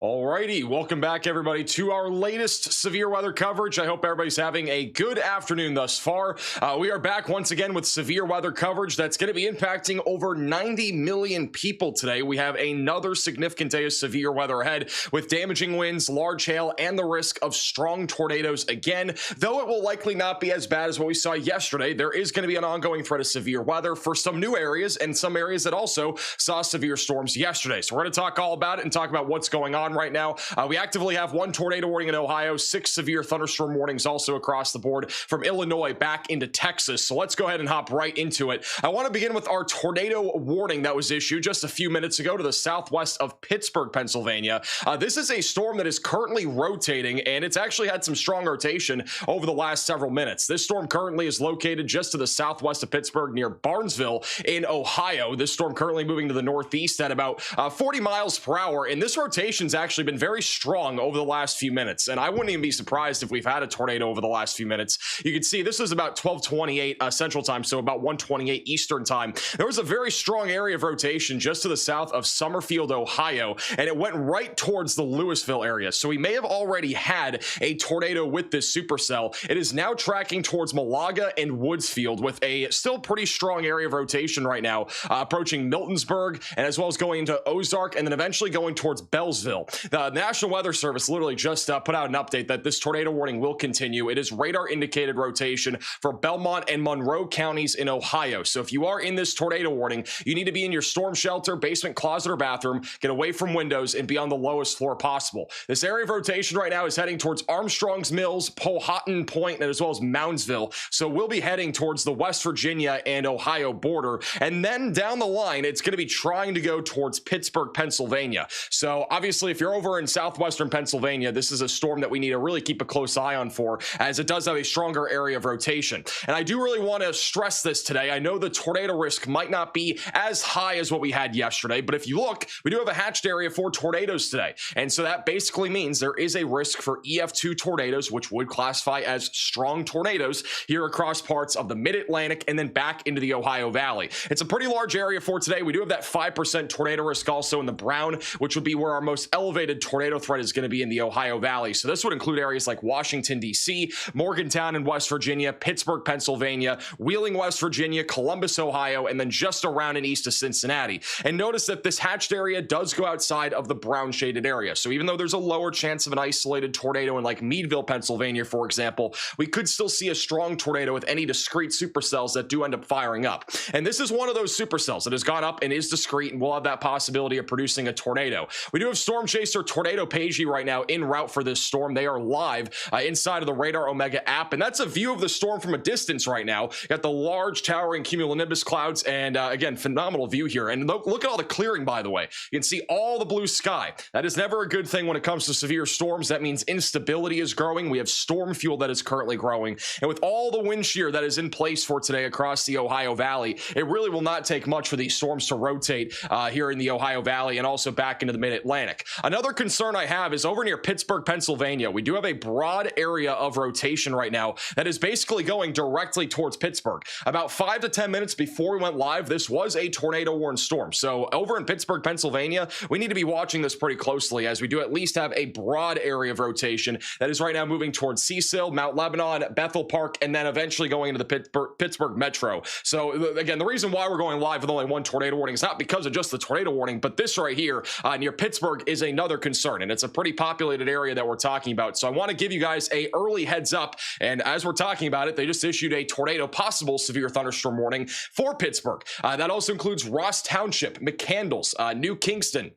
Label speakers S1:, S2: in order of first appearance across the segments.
S1: Alrighty, welcome back everybody to our latest severe weather coverage. I hope everybody's having a good afternoon thus far. We are back once again with severe weather coverage that's going to be impacting over 90 million people today. We have another significant day of severe weather ahead with damaging winds, large hail, and the risk of strong tornadoes again. Though it will likely not be as bad as what we saw yesterday, there is going to be an ongoing threat of severe weather for some new areas and some areas that also saw severe storms yesterday. So we're going to talk all about it and talk about what's going on right now. We actively have one tornado warning in Ohio, 6 severe thunderstorm warnings also across the board from Illinois back into Texas. So let's go ahead and hop right into it. I want to begin with our tornado warning that was issued just a few minutes ago to the southwest of Pittsburgh, Pennsylvania. This is a storm that is currently rotating, and it's actually had some strong rotation over the last several minutes. This storm currently is located just to the southwest of Pittsburgh near Barnesville in Ohio. This storm currently moving to the northeast at about 40 miles per hour, and this rotation's actually been very strong over the last few minutes, and I wouldn't even be surprised if we've had a tornado over the last few minutes. You can see this is about 12:28 Central Time, so about 1:28 Eastern Time. There was a very strong area of rotation just to the south of Summerfield, Ohio, and it went right towards the Louisville area. So we may have already had a tornado with this supercell. It is now tracking towards Malaga and Woodsfield with a still pretty strong area of rotation right now, approaching Miltonsburg and as well as going into Ozark and then eventually going towards Bellsville. The National Weather Service literally just put out an update that this tornado warning will continue. It is radar indicated rotation for Belmont and Monroe counties in Ohio. So if you are in this tornado warning, you need to be in your storm shelter, basement, closet, or bathroom, get away from windows, and be on the lowest floor possible. This area of rotation right now is heading towards Armstrong's Mills, Powhatan Point, and as well as Moundsville. So we'll be heading towards the West Virginia and Ohio border. And then down the line, it's going to be trying to go towards Pittsburgh, Pennsylvania. So obviously, if you're over in southwestern Pennsylvania, this is a storm that we need to really keep a close eye on for, as it does have a stronger area of rotation. And I do really want to stress this today. I know the tornado risk might not be as high as what we had yesterday, but if you look, we do have a hatched area for tornadoes today. And so that basically means there is a risk for EF2 tornadoes, which would classify as strong tornadoes here across parts of the mid-Atlantic and then back into the Ohio Valley. It's a pretty large area for today. We do have that 5% tornado risk also in the Brown, which would be where our most elevated tornado threat is going to be in the Ohio Valley. So this would include areas like Washington, D.C., Morgantown in West Virginia, Pittsburgh, Pennsylvania, Wheeling, West Virginia, Columbus, Ohio, and then just around and east of Cincinnati. And notice that this hatched area does go outside of the brown shaded area. So even though there's a lower chance of an isolated tornado in like Meadville, Pennsylvania, for example, we could still see a strong tornado with any discrete supercells that do end up firing up. And this is one of those supercells that has gone up and is discrete and will have that possibility of producing a tornado. We do have Storm Chaser Tornado Pagey right now en route for this storm. They are live inside of the Radar Omega app, and that's a view of the storm from a distance right now. You got the large towering cumulonimbus clouds, and again, phenomenal view here. And look at all the clearing, by the way. You can see all the blue sky. That is never a good thing when it comes to severe storms. That means instability is growing. We have storm fuel that is currently growing, and with all the wind shear that is in place for today across the Ohio Valley, it really will not take much for these storms to rotate here in the Ohio Valley and also back into the mid-Atlantic. Another concern I have is over near Pittsburgh, Pennsylvania. We do have a broad area of rotation right now that is basically going directly towards Pittsburgh. About 5 to 10 minutes before we went live, this was a tornado warned storm. So over in Pittsburgh, Pennsylvania, we need to be watching this pretty closely, as we do at least have a broad area of rotation that is right now moving towards Cecil, Mount Lebanon, Bethel Park, and then eventually going into the Pittsburgh Metro. So again, the reason why we're going live with only one tornado warning is not because of just the tornado warning, but this right here near Pittsburgh is another concern, and it's a pretty populated area that we're talking about. So I want to give you guys a early heads up, and as we're talking about it, they just issued a tornado possible severe thunderstorm warning for Pittsburgh. That also includes Ross Township, McCandles, New Kingston,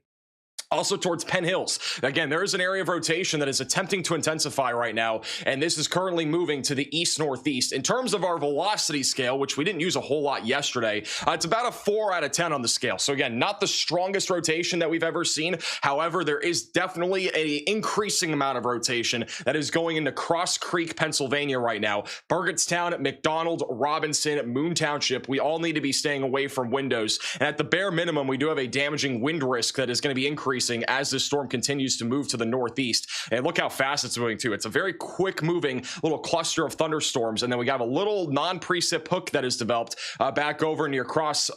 S1: also towards Penn Hills. Again, there is an area of rotation that is attempting to intensify right now, and this is currently moving to the east-northeast. In terms of our velocity scale, which we didn't use a whole lot yesterday, it's about a 4 out of 10 on the scale. So again, not the strongest rotation that we've ever seen. However, there is definitely an increasing amount of rotation that is going into Cross Creek, Pennsylvania right now. Burgettstown, McDonald, Robinson, Moon Township, we all need to be staying away from windows. And at the bare minimum, we do have a damaging wind risk that is going to be increasing increasing as this storm continues to move to the northeast. And look how fast it's moving too. It's a very quick moving little cluster of thunderstorms, and then we got a little non-precip hook that is developed back over near Cross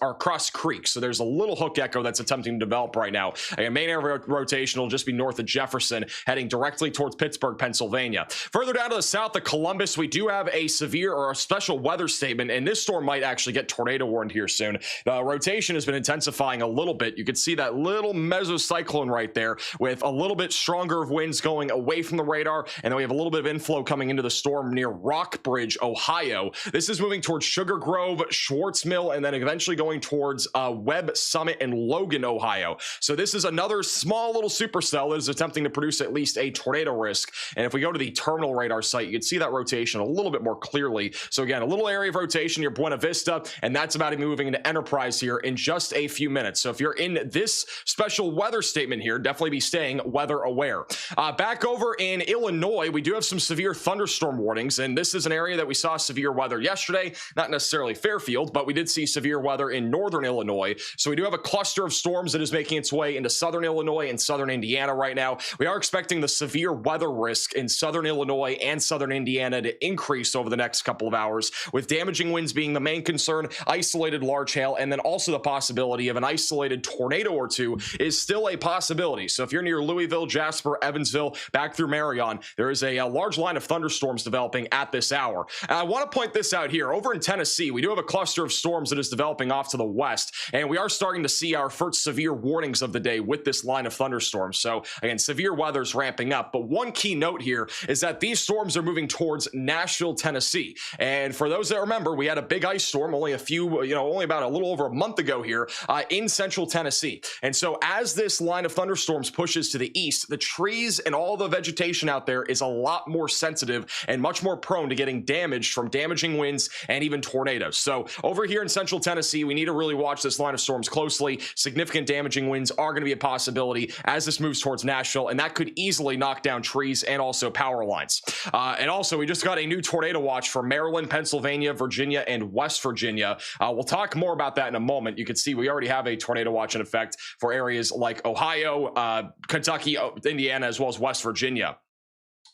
S1: Creek. So there's a little hook echo that's attempting to develop right now. Again, main area of rotation will just be north of Jefferson, heading directly towards Pittsburgh, Pennsylvania. Further down to the south of Columbus, we do have a severe or a special weather statement, and this storm might actually get tornado warned here soon. The rotation has been intensifying a little bit. You can see that little mesocyclone right there with a little bit stronger of winds going away from the radar, and then we have a little bit of inflow coming into the storm near Rockbridge, Ohio. This is moving towards Sugar Grove, Schwartz Mill, and then eventually going towards Webb Summit and Logan, Ohio. So this is another small little supercell that is attempting to produce at least a tornado risk. And if we go to the terminal radar site, you can see that rotation a little bit more clearly. So again, a little area of rotation near Buena Vista, and that's about to be moving into Enterprise here in just a few minutes. So if you're in this special weather statement here, definitely be staying weather aware. Back over in Illinois, we do have some severe thunderstorm warnings, and this is an area that we saw severe weather yesterday, not necessarily Fairfield, but we did see severe weather in northern Illinois. So we do have a cluster of storms that is making its way into southern Illinois and southern Indiana right now. We are expecting the severe weather risk in southern Illinois and southern Indiana to increase over the next couple of hours, with damaging winds being the main concern, isolated large hail, and then also the possibility of an isolated tornado or two is still a possibility. So if you're near Louisville, Jasper, Evansville, back through Marion, there is a large line of thunderstorms developing at this hour. And I want to point this out here. Over in Tennessee, we do have a cluster of storms that is developing off to the west, and we are starting to see our first severe warnings of the day with this line of thunderstorms. So again, severe weather's ramping up. But one key note here is that these storms are moving towards Nashville, Tennessee. And for those that remember, we had a big ice storm only about a little over a month ago here in central Tennessee. And so as this line of thunderstorms pushes to the east, the trees and all the vegetation out there is a lot more sensitive and much more prone to getting damaged from damaging winds and even tornadoes. So over here in central Tennessee, we need to really watch this line of storms closely. Significant damaging winds are going to be a possibility as this moves towards Nashville, and that could easily knock down trees and also power lines. And also, we just got a new tornado watch for Maryland, Pennsylvania, Virginia, and West Virginia. We'll talk more about that in a moment. You can see we already have a tornado watch in effect for areas like Ohio, Kentucky, Indiana, as well as West Virginia.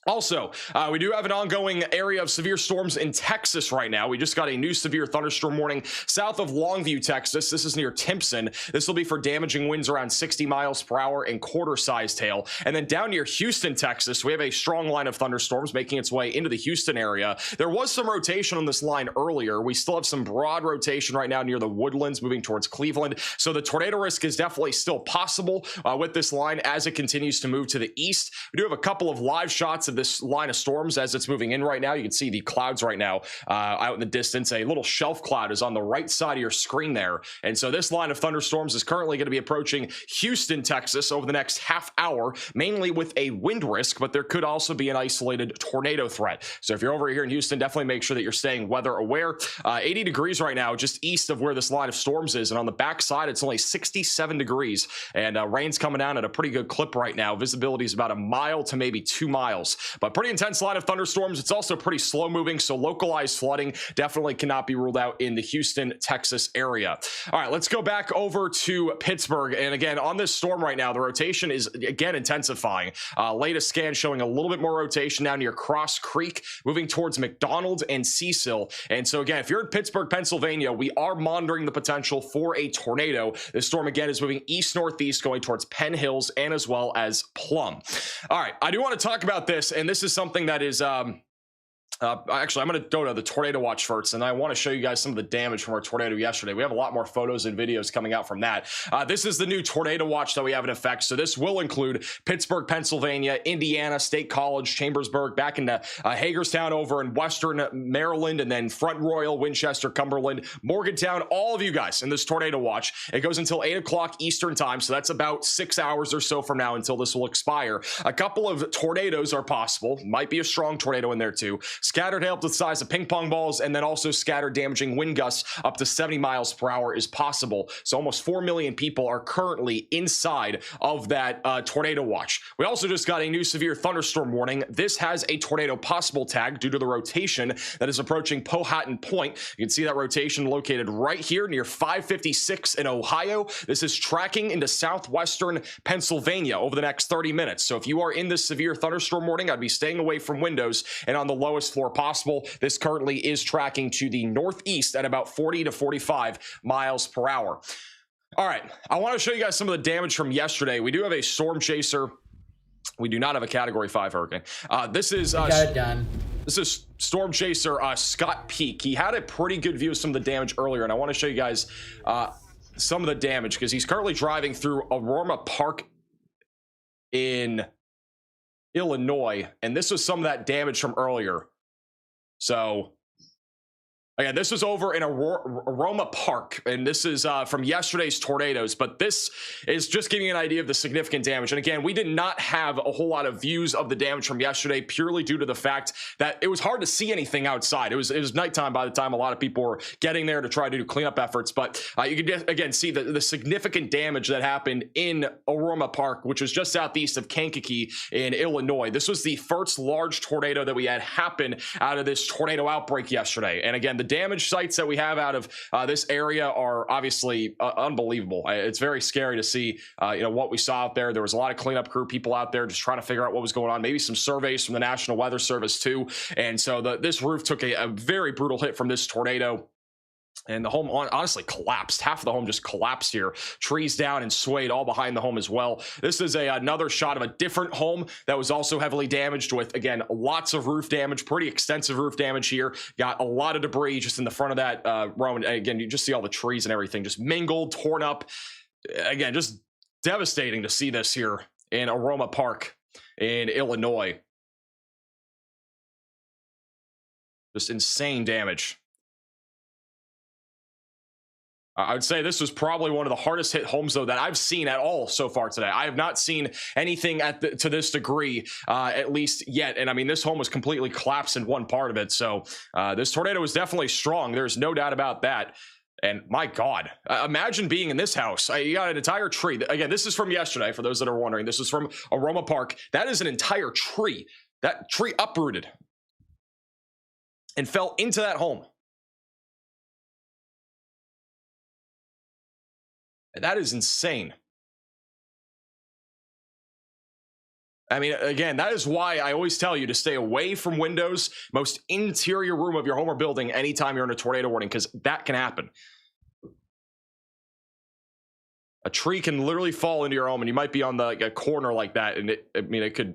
S1: Also, we do have an ongoing area of severe storms in Texas right now. We just got a new severe thunderstorm warning south of Longview, Texas. This is near Timpson. This will be for damaging winds around 60 miles per hour and quarter-sized hail. And then down near Houston, Texas, we have a strong line of thunderstorms making its way into the Houston area. There was some rotation on this line earlier. We still have some broad rotation right now near the Woodlands moving towards Cleveland. So the tornado risk is definitely still possible with this line as it continues to move to the east. We do have a couple of live shots of this line of storms as it's moving in right now. You can see the clouds right now out in the distance. A little shelf cloud is on the right side of your screen there. And so this line of thunderstorms is currently going to be approaching Houston, Texas over the next half hour, mainly with a wind risk, but there could also be an isolated tornado threat. So if you're over here in Houston, definitely make sure that you're staying weather aware. 80 degrees right now, just east of where this line of storms is. And on the backside, it's only 67 degrees and rain's coming down at a pretty good clip right now. Visibility is about a mile to maybe 2 miles. But pretty intense line of thunderstorms. It's also pretty slow moving, so localized flooding definitely cannot be ruled out in the Houston, Texas area. All right, let's go back over to Pittsburgh. And again, on this storm right now, the rotation is again intensifying. Latest scan showing a little bit more rotation down near Cross Creek, moving towards McDonald and Cecil. And so again, if you're in Pittsburgh, Pennsylvania, we are monitoring the potential for a tornado. This storm again is moving east-northeast, going towards Penn Hills and as well as Plum. All right, I do want to talk about this, and this is something that is actually, I'm going to go to the tornado watch first, and I want to show you guys some of the damage from our tornado yesterday. We have a lot more photos and videos coming out from that. This is the new tornado watch that we have in effect. So this will include Pittsburgh, Pennsylvania, Indiana, State College, Chambersburg, back into Hagerstown over in Western Maryland, and then Front Royal, Winchester, Cumberland, Morgantown, all of you guys in this tornado watch. It goes until 8 o'clock Eastern time, so that's about 6 hours or so from now until this will expire. A couple of tornadoes are possible. Might be a strong tornado in there too. scattered hail up to the size of ping pong balls, and then also scattered damaging wind gusts up to 70 miles per hour is possible. So almost 4 million people are currently inside of that tornado watch. We also just got a new severe thunderstorm warning. This has a tornado possible tag due to the rotation that is approaching Powhatan Point. You can see that rotation located right here near 556 in Ohio. This is tracking into southwestern Pennsylvania over the next 30 minutes. So if you are in this severe thunderstorm warning, I'd be staying away from windows and on the lowest floor possible. This currently is tracking to the northeast at about 40 to 45 miles per hour. All right, I want to show you guys some of the damage from yesterday. We do have a storm chaser. We do not have a Category 5 hurricane. This is
S2: got it done.
S1: This is storm chaser Scott Peak. He had a pretty good view of some of the damage earlier, and I want to show you guys some of the damage because he's currently driving through Aurora Park in Illinois, and this was some of that damage from earlier. So again, this was over in Aurora Park, and this is from yesterday's tornadoes, but this is just giving you an idea of the significant damage. And again, we did not have a whole lot of views of the damage from yesterday, purely due to the fact that it was hard to see anything outside. It was nighttime by the time a lot of people were getting there to try to do cleanup efforts, but you can just, again, see the significant damage that happened in Aurora Park, which was just southeast of Kankakee in Illinois. This was the first large tornado that we had happen out of this tornado outbreak yesterday. And again, the damage sites that we have out of this area are obviously unbelievable. It's very scary to see what we saw out there. There was a lot of cleanup crew people out there just trying to figure out what was going on, maybe some surveys from the National Weather Service too. And so this roof took a very brutal hit from this tornado. And the home honestly collapsed. Half of the home just collapsed here. Trees down and swayed all behind the home as well. This is another shot of a different home that was also heavily damaged with, again, lots of roof damage, pretty extensive roof damage here. Got a lot of debris just in the front of that row. And again, you just see all the trees and everything just mingled, torn up. Again, just devastating to see this here in Aurora Park in Illinois. Just insane damage. I would say this was probably one of the hardest hit homes, though, that I've seen at all so far today. I have not seen anything to this degree, at least yet. And I mean, this home was completely collapsed in one part of it. So this tornado was definitely strong. There's no doubt about that. And my God, imagine being in this house. You got an entire tree. Again, this is from yesterday, for those that are wondering. This is from Aurora Park. That is an entire tree. That tree uprooted and fell into that home. That is insane. I mean, again, that is why I always tell you to stay away from windows, most interior room of your home or building anytime you're in a tornado warning, because that can happen. A tree can literally fall into your home, and you might be on a corner like that, and it could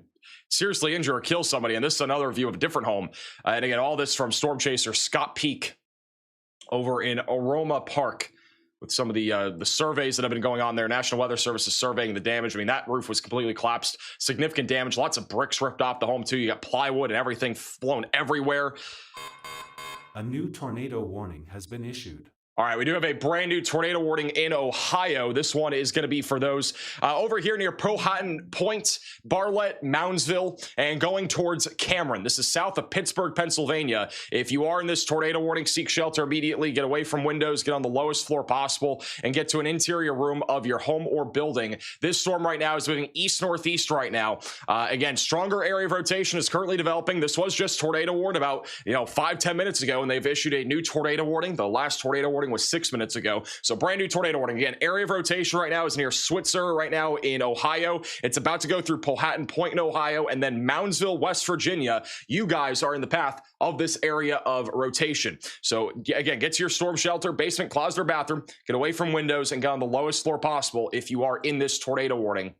S1: seriously injure or kill somebody. And this is another view of a different home. And again, all this from storm chaser Scott Peak over in Aurora Park, with some of the surveys that have been going on there. National Weather Service is surveying the damage. I mean, that roof was completely collapsed. Significant damage. Lots of bricks ripped off the home, too. You got plywood and everything blown everywhere.
S3: A new tornado warning has been issued.
S1: All right, we do have a brand new tornado warning in Ohio. This one is going to be for those over here near Powhatan Point, Bartlett, Moundsville, and going towards Cameron. This is south of Pittsburgh, Pennsylvania. If you are in this tornado warning, seek shelter immediately. Get away from windows, get on the lowest floor possible, and get to an interior room of your home or building. This storm right now is moving east-northeast right now. Again, stronger area of rotation is currently developing. This was just tornado warned about 5-10 minutes ago, and they've issued a new tornado warning. The last tornado warning was 6 minutes ago. So brand new tornado warning. Again, area of rotation right now is near Switzer right now in Ohio. It's about to go through Powhatan Point in Ohio and then Moundsville, West Virginia. You guys are in the path of this area of rotation. So again, get to your storm shelter, basement, closet, or bathroom. Get away from windows and get on the lowest floor possible if you are in this tornado warning.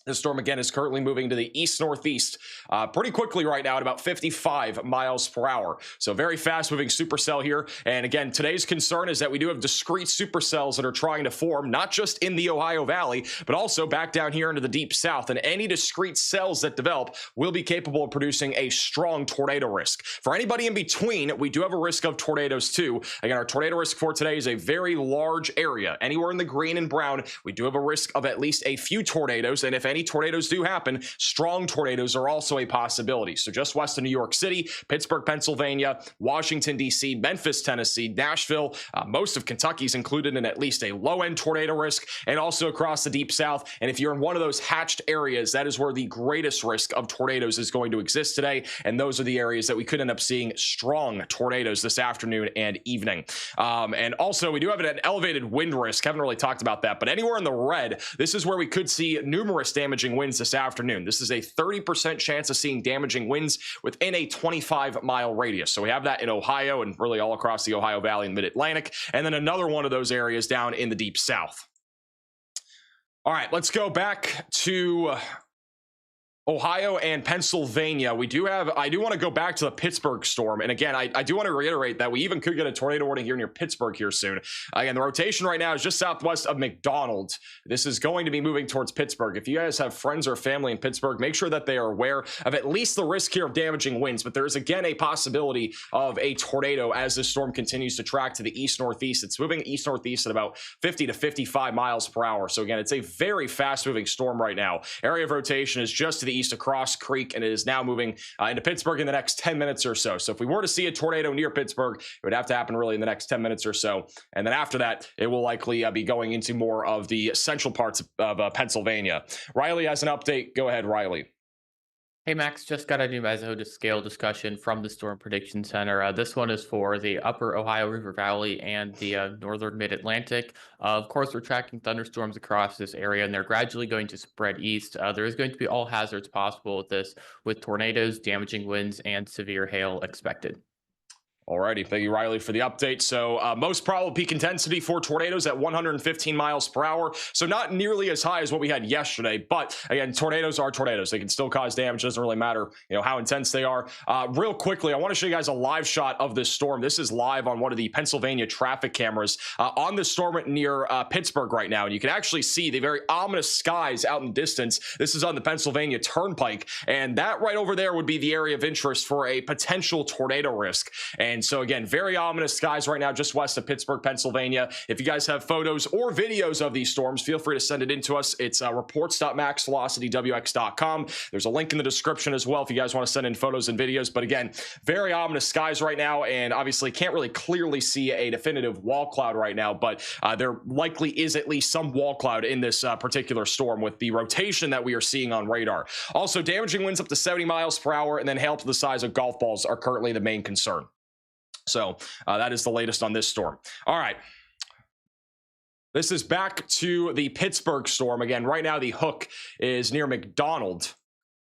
S1: This storm, again, is currently moving to the east-northeast pretty quickly right now at about 55 miles per hour. So very fast-moving supercell here. And again, today's concern is that we do have discrete supercells that are trying to form, not just in the Ohio Valley, but also back down here into the deep south. And any discrete cells that develop will be capable of producing a strong tornado risk. For anybody in between, we do have a risk of tornadoes too. Again, our tornado risk for today is a very large area. Anywhere in the green and brown, we do have a risk of at least a few tornadoes. And if any tornadoes do happen, strong tornadoes are also a possibility. So just west of New York City, Pittsburgh, Pennsylvania, Washington, D.C., Memphis, Tennessee, Nashville, most of Kentucky's included in at least a low-end tornado risk, and also across the deep south. And if you're in one of those hatched areas, that is where the greatest risk of tornadoes is going to exist today. And those are the areas that we could end up seeing strong tornadoes this afternoon and evening. And also, we do have an elevated wind risk. Haven't really talked about that, but anywhere in the red, this is where we could see numerous damaging winds this afternoon. This is a 30% chance of seeing damaging winds within a 25-mile radius. So we have that in Ohio and really all across the Ohio Valley and Mid-Atlantic, and then another one of those areas down in the deep south. All right, let's go back to Ohio and Pennsylvania. I do want to go back to the Pittsburgh storm. And again, I do want to reiterate that we even could get a tornado warning here near Pittsburgh here soon. Again, the rotation right now is just southwest of McDonald. This is going to be moving towards Pittsburgh. If you guys have friends or family in Pittsburgh, make sure that they are aware of at least the risk here of damaging winds. But there is again a possibility of a tornado as this storm continues to track to the east-northeast. It's moving east-northeast at about 50 to 55 miles per hour. So again, it's a very fast-moving storm right now. Area of rotation is just to the east across creek, and it is now moving into Pittsburgh in the next 10 minutes or so. So if we were to see a tornado near Pittsburgh, it would have to happen really in the next 10 minutes or so. And then after that, it will likely be going into more of the central parts of Pennsylvania. Riley has an update. Go ahead, Riley.
S2: Hey Max, just got a new mesoscale discussion from the Storm Prediction Center. This one is for the upper Ohio River Valley and the northern mid-Atlantic. Of course, we're tracking thunderstorms across this area, and they're gradually going to spread east. There is going to be all hazards possible with this, with tornadoes, damaging winds, and severe hail expected.
S1: Alrighty, thank you, Riley, for the update. So most probable peak intensity for tornadoes at 115 miles per hour. So not nearly as high as what we had yesterday. But again, tornadoes are tornadoes. They can still cause damage. It doesn't really matter, how intense they are. Real quickly, I want to show you guys a live shot of this storm. This is live on one of the Pennsylvania traffic cameras on the storm near Pittsburgh right now. And you can actually see the very ominous skies out in the distance. This is on the Pennsylvania Turnpike. And that right over there would be the area of interest for a potential tornado risk. And so again, very ominous skies right now just west of Pittsburgh, Pennsylvania. If you guys have photos or videos of these storms, feel free to send it in to us. It's reports.maxvelocitywx.com. There's a link in the description as well if you guys want to send in photos and videos. But again, very ominous skies right now, and obviously can't really clearly see a definitive wall cloud right now, but there likely is at least some wall cloud in this particular storm with the rotation that we are seeing on radar. Also, damaging winds up to 70 miles per hour, and then hail to the size of golf balls are currently the main concern. So that is the latest on this storm. All right. This is back to the Pittsburgh storm. Again, right now the hook is near McDonald.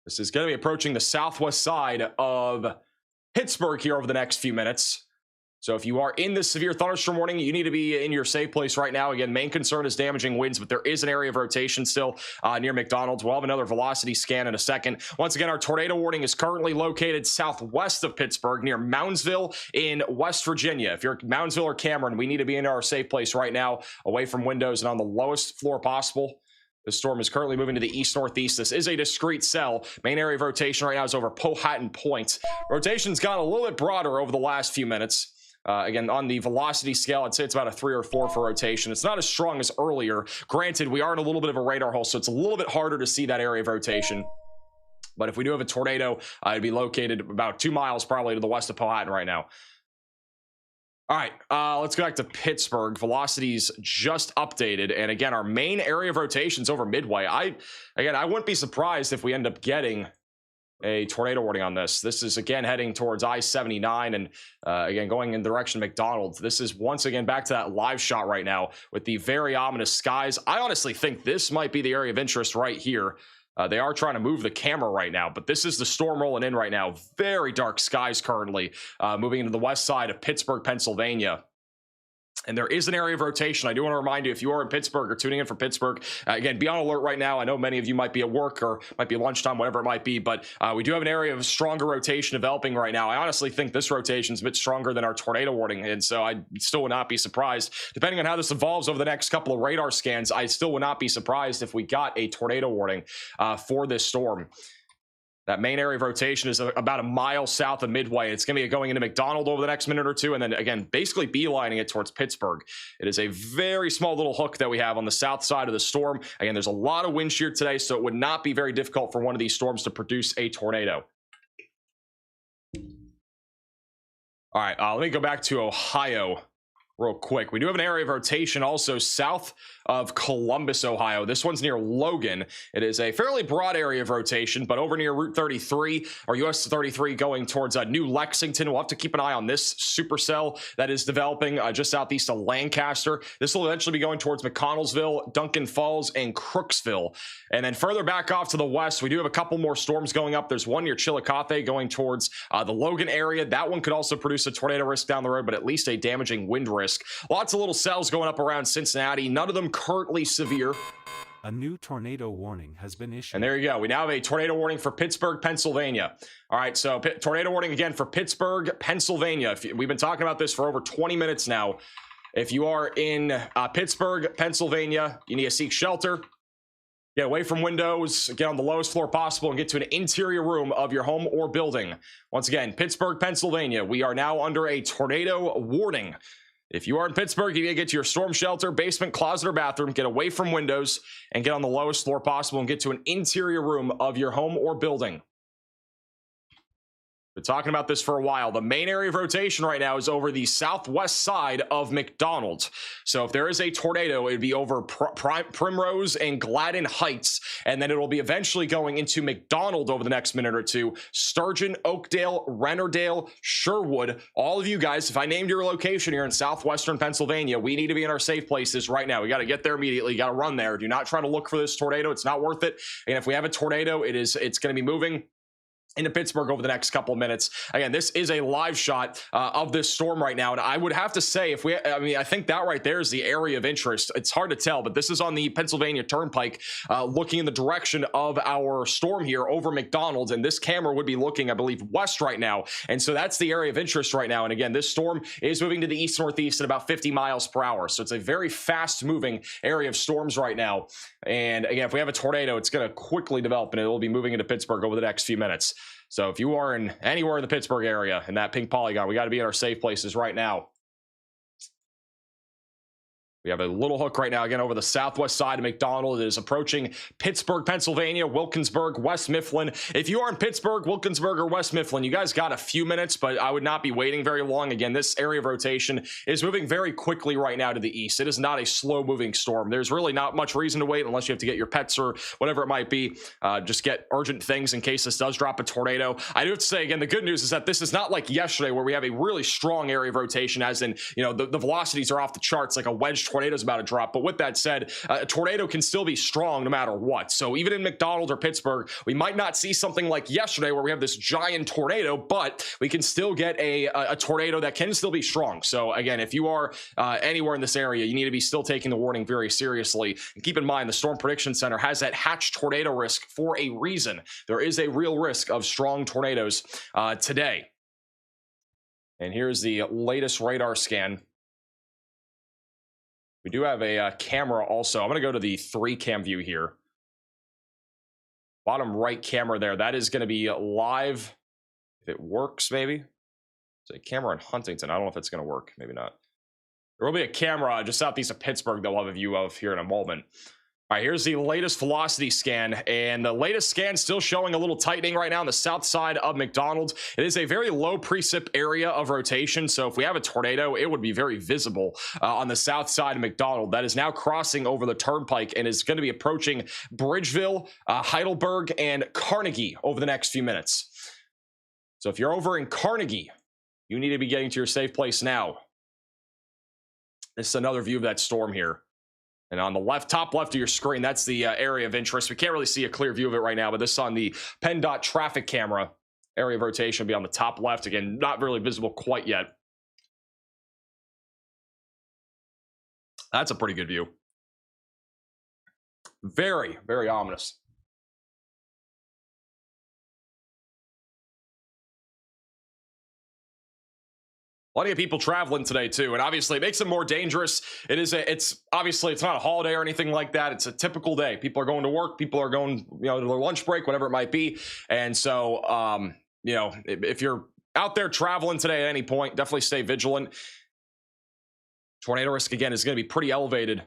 S1: This is going to be approaching the southwest side of Pittsburgh here over the next few minutes. So if you are in this severe thunderstorm warning, you need to be in your safe place right now. Again, main concern is damaging winds, but there is an area of rotation still near McDonald's. We'll have another velocity scan in a second. Once again, our tornado warning is currently located southwest of Pittsburgh near Moundsville in West Virginia. If you're Moundsville or Cameron, we need to be in our safe place right now, away from windows and on the lowest floor possible. The storm is currently moving to the east-northeast. This is a discrete cell. Main area of rotation right now is over Powhatan Point. Rotation's gone a little bit broader over the last few minutes. Again, on the velocity scale, I'd say it's about a 3 or 4 for rotation. It's not as strong as earlier. Granted, we are in a little bit of a radar hole, so it's a little bit harder to see that area of rotation. But if we do have a tornado, it'd be located about 2 miles probably to the west of Powhatan right now. All right, let's go back to Pittsburgh. Velocity's just updated. And again, our main area of rotation is over Midway. I wouldn't be surprised if we end up getting a tornado warning on this. This is again heading towards I-79 and again going in the direction of McDonald's. This is once again back to that live shot right now with the very ominous skies. I honestly think this might be the area of interest right here. They are trying to move the camera right now, but this is the storm rolling in right now. Very dark skies currently moving into the west side of Pittsburgh, Pennsylvania. And there is an area of rotation. I do want to remind you, if you are in Pittsburgh or tuning in from Pittsburgh, again, be on alert right now. I know many of you might be at work or might be lunchtime, whatever it might be, but we do have an area of stronger rotation developing right now. I honestly think this rotation is a bit stronger than our tornado warning, and so I still would not be surprised. Depending on how this evolves over the next couple of radar scans, I still would not be surprised if we got a tornado warning for this storm. That main area of rotation is about a mile south of Midway. It's going to be going into McDonald over the next minute or two, and then again, basically beelining it towards Pittsburgh. It is a very small little hook that we have on the south side of the storm. Again, there's a lot of wind shear today, so it would not be very difficult for one of these storms to produce a tornado. All right, let me go back to Ohio real quick. We do have an area of rotation also south of Columbus, Ohio. This one's near Logan. It is a fairly broad area of rotation, but over near Route 33 or US 33 going towards New Lexington. We'll have to keep an eye on this supercell that is developing just southeast of Lancaster. This will eventually be going towards McConnellsville, Duncan Falls, and Crooksville. And then further back off to the west, we do have a couple more storms going up. There's one near Chillicothe going towards the Logan area. That one could also produce a tornado risk down the road, but at least a damaging wind risk. Lots of little cells going up around Cincinnati. None of them currently severe.
S3: A new tornado warning has been issued.
S1: And there you go. We now have a tornado warning for Pittsburgh, Pennsylvania. All right, so tornado warning again for Pittsburgh, Pennsylvania. We've been talking about this for over 20 minutes now. If you are in Pittsburgh, Pennsylvania, you need to seek shelter. Get away from windows, get on the lowest floor possible, and get to an interior room of your home or building. Once again, Pittsburgh, Pennsylvania, we are now under a tornado warning. If you are in Pittsburgh, you need to get to your storm shelter, basement, closet, or bathroom, get away from windows, and get on the lowest floor possible and get to an interior room of your home or building. Been talking about this for a while. The main area of rotation right now is over the southwest side of McDonald. So if there is a tornado, it would be over Primrose and Gladden Heights, and then it will be eventually going into McDonald over the next minute or two. Sturgeon, Oakdale, Rennerdale, Sherwood. All of you guys, if I named your location here in southwestern Pennsylvania, we need to be in our safe places right now. We got to get there immediately. You got to run there. Do not try to look for this tornado. It's not worth it. And if we have a tornado, it's going to be moving into Pittsburgh over the next couple of minutes. Again, this is a live shot of this storm right now, and I would have to say, I think that right there is the area of interest. It's hard to tell, but this is on the Pennsylvania Turnpike, looking in the direction of our storm here over McDonald's, and this camera would be looking, I believe, west right now, and so that's the area of interest right now. And again, this storm is moving to the east-northeast at about 50 miles per hour, so it's a very fast-moving area of storms right now. And again, if we have a tornado, it's going to quickly develop, and it will be moving into Pittsburgh over the next few minutes. So if you are in anywhere in the Pittsburgh area in that pink polygon, we got to be in our safe places right now. We have a little hook right now, again, over the southwest side of McDonald. It is approaching Pittsburgh, Pennsylvania, Wilkinsburg, West Mifflin. If you are in Pittsburgh, Wilkinsburg, or West Mifflin, you guys got a few minutes, but I would not be waiting very long. Again, this area of rotation is moving very quickly right now to the east. It is not a slow-moving storm. There's really not much reason to wait unless you have to get your pets or whatever it might be. Just get urgent things in case this does drop a tornado. I do have to say, again, the good news is that this is not like yesterday where we have a really strong area of rotation, as in, the velocities are off the charts, like a wedge tornado's about to drop. But with that said, a tornado can still be strong no matter what. So even in McDonald or Pittsburgh, we might not see something like yesterday where we have this giant tornado, but we can still get a tornado that can still be strong. So again, if you are anywhere in this area, you need to be still taking the warning very seriously. And keep in mind, the Storm Prediction Center has that hatch tornado risk for a reason. There is a real risk of strong tornadoes today. And here's the latest radar scan. We do have a camera also. I'm going to go to the 3-cam view here. Bottom right camera there. That is going to be live. If it works, maybe. It's a camera in Huntington. I don't know if it's going to work. Maybe not. There will be a camera just southeast of Pittsburgh that we'll have a view of here in a moment. All right, here's the latest velocity scan, and the latest scan still showing a little tightening right now on the south side of McDonald. It is a very low precip area of rotation, so if we have a tornado, it would be very visible on the south side of McDonald. That is now crossing over the turnpike and is going to be approaching Bridgeville, Heidelberg, and Carnegie over the next few minutes. So if you're over in Carnegie, you need to be getting to your safe place now. This is another view of that storm here. And on the left, top left of your screen, that's the area of interest. We can't really see a clear view of it right now, but this is on the PennDOT traffic camera. Area of rotation will be on the top left. Again, not really visible quite yet. That's a pretty good view. Very, very ominous. Plenty of people traveling today too, and obviously it makes it more dangerous. It's obviously it's not a holiday or anything like that. It's a typical day. People are going to work. People are going, to their lunch break, whatever it might be. And so, if you're out there traveling today at any point, definitely stay vigilant. Tornado risk again is going to be pretty elevated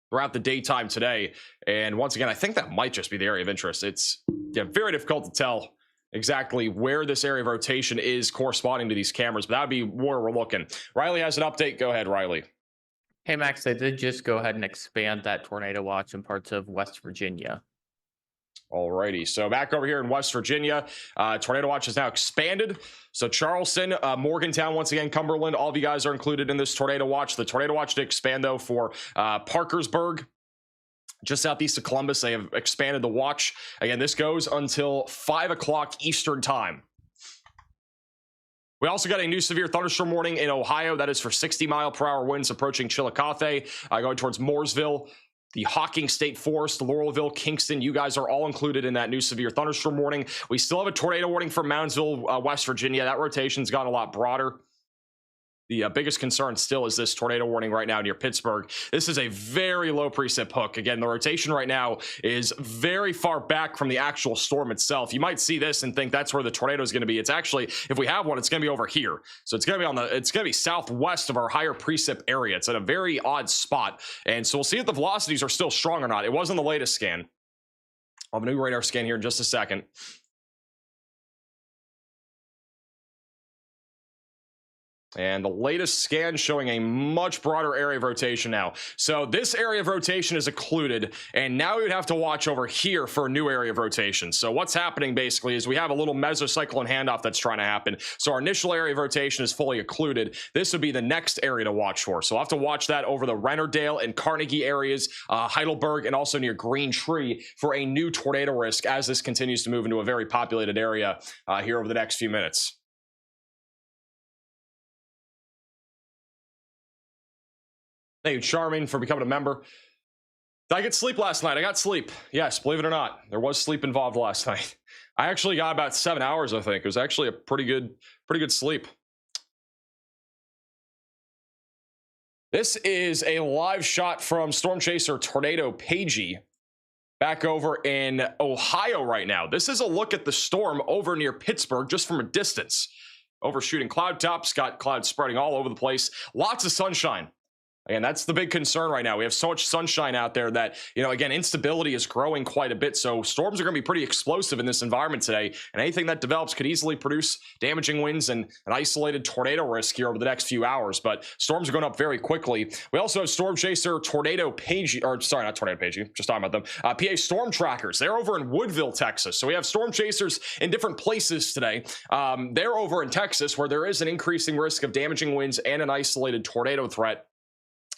S1: throughout the daytime today. And once again, I think that might just be the area of interest. It's very difficult to tell exactly where this area of rotation is corresponding to these cameras, but that would be where we're looking. Riley has an update. Go ahead, Riley.
S2: Hey, Max, they did just go ahead and expand that tornado watch in parts of West Virginia.
S1: Alrighty, so back over here in West Virginia, tornado watch is now expanded. So Charleston, Morgantown, once again, Cumberland, all of you guys are included in this tornado watch. The tornado watch did expand though for Parkersburg, just southeast of Columbus. They have expanded the watch. Again, this goes until 5 o'clock Eastern time. We also got a new severe thunderstorm warning in Ohio. That is for 60-mile-per-hour winds approaching Chillicothe, going towards Mooresville, the Hawking State Forest, Laurelville, Kingston. You guys are all included in that new severe thunderstorm warning. We still have a tornado warning for Moundsville, West Virginia. That rotation's gotten a lot broader. The biggest concern still is this tornado warning right now near Pittsburgh. This is a very low precip hook. Again, the rotation right now is very far back from the actual storm itself. You might see this and think that's where the tornado is going to be. It's actually, if we have one, it's going to be over here. So it's going to be it's going to be southwest of our higher precip area. It's at a very odd spot. And so we'll see if the velocities are still strong or not. It wasn't the latest scan. I'll have a new radar scan here in just a second. And the latest scan showing a much broader area of rotation now. So this area of rotation is occluded, and now we would have to watch over here for a new area of rotation. So what's happening basically is we have a little mesocyclone handoff that's trying to happen. So our initial area of rotation is fully occluded. This would be the next area to watch for. So I'll have to watch that over the Rennerdale and Carnegie areas, Heidelberg, and also near Green Tree for a new tornado risk as this continues to move into a very populated area here over the next few minutes. Thank you, Charming, for becoming a member. Did I get sleep last night? I got sleep. Yes, believe it or not, there was sleep involved last night. I actually got about 7 hours, I think. It was actually a pretty good sleep. This is a live shot from Storm Chaser Tornado Pagey back over in Ohio right now. This is a look at the storm over near Pittsburgh just from a distance. Overshooting cloud tops, got clouds spreading all over the place. Lots of sunshine. And that's the big concern right now. We have so much sunshine out there that, again, instability is growing quite a bit. So storms are going to be pretty explosive in this environment today. And anything that develops could easily produce damaging winds and an isolated tornado risk here over the next few hours. But storms are going up very quickly. We also have Storm Chaser Tornado Pagey, or sorry, not Tornado Pagey, just talking about them. PA Storm Trackers. They're over in Woodville, Texas. So we have Storm Chasers in different places today. They're over in Texas where there is an increasing risk of damaging winds and an isolated tornado threat.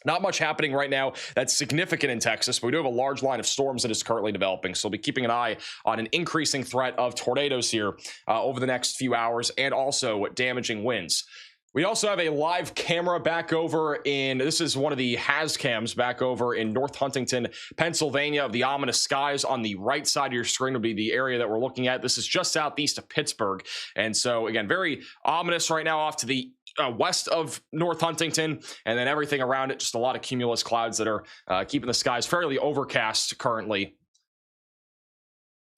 S1: Not much happening right now that's significant in Texas, but we do have a large line of storms that is currently developing. So we'll be keeping an eye on an increasing threat of tornadoes here over the next few hours and also damaging winds. We also have a live camera back over in, this is one of the HAZ cams back over in North Huntington, Pennsylvania, of the ominous skies. On the right side of your screen will be the area that we're looking at. This is just southeast of Pittsburgh. And so again, very ominous right now off to the west of North Huntington, and then everything around it, just a lot of cumulus clouds that are keeping the skies fairly overcast currently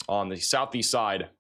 S1: on the southeast side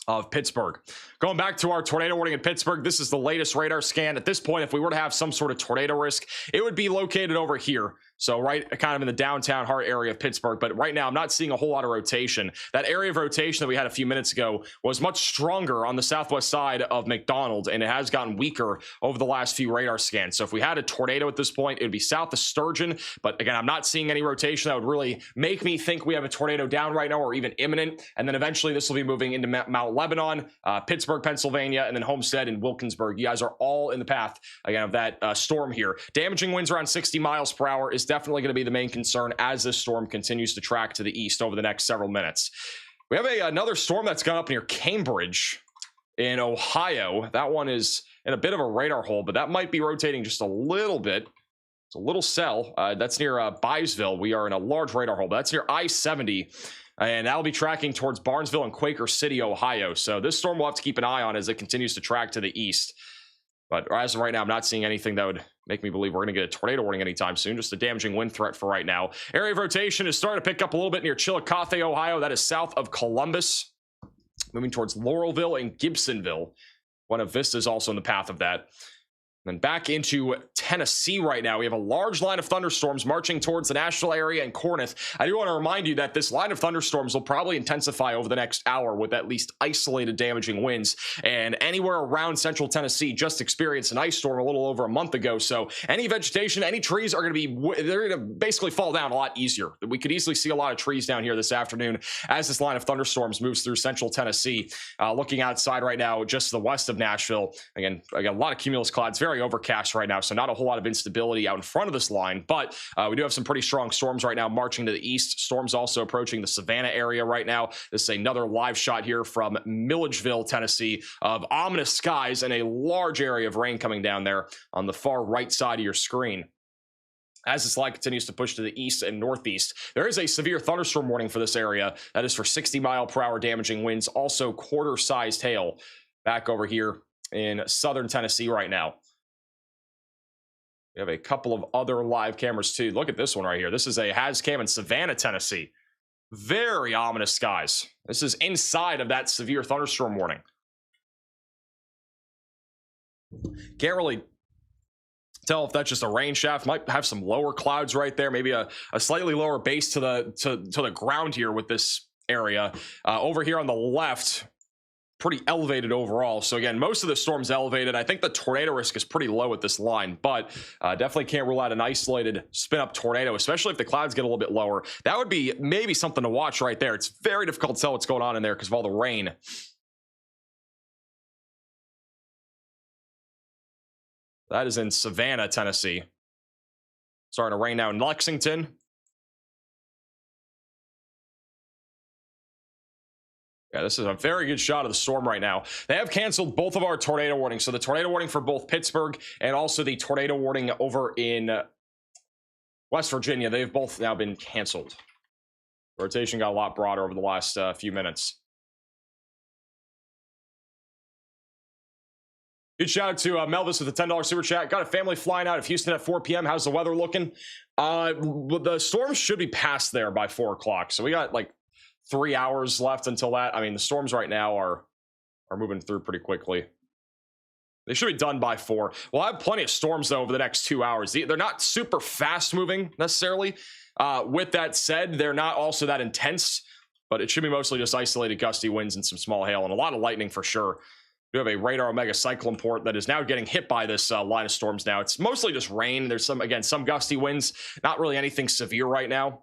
S1: of Pittsburgh. Going back to our tornado warning in Pittsburgh, this is the latest radar scan. At this point, if we were to have some sort of tornado risk, it would be located over here. So right kind of in the downtown heart area of Pittsburgh. But right now, I'm not seeing a whole lot of rotation. That area of rotation that we had a few minutes ago was much stronger on the southwest side of McDonald, and it has gotten weaker over the last few radar scans. So if we had a tornado at this point, it would be south of Sturgeon. But again, I'm not seeing any rotation that would really make me think we have a tornado down right now or even imminent. And then eventually this will be moving into Mount Lebanon, Pittsburgh, Pennsylvania, and then Homestead and Wilkinsburg. You guys are all in the path, again, of that storm here. Damaging winds around 60 miles per hour is definitely going to be the main concern as this storm continues to track to the east over the next several minutes. We have another storm that's gone up near Cambridge in Ohio. That one is in a bit of a radar hole, but that might be rotating just a little bit. It's a little cell. That's near Byesville. We are in a large radar hole, but that's near I-70. And that'll be tracking towards Barnesville and Quaker City, Ohio. So this storm we'll have to keep an eye on as it continues to track to the east. But as of right now, I'm not seeing anything that would make me believe we're going to get a tornado warning anytime soon. Just a damaging wind threat for right now. Area of rotation is starting to pick up a little bit near Chillicothe, Ohio. That is south of Columbus. Moving towards Laurelville and Gibsonville. One of Vista's also in the path of that. Then back into Tennessee right now. We have a large line of thunderstorms marching towards the Nashville area and Corinth. I do want to remind you that this line of thunderstorms will probably intensify over the next hour with at least isolated damaging winds. And anywhere around central Tennessee just experienced an ice storm a little over a month ago. So any vegetation, any trees are going to be, they're going to basically fall down a lot easier. We could easily see a lot of trees down here this afternoon as this line of thunderstorms moves through central Tennessee. Looking outside right now, just to the west of Nashville, again, I got a lot of cumulus clouds, very overcast right now, so not a whole lot of instability out in front of this line, but we do have some pretty strong storms right now marching to the east. Storms also approaching the Savannah area right now. This is another live shot here from Milledgeville, Tennessee, of ominous skies and a large area of rain coming down there on the far right side of your screen. As this line continues to push to the east and northeast, there is a severe thunderstorm warning for this area. That is for 60-mile-per-hour damaging winds, also quarter-sized hail back over here in southern Tennessee right now. We have a couple of other live cameras too. Look at this one right here. This is a Hazcam in Savannah, Tennessee. Very ominous skies. This is inside of that severe thunderstorm warning. Can't really tell if that's just a rain shaft. Might have some lower clouds right there. Maybe a slightly lower base to the ground here with this area. Over here on the left, pretty elevated overall. So again, most of the storm's elevated. I think the tornado risk is pretty low at this line, but definitely can't rule out an isolated spin-up tornado, especially if the clouds get a little bit lower. That would be maybe something to watch right there. It's very difficult to tell what's going on in there because of all the rain. That is in Savannah, Tennessee. Starting to rain now in Lexington. Yeah, this is a very good shot of the storm right now. They have canceled both of our tornado warnings. So the tornado warning for both Pittsburgh and also the tornado warning over in West Virginia, they've both now been canceled. Rotation got a lot broader over the last few minutes. Good shout out to Melvis with a $10 super chat. Got a family flying out of Houston at 4 p.m. How's the weather looking? The storm should be past there by 4 o'clock. So we got like 3 hours left until that. I mean, the storms right now are moving through pretty quickly. They should be done by 4. We'll have plenty of storms, though, over the next 2 hours. They're not super fast moving necessarily. With that said, they're not also that intense, but it should be mostly just isolated gusty winds and some small hail and a lot of lightning for sure. We have a radar omega cyclone port that is now getting hit by this line of storms now. It's mostly just rain. There's some gusty winds, not really anything severe right now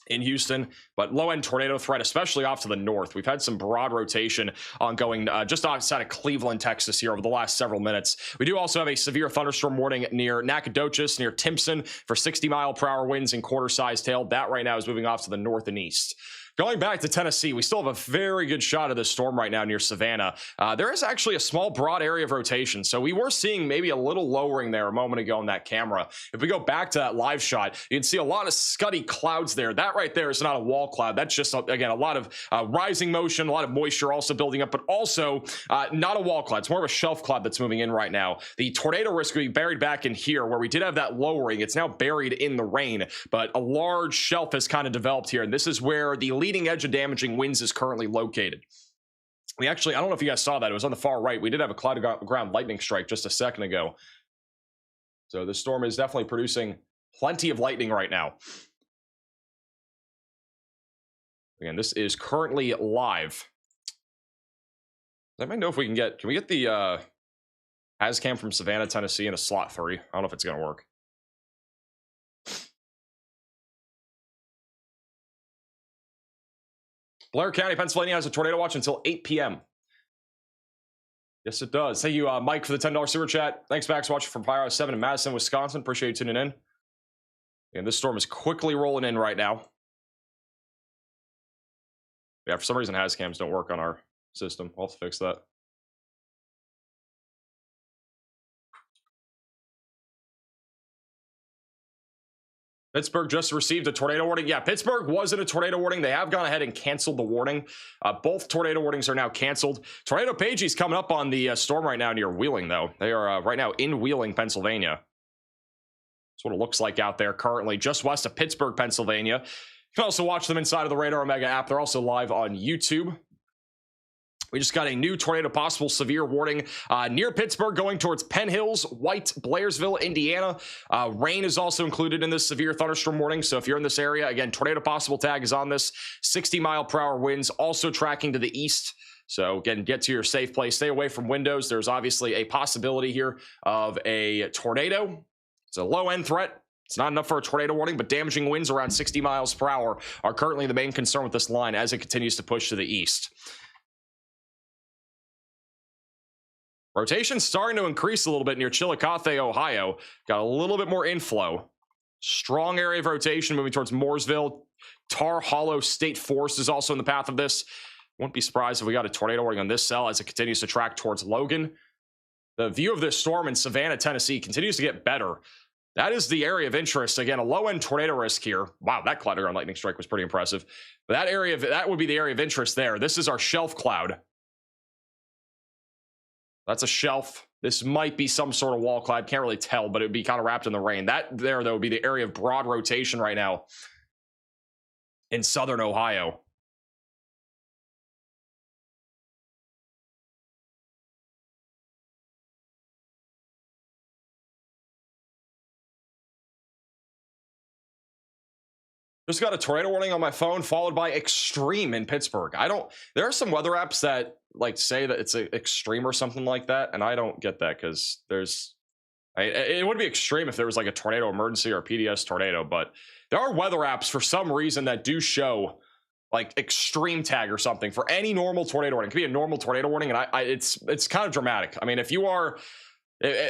S1: in Houston, but low-end tornado threat, especially off to the north. We've had some broad rotation ongoing just outside of Cleveland, Texas here over the last several minutes. We do also have a severe thunderstorm warning near Nacogdoches, near Timpson for 60-mile-per-hour winds and quarter-sized hail. That right now is moving off to the north and east. Going back to Tennessee, we still have a very good shot of this storm right now near Savannah. There is actually a small, broad area of rotation, so we were seeing maybe a little lowering there a moment ago on that camera. If we go back to that live shot, you can see a lot of scuddy clouds there. That right there is not a wall cloud. That's just, again, a lot of rising motion, a lot of moisture also building up, but also not a wall cloud. It's more of a shelf cloud that's moving in right now. The tornado risk will be buried back in here where we did have that lowering. It's now buried in the rain, but a large shelf has kind of developed here, and this is where the leading edge of damaging winds is currently located. We actually, I don't know if you guys saw that. It was on the far right. We did have a cloud ground lightning strike just a second ago. So the storm is definitely producing plenty of lightning right now. Again, this is currently live. Let me know if we can we get the Hazcam from Savannah, Tennessee in a slot 3? I don't know if it's going to work. Blair County, Pennsylvania has a tornado watch until 8 p.m. Yes, it does. Thank you, Mike, for the $10 super chat. Thanks, Max, watching from Fire 7 in Madison, Wisconsin. Appreciate you tuning in. And this storm is quickly rolling in right now. Yeah, for some reason, Hazcams don't work on our system. I'll have to fix that. Pittsburgh just received a tornado warning. Yeah, Pittsburgh was in a tornado warning. They have gone ahead and canceled the warning. Both tornado warnings are now canceled. Tornado Pagey's coming up on the storm right now near Wheeling, though. They are right now in Wheeling, Pennsylvania. That's what it looks like out there currently, just west of Pittsburgh, Pennsylvania. You can also watch them inside of the Radar Omega app. They're also live on YouTube. We just got a new tornado possible severe warning near Pittsburgh going towards Penn Hills, White, Blairsville, Indiana. Rain is also included in this severe thunderstorm warning. So if you're in this area, again, tornado possible tag is on this. 60-mile-per-hour winds also tracking to the east. So again, get to your safe place. Stay away from windows. There's obviously a possibility here of a tornado. It's a low-end threat. It's not enough for a tornado warning, but damaging winds around 60 miles per hour are currently the main concern with this line as it continues to push to the east. Rotation starting to increase a little bit near Chillicothe, Ohio. Got a little bit more inflow. Strong area of rotation moving towards Mooresville. Tar Hollow State Forest is also in the path of this. Won't be surprised if we got a tornado warning on this cell as it continues to track towards Logan. The view of this storm in Savannah, Tennessee continues to get better. That is the area of interest. Again, a low-end tornado risk here. Wow, that cloud around lightning strike was pretty impressive. But that would be the area of interest there. This is our shelf cloud. That's a shelf. This might be some sort of wall cloud. Can't really tell, but it would be kind of wrapped in the rain. That there, though, would be the area of broad rotation right now in southern Ohio. Just got a tornado warning on my phone, followed by extreme in Pittsburgh. There are some weather apps that like say that it's a extreme or something like that, and I don't get that because it would be extreme if there was like a tornado emergency or a PDS tornado, but there are weather apps for some reason that do show like extreme tag or something for any normal tornado warning. It could be a normal tornado warning, and it's kind of dramatic. I mean, if you are.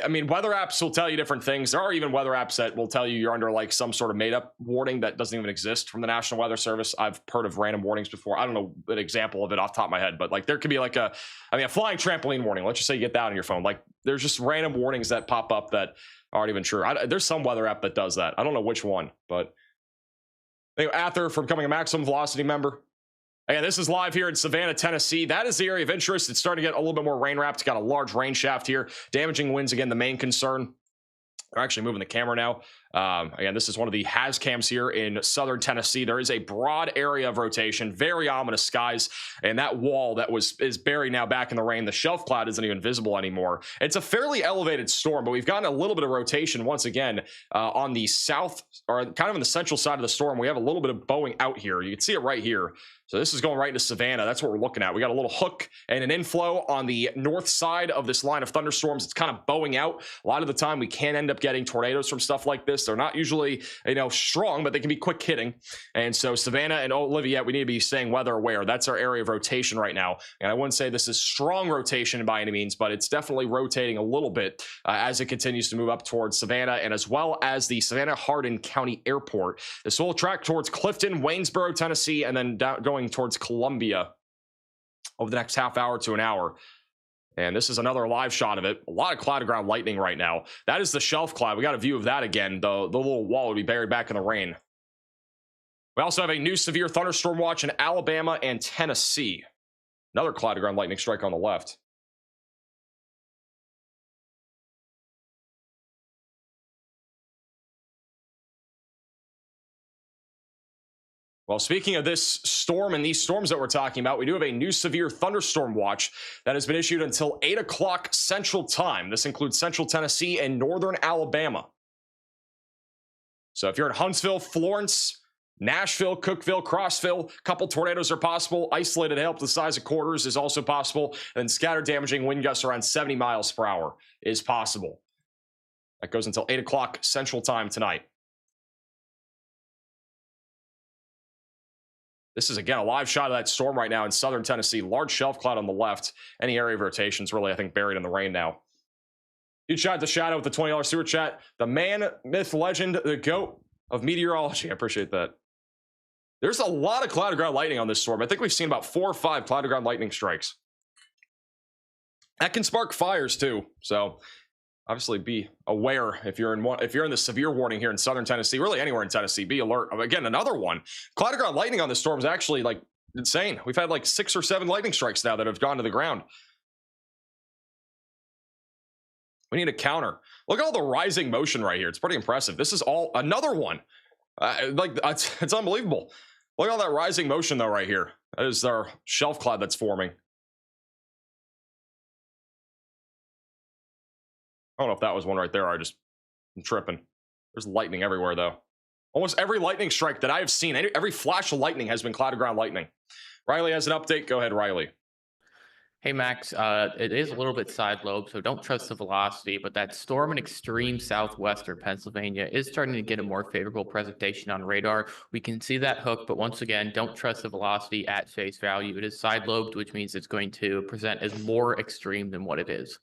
S1: I mean, weather apps will tell you different things. There are even weather apps that will tell you you're under like some sort of made up warning that doesn't even exist from the National Weather Service. I've heard of random warnings before. I don't know an example of it off the top of my head, but like there could be like a flying trampoline warning. Let's just say you get that on your phone. Like there's just random warnings that pop up that aren't even true. There's some weather app that does that. I don't know which one, but anyway, Ather from becoming a Maximum Velocity member. Again, this is live here in Savannah, Tennessee. That is the area of interest. It's starting to get a little bit more rain wrapped. It's got a large rain shaft here. Damaging winds, again, the main concern. They're actually moving the camera now. Again, this is one of the has cams here in southern Tennessee. There is a broad area of rotation, very ominous skies, and that wall that is buried now back in the rain. The shelf cloud isn't even visible anymore. It's a fairly elevated storm, but we've gotten a little bit of rotation once again on the south, or kind of in the central side of the storm. We have a little bit of bowing out here. You can see it right here. So this is going right into Savannah. That's what we're looking at. We got a little hook and an inflow on the north side of this line of thunderstorms. It's kind of bowing out. A lot of the time we can end up getting tornadoes from stuff like this. They're not usually, strong, but they can be quick hitting. And so Savannah and Olivia, we need to be staying weather aware. That's our area of rotation right now. And I wouldn't say this is strong rotation by any means, but it's definitely rotating a little bit as it continues to move up towards Savannah and as well as the Savannah-Hardin County Airport. This will track towards Clifton, Waynesboro, Tennessee, and then going towards Columbia over the next half hour to an hour. And this is another live shot of it. A lot of cloud to ground lightning right now. That is the shelf cloud. We got a view of that again. The little wall would be buried back in the rain. We also have a new severe thunderstorm watch in Alabama and Tennessee. Another cloud to ground lightning strike on the left. Well, speaking of this storm and these storms that we're talking about, we do have a new severe thunderstorm watch that has been issued until 8 o'clock Central Time. This includes Central Tennessee and Northern Alabama. So if you're in Huntsville, Florence, Nashville, Cookeville, Crossville, a couple tornadoes are possible. Isolated hail up to the size of quarters is also possible. And scattered damaging wind gusts around 70 miles per hour is possible. That goes until 8 o'clock Central Time tonight. This is, again, a live shot of that storm right now in southern Tennessee. Large shelf cloud on the left. Any area of rotation is really, I think, buried in the rain now. Huge shout out to Shadow with the $20 super chat. The man, myth, legend, the GOAT of meteorology. I appreciate that. There's a lot of cloud to ground lightning on this storm. I think we've seen about 4 or 5 cloud to ground lightning strikes. That can spark fires, too. So Obviously, be aware if you're in the severe warning here in southern Tennessee, really anywhere in Tennessee. Be alert. Again, another one. Cloud ground lightning on this storm is actually like insane. We've had like 6 or 7 lightning strikes now that have gone to the ground. We need a counter. Look at all the rising motion right here. It's pretty impressive. This is all another one. Like it's unbelievable. Look at all that rising motion though right here. That is our shelf cloud that's forming. I don't know if that was one right there. I'm tripping. There's lightning everywhere though. Almost every lightning strike that I have seen, every flash of lightning has been cloud ground lightning. Riley has an update. Go ahead, Riley.
S2: Hey, Max, it is a little bit side lobe, so don't trust the velocity, but that storm in extreme southwestern Pennsylvania is starting to get a more favorable presentation on radar. We can see that hook, but once again, don't trust the velocity at face value. It is side lobed, which means it's going to present as more extreme than what it is.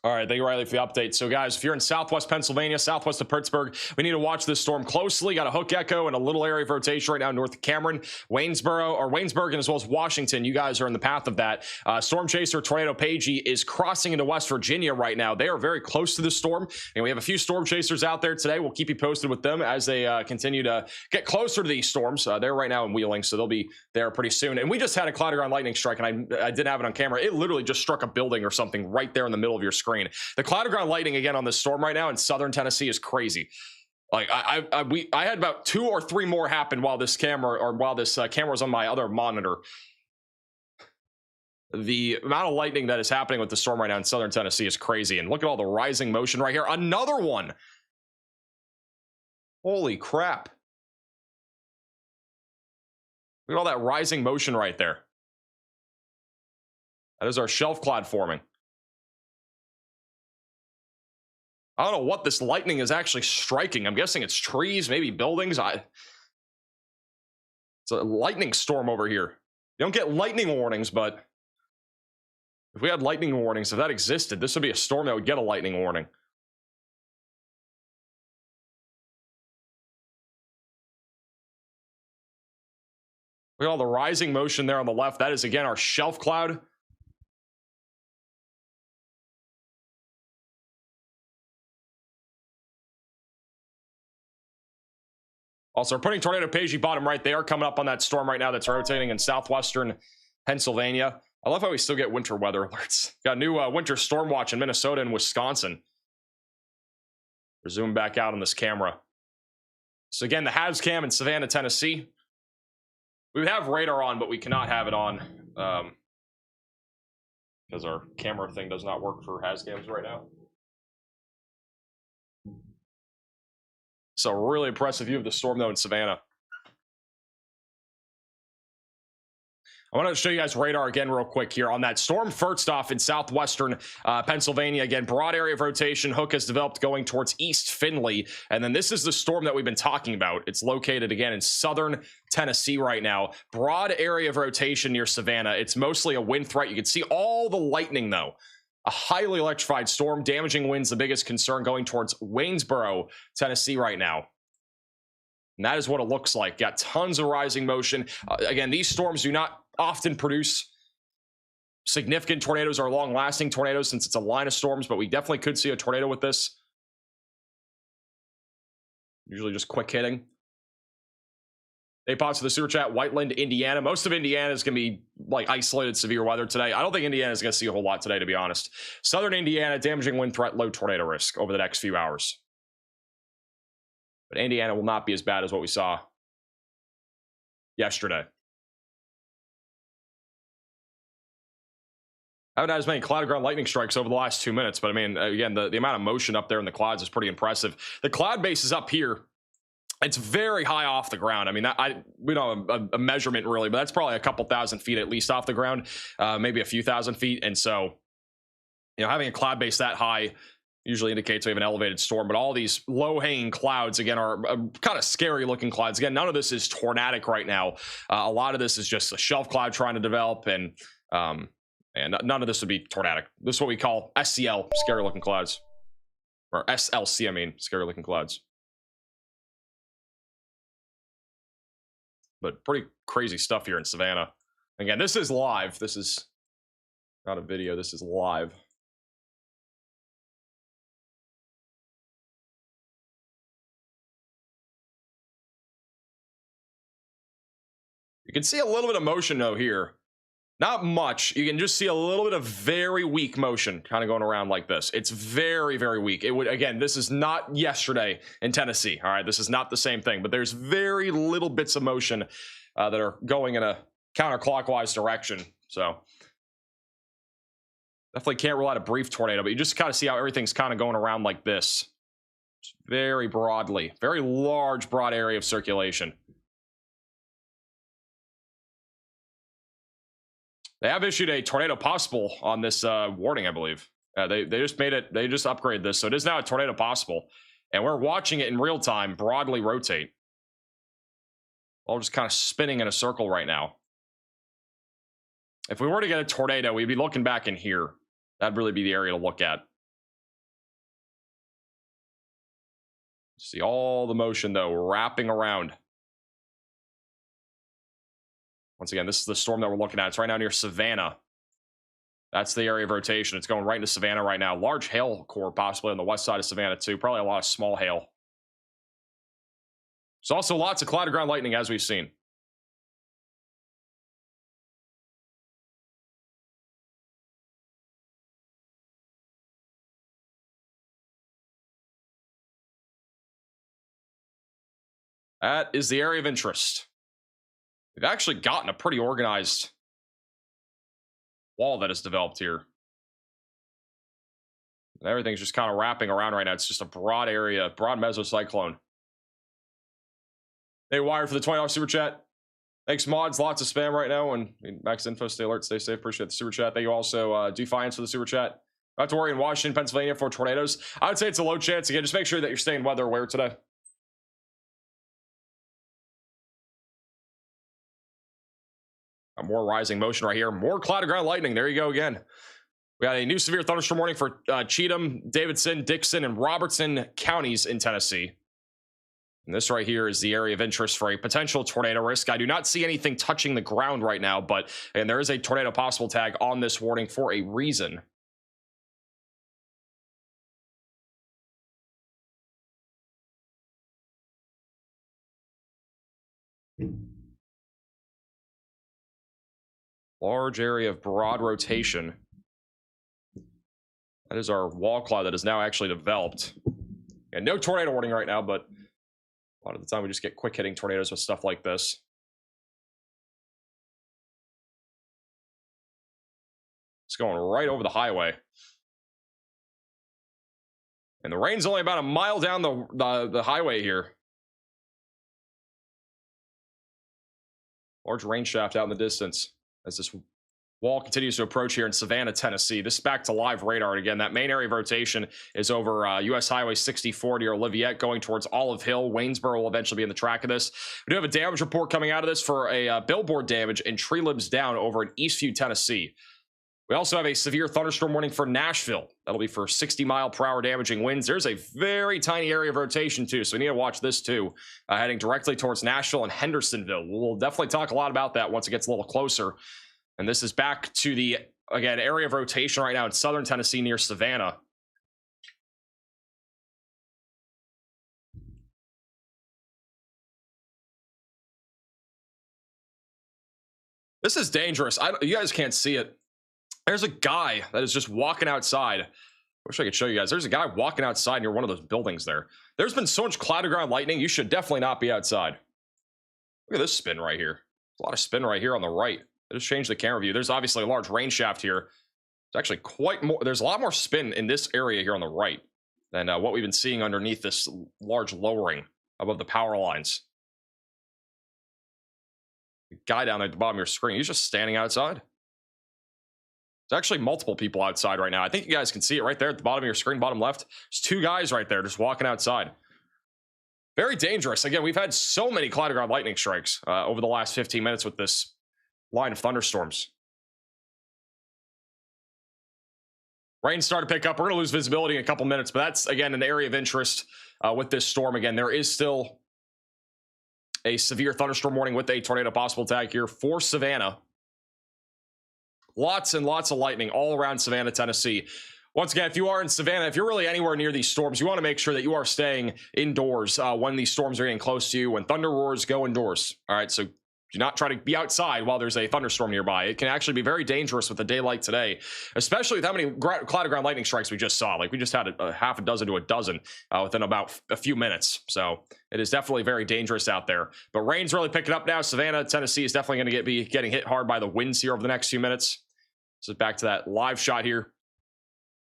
S1: All right, thank you, Riley, for the update. So, guys, if you're in southwest Pennsylvania, southwest of Pittsburgh, we need to watch this storm closely. Got a hook echo and a little area of rotation right now north of Cameron, Waynesburg, and as well as Washington. You guys are in the path of that. Storm chaser Tornado Pagey is crossing into West Virginia right now. They are very close to the storm, and we have a few storm chasers out there today. We'll keep you posted with them as they continue to get closer to these storms. They're right now in Wheeling, so they'll be there pretty soon. And we just had a cloud ground lightning strike, and I didn't have it on camera. It literally just struck a building or something right there in the middle of your screen. The cloud ground lightning again on this storm right now in southern Tennessee is crazy. Like I had about 2 or 3 more happen while this camera was on my other monitor. The amount of lightning that is happening with the storm right now in southern Tennessee is crazy. And look at all the rising motion right here. Another one. Holy crap. Look at all that rising motion right there. That is our shelf cloud forming. I don't know what this lightning is actually striking. I'm guessing it's trees, maybe buildings. It's a lightning storm over here. You don't get lightning warnings, but if we had lightning warnings, if that existed, this would be a storm that would get a lightning warning. Look at all the rising motion there on the left. That is, again, our shelf cloud. Also, we're putting Tornado Pagey bottom right. They are coming up on that storm right now that's rotating in southwestern Pennsylvania. I love how we still get winter weather alerts. Got a new winter storm watch in Minnesota and Wisconsin. We're zooming back out on this camera. So again, the HAZ cam in Savannah, Tennessee. We would have radar on, but we cannot have it on because our camera thing does not work for HAZ cams right now. So really impressive view of the storm though in Savannah. I want to show you guys radar again real quick here on that storm. First off, in southwestern Pennsylvania, again, broad area of rotation. Hook has developed going towards East Findlay. And then this is the storm that we've been talking about. It's located again in southern Tennessee right now. Broad area of rotation near Savannah. It's mostly a wind threat. You can see all the lightning though. A highly electrified storm, damaging winds, the biggest concern going towards Waynesboro, Tennessee right now. And that is what it looks like. Got tons of rising motion. Again, these storms do not often produce significant tornadoes or long-lasting tornadoes since it's a line of storms, but we definitely could see a tornado with this. Usually just quick hitting. Hey, pops to the super chat. Whiteland, Indiana. Most of Indiana is going to be like isolated severe weather today. I don't think Indiana is going to see a whole lot today, to be honest. Southern Indiana, damaging wind threat, low tornado risk over the next few hours. But Indiana will not be as bad as what we saw yesterday. I haven't had as many cloud ground lightning strikes over the last 2 minutes, but I mean, again, the amount of motion up there in the clouds is pretty impressive. The cloud base is up here. It's very high off the ground. I mean, we don't have a measurement really, but that's probably a couple thousand feet at least off the ground, maybe a few thousand feet. And so, you know, having a cloud base that high usually indicates we have an elevated storm. But all these low-hanging clouds, again, are kind of scary-looking clouds. Again, none of this is tornadic right now. A lot of this is just a shelf cloud trying to develop, and none of this would be tornadic. This is what we call SCL, scary-looking clouds. Or SLC, I mean, scary-looking clouds. But pretty crazy stuff here in Savannah. Again, this is live. This is not a video. This is live. You can see a little bit of motion though here. Not much. You can just see a little bit of very weak motion kind of going around like this. It's very, very weak. It would, again, this is not yesterday in Tennessee. All right, this is not the same thing, but there's very little bits of motion that are going in a counterclockwise direction. So definitely can't rule out a brief tornado, but you just kind of see how everything's kind of going around like this. Just very broadly, very large, broad area of circulation. They have issued a tornado possible on this warning, I believe. They just made it, they just upgraded this. So it is now a tornado possible. And we're watching it in real time broadly rotate. All just kind of spinning in a circle right now. If we were to get a tornado, we'd be looking back in here. That'd really be the area to look at. See all the motion, though, wrapping around. Once again, this is the storm that we're looking at. It's right now near Savannah. That's the area of rotation. It's going right into Savannah right now. Large hail core possibly on the west side of Savannah, too. Probably a lot of small hail. There's also lots of cloud ground lightning, as we've seen. That is the area of interest. We've actually gotten a pretty organized wall that has developed here. And everything's just kind of wrapping around right now. It's just a broad area, broad mesocyclone. Hey, Wired for the $20 super chat. Thanks, mods. Lots of spam right now. And Max Info, stay alert, stay safe. Appreciate the super chat. Thank you also, Defiance for the super chat. Not to worry in Washington, Pennsylvania for tornadoes. I would say it's a low chance. Again, just make sure that you're staying weather aware today. More rising motion right here. More cloud ground lightning. There you go again. We got a new severe thunderstorm warning for Cheatham, Davidson, Dixon, and Robertson counties in Tennessee. And this right here is the area of interest for a potential tornado risk. I do not see anything touching the ground right now, but and there is a tornado possible tag on this warning for a reason. Large area of broad rotation. That is our wall cloud that is now actually developed. And no tornado warning right now, but a lot of the time we just get quick hitting tornadoes with stuff like this. It's going right over the highway. And the rain's only about a mile down the highway here. Large rain shaft out in the distance as this wall continues to approach here in Savannah, Tennessee. This is back to live radar. And again, that main area of rotation is over US Highway 64 near Olivet going towards Olive Hill. Waynesboro will eventually be in the track of this. We do have a damage report coming out of this for a billboard damage and tree limbs down over in Eastview, Tennessee. We also have a severe thunderstorm warning for Nashville. That'll be for 60-mile-per-hour damaging winds. There's a very tiny area of rotation, too, so we need to watch this, too, heading directly towards Nashville and Hendersonville. We'll definitely talk a lot about that once it gets a little closer. And this is back to the, again, area of rotation right now in southern Tennessee near Savannah. This is dangerous. You guys can't see it. There's a guy that is just walking outside. Wish I could show you guys. There's a guy walking outside near one of those buildings there. There's been so much cloud ground lightning. You should definitely not be outside. Look at this spin right here. There's a lot of spin right here on the right. I just changed the camera view. There's obviously a large rain shaft here. It's actually quite more. There's a lot more spin in this area here on the right than what we've been seeing underneath this large lowering above the power lines. The guy down there at the bottom of your screen, he's just standing outside. There's actually multiple people outside right now. I think you guys can see it right there at the bottom of your screen, bottom left. There's two guys right there just walking outside. Very dangerous. Again, we've had so many cloud ground lightning strikes over the last 15 minutes with this line of thunderstorms. Rain started to pick up. We're going to lose visibility in a couple minutes, but that's, again, an area of interest with this storm. Again, there is still a severe thunderstorm warning with a tornado possible tag here for Savannah. Lots and lots of lightning all around Savannah, Tennessee. Once again, if you are in Savannah, if you're really anywhere near these storms, you want to make sure that you are staying indoors when these storms are getting close to you. When thunder roars, go indoors. All right, so do not try to be outside while there's a thunderstorm nearby. It can actually be very dangerous with the daylight today, especially with how many cloud of ground lightning strikes we just saw. Like, we just had a half a dozen to a dozen within about a few minutes. So it is definitely very dangerous out there. But rain's really picking up now. Savannah, Tennessee is definitely going to be getting hit hard by the winds here over the next few minutes. So back to that live shot here,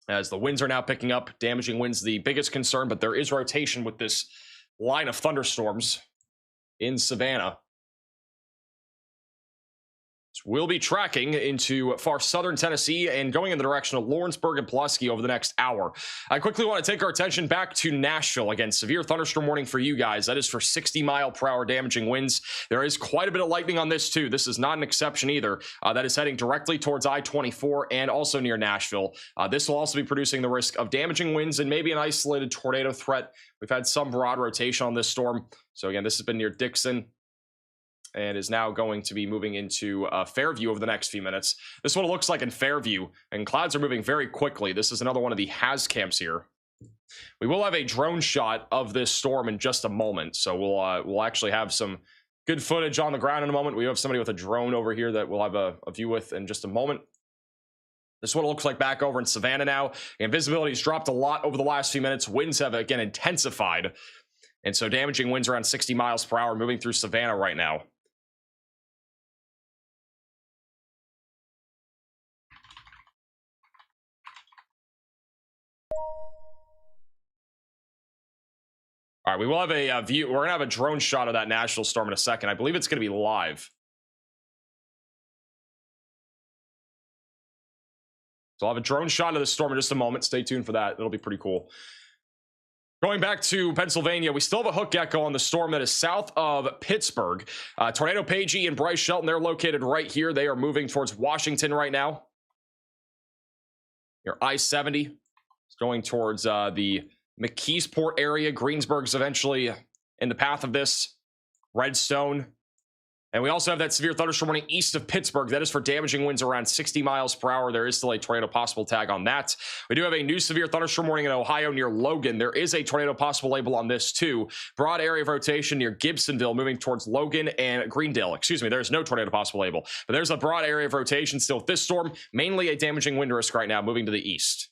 S1: as the winds are now picking up. Damaging winds the biggest concern, but there is rotation with this line of thunderstorms in Savannah. We'll be tracking into far southern Tennessee and going in the direction of Lawrenceburg and Pulaski over the next hour. I quickly want to take our attention back to Nashville. Again, severe thunderstorm warning for you guys. That is for 60-mile-per-hour damaging winds. There is quite a bit of lightning on this too. This is not an exception either. That is heading directly towards I-24 and also near Nashville. This will also be producing the risk of damaging winds and maybe an isolated tornado threat. We've had some broad rotation on this storm. So again, this has been near Dixon and is now going to be moving into Fairview over the next few minutes. This is what it looks like in Fairview, and clouds are moving very quickly. This is another one of the HAZ camps here. We will have a drone shot of this storm in just a moment, so we'll actually have some good footage on the ground in a moment. We have somebody with a drone over here that we'll have a view with in just a moment. This is what it looks like back over in Savannah now. And visibility has dropped a lot over the last few minutes. Winds have, again, intensified. And so damaging winds around 60 miles per hour moving through Savannah right now. All right, we will have a view. We're going to have a drone shot of that Nashville storm in a second. I believe it's going to be live. So I'll have a drone shot of the storm in just a moment. Stay tuned for that. It'll be pretty cool. Going back to Pennsylvania, we still have a hook gecko on the storm that is south of Pittsburgh. Tornado Pagey and Bryce Shelton, they're located right here. They are moving towards Washington right now. Your I-70 is going towards the McKeesport area. Greensburg's eventually in the path of this. Redstone. And we also have that severe thunderstorm warning east of Pittsburgh. That is for damaging winds around 60 miles per hour. There is still a tornado possible tag on that. We do have a new severe thunderstorm warning in Ohio near Logan. There is a tornado possible label on this too. Broad area of rotation near Gibsonville moving towards Logan and Greendale. Excuse me, there's no tornado possible label. But there's a broad area of rotation still with this storm. Mainly a damaging wind risk right now moving to the east.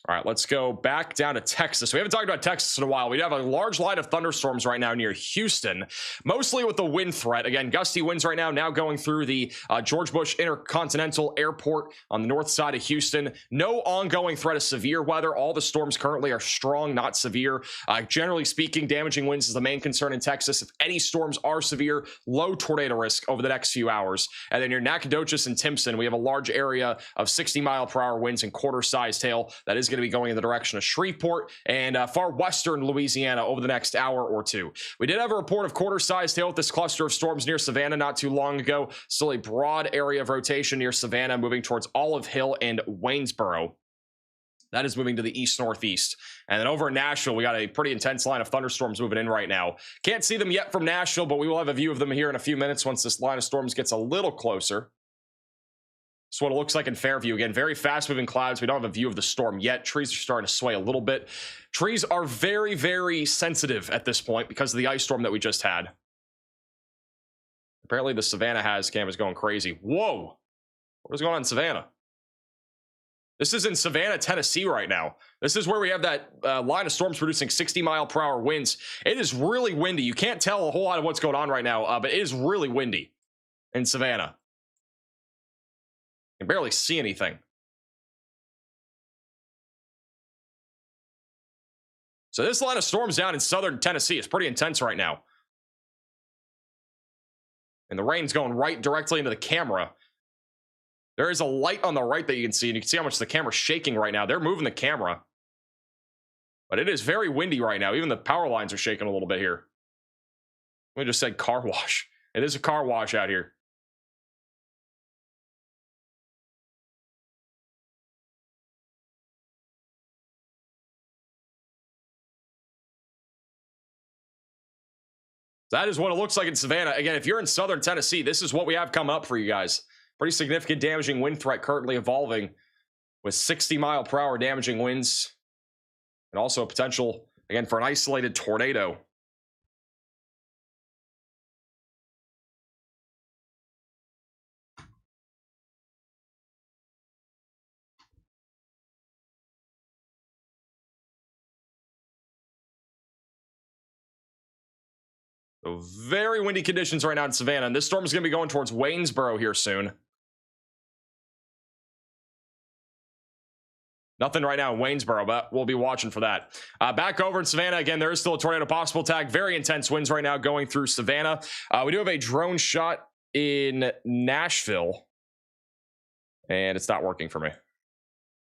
S1: All right, let's go back down to Texas. We haven't talked about Texas in a while. We have a large line of thunderstorms right now near Houston, mostly with the wind threat. Again, gusty winds right now going through the George Bush Intercontinental Airport on the north side of Houston. No ongoing threat of severe weather. All the storms currently are strong, not severe. Generally speaking, damaging winds is the main concern in Texas. If any storms are severe, low tornado risk over the next few hours. And then near Nacogdoches and Timpson, we have a large area of 60-mile-per-hour winds and quarter-sized hail. That is going to be going in the direction of Shreveport and far western Louisiana over the next hour or two. We did have a report of quarter-sized hail with this cluster of storms near Savannah not too long ago. Still a broad area of rotation near Savannah, moving towards Olive Hill and Waynesboro. That is moving to the east-northeast. And then over in Nashville, we got a pretty intense line of thunderstorms moving in right now. Can't see them yet from Nashville, but we will have a view of them here in a few minutes once this line of storms gets a little closer. That's what it looks like in Fairview. Again, very fast-moving clouds. We don't have a view of the storm yet. Trees are starting to sway a little bit. Trees are very, very sensitive at this point because of the ice storm that we just had. Apparently, the Savannah HAZ cam is going crazy. Whoa! What is going on in Savannah? This is in Savannah, Tennessee right now. This is where we have that line of storms producing 60-mile-per-hour winds. It is really windy. You can't tell a whole lot of what's going on right now, but it is really windy in Savannah. You can barely see anything. So this line of storms down in southern Tennessee is pretty intense right now. And the rain's going right directly into the camera. There is a light on the right that you can see, and you can see how much the camera's shaking right now. They're moving the camera. But it is very windy right now. Even the power lines are shaking a little bit here. We just said car wash. It is a car wash out here. That is what it looks like in Savannah. Again, if you're in southern Tennessee, this is what we have come up for you guys. Pretty significant damaging wind threat currently evolving with 60-mile-per-hour damaging winds and also a potential again, for an isolated tornado. So very windy conditions right now in Savannah, and this storm is going to be going towards Waynesboro here soon. Nothing right now in Waynesboro, but we'll be watching for that. Back over in Savannah, again, there is still a tornado possible tag. Very intense winds right now going through Savannah. We do have a drone shot in Nashville, and it's not working for me.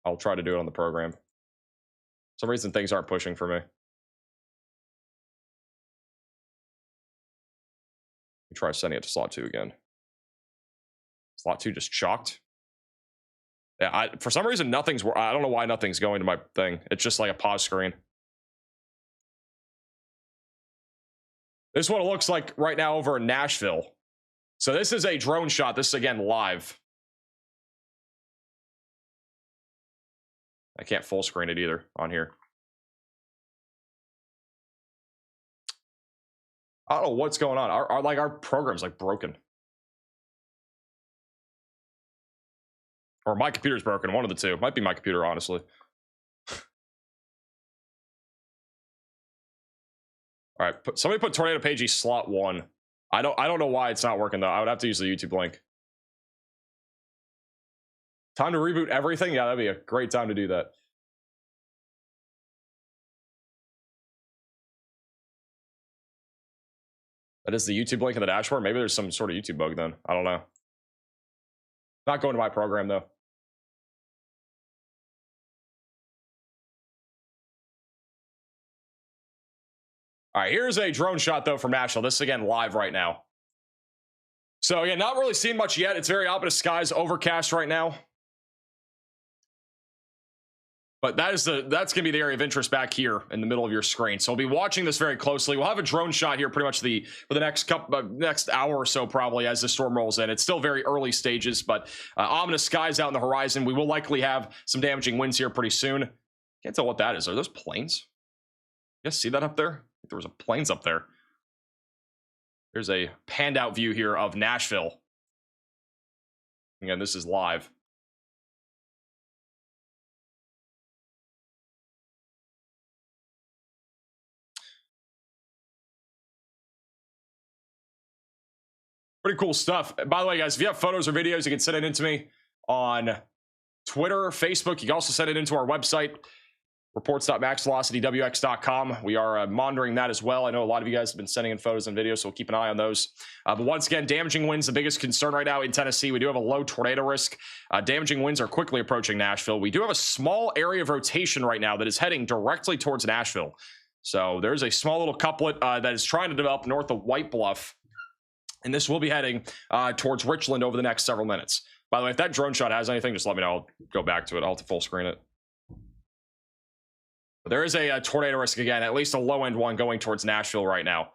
S1: I'll try to do it on the program. For some reason, things aren't pushing for me. Try sending it to slot 2 again. Slot 2 just chalked. Yeah, for some reason nothing's. I don't know why nothing's going to my thing. It's just like a pause screen. This is what it looks like right now over in Nashville. So this is a drone shot. This is again live. I can't full screen it either on here. I don't know what's going on. Our program's like broken. Or my computer's broken. One of the two. Might be my computer, honestly. All right, somebody put Tornado Pagey slot 1. I don't know why it's not working though. I would have to use the YouTube link. Time to reboot everything? Yeah, that'd be a great time to do that. That is the YouTube link in the dashboard. Maybe there's some sort of YouTube bug then. I don't know. Not going to my program though. All right, here's a drone shot though from Nashville. This is again live right now. So again, not really seeing much yet. It's very ominous skies, overcast right now. But that's going to be the area of interest back here in the middle of your screen. So we'll be watching this very closely. We'll have a drone shot here pretty much for the next hour or so probably as the storm rolls in. It's still very early stages, but ominous skies out in the horizon. We will likely have some damaging winds here pretty soon. Can't tell what that is. Are those planes? You guys see that up there? I think there was a planes up there. There's a panned out view here of Nashville. Again, this is live. Pretty cool stuff. By the way, guys, if you have photos or videos, you can send it in to me on Twitter, Facebook. You can also send it into our website, reports.maxvelocitywx.com. We are monitoring that as well. I know a lot of you guys have been sending in photos and videos, so we'll keep an eye on those. But once again, damaging winds, the biggest concern right now in Tennessee. We do have a low tornado risk. Damaging winds are quickly approaching Nashville. We do have a small area of rotation right now that is heading directly towards Nashville. So there's a small little couplet that is trying to develop north of White Bluff. And this will be heading towards Richland over the next several minutes. By the way, if that drone shot has anything, just let me know. I'll go back to it. I'll have to full screen it. But there is a tornado risk again, at least a low-end one going towards Nashville right now.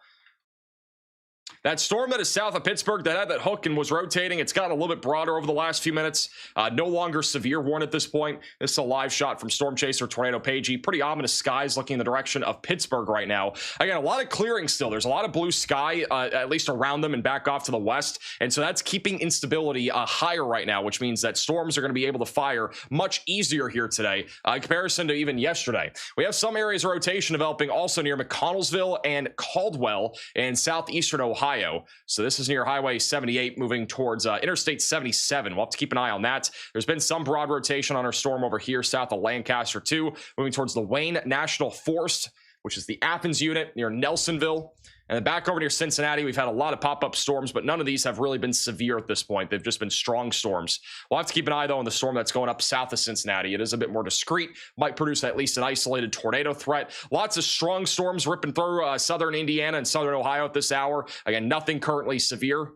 S1: That storm that is south of Pittsburgh that had that hook and was rotating, it's gotten a little bit broader over the last few minutes. No longer severe warn at this point. This is a live shot from Storm Chaser Tornado Pagey. Pretty ominous skies looking in the direction of Pittsburgh right now. Again, a lot of clearing still. There's a lot of blue sky, at least around them and back off to the west. And so that's keeping instability higher right now, which means that storms are going to be able to fire much easier here today in comparison to even yesterday. We have some areas of rotation developing also near McConnellsville and Caldwell in southeastern Ohio. So this is near Highway 78 moving towards Interstate 77. We'll have to keep an eye on that. There's been some broad rotation on our storm over here south of Lancaster too, moving towards the Wayne National Forest, which is the Athens unit near Nelsonville. And then back over near Cincinnati, we've had a lot of pop-up storms, but none of these have really been severe at this point. They've just been strong storms. We'll have to keep an eye, though, on the storm that's going up south of Cincinnati. It is a bit more discreet, might produce at least an isolated tornado threat. Lots of strong storms ripping through southern Indiana and southern Ohio at this hour. Again, nothing currently severe,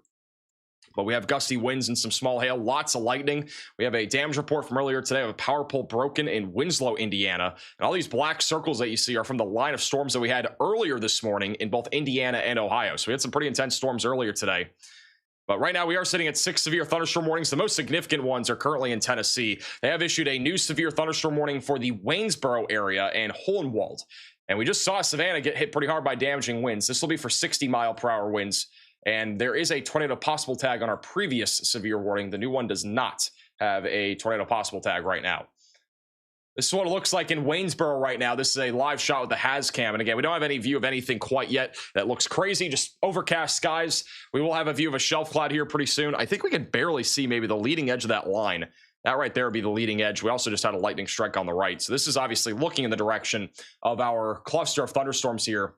S1: but we have gusty winds and some small hail, lots of lightning. We have a damage report from earlier today of a power pole broken in Winslow, Indiana. And all these black circles that you see are from the line of storms that we had earlier this morning in both Indiana and Ohio. So we had some pretty intense storms earlier today. But right now we are sitting at 6 severe thunderstorm warnings. The most significant ones are currently in Tennessee. They have issued a new severe thunderstorm warning for the Waynesboro area and Hohenwald. And we just saw Savannah get hit pretty hard by damaging winds. This will be for 60-mile-per-hour winds. And there is a tornado possible tag on our previous severe warning. The new one does not have a tornado possible tag right now. This is what it looks like in Waynesboro right now. This is a live shot with the Has Cam. And again, we don't have any view of anything quite yet that looks crazy. Just overcast skies. We will have a view of a shelf cloud here pretty soon. I think we can barely see maybe the leading edge of that line. That right there would be the leading edge. We also just had a lightning strike on the right. So this is obviously looking in the direction of our cluster of thunderstorms here.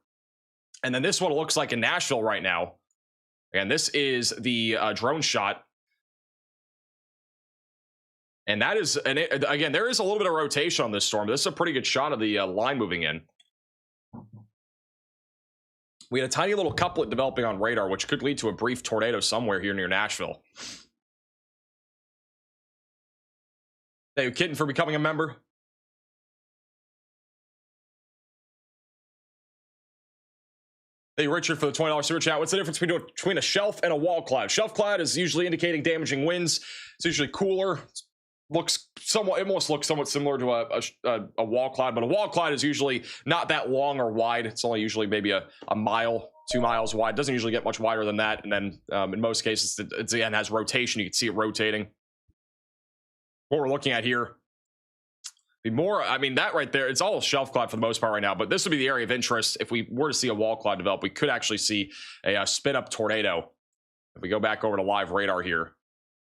S1: And then this is what it looks like in Nashville right now. And this is the drone shot. And that is, again, there is a little bit of rotation on this storm. This is a pretty good shot of the line moving in. We had a tiny little couplet developing on radar, which could lead to a brief tornado somewhere here near Nashville. Thank you, Kitten, for becoming a member. Hey, Richard, for the $20 super chat. What's the difference between a shelf and a wall cloud? Shelf cloud is usually indicating damaging winds. It's usually cooler. It almost looks somewhat similar to a wall cloud, but a wall cloud is usually not that long or wide. It's only usually maybe a mile, 2 miles wide. It doesn't usually get much wider than that. And then in most cases, it again has rotation. You can see it rotating. What we're looking at here, I mean, that right there, it's all shelf cloud for the most part right now, but this would be the area of interest. If we were to see a wall cloud develop, we could actually see a spin up tornado. If we go back over to live radar here,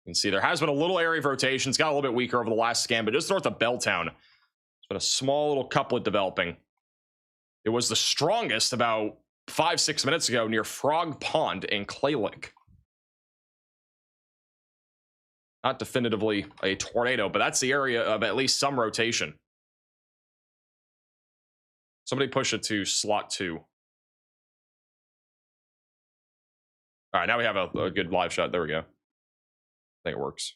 S1: you can see there has been a little area of rotation. It's got a little bit weaker over the last scan, but just north of Belltown, it's been a small little couplet developing. It was the strongest about 5-6 minutes ago near Frog Pond in Clay Lake. Not definitively a tornado, but that's the area of at least some rotation. Somebody push it to slot 2. All right, now we have a good live shot. There we go. I think it works.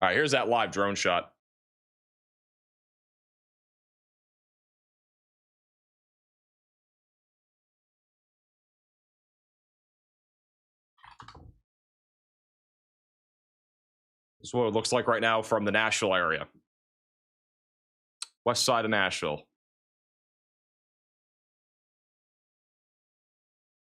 S1: All right, here's that live drone shot. This is what it looks like right now from the Nashville area. West side of Nashville.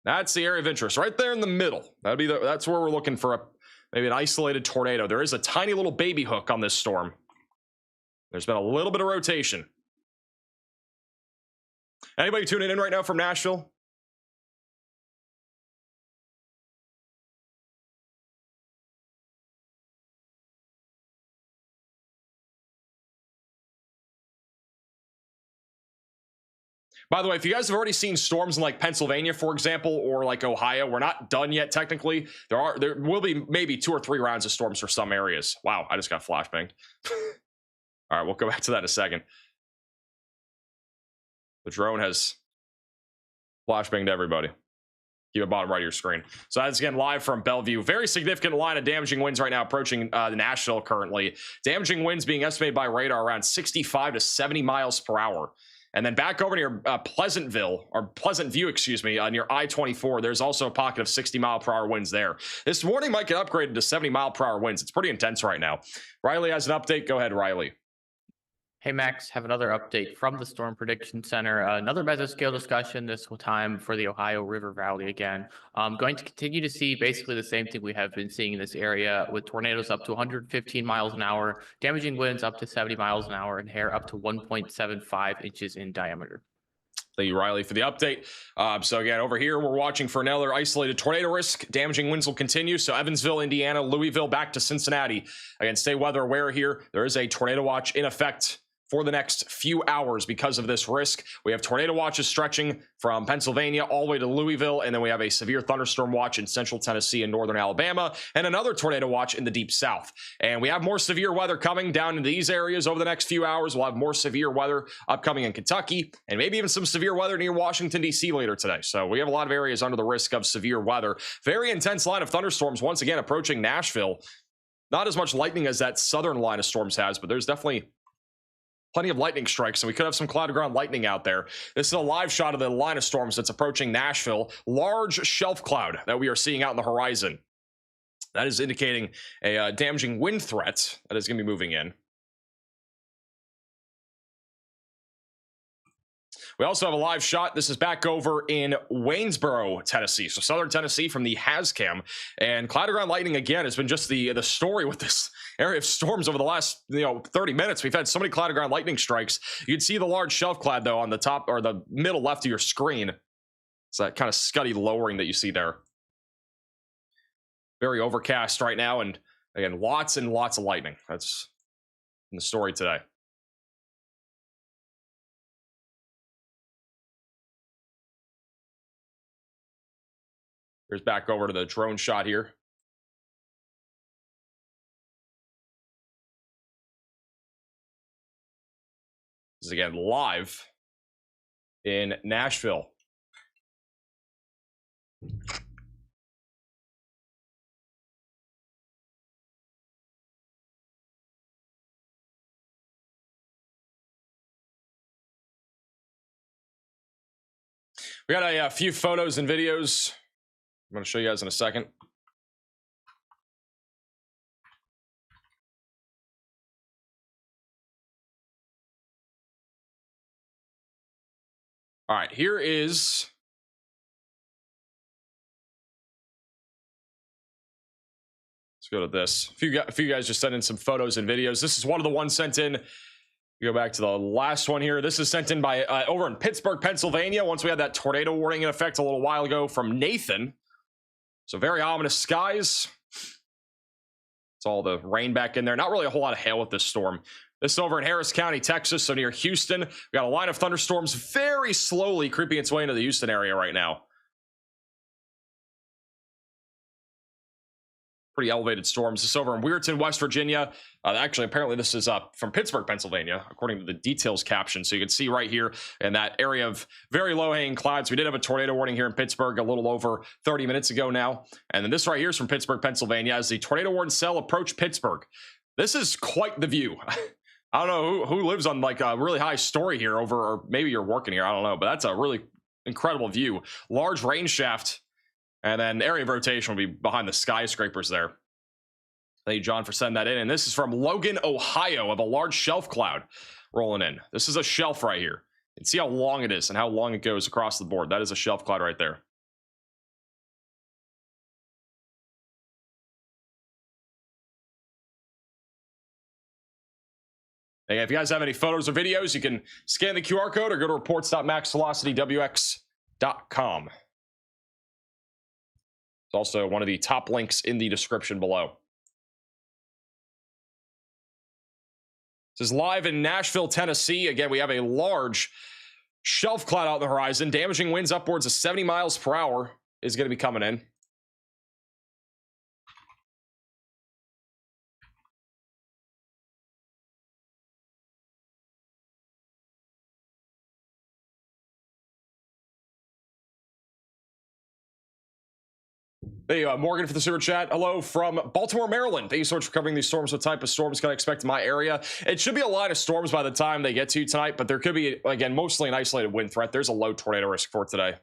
S1: That's the area of interest right there in the middle. That's where we're looking for maybe an isolated tornado. There is a tiny little baby hook on this storm. There's been a little bit of rotation. Anybody tuning in right now from Nashville? By the way, if you guys have already seen storms in like Pennsylvania, for example, or like Ohio, we're not done yet technically. There will be maybe 2 or 3 rounds of storms for some areas. Wow, I just got flashbanged. All right, we'll go back to that in a second. The drone has flashbanged everybody. Keep it bottom right of your screen. So that's again live from Bellevue. Very significant line of damaging winds right now approaching Nashville currently. Damaging winds being estimated by radar around 65 to 70 miles per hour. And then back over near Pleasant View, excuse me, near I-24, there's also a pocket of 60-mile-per-hour winds there. This morning might get upgraded to 70-mile-per-hour winds. It's pretty intense right now. Riley has an update. Go ahead, Riley.
S2: Hey, Max, have another update from the Storm Prediction Center. Another mesoscale discussion, this time for the Ohio River Valley again. I'm going to continue to see basically the same thing we have been seeing in this area with tornadoes up to 115 miles an hour, damaging winds up to 70 miles an hour, and hair up to 1.75 inches in diameter.
S1: Thank you, Riley, for the update. So again, over here, we're watching for another isolated tornado risk. Damaging winds will continue. So Evansville, Indiana, Louisville, back to Cincinnati. Again, stay weather aware here. There is a tornado watch in effect for the next few hours because of this risk. We have tornado watches stretching from Pennsylvania all the way to Louisville, and then we have a severe thunderstorm watch in central Tennessee and northern Alabama, and another tornado watch in the deep south. And we have more severe weather coming down into these areas over the next few hours. We'll have more severe weather upcoming in Kentucky, and maybe even some severe weather near Washington, D.C. later today. So we have a lot of areas under the risk of severe weather. Very intense line of thunderstorms once again approaching Nashville. Not as much lightning as that southern line of storms has, but there's definitely plenty of lightning strikes, and we could have some cloud ground lightning out there. This is a live shot of the line of storms that's approaching Nashville. Large shelf cloud that we are seeing out in the horizon. That is indicating a damaging wind threat that is going to be moving in. We also have a live shot. This is back over in Waynesboro, Tennessee. So southern Tennessee from the Hazcam. And cloud ground lightning again has been just the story with this area of storms over the last 30 minutes. We've had so many cloud ground lightning strikes. You can see the large shelf cloud though on the top or the middle left of your screen. It's that kind of scuddy lowering that you see there. Very overcast right now, and again, lots and lots of lightning. That's in the story today. Here's back over to the drone shot here. This is again live in Nashville. We got a few photos and videos I'm going to show you guys in a second. All right, here is let's go to this. A few guys just sent in some photos and videos. This is one of the ones sent in. We go back to the last one here. This is sent in by over in Pittsburgh, Pennsylvania. Once we had that tornado warning in effect a little while ago from Nathan. So very ominous skies. It's all the rain back in there. Not really a whole lot of hail with this storm. This is over in Harris County, Texas, so near Houston. We got a line of thunderstorms very slowly creeping its way into the Houston area right now. Pretty elevated storms. This is over in Weirton, West Virginia. Actually, apparently this is from Pittsburgh, Pennsylvania, according to the details caption. So you can see right here in that area of very low-hanging clouds. We did have a tornado warning here in Pittsburgh a little over 30 minutes ago now. And then this right here is from Pittsburgh, Pennsylvania. As the tornado warning cell approached Pittsburgh. This is quite the view. I don't know who lives on like a really high story here over, or maybe you're working here. I don't know, but that's a really incredible view. Large rain shaft. And then area of rotation will be behind the skyscrapers there. Thank you, John, for sending that in. And this is from Logan, Ohio, of a large shelf cloud rolling in. This is a shelf right here. You can see how long it is and how long it goes across the board. That is a shelf cloud right there. Hey, if you guys have any photos or videos, you can scan the QR code or go to reports.maxvelocitywx.com. It's also one of the top links in the description below. This is live in Nashville, Tennessee. Again, we have a large shelf cloud out on the horizon. Damaging winds upwards of 70 miles per hour is going to be coming in. Hey, Morgan for the super chat. Hello from Baltimore, Maryland. Thank you so much for covering these storms. What type of storms can I expect in my area? It should be a line of storms by the time they get to you tonight, but there could be, again, mostly an isolated wind threat. There's a low tornado risk for today.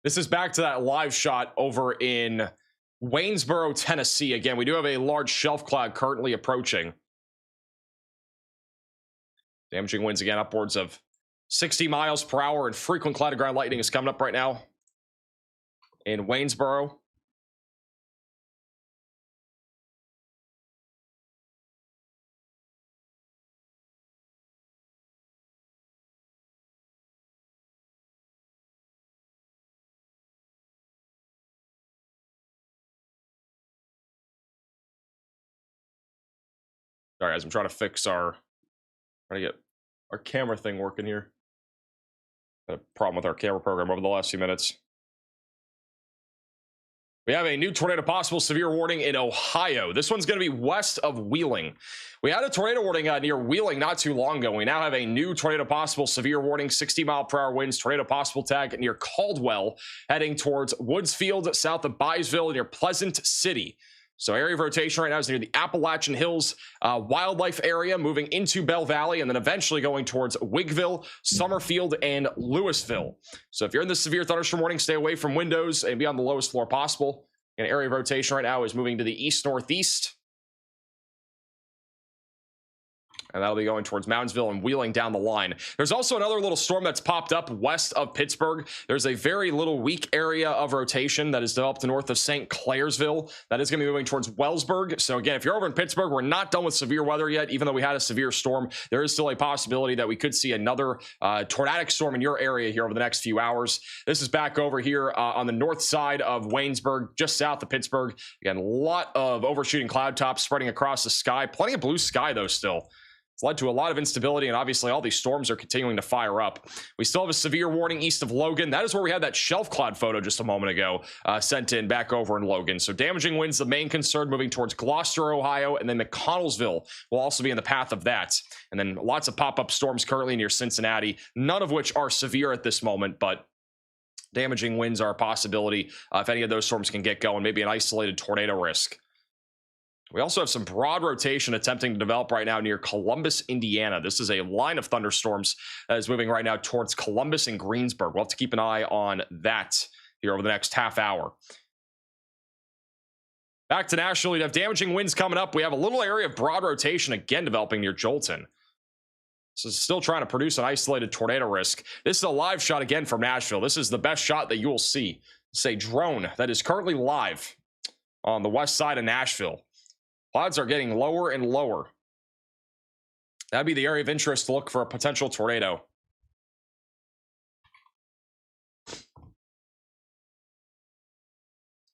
S1: This is back to that live shot over in Waynesboro, Tennessee. Again, we do have a large shelf cloud currently approaching. Damaging winds again upwards of 60 miles per hour, and frequent cloud ground lightning is coming up right now in Waynesboro. Sorry, guys, I'm trying to fix trying to get our camera thing working here. Had a problem with our camera program over the last few minutes. We have a new tornado possible severe warning in Ohio. This one's going to be west of Wheeling. We had a tornado warning near Wheeling not too long ago. We now have a new tornado possible severe warning, 60 mile per hour winds, tornado possible tag near Caldwell, heading towards Woodsfield, south of Byesville, near Pleasant City. So area of rotation right now is near the Appalachian Hills wildlife area, moving into Bell Valley, and then eventually going towards Wigville, Summerfield, and Louisville. So if you're in the severe thunderstorm warning, stay away from windows and be on the lowest floor possible. And area of rotation right now is moving to the east-northeast. And that'll be going towards Moundsville and wheeling down the line. There's also another little storm that's popped up west of Pittsburgh. There's a very little weak area of rotation that is developed north of St. Clairsville. That is going to be moving towards Wellsburg. So again, if you're over in Pittsburgh, we're not done with severe weather yet. Even though we had a severe storm, there is still a possibility that we could see another tornadic storm in your area here over the next few hours. This is back over here on the north side of Waynesburg, just south of Pittsburgh. Again, a lot of overshooting cloud tops spreading across the sky. Plenty of blue sky, though, still. It's led to a lot of instability, and obviously all these storms are continuing to fire up. We still have a severe warning east of Logan. That is where we had that shelf cloud photo just a moment ago sent in back over in Logan. So damaging winds, the main concern, moving towards Gloucester, Ohio, and then McConnellsville will also be in the path of that. And then lots of pop-up storms currently near Cincinnati, none of which are severe at this moment, but damaging winds are a possibility if any of those storms can get going, maybe an isolated tornado risk. We also have some broad rotation attempting to develop right now near Columbus, Indiana. This is a line of thunderstorms that is moving right now towards Columbus and Greensburg. We'll have to keep an eye on that here over the next half hour. Back to Nashville, you have damaging winds coming up. We have a little area of broad rotation again developing near Jolton. This is still trying to produce an isolated tornado risk. This is a live shot again from Nashville. This is the best shot that you will see. It's a drone that is currently live on the west side of Nashville. Clouds are getting lower and lower. That'd be the area of interest to look for a potential tornado.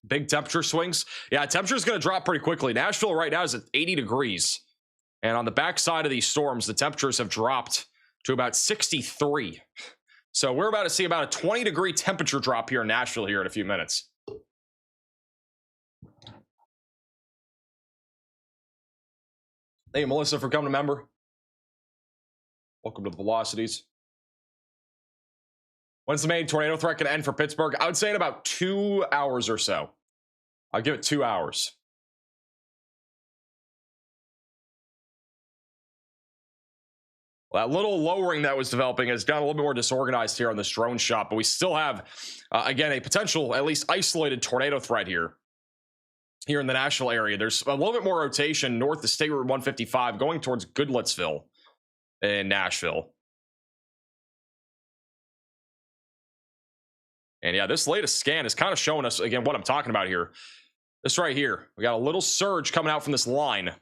S1: Big temperature swings. Yeah, temperature is going to drop pretty quickly. Nashville right now is at 80 degrees. And on the backside of these storms, the temperatures have dropped to about 63. So we're about to see about a 20-degree temperature drop here in Nashville here in a few minutes. Thank you, Melissa, for coming to member. Welcome to the Velocities. When's the main tornado threat going to end for Pittsburgh? I would say in about 2 hours or so. I'll give it 2 hours. Well, that little lowering that was developing has gotten a little bit more disorganized here on this drone shot, but we still have, again, a potential, at least isolated tornado threat here in the Nashville area. There's a little bit more rotation north of State Route 155 going towards Goodlettsville in Nashville. And yeah, this latest scan is kind of showing us, again, what I'm talking about here. This right here. We got a little surge coming out from this line. Let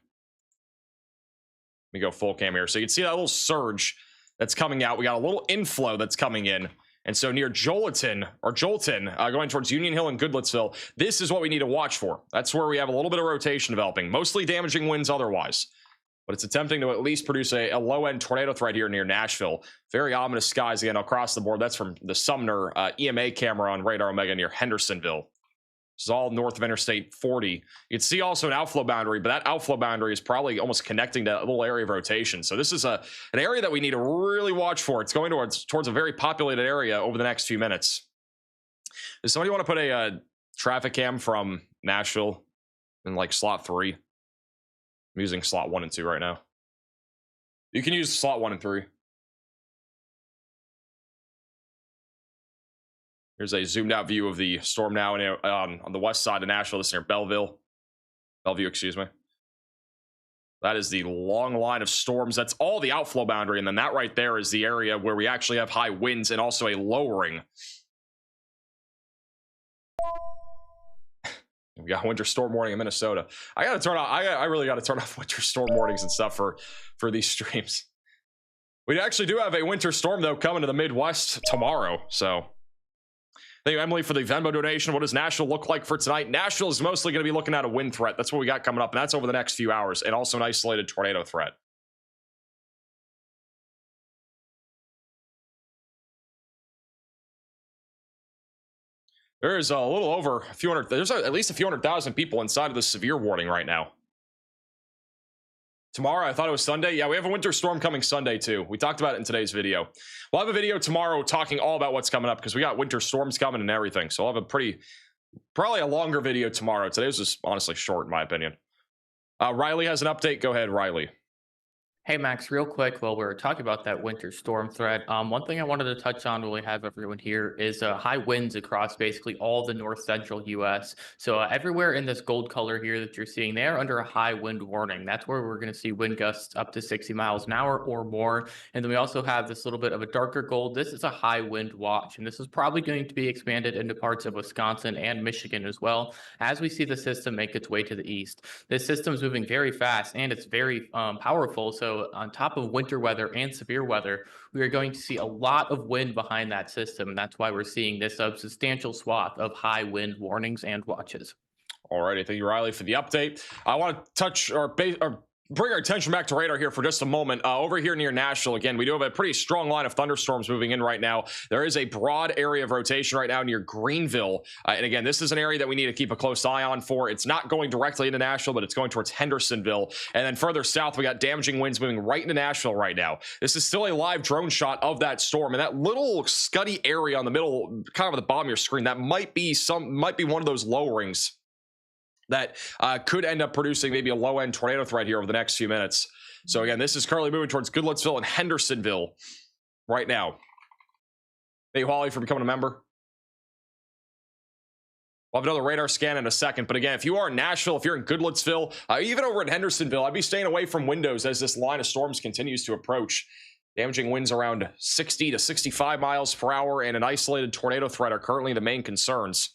S1: me go full cam here. So you can see that little surge that's coming out. We got a little inflow that's coming in. And so near Jolton, going towards Union Hill and Goodlettsville, this is what we need to watch for. That's where we have a little bit of rotation developing, mostly damaging winds otherwise. But it's attempting to at least produce a low-end tornado threat here near Nashville. Very ominous skies again across the board. That's from the Sumner EMA camera on Radar Omega near Hendersonville. This is all north of Interstate 40. You can see also an outflow boundary, but that outflow boundary is probably almost connecting to a little area of rotation. So this is an area that we need to really watch for. It's going towards a very populated area over the next few minutes. Does somebody want to put a traffic cam from Nashville in like slot 3? I'm using slot 1 and 2 right now. You can use slot 1 and 3. Here's a zoomed out view of the storm now on the west side of Nashville. This is near Bellevue, excuse me. That is the long line of storms. That's all the outflow boundary. And then that right there is the area where we actually have high winds and also a lowering. We got winter storm warning in Minnesota. I really got to turn off winter storm warnings and stuff for these streams. We actually do have a winter storm, though, coming to the Midwest tomorrow. So thank you, Emily, for the Venmo donation. What does Nashville look like for tonight? Nashville is mostly going to be looking at a wind threat. That's what we got coming up, and that's over the next few hours, and also an isolated tornado threat. There's a little over a few hundred. There's at least a few 100,000 people inside of the severe warning right now. Tomorrow, I thought it was Sunday. Yeah, we have a winter storm coming Sunday, too. We talked about it in today's video. We'll have a video tomorrow talking all about what's coming up because we got winter storms coming and everything. So we'll have a pretty Probably a longer video tomorrow. Today was just honestly short, in my opinion. Riley has an update. Go ahead, Riley.
S2: Hey Max, real quick, while we're talking about that winter storm threat, one thing I wanted to touch on while we have everyone here is high winds across basically all the north central U.S. So everywhere in this gold color here that you're seeing, they are under a high wind warning. That's where we're going to see wind gusts up to 60 miles an hour or more. And then we also have this little bit of a darker gold. This is a high wind watch, and this is probably going to be expanded into parts of Wisconsin and Michigan as well as we see the system make its way to the east. This system is moving very fast and it's very powerful. So on top of winter weather and severe weather, we are going to see a lot of wind behind that system. And that's why we're seeing this substantial swath of high wind warnings and watches.
S1: All righty. Thank you, Riley, for the update. I want to touch or bring our attention back to radar here for just a moment. Over here near Nashville, again, we do have a pretty strong line of thunderstorms moving in right now. There is a broad area of rotation right now near Greenville. And again, this is an area that we need to keep a close eye on for. It's not going directly into Nashville, but it's going towards Hendersonville. And then further south, we got damaging winds moving right into Nashville right now. This is still a live drone shot of that storm. And that little scuddy area on the middle, kind of at the bottom of your screen, that might be one of those lowerings that could end up producing maybe a low-end tornado threat here over the next few minutes. So again, this is currently moving towards Goodlettsville and Hendersonville right now. Thank you, Holly, for becoming a member. We'll have another radar scan in a second. But again, if you are in Nashville, if you're in Goodlettsville, even over in Hendersonville, I'd be staying away from windows as this line of storms continues to approach. Damaging winds around 60 to 65 miles per hour and an isolated tornado threat are currently the main concerns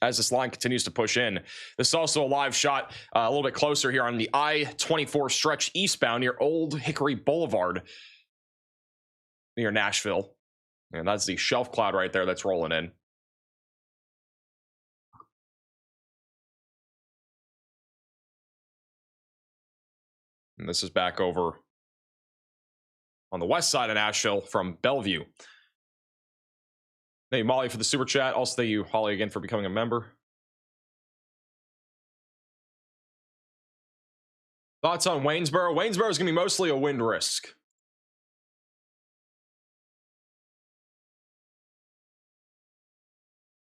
S1: as this line continues to push in. This is also a live shot a little bit closer here on the I-24 stretch eastbound near Old Hickory Boulevard near Nashville. And that's the shelf cloud right there that's rolling in. And this is back over on the west side of Nashville from Bellevue. Thank you, Molly, for the super chat. Also, thank you, Holly, again for becoming a member. Thoughts on Waynesboro? Waynesboro is going to be mostly a wind risk.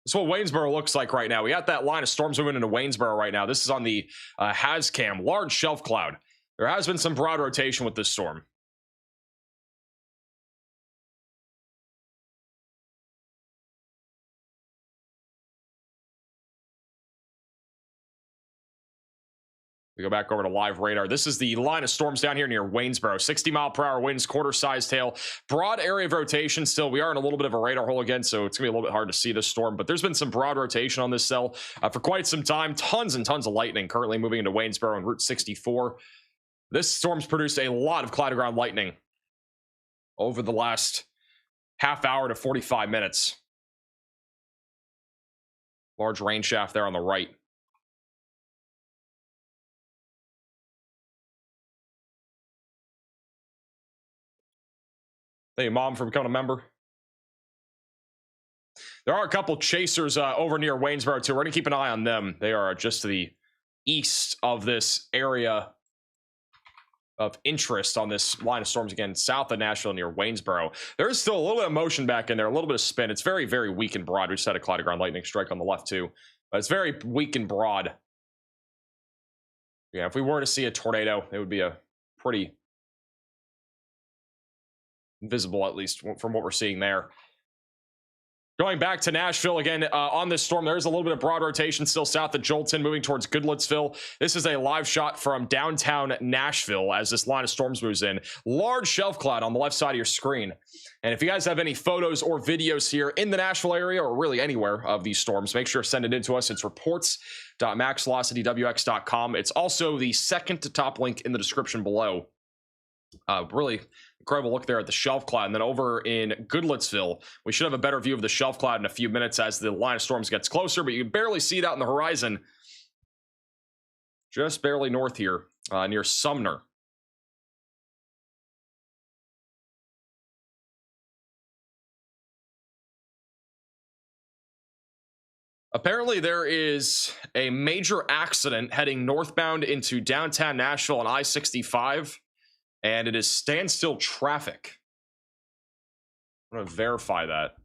S1: That's what Waynesboro looks like right now. We got that line of storms moving into Waynesboro right now. This is on the HazCam, large shelf cloud. There has been some broad rotation with this storm. We go back over to live radar. This is the line of storms down here near Waynesboro. 60-mile-per-hour winds, quarter-sized hail. Broad area of rotation still. We are in a little bit of a radar hole again, so it's going to be a little bit hard to see this storm. But there's been some broad rotation on this cell for quite some time. Tons and tons of lightning currently moving into Waynesboro and Route 64. This storm's produced a lot of cloud-to-ground lightning over the last half hour to 45 minutes. Large rain shaft there on the right. Thank you, Mom, for becoming a member. There are a couple chasers over near Waynesboro, too. We're going to keep an eye on them. They are just to the east of this area of interest on this line of storms, again, south of Nashville near Waynesboro. There's still a little bit of motion back in there, a little bit of spin. It's very, very weak and broad. We just had a cloud-to-ground lightning strike on the left, too. But it's very weak and broad. Yeah, if we were to see a tornado, it would be a pretty visible, at least from what we're seeing there. Going back to Nashville again on this storm, there's a little bit of broad rotation still south of Jolton, moving towards Goodlettsville. This is a live shot from downtown Nashville as this line of storms moves in. Large shelf cloud on the left side of your screen. And if you guys have any photos or videos here in the Nashville area or really anywhere of these storms, make sure to send it in to us. It's reports.maxvelocitywx.com. It's also the second to top link in the description below. Really incredible look there at the shelf cloud. And then over in Goodlettsville, we should have a better view of the shelf cloud in a few minutes as the line of storms gets closer, but you can barely see it out in the horizon. Just barely north here, near Sumner. Apparently there is a major accident heading northbound into downtown Nashville on I-65. And it is standstill traffic. I'm going to verify that.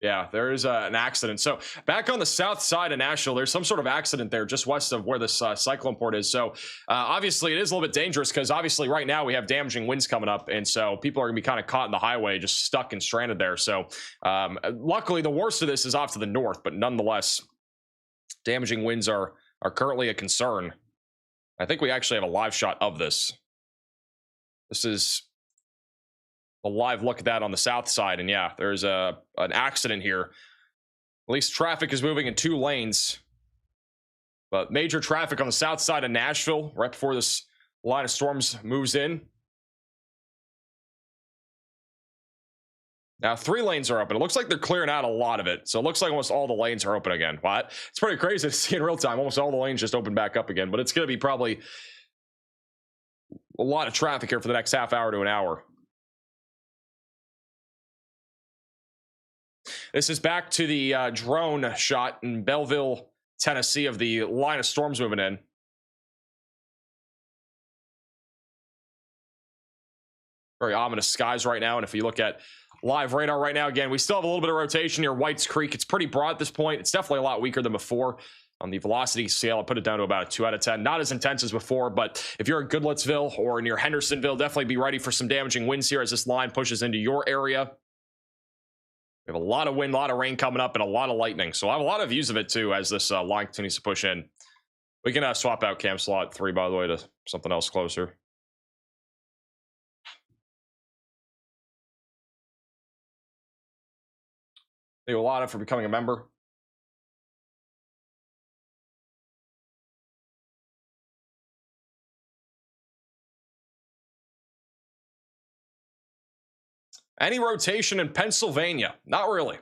S1: Yeah, there is an accident. So back on the south side of Nashville, there's some sort of accident there just west of where this cyclone port is. So obviously it is a little bit dangerous because obviously right now we have damaging winds coming up. And so people are going to be kind of caught in the highway, just stuck and stranded there. So luckily the worst of this is off to the north, but nonetheless, damaging winds are currently a concern. I think we actually have a live shot of this. This is a live look at that on the south side, and yeah, there's an accident here. At least traffic is moving in 2 lanes, but major traffic on the south side of Nashville right before this line of storms moves in. Now 3 lanes are open. It looks like they're clearing out a lot of it, so it looks like almost all the lanes are open again. What? It's pretty crazy to see in real time. Almost all the lanes just open back up again, but it's going to be probably a lot of traffic here for the next half hour to an hour. This is back to the drone shot in Belleville, Tennessee of the line of storms moving in. Very ominous skies right now. And if you look at live radar right now, again, we still have a little bit of rotation near Whites Creek. It's pretty broad at this point. It's definitely a lot weaker than before. On the velocity scale, I put it down to about a 2 out of 10. Not as intense as before, but if you're in Goodlettsville or near Hendersonville, definitely be ready for some damaging winds here as this line pushes into your area. We have a lot of wind, a lot of rain coming up, and a lot of lightning. So I have a lot of views of it, too, as this line continues to push in. We can swap out cam slot 3, by the way, to something else closer. Thank you a lot for becoming a member. Any rotation in Pennsylvania? Not really.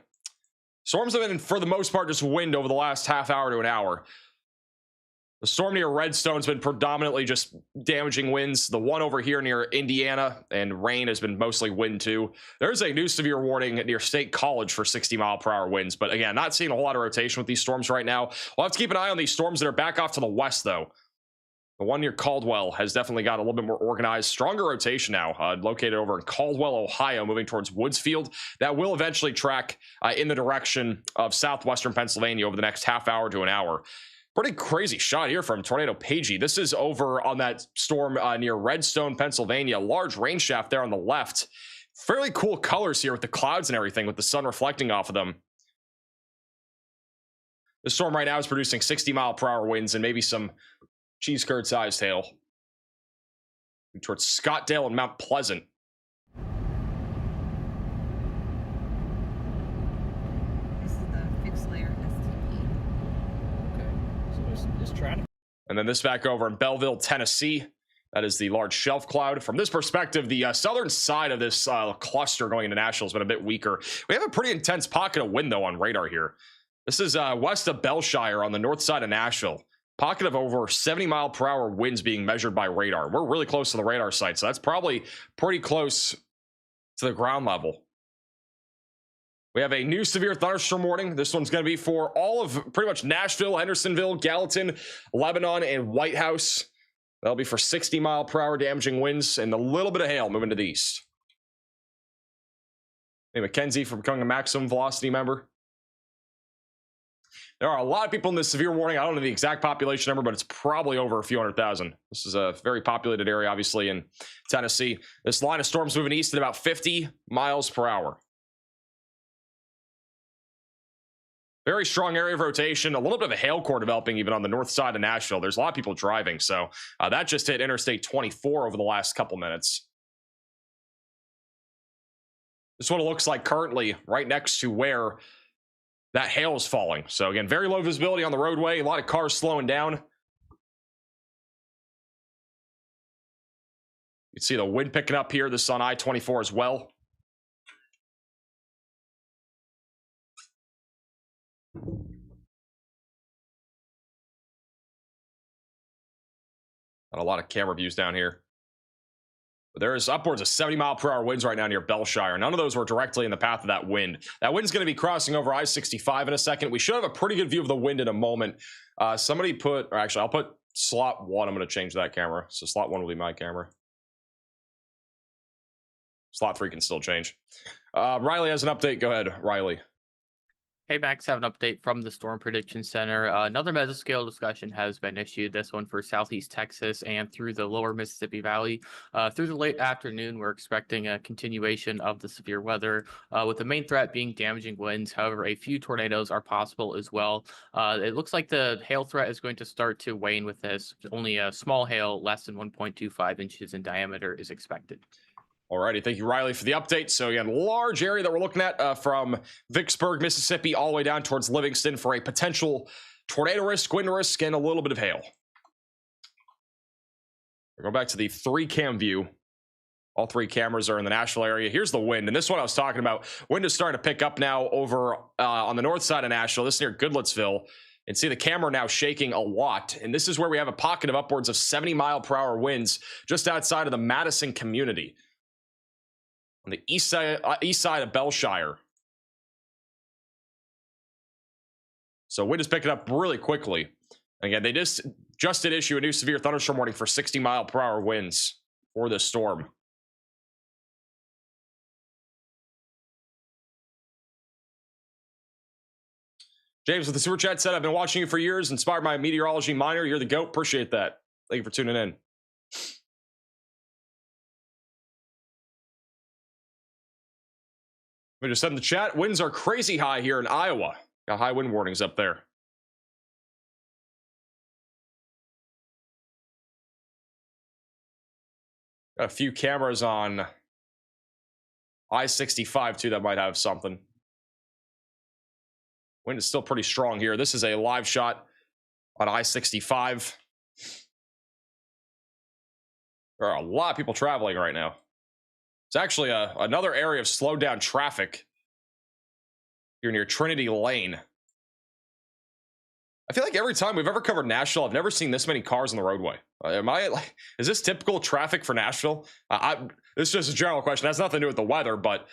S1: Storms have been, for the most part, just wind over the last half hour to an hour. The storm near Redstone's been predominantly just damaging winds. The one over here near Indiana and rain has been mostly wind too. There's a new severe warning near State College for 60-mile-per-hour winds. But again, not seeing a whole lot of rotation with these storms right now. We'll have to keep an eye on these storms that are back off to the west, though. The one near Caldwell has definitely got a little bit more organized, stronger rotation now, located over in Caldwell, Ohio, moving towards Woodsfield. That will eventually track in the direction of southwestern Pennsylvania over the next half hour to an hour. Pretty crazy shot here from Tornado Pagey. This is over on that storm near Redstone, Pennsylvania. Large rain shaft there on the left. Fairly cool colors here with the clouds and everything, with the sun reflecting off of them. The storm right now is producing 60-mile-per-hour winds and maybe some cheese curd sized hail towards Scottdale and Mount Pleasant.
S4: This is the fixed layer STP.
S5: Okay, so it's trying.
S1: And then this back over in Belleville, Tennessee. That is the large shelf cloud. From this perspective, the southern side of this cluster going into Nashville has been a bit weaker. We have a pretty intense pocket of wind, though, on radar here. This is west of Belshire on the north side of Nashville. Pocket of over 70-mile-per-hour winds being measured by radar. We're really close to the radar site, so that's probably pretty close to the ground level. We have a new severe thunderstorm warning. This one's going to be for all of pretty much Nashville, Hendersonville, Gallatin, Lebanon, and White House. That'll be for 60-mile-per-hour damaging winds and a little bit of hail moving to the east. Hey, Mackenzie for becoming a maximum velocity member. There are a lot of people in this severe warning. I don't know the exact population number, but it's probably over a few 100,000. This is a very populated area, obviously, in Tennessee. This line of storms moving east at about 50 miles per hour. Very strong area of rotation. A little bit of a hail core developing even on the north side of Nashville. There's a lot of people driving. So that just hit Interstate 24 over the last couple minutes. This is what it looks like currently right next to where that hail is falling. So again, very low visibility on the roadway. A lot of cars slowing down. You can see the wind picking up here. This is on I-24 as well. Got a lot of camera views down here. But there is upwards of 70-mile-per-hour winds right now near Belshire. None of those were directly in the path of that wind. That wind's going to be crossing over I-65 in a second. We should have a pretty good view of the wind in a moment. Somebody put, or actually, I'll put slot 1. I'm going to change that camera. So slot 1 will be my camera. Slot 3 can still change. Riley has an update. Go ahead, Riley.
S2: Hey Max, have an update from the Storm Prediction Center. Another mesoscale discussion has been issued, this one for southeast Texas and through the lower Mississippi Valley. Through the late afternoon, we're expecting a continuation of the severe weather, with the main threat being damaging winds. However, a few tornadoes are possible as well. It looks like the hail threat is going to start to wane with this. Only a small hail, less than 1.25 inches in diameter, is expected.
S1: Alrighty, thank you, Riley, for the update. So again, large area that we're looking at from Vicksburg, Mississippi, all the way down towards Livingston for a potential tornado risk, wind risk, and a little bit of hail. We're going back to the 3-cam view. All 3 cameras are in the Nashville area. Here's the wind, and this one I was talking about. Wind is starting to pick up now over on the north side of Nashville. This is near Goodlettsville. And see the camera now shaking a lot. And this is where we have a pocket of upwards of 70-mile-per-hour winds just outside of the Madison community, on the east side of Belshire. So wind is picking up really quickly. And again, they just did issue a new severe thunderstorm warning for 60-mile-per-hour winds for this storm. James with the super chat said, I've been watching you for years, inspired by a meteorology minor. You're the GOAT. Appreciate that. Thank you for tuning in. We just said in the chat, winds are crazy high here in Iowa. Got high wind warnings up there. Got a few cameras on I-65 too that might have something. Wind is still pretty strong here. This is a live shot on I-65. There are a lot of people traveling right now. It's actually another area of slowed down traffic here near Trinity Lane. I feel like every time we've ever covered Nashville, I've never seen this many cars on the roadway. Is this typical traffic for Nashville? This is just a general question. It has nothing to do with the weather, but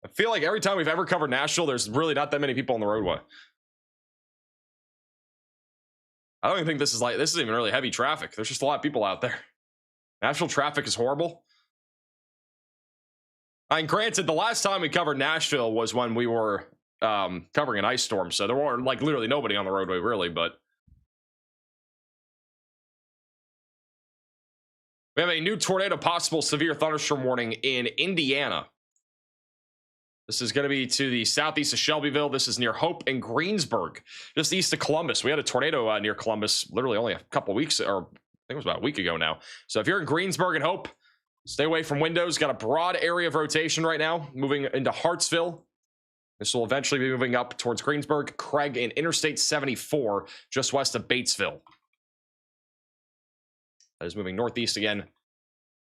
S1: I feel like every time we've ever covered Nashville, there's really not that many people on the roadway. I don't even think this is even really heavy traffic. There's just a lot of people out there. Nashville traffic is horrible. I mean, granted, the last time we covered Nashville was when we were covering an ice storm, so there weren't like literally nobody on the roadway, really. But we have a new tornado possible severe thunderstorm warning in Indiana. This is going to be to the southeast of Shelbyville. This is near Hope and Greensburg, just east of Columbus. We had a tornado near Columbus literally only a couple weeks, or I think it was about a week ago now. So if you're in Greensburg and Hope, stay away from windows. Got a broad area of rotation right now, moving into Hartsville. This will eventually be moving up towards Greensburg, Craig, and Interstate 74, just west of Batesville. That is moving northeast again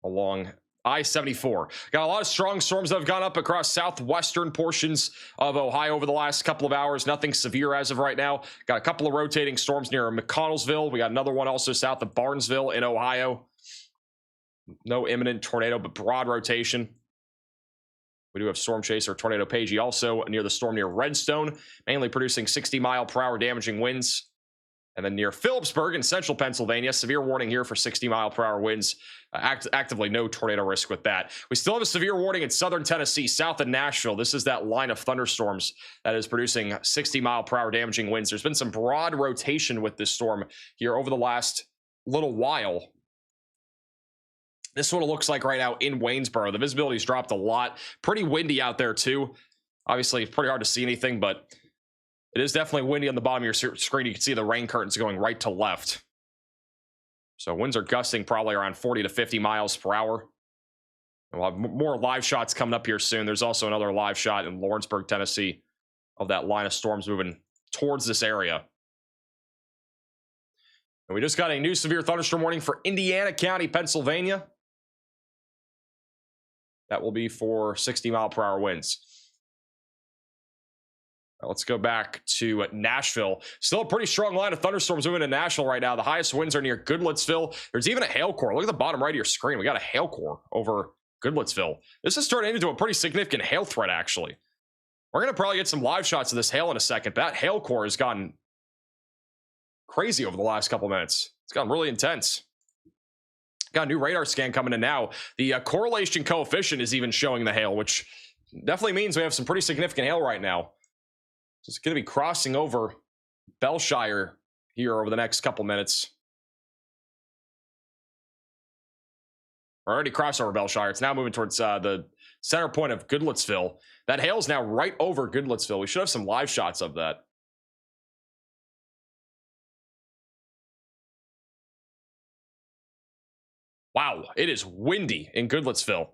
S1: along I-74. Got a lot of strong storms that have gone up across southwestern portions of Ohio over the last couple of hours. Nothing severe as of right now. Got a couple of rotating storms near McConnellsville. We got another one also south of Barnesville in Ohio. No imminent tornado, but broad rotation. We do have Storm Chaser, Tornado Pagey also near the storm near Redstone, mainly producing 60-mile-per-hour damaging winds. And then near Phillipsburg in central Pennsylvania, severe warning here for 60-mile-per-hour winds. Actively no tornado risk with that. We still have a severe warning in southern Tennessee, south of Nashville. This is that line of thunderstorms that is producing 60-mile-per-hour damaging winds. There's been some broad rotation with this storm here over the last little while. This is what it looks like right now in Waynesboro. The visibility's dropped a lot. Pretty windy out there too. Obviously, it's pretty hard to see anything, but it is definitely windy on the bottom of your screen. You can see the rain curtains going right to left. So winds are gusting probably around 40 to 50 miles per hour. And we'll have more live shots coming up here soon. There's also another live shot in Lawrenceburg, Tennessee, of that line of storms moving towards this area. And we just got a new severe thunderstorm warning for Indiana County, Pennsylvania. That will be for 60-mile-per-hour winds. Now let's go back to Nashville. Still a pretty strong line of thunderstorms moving to Nashville right now. The highest winds are near Goodlettsville. There's even a hail core. Look at the bottom right of your screen. We got a hail core over Goodlettsville. This is turning into a pretty significant hail threat, actually. We're going to probably get some live shots of this hail in a second. That hail core has gotten crazy over the last couple minutes. It's gotten really intense. Got a new radar scan coming in now. The correlation coefficient is even showing the hail, which definitely means we have some pretty significant hail right now. So it's going to be crossing over Belshire here over the next couple minutes. We're already crossed over Belshire. It's now moving towards the center point of Goodlettsville. That hail's now right over Goodlettsville. We should have some live shots of that. Wow, it is windy in Goodlettsville.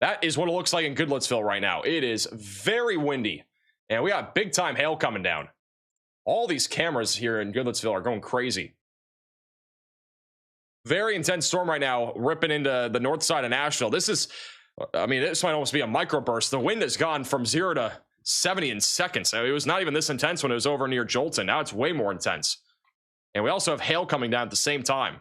S1: That is what it looks like in Goodlettsville right now. It is very windy, and we got big time hail coming down. All these cameras here in Goodlettsville are going crazy. Very intense storm right now, ripping into the north side of Nashville. This is, I mean, this might almost be a microburst. The wind has gone from 0 to 70 in seconds. I mean, it was not even this intense when it was over near Jolton. Now it's way more intense. And we also have hail coming down at the same time.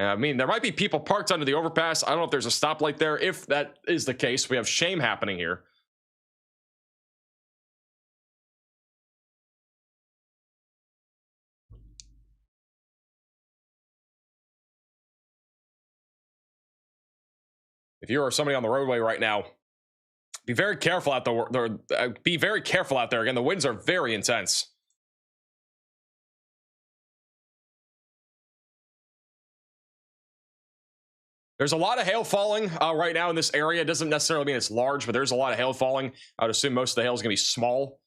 S1: I mean, there might be people parked under the overpass. I don't know if there's a stoplight there. If that is the case, we have shame happening here. If you are somebody on the roadway right now, be very careful out there. Be very careful out there. Again, the winds are very intense. There's a lot of hail falling right now in this area. It doesn't necessarily mean it's large, but there's a lot of hail falling. I would assume most of the hail is going to be small.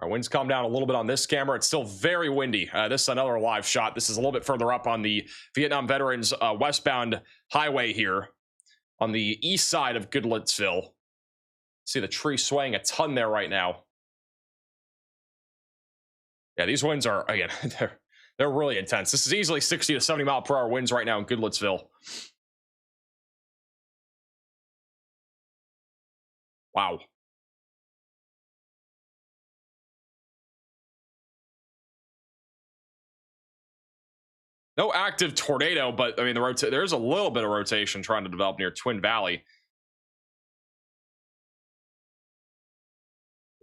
S1: Our winds calm down a little bit on this camera. It's still very windy. This is another live shot. This is a little bit further up on the Vietnam Veterans westbound highway here on the east side of Goodlettsville. See the tree swaying a ton there right now. Yeah, these winds are, again, they're really intense. This is easily 60 to 70 mile per hour winds right now in Goodlettsville. Wow. No active tornado, but I mean, there's a little bit of rotation trying to develop near Twin Valley.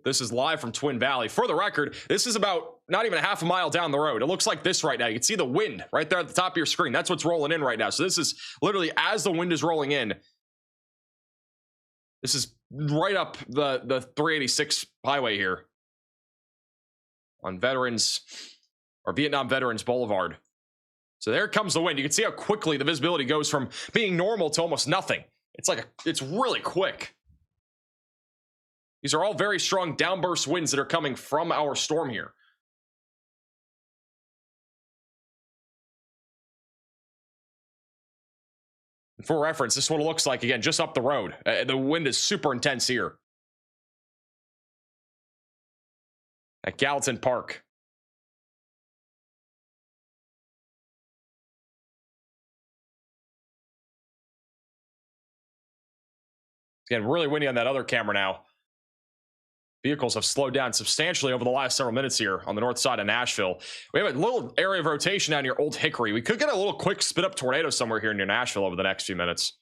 S1: This is live from Twin Valley. For the record, this is about not even a half a mile down the road. It looks like this right now. You can see the wind right there at the top of your screen. That's what's rolling in right now. So this is literally as the wind is rolling in. This is right up the 386 highway here on Veterans or Vietnam Veterans Boulevard. So there comes the wind. You can see how quickly the visibility goes from being normal to almost nothing. It's really quick. These are all very strong downburst winds that are coming from our storm here. And for reference, this is what it looks like, again, just up the road. The wind is super intense here. At Gallatin Park. It's getting really windy on that other camera now. Vehicles have slowed down substantially over the last several minutes here on the north side of Nashville. We have a little area of rotation down near Old Hickory. We could get a little quick spit up tornado somewhere here near Nashville over the next few minutes.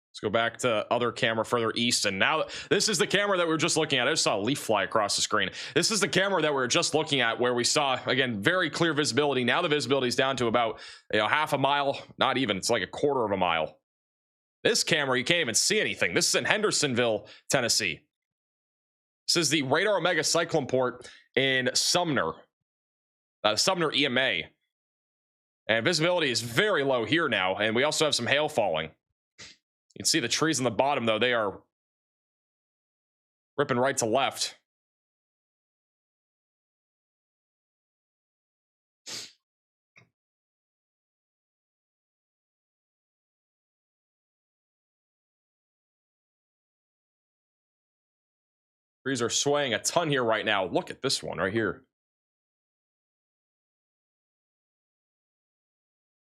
S1: Let's go back to other camera further east. And now this is the camera that we were just looking at. I just saw a leaf fly across the screen. This is the camera that we were just looking at where we saw, again, very clear visibility. Now the visibility is down to about half a mile. Not even. It's like a quarter of a mile. This camera, you can't even see anything. This is in Hendersonville, Tennessee. This is the Radar Omega Cyclone Port in Sumner. Sumner EMA. And visibility is very low here now. And we also have some hail falling. You can see the trees on the bottom, though. They are ripping right to left. Trees are swaying a ton here right now. Look at this one right here.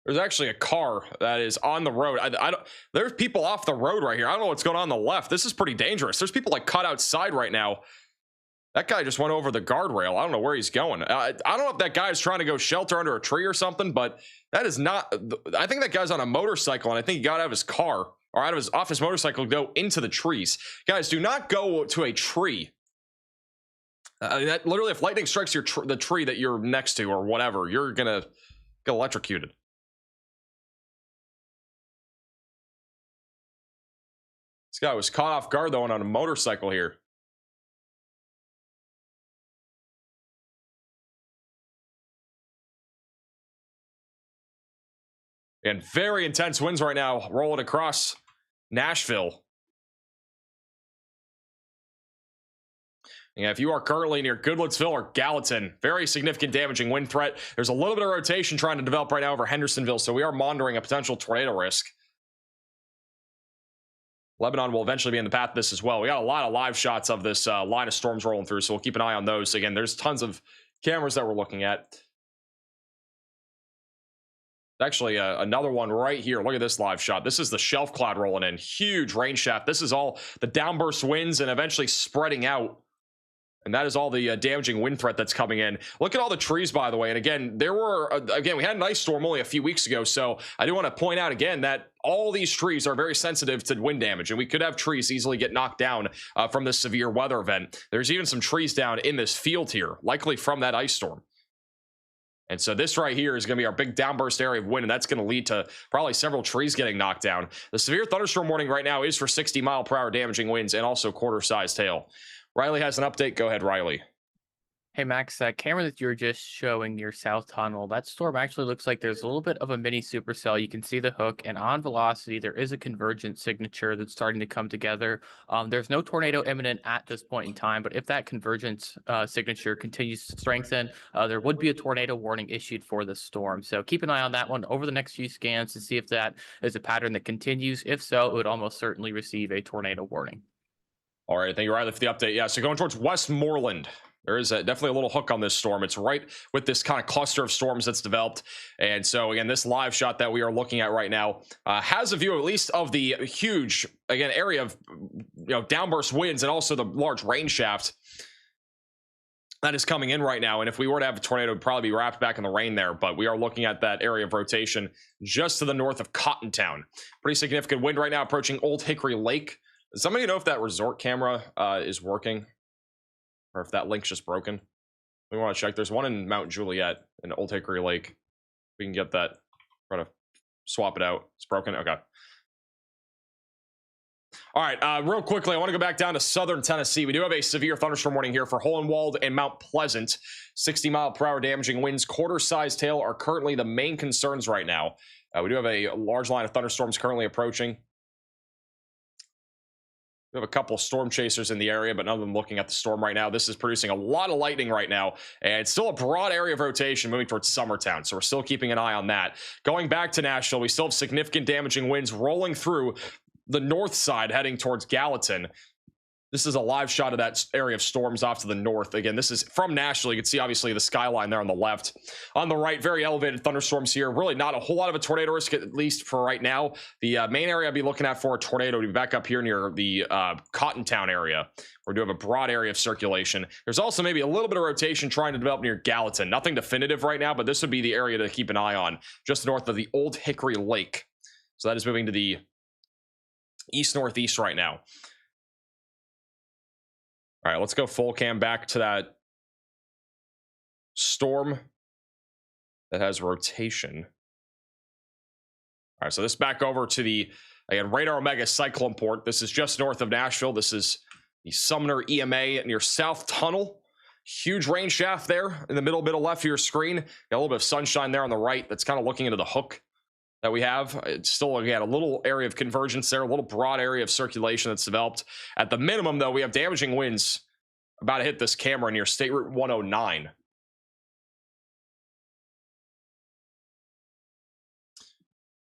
S1: There's actually a car that is on the road. There's people off the road right here. I don't know what's going on the left. This is pretty dangerous. There's people like caught outside right now. That guy just went over the guardrail. I don't know where he's going. I don't know if that guy is trying to go shelter under a tree or something, but that is not. I think that guy's on a motorcycle, and I think he got out of his car or off his motorcycle to go into the trees. Guys, do not go to a tree. That literally, if lightning strikes the tree that you're next to or whatever, you're gonna get electrocuted. This guy was caught off guard though and on a motorcycle here. And very intense winds right now rolling across Nashville. Yeah, if you are currently near Goodlettsville or Gallatin, very significant damaging wind threat. There's a little bit of rotation trying to develop right now over Hendersonville, so we are monitoring a potential tornado risk. Lebanon will eventually be in the path of this as well. We got a lot of live shots of this line of storms rolling through, so we'll keep an eye on those. Again, there's tons of cameras that we're looking at. Actually, another one right here. Look at this live shot. This is the shelf cloud rolling in. Huge rain shaft. This is all the downburst winds and eventually spreading out. And that is all the damaging wind threat that's coming in. Look at all the trees, by the way. And again, we had an ice storm only a few weeks ago. So I do want to point out again that all these trees are very sensitive to wind damage. And we could have trees easily get knocked down from this severe weather event. There's even some trees down in this field here, likely from that ice storm. And so this right here is going to be our big downburst area of wind, and that's going to lead to probably several trees getting knocked down. The severe thunderstorm warning right now is for 60-mile-per-hour damaging winds and also quarter-sized hail. Riley has an update. Go ahead, Riley.
S2: Hey, Max, that camera that you were just showing near South Tunnel, that storm actually looks like there's a little bit of a mini supercell. You can see the hook, and on velocity, there is a convergent signature that's starting to come together. There's no tornado imminent at this point in time, but if that convergence signature continues to strengthen, there would be a tornado warning issued for the storm. So keep an eye on that one over the next few scans to see if that is a pattern that continues. If so, it would almost certainly receive a tornado warning.
S1: All right, thank you, Riley, for the update. Yeah, so going towards Westmoreland. There is definitely a little hook on this storm. It's right with this kind of cluster of storms that's developed. And so, again, this live shot that we are looking at right now has a view at least of the huge, again, area of downburst winds and also the large rain shaft that is coming in right now. And if we were to have a tornado, it would probably be wrapped back in the rain there. But we are looking at that area of rotation just to the north of Cottontown. Pretty significant wind right now approaching Old Hickory Lake. Does somebody know if that resort camera is working? Or if that link's just broken? We want to check. There's one in Mount Juliet in Old Hickory Lake. We can get that. Try to swap it out. It's broken. Okay. All right. Real quickly, I want to go back down to southern Tennessee. We do have a severe thunderstorm warning here for Hohenwald and Mount Pleasant. 60-mile-per-hour damaging winds, quarter-sized hail are currently the main concerns right now. We do have a large line of thunderstorms currently approaching. We have a couple of storm chasers in the area, but none of them looking at the storm right now. This is producing a lot of lightning right now, and it's still a broad area of rotation moving towards Summertown, so we're still keeping an eye on that. Going back to Nashville, we still have significant damaging winds rolling through the north side, heading towards Gallatin. This is a live shot of that area of storms off to the north. Again, this is from Nashville. You can see, obviously, the skyline there on the left. On the right, very elevated thunderstorms here. Really not a whole lot of a tornado risk, at least for right now. The main area I'd be looking at for a tornado would be back up here near the Cottontown area, where we do have a broad area of circulation. There's also maybe a little bit of rotation trying to develop near Gallatin. Nothing definitive right now, but this would be the area to keep an eye on, just north of the Old Hickory Lake. So that is moving to the east-northeast right now. All right, let's go full cam back to that storm that has rotation. All right, so this back over to the, again, Radar Omega Cyclone Port. This is just north of Nashville. This is the Sumner EMA near South Tunnel. Huge rain shaft there in the middle left of your screen. Got a little bit of sunshine there on the right that's kind of looking into the hook that we have. It's still, again, a little area of convergence there, a little broad area of circulation that's developed. At the minimum, though, we have damaging winds about to hit this camera near State Route 109.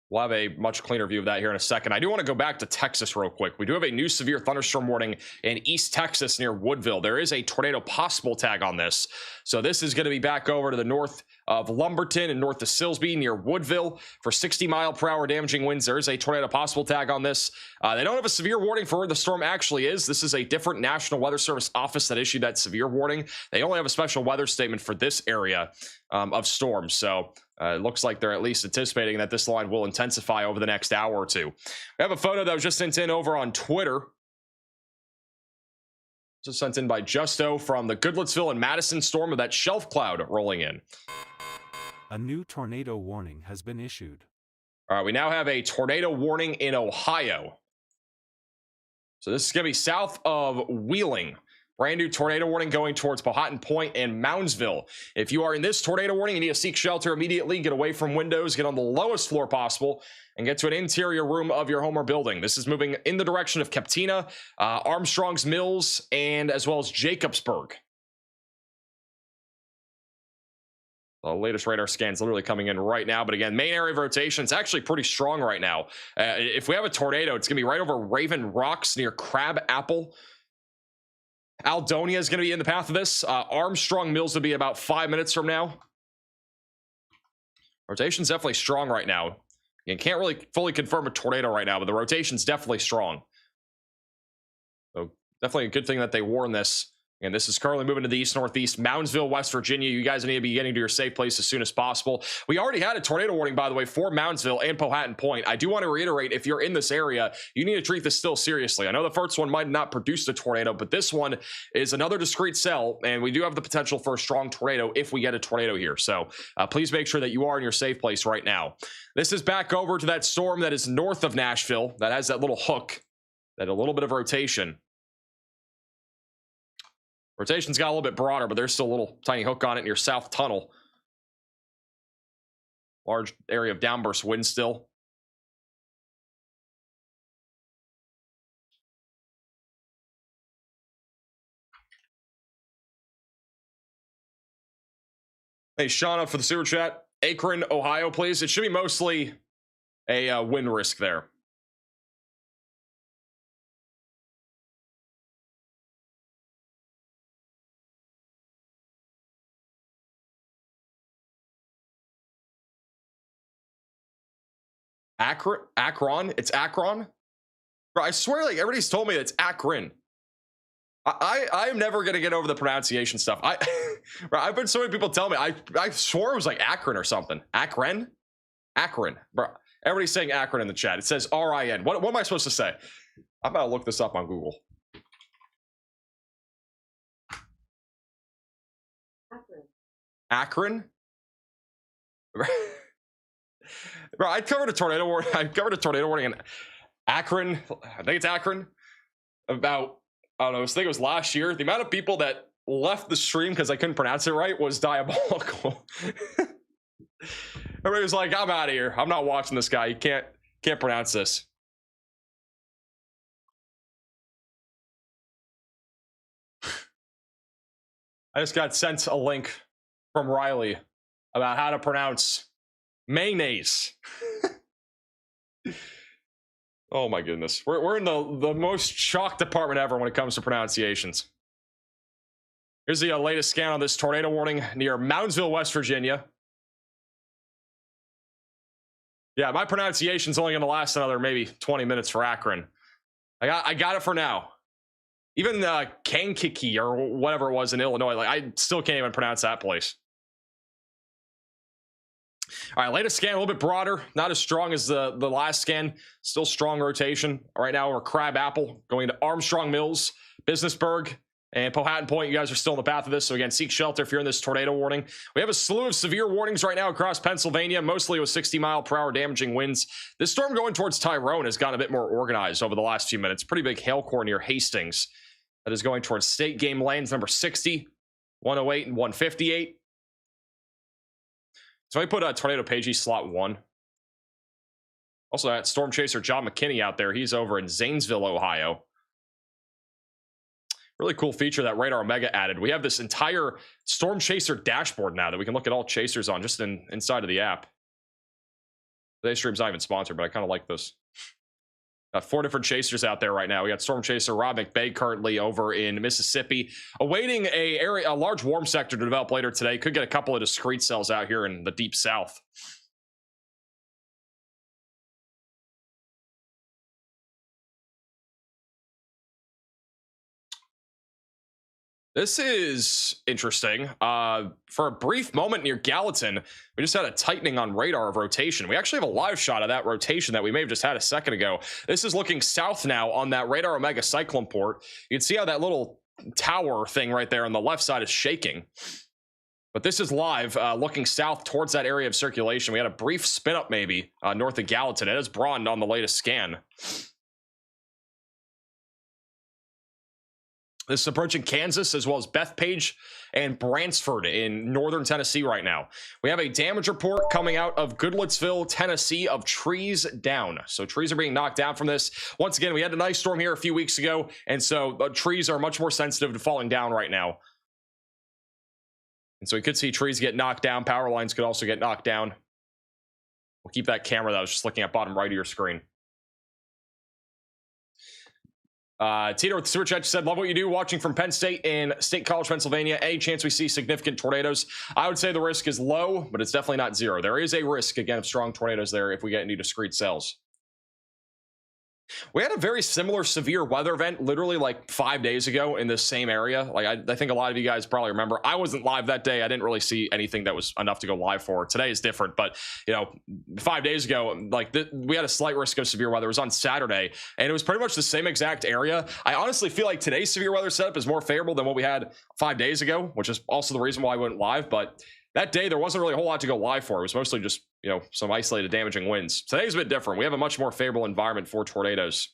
S1: We'll have a much cleaner view of that here in a second. I do want to go back to Texas real quick. We do have a new severe thunderstorm warning in East Texas near Woodville. There is a tornado possible tag on this. So this is going to be back over to the north of Lumberton and north of Silsbee near Woodville for 60-mile-per-hour damaging winds. There is a tornado possible tag on this. They don't have a severe warning for where the storm actually is. This is a different National Weather Service office that issued that severe warning. They only have a special weather statement for this area of storms. So it looks like they're at least anticipating that this line will intensify over the next hour or two. We have a photo that was just sent in over on Twitter. This is sent in by Justo from the Goodlettsville and Madison storm of that shelf cloud rolling in.
S3: A new tornado warning has been issued.
S1: All right, we now have a tornado warning in Ohio. So this is going to be south of Wheeling. Brand new tornado warning going towards Powhatan Point and Moundsville. If you are in this tornado warning, you need to seek shelter immediately. Get away from windows, get on the lowest floor possible, and get to an interior room of your home or building. This is moving in the direction of Captina, Armstrong's Mills, and as well as Jacobsburg. The latest radar scan is literally coming in right now. But again, main area of rotation, it's actually pretty strong right now. If we have a tornado, it's going to be right over Raven Rocks near Crab Apple. Aldonia is going to be in the path of this. Armstrong Mills will be about 5 minutes from now. Rotation's definitely strong right now. You can't really fully confirm a tornado right now, but the rotation's definitely strong. So definitely a good thing that they warned this. And this is currently moving to the east-northeast, Moundsville, West Virginia. You guys need to be getting to your safe place as soon as possible. We already had a tornado warning, by the way, for Moundsville and Powhatan Point. I do want to reiterate, if you're in this area, you need to treat this still seriously. I know the first one might not produce a tornado, but this one is another discrete cell, and we do have the potential for a strong tornado if we get a tornado here. So please make sure that you are in your safe place right now. This is back over to that storm that is north of Nashville that has that little hook, that a little bit of rotation. Rotation's got a little bit broader, but there's still a little tiny hook on it in your south tunnel. Large area of downburst wind still. Hey, Shauna for the super chat. Akron, Ohio, please. It should be mostly a wind risk there. Akron? It's Akron? Bro, I swear, like, everybody's told me it's Akron. I'm never gonna get over the pronunciation stuff. Bro, I've been so many people tell me. I swore it was like Akron or something. Akron? Akron. Bro, everybody's saying Akron in the chat. It says R-I-N. What am I supposed to say? I'm about to look this up on Google. Akron? Bro, I covered a tornado warning. I covered a tornado warning in Akron. I think it's Akron. About, I don't know, I think it was last year. The amount of people that left the stream because I couldn't pronounce it right was diabolical. Everybody was like, I'm out of here. I'm not watching this guy. He can't pronounce this. I just got sent a link from Riley about how to pronounce mayonnaise. Oh my goodness. We're in the most shocked department ever when it comes to pronunciations. Here's the latest scan on this tornado warning near Moundsville, West Virginia. Yeah, my pronunciation's only going to last another maybe 20 minutes for Akron. I got it for now. Even Kankakee or whatever it was in Illinois, like I still can't even pronounce that place. All right, latest scan, a little bit broader, not as strong as the last scan. Still strong rotation. Right now we're Crab Apple going to Armstrong Mills, Businessburg, and Powhatan Point. You guys are still in the path of this. So again, seek shelter if you're in this tornado warning. We have a slew of severe warnings right now across Pennsylvania, mostly with 60-mile-per-hour damaging winds. This storm going towards Tyrone has gotten a bit more organized over the last few minutes. Pretty big hail core near Hastings that is going towards State Game Lanes number 60, 108, and 158. So I put a Tornado Pagey slot 1. Also, that Storm Chaser John McKinney out there. He's over in Zanesville, Ohio. Really cool feature that Radar Omega added. We have this entire Storm Chaser dashboard now that we can look at all chasers on just inside of the app. Today's stream's not even sponsored, but I kind of like this. Got 4 different chasers out there right now. We got Storm Chaser Rob McBay currently over in Mississippi, awaiting a large warm sector to develop later today. Could get a couple of discrete cells out here in the deep south. This is interesting. For a brief moment near Gallatin, we just had a tightening on radar of rotation. We actually have a live shot of that rotation that we may have just had a second ago. This is looking south now on that radar Omega cyclone port. You can see how that little tower thing right there on the left side is shaking. But this is live, looking south towards that area of circulation. We had a brief spin up maybe north of Gallatin. It is broadened on the latest scan. This is approaching Kansas as well as Bethpage and Bransford in northern Tennessee right now. We have a damage report coming out of Goodlettsville, Tennessee of trees down. So trees are being knocked down from this. Once again, we had a nice storm here a few weeks ago, and so trees are much more sensitive to falling down right now. And so we could see trees get knocked down. Power lines could also get knocked down. We'll keep that camera that I was just looking at bottom right of your screen. Tito with the Super Chat said, love what you do watching from Penn State in State College, Pennsylvania. Any chance we see significant tornadoes? I would say the risk is low, but it's definitely not zero. There is a risk, again, of strong tornadoes there if we get any discrete cells. We had a very similar severe weather event literally like 5 days ago in this same area. Like I think a lot of you guys probably remember. I wasn't live that day. I didn't really see anything that was enough to go live for. Today is different, but you know, 5 days ago, like we had a slight risk of severe weather. It was on Saturday, and it was pretty much the same exact area. I honestly feel like today's severe weather setup is more favorable than what we had 5 days ago, which is also the reason why I went live. But that day, there wasn't really a whole lot to go live for. It was mostly just, you know, some isolated damaging winds. Today's a bit different. We have a much more favorable environment for tornadoes.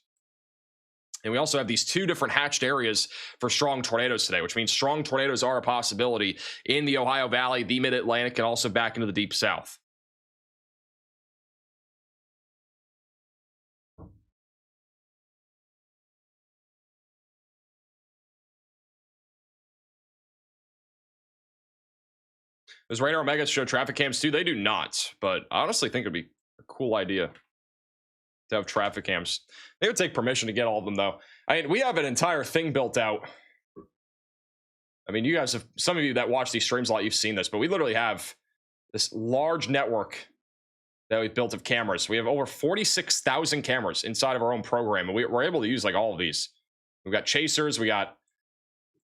S1: And we also have these 2 different hatched areas for strong tornadoes today, which means strong tornadoes are a possibility in the Ohio Valley, the Mid-Atlantic, and also back into the deep south. Does Radar Omega show traffic cams too? They do not, but I honestly think it'd be a cool idea to have traffic cams. They would take permission to get all of them, though. I mean, we have an entire thing built out. I mean, you guys have, some of you that watch these streams a lot, you've seen this, but we literally have this large network that we've built of cameras. We have over 46,000 cameras inside of our own program, and we're able to use like all of these. We've got chasers, we got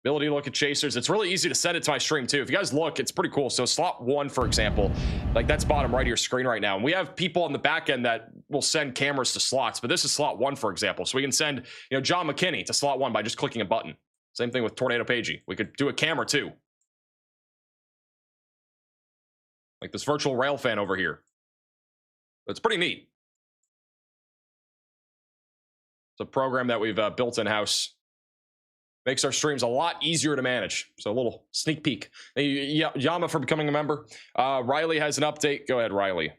S1: ability to look at chasers. It's really easy to set it to my stream too. If you guys look, it's pretty cool. So slot 1, for example, like that's bottom right of your screen right now. And we have people on the back end that will send cameras to slots, but this is slot 1, for example. So we can send, you know, John McKinney to slot 1 by just clicking a button. Same thing with Tornado Pagey. We could do a camera too. Like this virtual rail fan over here. It's pretty neat. It's a program that we've built in-house. Makes our streams a lot easier to manage. So a little sneak peek. Yama for becoming a member. Riley has an update. Go ahead, Riley.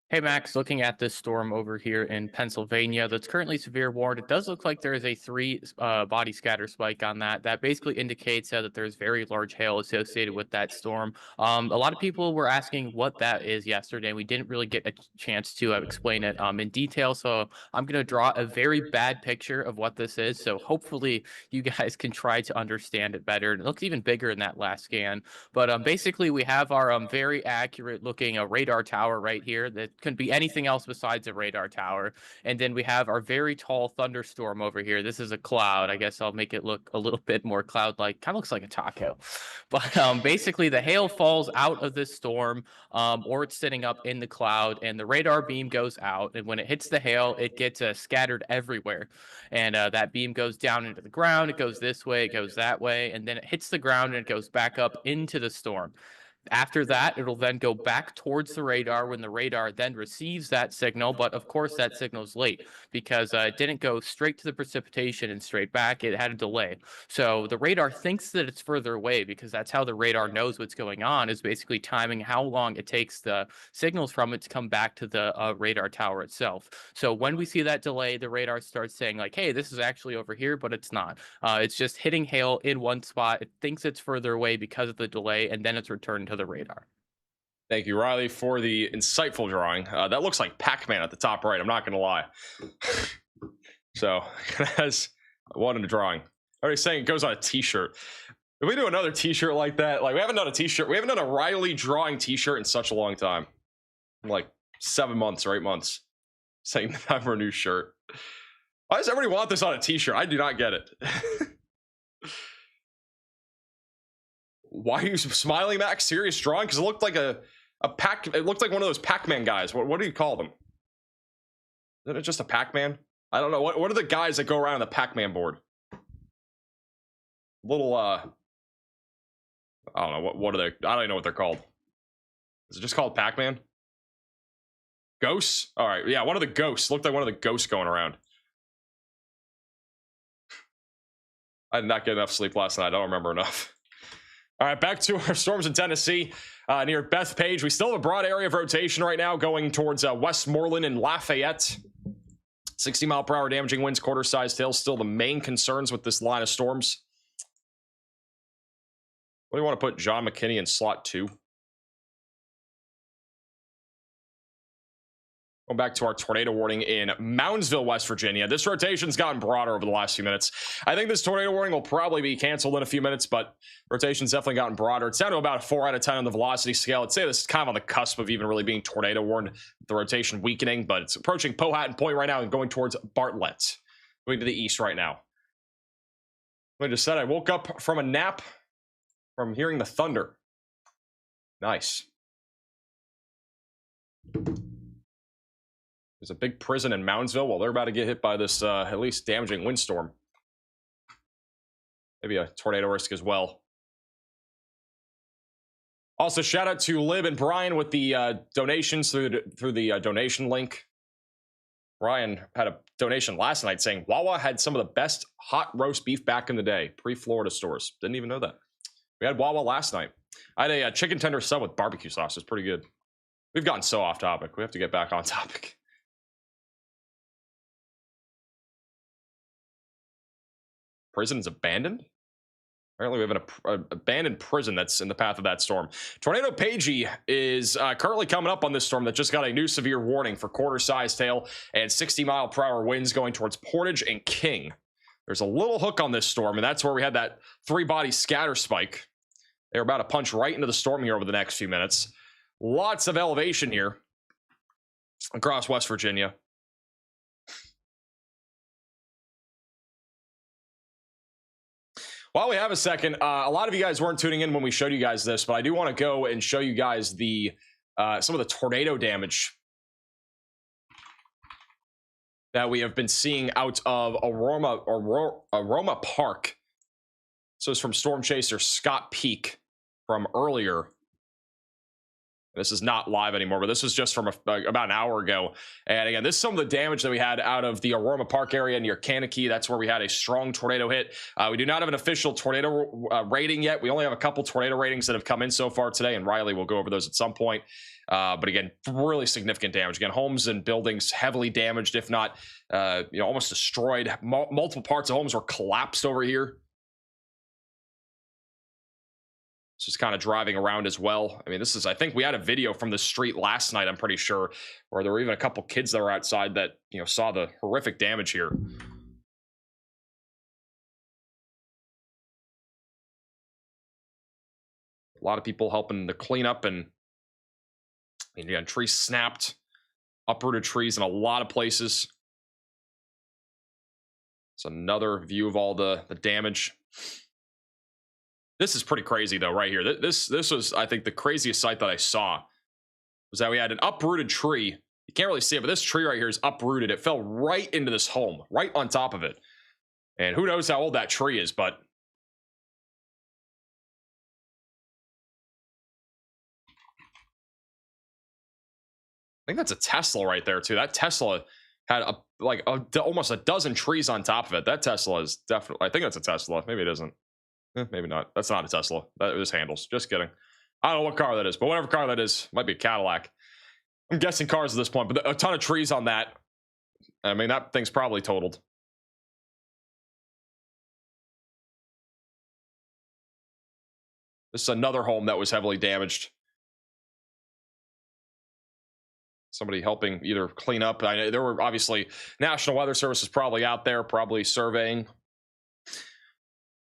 S2: Hey, Max, looking at this storm over here in Pennsylvania that's currently severe warned, it does look like there is a 3 body scatter spike on that. That basically indicates that there's very large hail associated with that storm. A lot of people were asking what that is yesterday. We didn't really get a chance to explain it in detail, so I'm going to draw a very bad picture of what this is, so hopefully you guys can try to understand it better. It looks even bigger in that last scan, but basically we have our very accurate looking radar tower right here that couldn't be anything else besides a radar tower. And then we have our very tall thunderstorm over here. This is a cloud. I guess I'll make it look a little bit more cloud-like. Kind of looks like a taco. But basically the hail falls out of this storm, or it's sitting up in the cloud, and the radar beam goes out. And when it hits the hail, it gets scattered everywhere. And that beam goes down into the ground. It goes this way, it goes that way, and then it hits the ground and it goes back up into the storm. After that, it'll then go back towards the radar when the radar then receives that signal. But of course, that signal's late because it didn't go straight to the precipitation and straight back. It had a delay. So the radar thinks that it's further away because that's how the radar knows what's going on, is basically timing how long it takes the signals from it to come back to the radar tower itself. So when we see that delay, the radar starts saying like, hey, this is actually over here, but it's not. It's just hitting hail in one spot. It thinks it's further away because of the delay, and then it's returned to the radar.
S1: Thank you, Riley, for the insightful drawing. That looks like Pac-Man at the top right. I'm not going to lie. So, that's one in the drawing. Already saying it goes on a t-shirt. If we do another t-shirt like that, like we haven't done a t-shirt, we haven't done a Riley drawing t-shirt in such a long time. Like 7 months or 8 months. Saying time for a new shirt. Why does everybody want this on a t-shirt? I do not get it. Why are you smiling, Max? Serious drawing? Because it looked like it looked like one of those Pac-Man guys. What do you call them? Is it just a Pac-Man? I don't know. What are the guys that go around on the Pac-Man board? Little I don't know what are they? I don't even know what they're called. Is it just called Pac-Man? Ghosts? All right, yeah, one of the ghosts. Looked like one of the ghosts going around. I did not get enough sleep last night. I don't remember enough. All right, back to our storms in Tennessee near Bethpage. We still have a broad area of rotation right now going towards Westmoreland and Lafayette. 60-mile-per-hour damaging winds, quarter-sized hail, still the main concerns with this line of storms. What do you want to put John McKinney in slot 2? Going back to our tornado warning in Moundsville, West Virginia. This rotation's gotten broader over the last few minutes. I think this tornado warning will probably be canceled in a few minutes, but rotation's definitely gotten broader. It's down to about a 4 out of 10 on the velocity scale. I'd say this is kind of on the cusp of even really being tornado warned, the rotation weakening, but it's approaching Powhatan Point right now and going towards Bartlett. Going to the east right now. I just said I woke up from a nap from hearing the thunder. Nice. There's a big prison in Moundsville. Well, they're about to get hit by this at least damaging windstorm. Maybe a tornado risk as well. Also, shout out to Lib and Brian with the donations through the donation link. Brian had a donation last night saying Wawa had some of the best hot roast beef back in the day, pre-Florida stores. Didn't even know that. We had Wawa last night. I had a chicken tender sub with barbecue sauce. It's pretty good. We've gotten so off topic. We have to get back on topic. Prison's abandoned? Apparently we have an abandoned prison that's in the path of that storm. Tornado Pagey is currently coming up on this storm that just got a new severe warning for quarter-sized hail and 60-mile-per-hour winds going towards Portage and King. There's a little hook on this storm, and that's where we had that 3-body scatter spike. They're about to punch right into the storm here over the next few minutes. Lots of elevation here across West Virginia. While we have a second, a lot of you guys weren't tuning in when we showed you guys this, but I do want to go and show you guys the some of the tornado damage that we have been seeing out of Aroma Park. So it's from Storm Chaser Scott Peak from earlier. This is not live anymore, but this was just from about an hour ago. And again, this is some of the damage that we had out of the Aroma Park area near Kankakee. That's where we had a strong tornado hit. We do not have an official tornado rating yet. We only have a couple tornado ratings that have come in so far today, and Riley will go over those at some point. But again, really significant damage. Again, homes and buildings heavily damaged, if not, almost destroyed. Multiple parts of homes were collapsed over here. Just kind of driving around as well. I mean, this is, I think we had a video from the street last night, I'm pretty sure, where there were even a couple kids that were outside that, saw the horrific damage here. A lot of people helping the cleanup, and trees snapped, uprooted trees in a lot of places. It's another view of all the damage. This is pretty crazy, though, right here. This was, I think, the craziest sight that I saw was that we had an uprooted tree. You can't really see it, but this tree right here is uprooted. It fell right into this home, right on top of it. And who knows how old that tree is, but I think that's a Tesla right there, too. That Tesla had almost a dozen trees on top of it. That Tesla is definitely, I think that's a Tesla. Maybe it isn't. Maybe not. That's not a Tesla. That is handles. Just kidding. I don't know what car that is, but whatever car that is, might be a Cadillac. I'm guessing cars at this point, but a ton of trees on that. I mean, that thing's probably totaled. This is another home that was heavily damaged. somebody helping either clean up. I know there were obviously National Weather Service is probably out there, probably surveying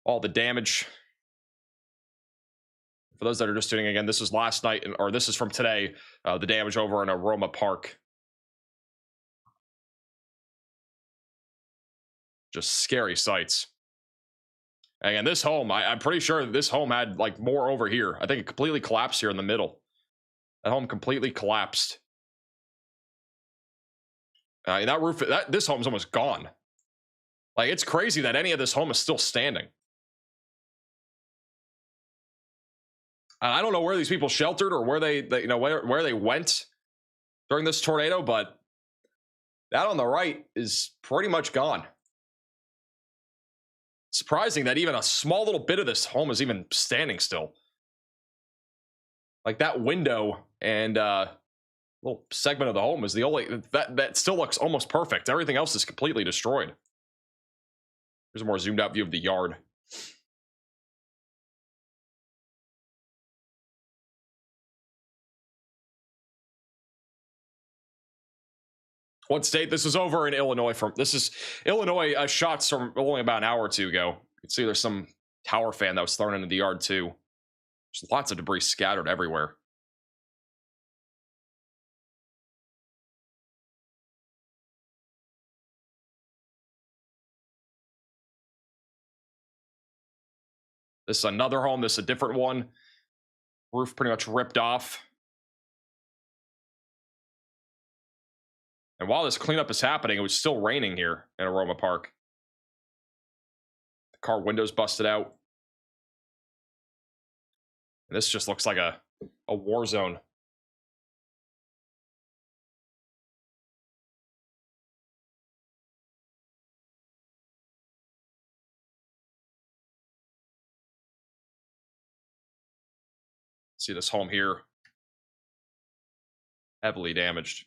S1: all the damage. For those that are just tuning in again, this is last night, or this is from today, the damage over in Aroma Park. Just scary sights. And again, this home, I'm pretty sure this home had like more over here. I think it completely collapsed here in the middle. That home completely collapsed. And that roof, this home's almost gone. Like, it's crazy that any of this home is still standing. And I don't know where these people sheltered or where they you know, where they went during this tornado, but that on the right is pretty much gone. Surprising that even a small little bit of this home is even standing still. Like that window and little segment of the home is the only that still looks almost perfect. Everything else is completely destroyed. Here's a more zoomed out view of the yard. What state? This is over in Illinois. This is Illinois shots from only about an hour or two ago. You can see there's some tower fan that was thrown into the yard too. There's lots of debris scattered everywhere. This is another home. This is a different one. Roof pretty much ripped off. And while this cleanup is happening, it was still raining here in Aroma Park. The car windows busted out. And this just looks like a war zone. See this home here. Heavily damaged.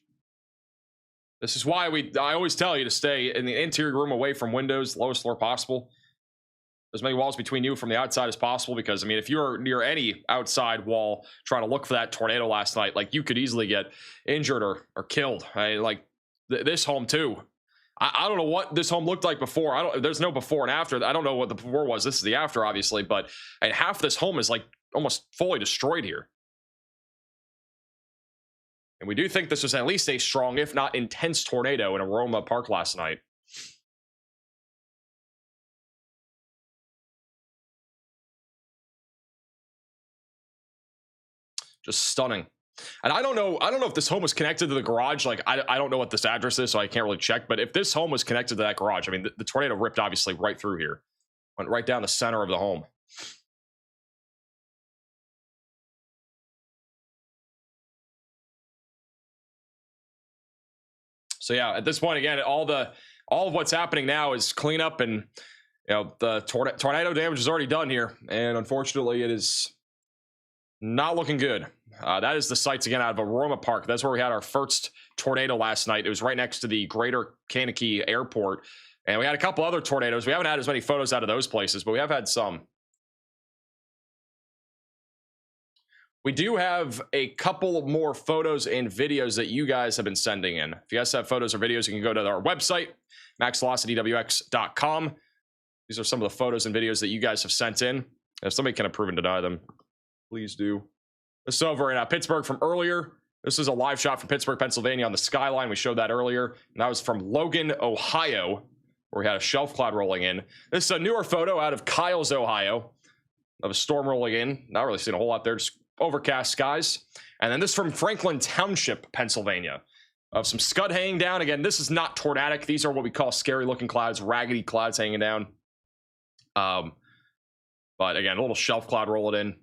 S1: This is why I always tell you to stay in the interior room away from windows, lowest floor possible. As many walls between you from the outside as possible, because I mean, if you're near any outside wall trying to look for that tornado last night, like you could easily get injured or killed. Like this home too. I don't know what this home looked like before. There's no before and after. I don't know what the before was. This is the after, obviously, but half this home is like almost fully destroyed here. And we do think this was at least a strong, if not intense, tornado in Aroma Park last night. Just stunning. And I don't know if this home was connected to the garage. Like, I don't know what this address is, so I can't really check. But if this home was connected to that garage, I mean, the tornado ripped obviously right through here. Went right down the center of the home. So yeah, at this point, again, all of what's happening now is cleanup, and you know, the tornado damage is already done here, and unfortunately, it is not looking good. That is the sights again out of Aroma Park. That's where we had our first tornado last night. It was right next to the Greater Kankakee Airport, and we had a couple other tornadoes. We haven't had as many photos out of those places, but we have had some. We do have a couple more photos and videos that you guys have been sending in. If you guys have photos or videos, you can go to our website, maxvelocitywx.com. These are some of the photos and videos that you guys have sent in. If somebody can approve and deny them, please do. This is over in Pittsburgh from earlier. This is a live shot from Pittsburgh, Pennsylvania on the skyline. We showed that earlier. And that was from Logan, Ohio, where we had a shelf cloud rolling in. This is a newer photo out of Kyles, Ohio, of a storm rolling in. Not really seeing a whole lot there, just overcast skies. And then this from Franklin Township, Pennsylvania, of some scud hanging down. Again, this is not tornadic. These are what we call scary looking clouds, raggedy clouds hanging down. But again, a little shelf cloud rolling in.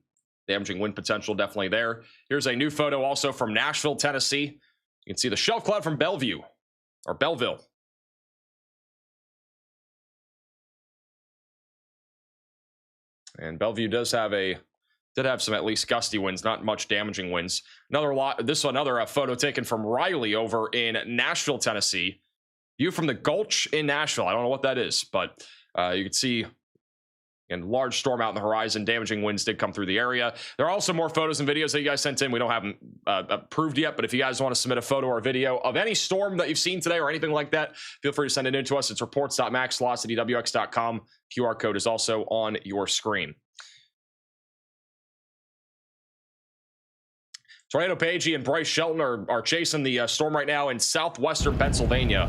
S1: Damaging wind potential definitely there. Here's a new photo also from Nashville, Tennessee. You can see the shelf cloud from Belleville. And Bellevue did have some at least gusty winds, not much damaging winds. Another photo taken from Riley over in Nashville, Tennessee. View from the Gulch in Nashville. I don't know what that is, but you can see And large storm out in the horizon, damaging winds did come through the area. There are also more photos and videos that you guys sent in. We don't have them approved yet, but if you guys want to submit a photo or video of any storm that you've seen today or anything like that, feel free to send it in to us. It's reports.maxvelocitywx.com. QR code is also on your screen. Tornado Pagey and Bryce Shelton are chasing the storm right now in southwestern Pennsylvania.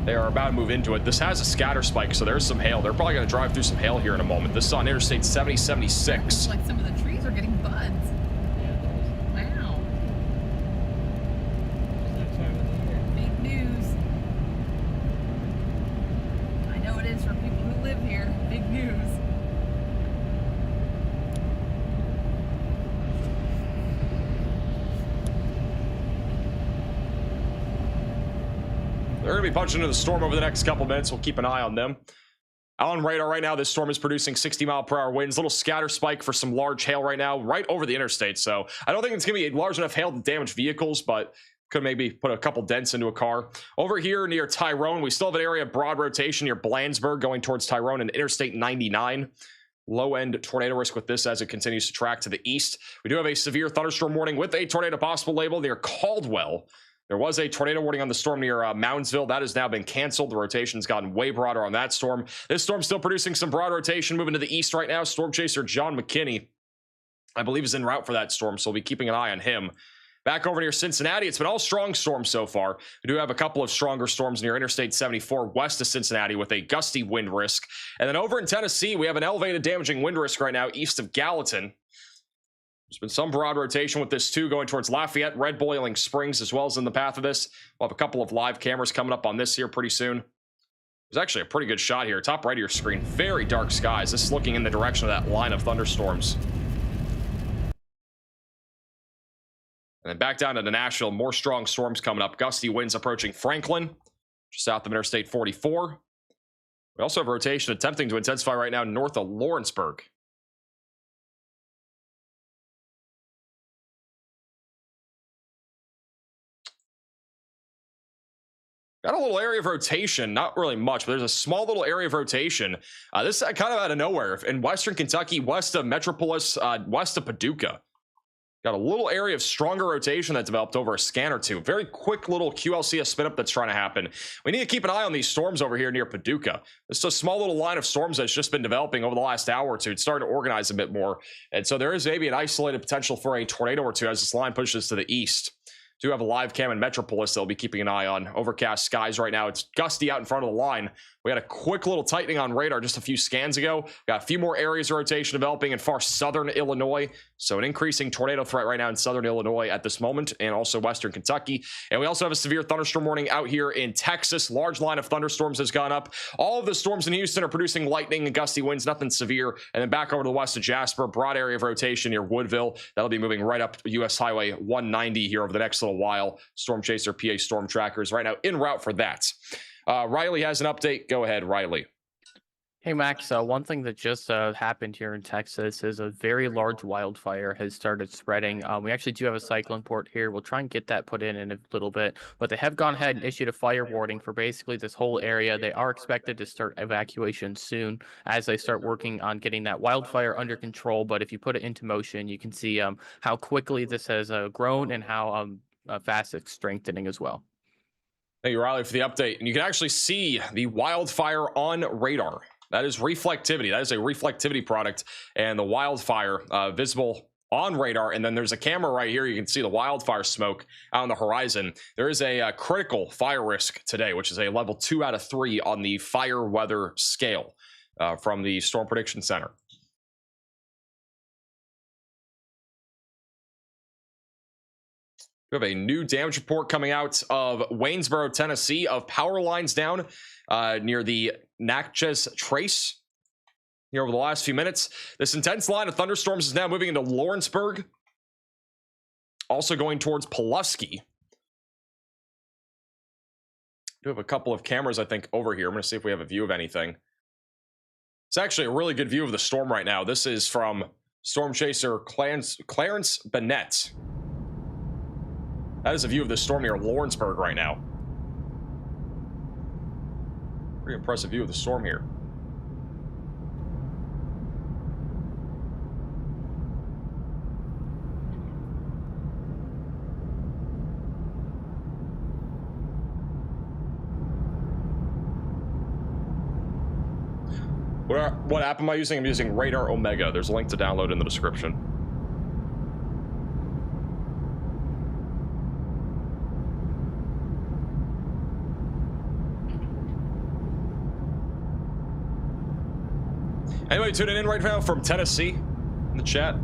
S1: They are about to move into it. This has a scatter spike, so there's some hail. They're probably going to drive through some hail here in a moment. This is on Interstate 7076.
S4: Looks like some of the trees are getting buds. Wow. Big news. I know it is for people who live here. Big news.
S1: They're going to be punching into the storm over the next couple minutes. We'll keep an eye on them. On radar right now, this storm is producing 60-mile-per-hour winds. Little scatter spike for some large hail right now, right over the interstate. So I don't think it's going to be large enough hail to damage vehicles, but could maybe put a couple dents into a car. Over here near Tyrone, we still have an area of broad rotation near Blandsburg going towards Tyrone and Interstate 99. Low-end tornado risk with this as it continues to track to the east. We do have a severe thunderstorm warning with a tornado possible label near Caldwell. There was a tornado warning on the storm near Moundsville. That has now been canceled. The rotation's gotten way broader on that storm. This storm's still producing some broad rotation moving to the east right now. Storm chaser John McKinney, I believe, is en route for that storm, so we'll be keeping an eye on him. Back over near Cincinnati, it's been all strong storms so far. We do have a couple of stronger storms near Interstate 74 west of Cincinnati with a gusty wind risk. And then over in Tennessee, we have an elevated damaging wind risk right now east of Gallatin. There's been some broad rotation with this too, going towards Lafayette, Red Boiling Springs, as well as in the path of this. We'll have a couple of live cameras coming up on this here pretty soon. There's actually a pretty good shot here. Top right of your screen. Very dark skies. This is looking in the direction of that line of thunderstorms. And then back down to Nashville, more strong storms coming up. Gusty winds approaching Franklin, just south of Interstate 44. We also have rotation attempting to intensify right now north of Lawrenceburg. Got a little area of rotation, not really much, but there's a small little area of rotation. This is kind of out of nowhere in western Kentucky, west of Metropolis, west of Paducah. Got a little area of stronger rotation that developed over a scan or two. Very quick little QLCS spin up that's trying to happen. We need to keep an eye on these storms over here near Paducah. This is a small little line of storms that's just been developing over the last hour or two. It's starting to organize a bit more. And so there is maybe an isolated potential for a tornado or two as this line pushes to the east. Do have a live cam in Metropolis that we'll be keeping an eye on. Overcast skies right now. It's gusty out in front of the line. We had a quick little tightening on radar just a few scans ago. Got a few more areas of rotation developing in far southern Illinois. So an increasing tornado threat right now in southern Illinois at this moment, and also western Kentucky. And we also have a severe thunderstorm warning out here in Texas. Large line of thunderstorms has gone up. All of the storms in Houston are producing lightning and gusty winds, nothing severe. And then back over to the west of Jasper, broad area of rotation near Woodville. That'll be moving right up US Highway 190 here over the next little while. Storm Chaser PA Storm Trackers right now en route for that. Riley has an update. Go ahead, Riley.
S2: Hey, Max, one thing that just happened here in Texas is a very large wildfire has started spreading. We actually do have a cyclone port here. We'll try and get that put in a little bit, but they have gone ahead and issued a fire warning for basically this whole area. They are expected to start evacuation soon as they start working on getting that wildfire under control. But if you put it into motion, you can see how quickly this has grown and how fast it's strengthening as well.
S1: Thank you, Riley, for the update. And you can actually see the wildfire on radar. That is reflectivity. That is a reflectivity product, and the wildfire visible on radar. And then there's a camera right here. You can see the wildfire smoke out on the horizon. There is a critical fire risk today, which is a level 2 out of 3 on the fire weather scale from the Storm Prediction Center. We have a new damage report coming out of Waynesboro, Tennessee, of power lines down near the Natchez Trace here over the last few minutes. This intense line of thunderstorms is now moving into Lawrenceburg, also going towards Pulaski. We do have a couple of cameras, I think, over here. I'm going to see if we have a view of anything. It's actually a really good view of the storm right now. This is from Storm Chaser Clarence Bennett. That is a view of the storm near Lawrenceburg right now. Pretty impressive view of the storm here. what app am I using? I'm using Radar Omega. There's a link to download in the description. Anybody tuning in right now from Tennessee in the chat?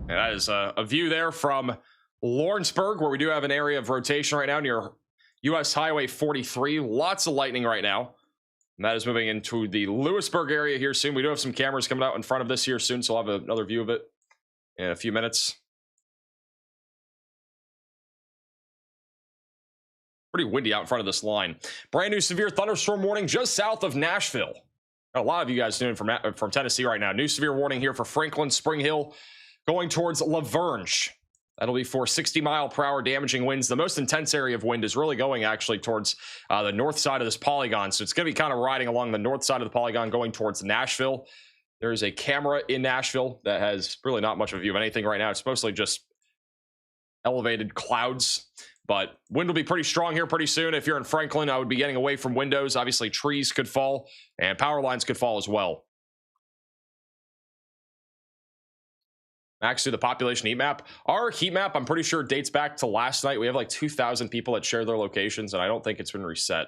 S1: And that is a view there from Lawrenceburg, where we do have an area of rotation right now near US Highway 43. Lots of lightning right now. And that is moving into the Lewisburg area here soon. We do have some cameras coming out in front of this here soon, so I'll have another view of it in a few minutes. Pretty windy out in front of this line. Brand new severe thunderstorm warning just south of Nashville. A lot of you guys doing from Tennessee right now. New severe warning here for Franklin, Spring Hill, going towards Lavergne. That'll be for 60-mile-per-hour damaging winds. The most intense area of wind is really going actually towards the north side of this polygon. So it's going to be kind of riding along the north side of the polygon going towards Nashville. There is a camera in Nashville that has really not much of a view of anything right now. It's mostly just elevated clouds. But wind will be pretty strong here pretty soon. If you're in Franklin, I would be getting away from windows. Obviously, trees could fall and power lines could fall as well. Max, to the population heat map. Our heat map, I'm pretty sure, dates back to last night. We have like 2,000 people that share their locations, and I don't think it's been reset.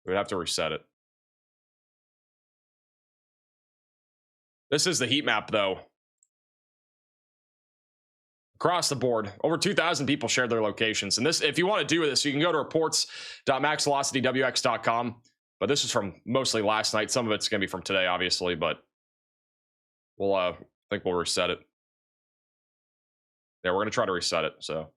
S1: We would have to reset it. This is the heat map, though. Across the board, over 2,000 people shared their locations. And this, if you want to do this, you can go to reports.maxvelocitywx.com. But this is from mostly last night. Some of it's going to be from today, obviously, but we'll, I think we'll reset it. Yeah, we're going to try to reset it, so.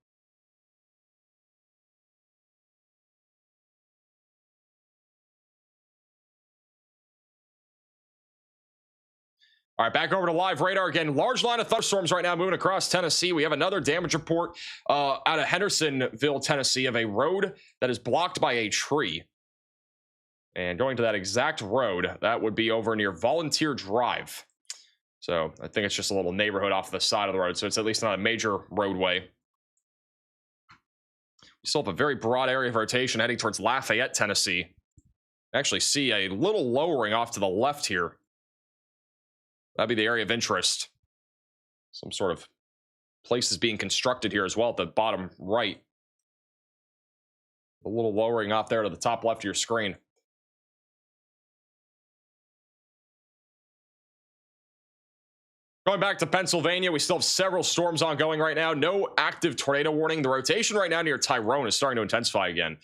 S1: All right, back over to live radar again. Large line of thunderstorms right now moving across Tennessee. We have another damage report out of Hendersonville, Tennessee, of a road that is blocked by a tree. And going to that exact road, that would be over near Volunteer Drive. So I think it's just a little neighborhood off the side of the road. So it's at least not a major roadway. We still have a very broad area of rotation heading towards Lafayette, Tennessee. I actually see a little lowering off to the left here. That'd be the area of interest. Some sort of place is being constructed here as well at the bottom right. A little lowering off there to the top left of your screen. Going back to Pennsylvania, we still have several storms ongoing right now. No active tornado warning. The rotation right now near Tyrone is starting to intensify again.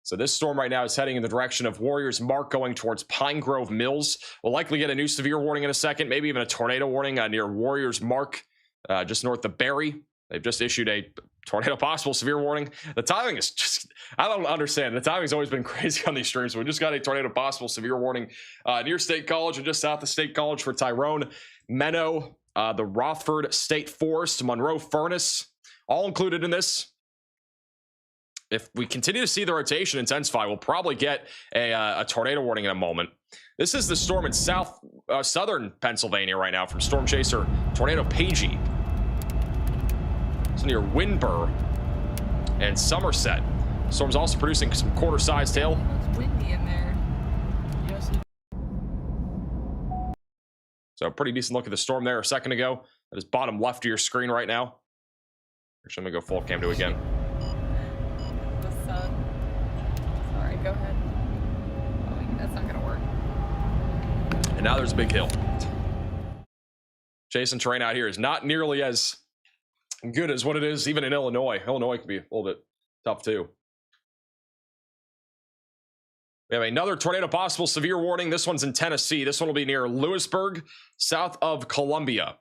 S1: So this storm right now is heading in the direction of Warriors Mark going towards Pine Grove Mills. We'll likely get a new severe warning in a second, maybe even a tornado warning near Warriors Mark, just north of Barry. They've just issued a tornado possible severe warning. The timing is just, I don't understand. The timing's always been crazy on these streams. We just got a tornado possible severe warning near State College and just south of State College for Tyrone, Menno, the Rothford State Forest, Monroe Furnace, all included in this. If we continue to see the rotation intensify, we'll probably get a tornado warning in a moment. This is the storm in southern Pennsylvania right now from Storm Chaser Tornado Pagey. It's near Winburn and Somerset. Storm's also producing some quarter-sized hail.
S4: It's windy in there.
S5: Yes,
S1: So pretty decent look at the storm there a second ago. That is bottom left of your screen right now. Actually, I'm gonna go full cam to again.
S4: The sun. Sorry, go ahead. Oh, that's not gonna work.
S1: And now there's a big hill. Chasing terrain out here is not nearly as good as what it is even in Illinois. Illinois can be a little bit tough too. We have another tornado possible severe warning. This one's in Tennessee. This one will be near Lewisburg, south of Columbia.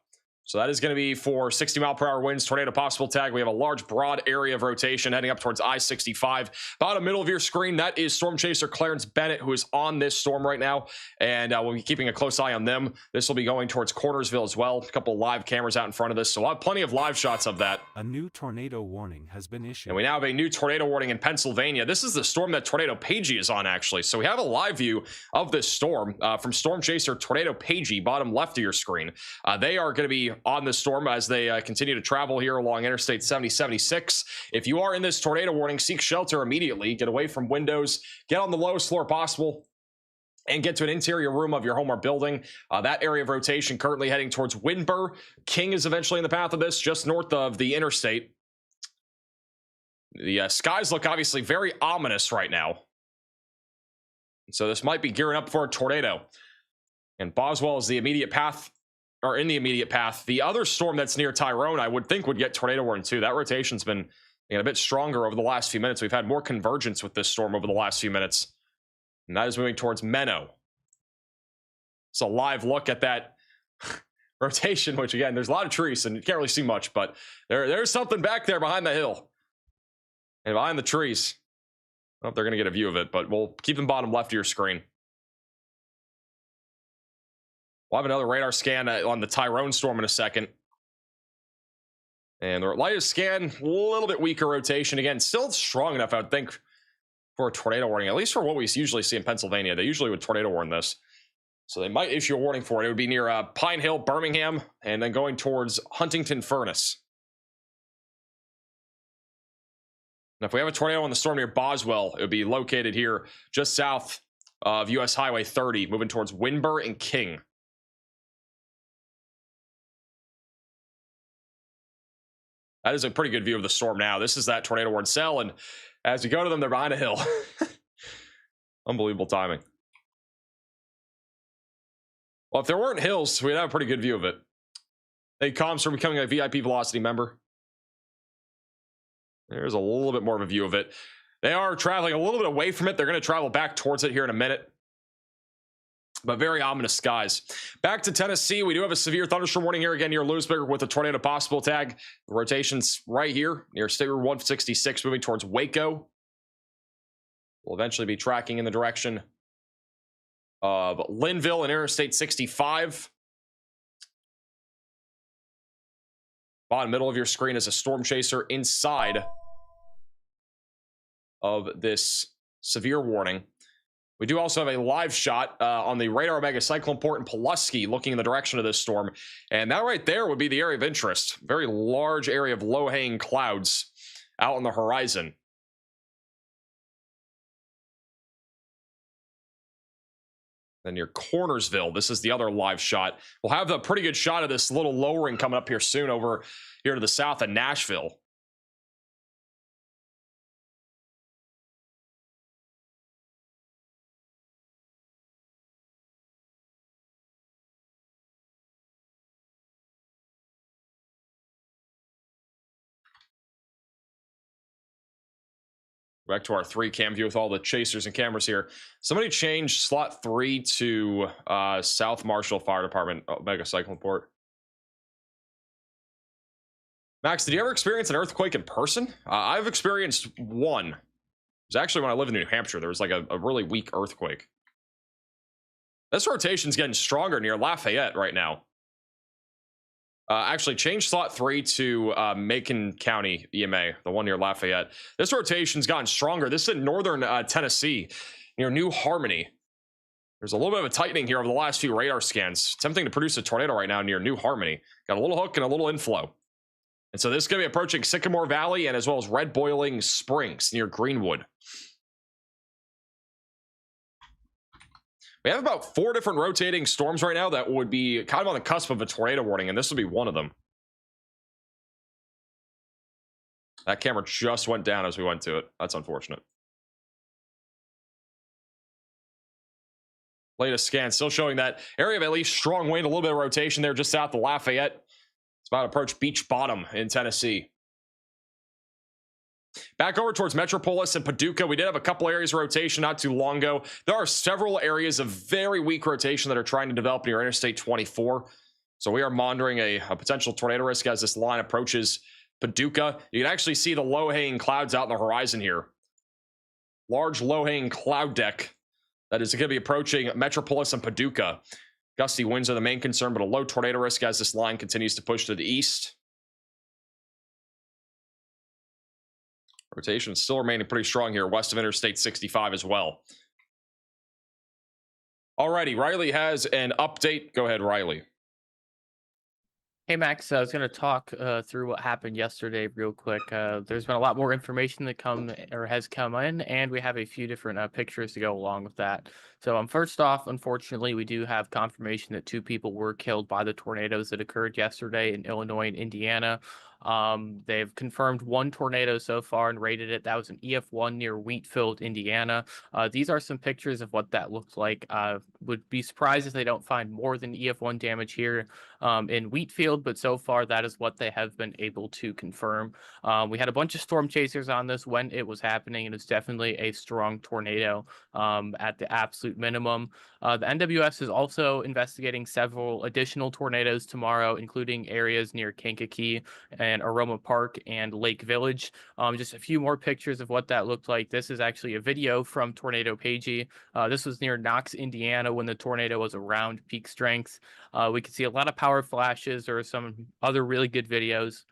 S1: So that is going to be for 60-mile-per-hour winds, tornado possible tag. We have a large, broad area of rotation heading up towards I-65. Bottom middle of your screen, that is Storm Chaser Clarence Bennett, who is on this storm right now. And we'll be keeping a close eye on them. This will be going towards Cornersville as well. A couple of live cameras out in front of this. So we'll have plenty of live shots of that.
S3: A new tornado warning has been issued.
S1: And we now have a new tornado warning in Pennsylvania. This is the storm that Tornado Pagey is on, actually. So we have a live view of this storm from Storm Chaser Tornado Pagey, bottom left of your screen. They are going to be on this storm as they continue to travel here along Interstate 7076. If you are in this tornado warning, seek shelter immediately. Get away from windows. Get on the lowest floor possible and get to an interior room of your home or building. That area of rotation currently heading towards Windber. King is eventually in the path of this, just north of the interstate. The skies look obviously very ominous right now. So this might be gearing up for a tornado. And Boswell is the immediate path, or in the immediate path. The other storm that's near Tyrone, I would think would get tornado warning too. That rotation's been a bit stronger over the last few minutes. We've had more convergence with this storm over the last few minutes. And that is moving towards Menno. It's a live look at that rotation, which again, there's a lot of trees and you can't really see much, but there's something back there behind the hill. And behind the trees. I don't know if they're going to get a view of it, but we'll keep them bottom left of your screen. We'll have another radar scan on the Tyrone storm in a second. And the latest scan, a little bit weaker rotation. Again, still strong enough, I would think, for a tornado warning, at least for what we usually see in Pennsylvania. They usually would tornado warn this. So they might issue a warning for it. It would be near Pine Hill, Birmingham, and then going towards Huntington Furnace. Now, if we have a tornado on the storm near Boswell, it would be located here just south of US Highway 30, moving towards Windber and King. That is a pretty good view of the storm now. This is that tornado warning cell, and as we go to them, they're behind a hill. Unbelievable timing. Well, if there weren't hills, we'd have a pretty good view of it. Hey, comms for becoming a VIP Velocity member. There's a little bit more of a view of it. They are traveling a little bit away from it. They're going to travel back towards it here in a minute. But very ominous skies. Back to Tennessee. We do have a severe thunderstorm warning here again near Lewisburg with a tornado possible tag. The rotation's right here near State Route 166 moving towards Waco. We'll eventually be tracking in the direction of Linville and Interstate 65. Bottom middle of your screen is a storm chaser inside of this severe warning. We do also have a live shot on the radar mega cyclone port in Pulaski looking in the direction of this storm. And that right there would be the area of interest. Very large area of low-hanging clouds out on the horizon. Then near Cornersville, this is the other live shot. We'll have a pretty good shot of this little lowering coming up here soon over here to the south of Nashville. Back to our 3 cam view with all the chasers and cameras here. Somebody changed slot 3 to South Marshall Fire Department mega cyclone port. Max, did you ever experience an earthquake in person? I've experienced one. It was actually when I lived in New Hampshire. There was like a really weak earthquake. This rotation's getting stronger near Lafayette right now. Actually, change slot 3 to Macon County EMA, the one near Lafayette. This rotation's gotten stronger. This is in northern Tennessee, near New Harmony. There's a little bit of a tightening here over the last few radar scans. Attempting to produce a tornado right now near New Harmony. Got a little hook and a little inflow. And so this is going to be approaching Sycamore Valley and as well as Red Boiling Springs near Greenwood. We have about 4 different rotating storms right now that would be kind of on the cusp of a tornado warning, and this would be one of them. That camera just went down as we went to it. That's unfortunate. Latest scan still showing that area of at least strong wind, a little bit of rotation there just south of Lafayette. It's about to approach Beach Bottom in Tennessee. Back over towards Metropolis and Paducah, we did have a couple areas of rotation not too long ago. There are several areas of very weak rotation that are trying to develop near Interstate 24. So we are monitoring a potential tornado risk as this line approaches Paducah. You can actually see the low-hanging clouds out on the horizon here. Large low-hanging cloud deck that is going to be approaching Metropolis and Paducah. Gusty winds are the main concern, but a low tornado risk as this line continues to push to the east. Rotation still remaining pretty strong here west of Interstate 65 as well. Alrighty, Riley has an update. Go ahead, Riley.
S2: Hey Max, I was going to talk through what happened yesterday real quick. There's been a lot more information that has come in, and we have a few different pictures to go along with that. So, first off, unfortunately, we do have confirmation that 2 people were killed by the tornadoes that occurred yesterday in Illinois and Indiana. They've confirmed 1 tornado so far and rated it. That was an EF1 near Wheatfield, Indiana. These are some pictures of what that looked like. Would be surprised if they don't find more than EF1 damage here in Wheatfield, but so far that is what they have been able to confirm. We had a bunch of storm chasers on this when it was happening, and it's definitely a strong tornado at the absolute minimum. The NWS is also investigating several additional tornadoes tomorrow, including areas near Kankakee and Aroma Park and Lake Village. Just a few more pictures of what that looked like. This is actually a video from Tornado Pagey. This was near Knox, Indiana, when the tornado was around peak strength. We could see a lot of power flashes or some other really good videos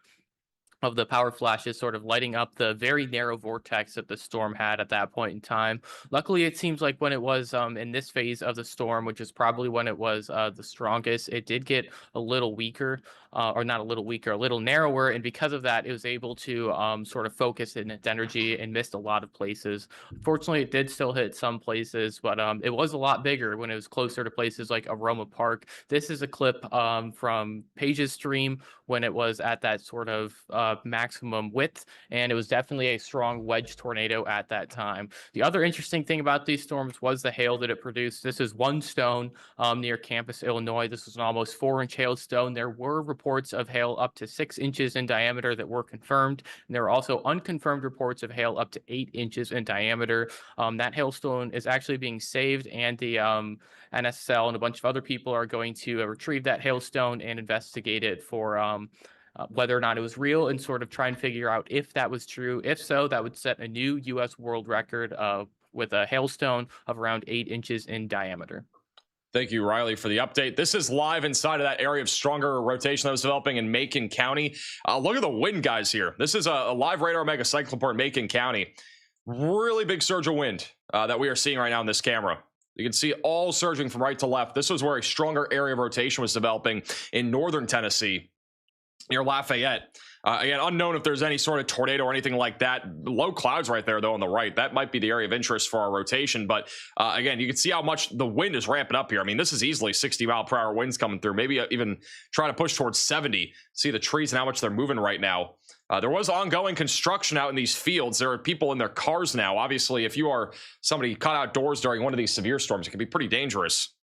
S2: of the power flashes sort of lighting up the very narrow vortex that the storm had at that point in time. Luckily, it seems like when it was in this phase of the storm, which is probably when it was the strongest, it did get a little weaker, or not a little weaker, a little narrower. And because of that, it was able to sort of focus in its energy and missed a lot of places. Fortunately, it did still hit some places, but it was a lot bigger when it was closer to places like Aroma Park. This is a clip from Page's stream when it was at that sort of maximum width, and it was definitely a strong wedge tornado at that time. The other interesting thing about these storms was the hail that it produced. This is one stone near Campus, Illinois. This was an almost 4-inch hailstone. There were reports of hail up to 6 inches in diameter that were confirmed, and there were also unconfirmed reports of hail up to 8 inches in diameter. That hailstone is actually being saved, and the NSL and a bunch of other people are going to retrieve that hailstone and investigate it for whether or not it was real and sort of try and figure out if that was true. If so, that would set a new U.S. world record with a hailstone of around 8 inches in diameter.
S1: Thank you, Riley, for the update. This is live inside of that area of stronger rotation that was developing in Macon County. Look at the wind, guys, here. This is a live radar mega cyclone report in Macon County. Really big surge of wind that we are seeing right now in this camera. You can see all surging from right to left. This was where a stronger area of rotation was developing in northern Tennessee near Lafayette. Again, unknown if there's any sort of tornado or anything like that. Low clouds right there, though, on the right. That might be the area of interest for our rotation. But again, you can see how much the wind is ramping up here. I mean, this is easily 60-mile-per-hour winds coming through. Maybe even trying to push towards 70. See the trees and how much they're moving right now. There was ongoing construction out in these fields. There are people in their cars now. Obviously, if you are somebody caught outdoors during one of these severe storms, it can be pretty dangerous.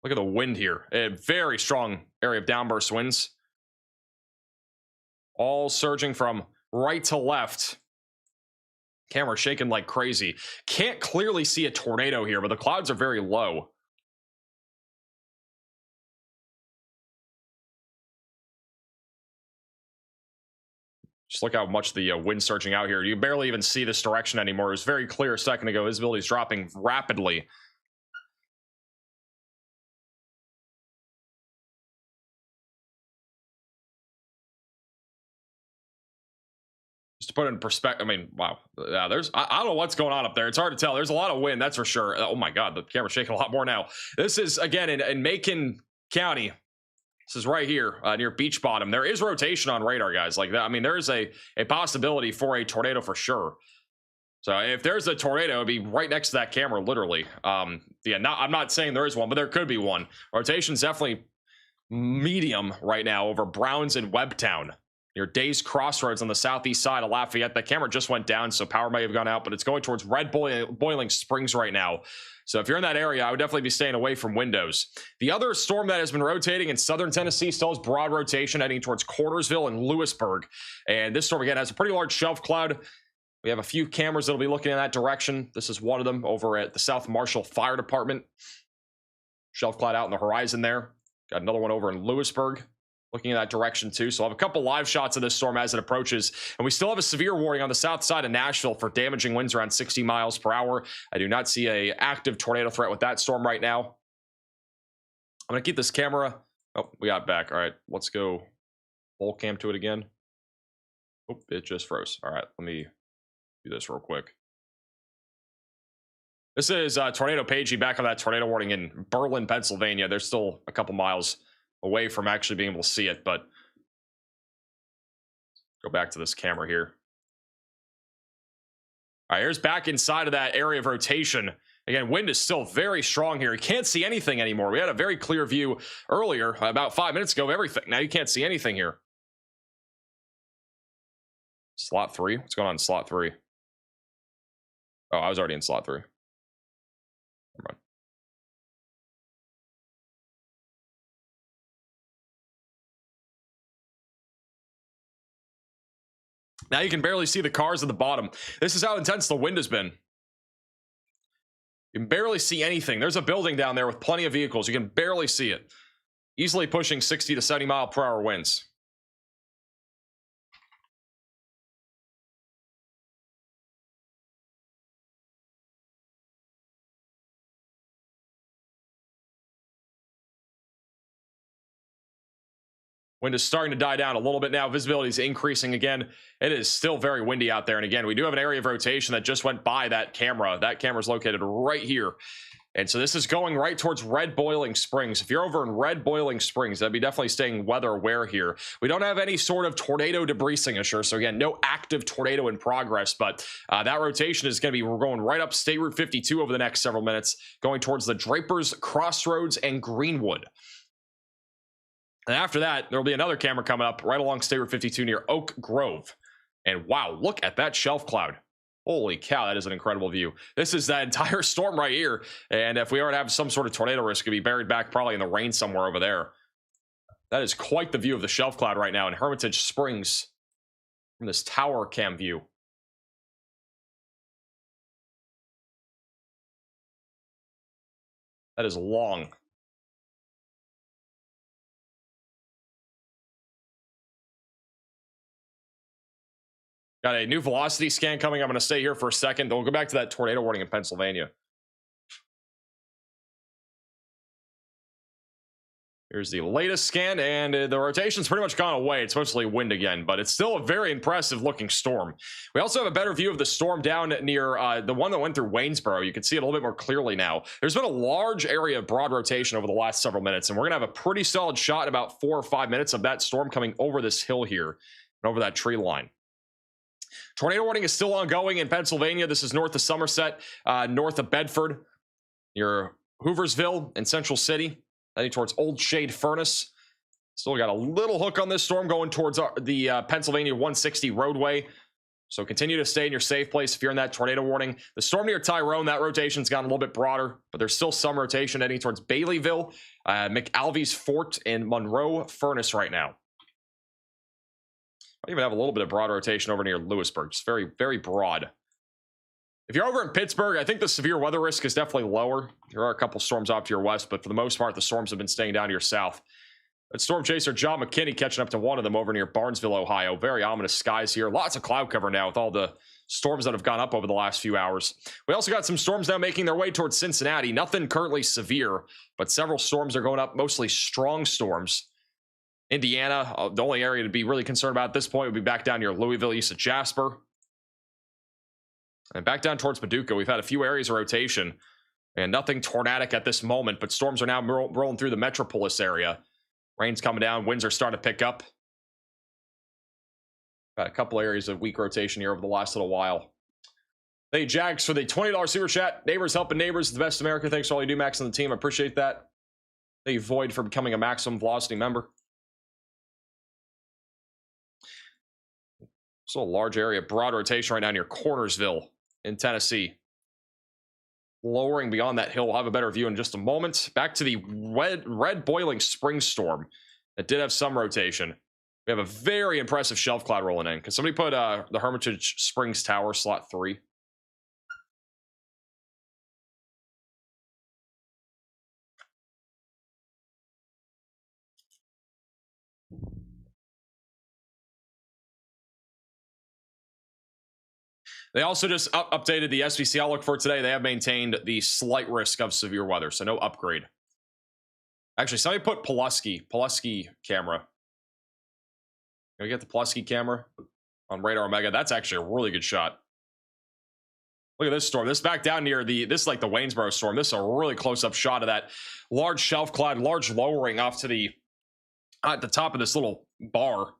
S1: Look at the wind here. A very strong area of downburst winds. All surging from right to left. Camera shaking like crazy. Can't clearly see a tornado here, but the clouds are very low. Just look how much the wind surging out here. You barely even see this direction anymore. It was very clear a second ago. Visibility is dropping rapidly. Just to put it in perspective, I mean, wow. Yeah, I don't know what's going on up there. It's hard to tell. There's a lot of wind, that's for sure. Oh my God, the camera's shaking a lot more now. This is, again, in Macon County. This is right here near Beach Bottom. There is rotation on radar, guys. Like that. I mean, there is a possibility for a tornado for sure. So if there's a tornado, it'd be right next to that camera, literally. Yeah, I'm not saying there is one, but there could be one. Rotation's definitely medium right now over Browns and Webtown. Near Days Crossroads on the southeast side of Lafayette. That camera just went down, so power may have gone out, but it's going towards Red Boiling Springs right now. So if you're in that area, I would definitely be staying away from windows. The other storm that has been rotating in southern Tennessee still has broad rotation heading towards Cordersville and Lewisburg. And this storm, again, has a pretty large shelf cloud. We have a few cameras that'll be looking in that direction. This is one of them over at the South Marshall Fire Department. Shelf cloud out in the horizon there. Got another one over in Lewisburg, looking in that direction too. So I'll have a couple live shots of this storm as it approaches. And we still have a severe warning on the south side of Nashville for damaging winds around 60 miles per hour. I do not see a active tornado threat with that storm right now. I'm going to keep this camera. Oh, we got it back. All right, let's go full cam to it again. Oh, it just froze. All right, let me do this real quick. This is Tornado Pagey back on that tornado warning in Berlin, Pennsylvania. They're still a couple miles away from actually being able to see it, but go back to this camera here. All right, here's back inside of that area of rotation. Again, wind is still very strong here. You can't see anything anymore. We had a very clear view earlier, about 5 minutes ago, of everything. Now you can't see anything here. Slot 3? What's going on in slot 3? Oh, I was already in slot 3. Never mind. Now you can barely see the cars at the bottom. This is how intense the wind has been. You can barely see anything. There's a building down there with plenty of vehicles. You can barely see it. Easily pushing 60 to 70 mile per hour winds. Wind is starting to die down a little bit now. Visibility is increasing again. It is still very windy out there. And again, we do have an area of rotation that just went by that camera. That camera is located right here. And so this is going right towards Red Boiling Springs. If you're over in Red Boiling Springs, that'd be definitely staying weather aware here. We don't have any sort of tornado debris signature. So again, no active tornado in progress, but that rotation is going to be, we're going right up State Route 52 over the next several minutes, going towards the Drapers, Crossroads, and Greenwood. And after that, there will be another camera coming up right along State Route 52 near Oak Grove. And wow, look at that shelf cloud. Holy cow, that is an incredible view. This is that entire storm right here. And if we are to have some sort of tornado risk, it could be buried back probably in the rain somewhere over there. That is quite the view of the shelf cloud right now in Hermitage Springs from this tower cam view. That is long. Got a new velocity scan coming. I'm going to stay here for a second. Then we'll go back to that tornado warning in Pennsylvania. Here's the latest scan, and the rotation's pretty much gone away. It's mostly wind again, but it's still a very impressive looking storm. We also have a better view of the storm down near the one that went through Waynesboro. You can see it a little bit more clearly now. There's been a large area of broad rotation over the last several minutes, and we're going to have a pretty solid shot in about 4 or 5 minutes of that storm coming over this hill here and over that tree line. Tornado warning is still ongoing in Pennsylvania. This is north of Somerset, north of Bedford, near Hooversville and Central City, heading towards Old Shade Furnace. Still got a little hook on this storm going towards the Pennsylvania 160 roadway. So continue to stay in your safe place if you're in that tornado warning. The storm near Tyrone, that rotation's gotten a little bit broader, but there's still some rotation heading towards Baileyville, McAlvey's Fort, and Monroe Furnace right now. I even have a little bit of broad rotation over near Lewisburg. It's very, very broad. If you're over in Pittsburgh, I think the severe weather risk is definitely lower. There are a couple storms off to your west, but for the most part, the storms have been staying down to your south. But storm chaser John McKinney catching up to one of them over near Barnesville, Ohio. Very ominous skies here. Lots of cloud cover now with all the storms that have gone up over the last few hours. We also got some storms now making their way towards Cincinnati. Nothing currently severe, but several storms are going up, mostly strong storms. Indiana, the only area to be really concerned about at this point would be back down near Louisville, east of Jasper. And back down towards Paducah, we've had a few areas of rotation and nothing tornadic at this moment, but storms are now rolling through the metropolis area. Rain's coming down, winds are starting to pick up. Got a couple areas of weak rotation here over the last little while. Hey, Jags, for the $20 super chat. Neighbors helping neighbors, the best America. Thanks for all you do, Max, and the team. I appreciate that. Thank you, Void, for becoming a Maximum Velocity member. So a large area, broad rotation right now near Cornersville in Tennessee. Lowering beyond that hill. We'll have a better view in just a moment. Back to the red boiling spring storm that did have some rotation. We have a very impressive shelf cloud rolling in. Can somebody put the Hermitage Springs Tower slot 3? They also just updated the SVC outlook for today. They have maintained the slight risk of severe weather, so no upgrade. Actually, somebody put Pulaski camera. Can we get the Pulaski camera on Radar Omega? That's actually a really good shot. Look at this storm. This back down near this is like the Waynesboro storm. This is a really close-up shot of that large shelf cloud, large lowering off to the at the top of this little bar.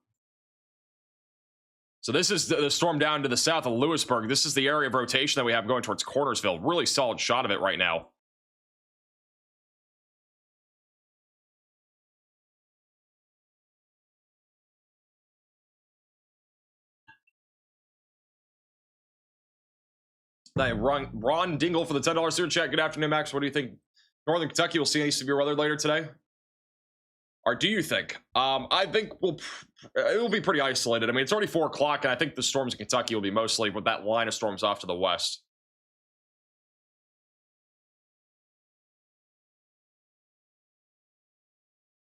S1: So this is the storm down to the south of Lewisburg. This is the area of rotation that we have going towards Cornersville. Really solid shot of it right now. Ron Dingle for the $10 super chat. Good afternoon, Max. What do you think? Northern Kentucky will see any severe weather later today? Or do you think? I think it will be pretty isolated. I mean, it's already 4 o'clock, and I think the storms in Kentucky will be mostly with that line of storms off to the west.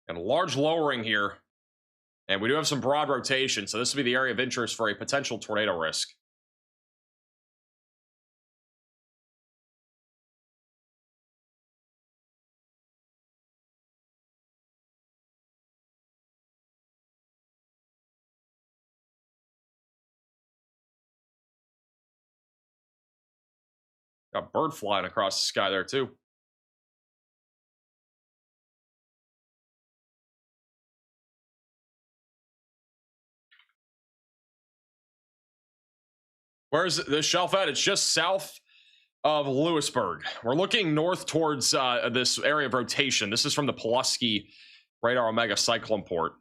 S1: And a large lowering here. And we do have some broad rotation, so this will be the area of interest for a potential tornado risk. Got bird flying across the sky there too. Where's the shelf at? It's just south of Lewisburg. We're looking north towards this area of rotation. This is from the Pulaski radar Omega cyclone port.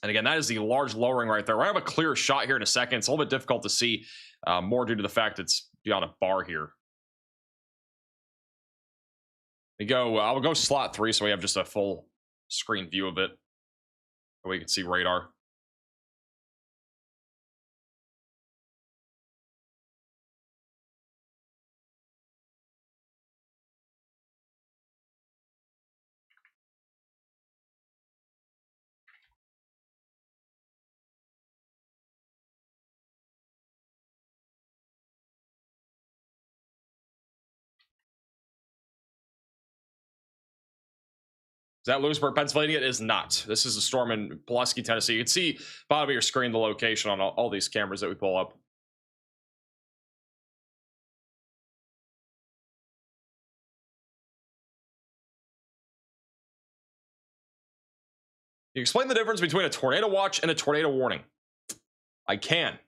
S1: And again, that is the large lowering right there. We're going to have a clear shot here in a second. It's a little bit difficult to see, more due to the fact it's beyond a bar here. I'll go slot 3 so we have just a full screen view of it. So we can see radar. Is that Lewisburg, Pennsylvania? It is not. This is a storm in Pulaski, Tennessee. You can see bottom of your screen the location on all these cameras that we pull up. You explain the difference between a tornado watch and a tornado warning? I can.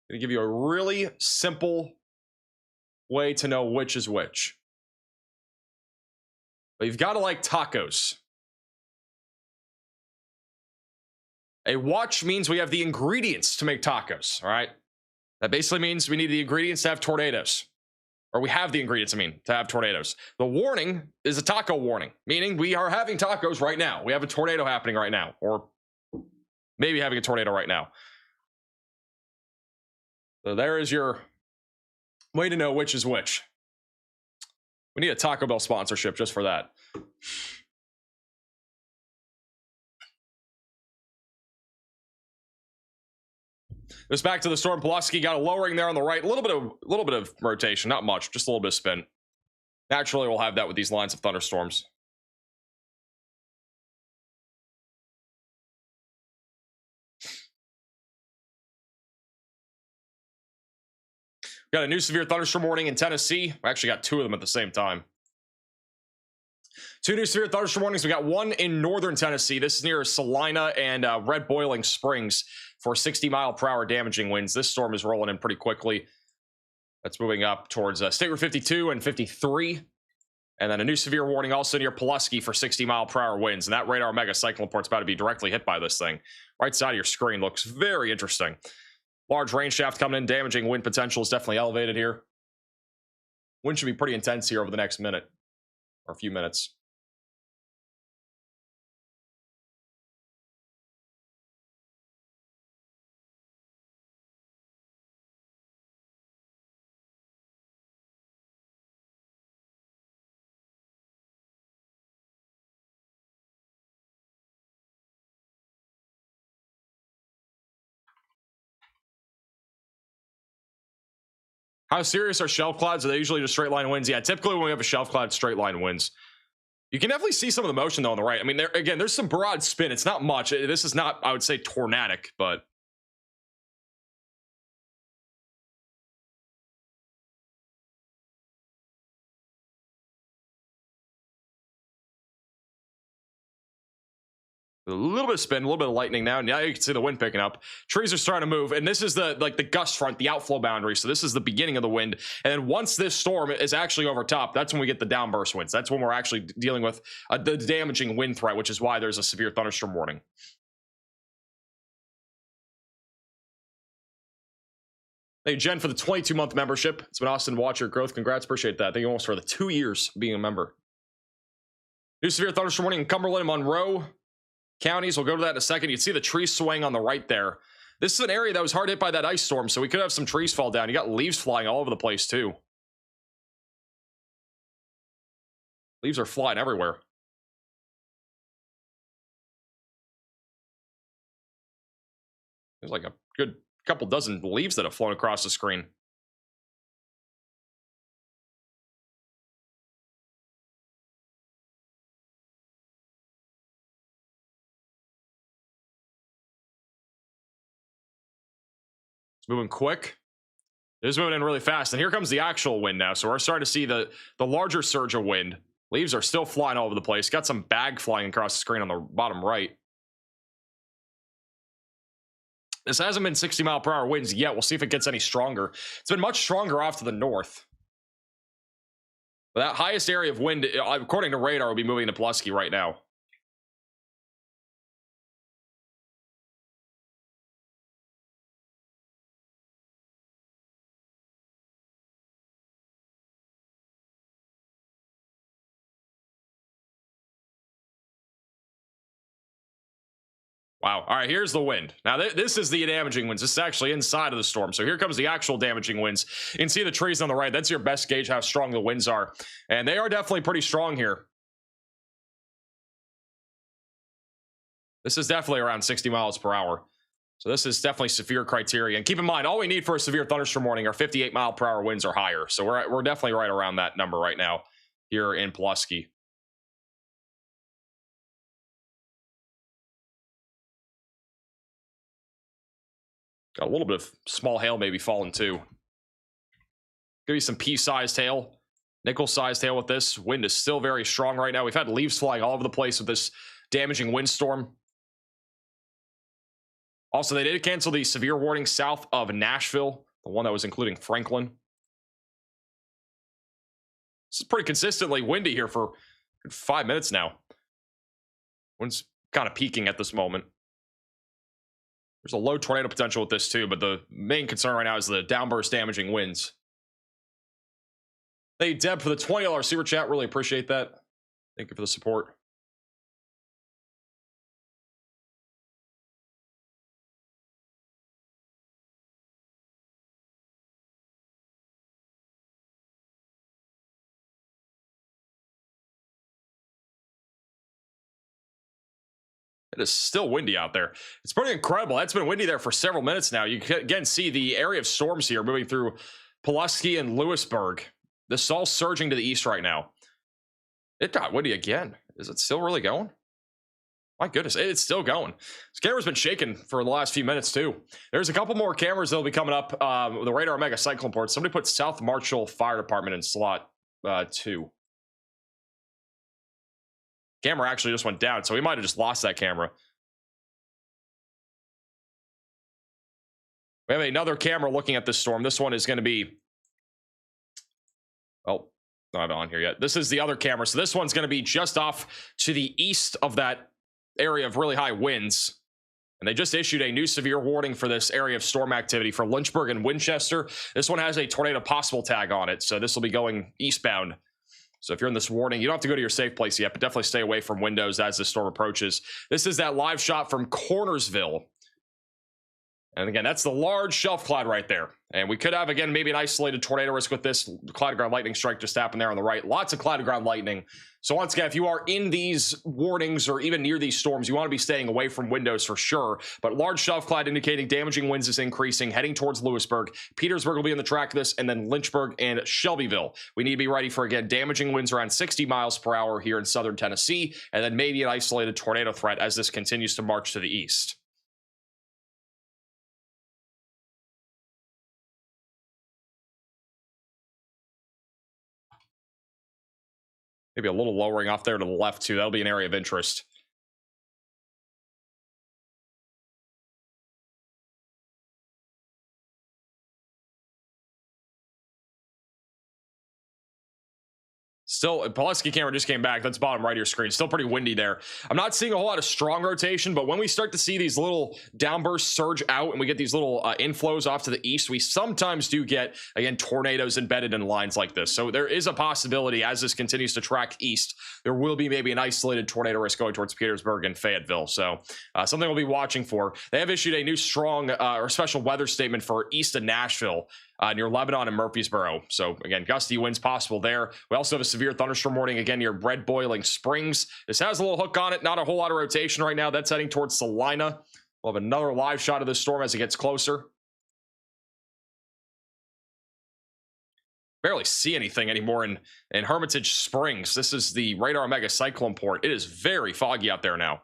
S1: I'm going to give you a really simple way to know which is which. But you've got to like tacos. A watch means we have the ingredients to make tacos, all right? That basically means we need the ingredients to have tornadoes. Or we have the ingredients, to have tornadoes. The warning is a taco warning, meaning we are having tacos right now. We have a tornado happening right now, or maybe having a tornado right now. So there is your way to know which is which. We need a Taco Bell sponsorship just for that. This back to the storm. Pulaski got a lowering there on the right. A little bit of rotation, not much, just a little bit of spin. Naturally, we'll have that with these lines of thunderstorms. Got a new severe thunderstorm warning in Tennessee. We actually got 2 of them at the same time. 2 new severe thunderstorm warnings. We got one in northern Tennessee. This is near Salina and Red Boiling Springs for 60-mile-per-hour damaging winds. This storm is rolling in pretty quickly. That's moving up towards State Route 52 and 53. And then a new severe warning also near Pulaski for 60-mile-per-hour winds. And that radar mega cyclone port's about to be directly hit by this thing. Right side of your screen looks very interesting. Large rain shaft coming in. Damaging wind potential is definitely elevated here. Wind should be pretty intense here over the next minute or a few minutes. How serious are shelf clouds? Are they usually just straight line winds? Yeah, typically when we have a shelf cloud, straight line winds. You can definitely see some of the motion though on the right. I mean, there's some broad spin. It's not much. This is not, I would say, tornadic, but a little bit of spin, a little bit of lightning now. Now you can see the wind picking up. Trees are starting to move, and this is the gust front, the outflow boundary. So this is the beginning of the wind. And then once this storm is actually over top, that's when we get the downburst winds. That's when we're actually dealing with the damaging wind threat, which is why there's a severe thunderstorm warning. Hey, Jen, for the 22-month membership. It's been awesome to watch your growth. Congrats. Appreciate that. Thank you almost for the 2 years being a member. New severe thunderstorm warning in Cumberland and Monroe counties. We'll go to that in a second. You can see the trees swaying on the right there. This is an area that was hard hit by that ice storm, so we could have some trees fall down. You got leaves flying all over the place, too. Leaves are flying everywhere. There's like a good couple dozen leaves that have flown across the screen. Moving quick. It is moving in really fast. And here comes the actual wind now. So we're starting to see the larger surge of wind. Leaves are still flying all over the place. Got some bag flying across the screen on the bottom right. This hasn't been 60-mile-per-hour winds yet. We'll see if it gets any stronger. It's been much stronger off to the north. But that highest area of wind, according to radar, will be moving to Pulaski right now. Wow. All right, here's the wind. Now, this is the damaging winds. This is actually inside of the storm. So here comes the actual damaging winds. You can see the trees on the right. That's your best gauge how strong the winds are. And they are definitely pretty strong here. This is definitely around 60 miles per hour. So this is definitely severe criteria. And keep in mind, all we need for a severe thunderstorm warning are 58-mile-per-hour winds or higher. So we're definitely right around that number right now here in Pulaski. Got a little bit of small hail maybe falling too. Give you some pea-sized hail, nickel-sized hail with this. Wind is still very strong right now. We've had leaves flying all over the place with this damaging windstorm. Also, they did cancel the severe warning south of Nashville, the one that was including Franklin. This is pretty consistently windy here for 5 minutes now. Wind's kind of peaking at this moment. There's a low tornado potential with this too, but the main concern right now is the downburst damaging winds. Thank you, Deb, for the $20 super chat. Really appreciate that. Thank you for the support. It is still windy out there. It's pretty incredible. It's been windy there for several minutes now. You can again see the area of storms here moving through Pulaski and Lewisburg. This is all surging to the east right now. It got windy again. Is it still really going? My goodness, it's still going. This camera's been shaking for the last few minutes too. There's a couple more cameras that'll be coming up. The radar mega cyclone port. Somebody put South Marshall Fire Department in slot 2. Camera actually just went down, so we might have just lost that camera. We have another camera looking at this storm. This one is going to be... Oh, no, I haven't on here yet. This is the other camera. So this one's going to be just off to the east of that area of really high winds. And they just issued a new severe warning for this area of storm activity for Lynchburg and Winchester. This one has a tornado possible tag on it, so this will be going eastbound. So if you're in this warning, you don't have to go to your safe place yet, but definitely stay away from windows as the storm approaches. This is that live shot from Cornersville. And again, that's the large shelf cloud right there. And we could have, again, maybe an isolated tornado risk with this. Cloud ground lightning strike just happened there on the right. Lots of cloud ground lightning. So once again, if you are in these warnings or even near these storms, you want to be staying away from windows for sure. But large shelf cloud indicating damaging winds is increasing, heading towards Lewisburg. Petersburg will be in the track of this, and then Lynchburg and Shelbyville. We need to be ready for, again, damaging winds around 60 miles per hour here in southern Tennessee, and then maybe an isolated tornado threat as this continues to march to the east. Maybe a little lowering off there to the left, too. That'll be an area of interest. Still, Pulaski camera just came back. That's bottom right of your screen. Still pretty windy there. I'm not seeing a whole lot of strong rotation, but when we start to see these little downbursts surge out and we get these little inflows off to the east, we sometimes do get, again, tornadoes embedded in lines like this. So there is a possibility as this continues to track east, there will be maybe an isolated tornado risk going towards Petersburg and Fayetteville. So something we'll be watching for. They have issued a new strong or special weather statement for east of Nashville. Near Lebanon and Murfreesboro. So again, gusty winds possible there. We also have a severe thunderstorm warning again near Red Boiling Springs. This has a little hook on it, not a whole lot of rotation right now. That's heading towards Salina. We'll have another live shot of this storm as it gets closer. Barely see anything anymore in Hermitage Springs. This is the radar mega cyclone port. It is very foggy out there now.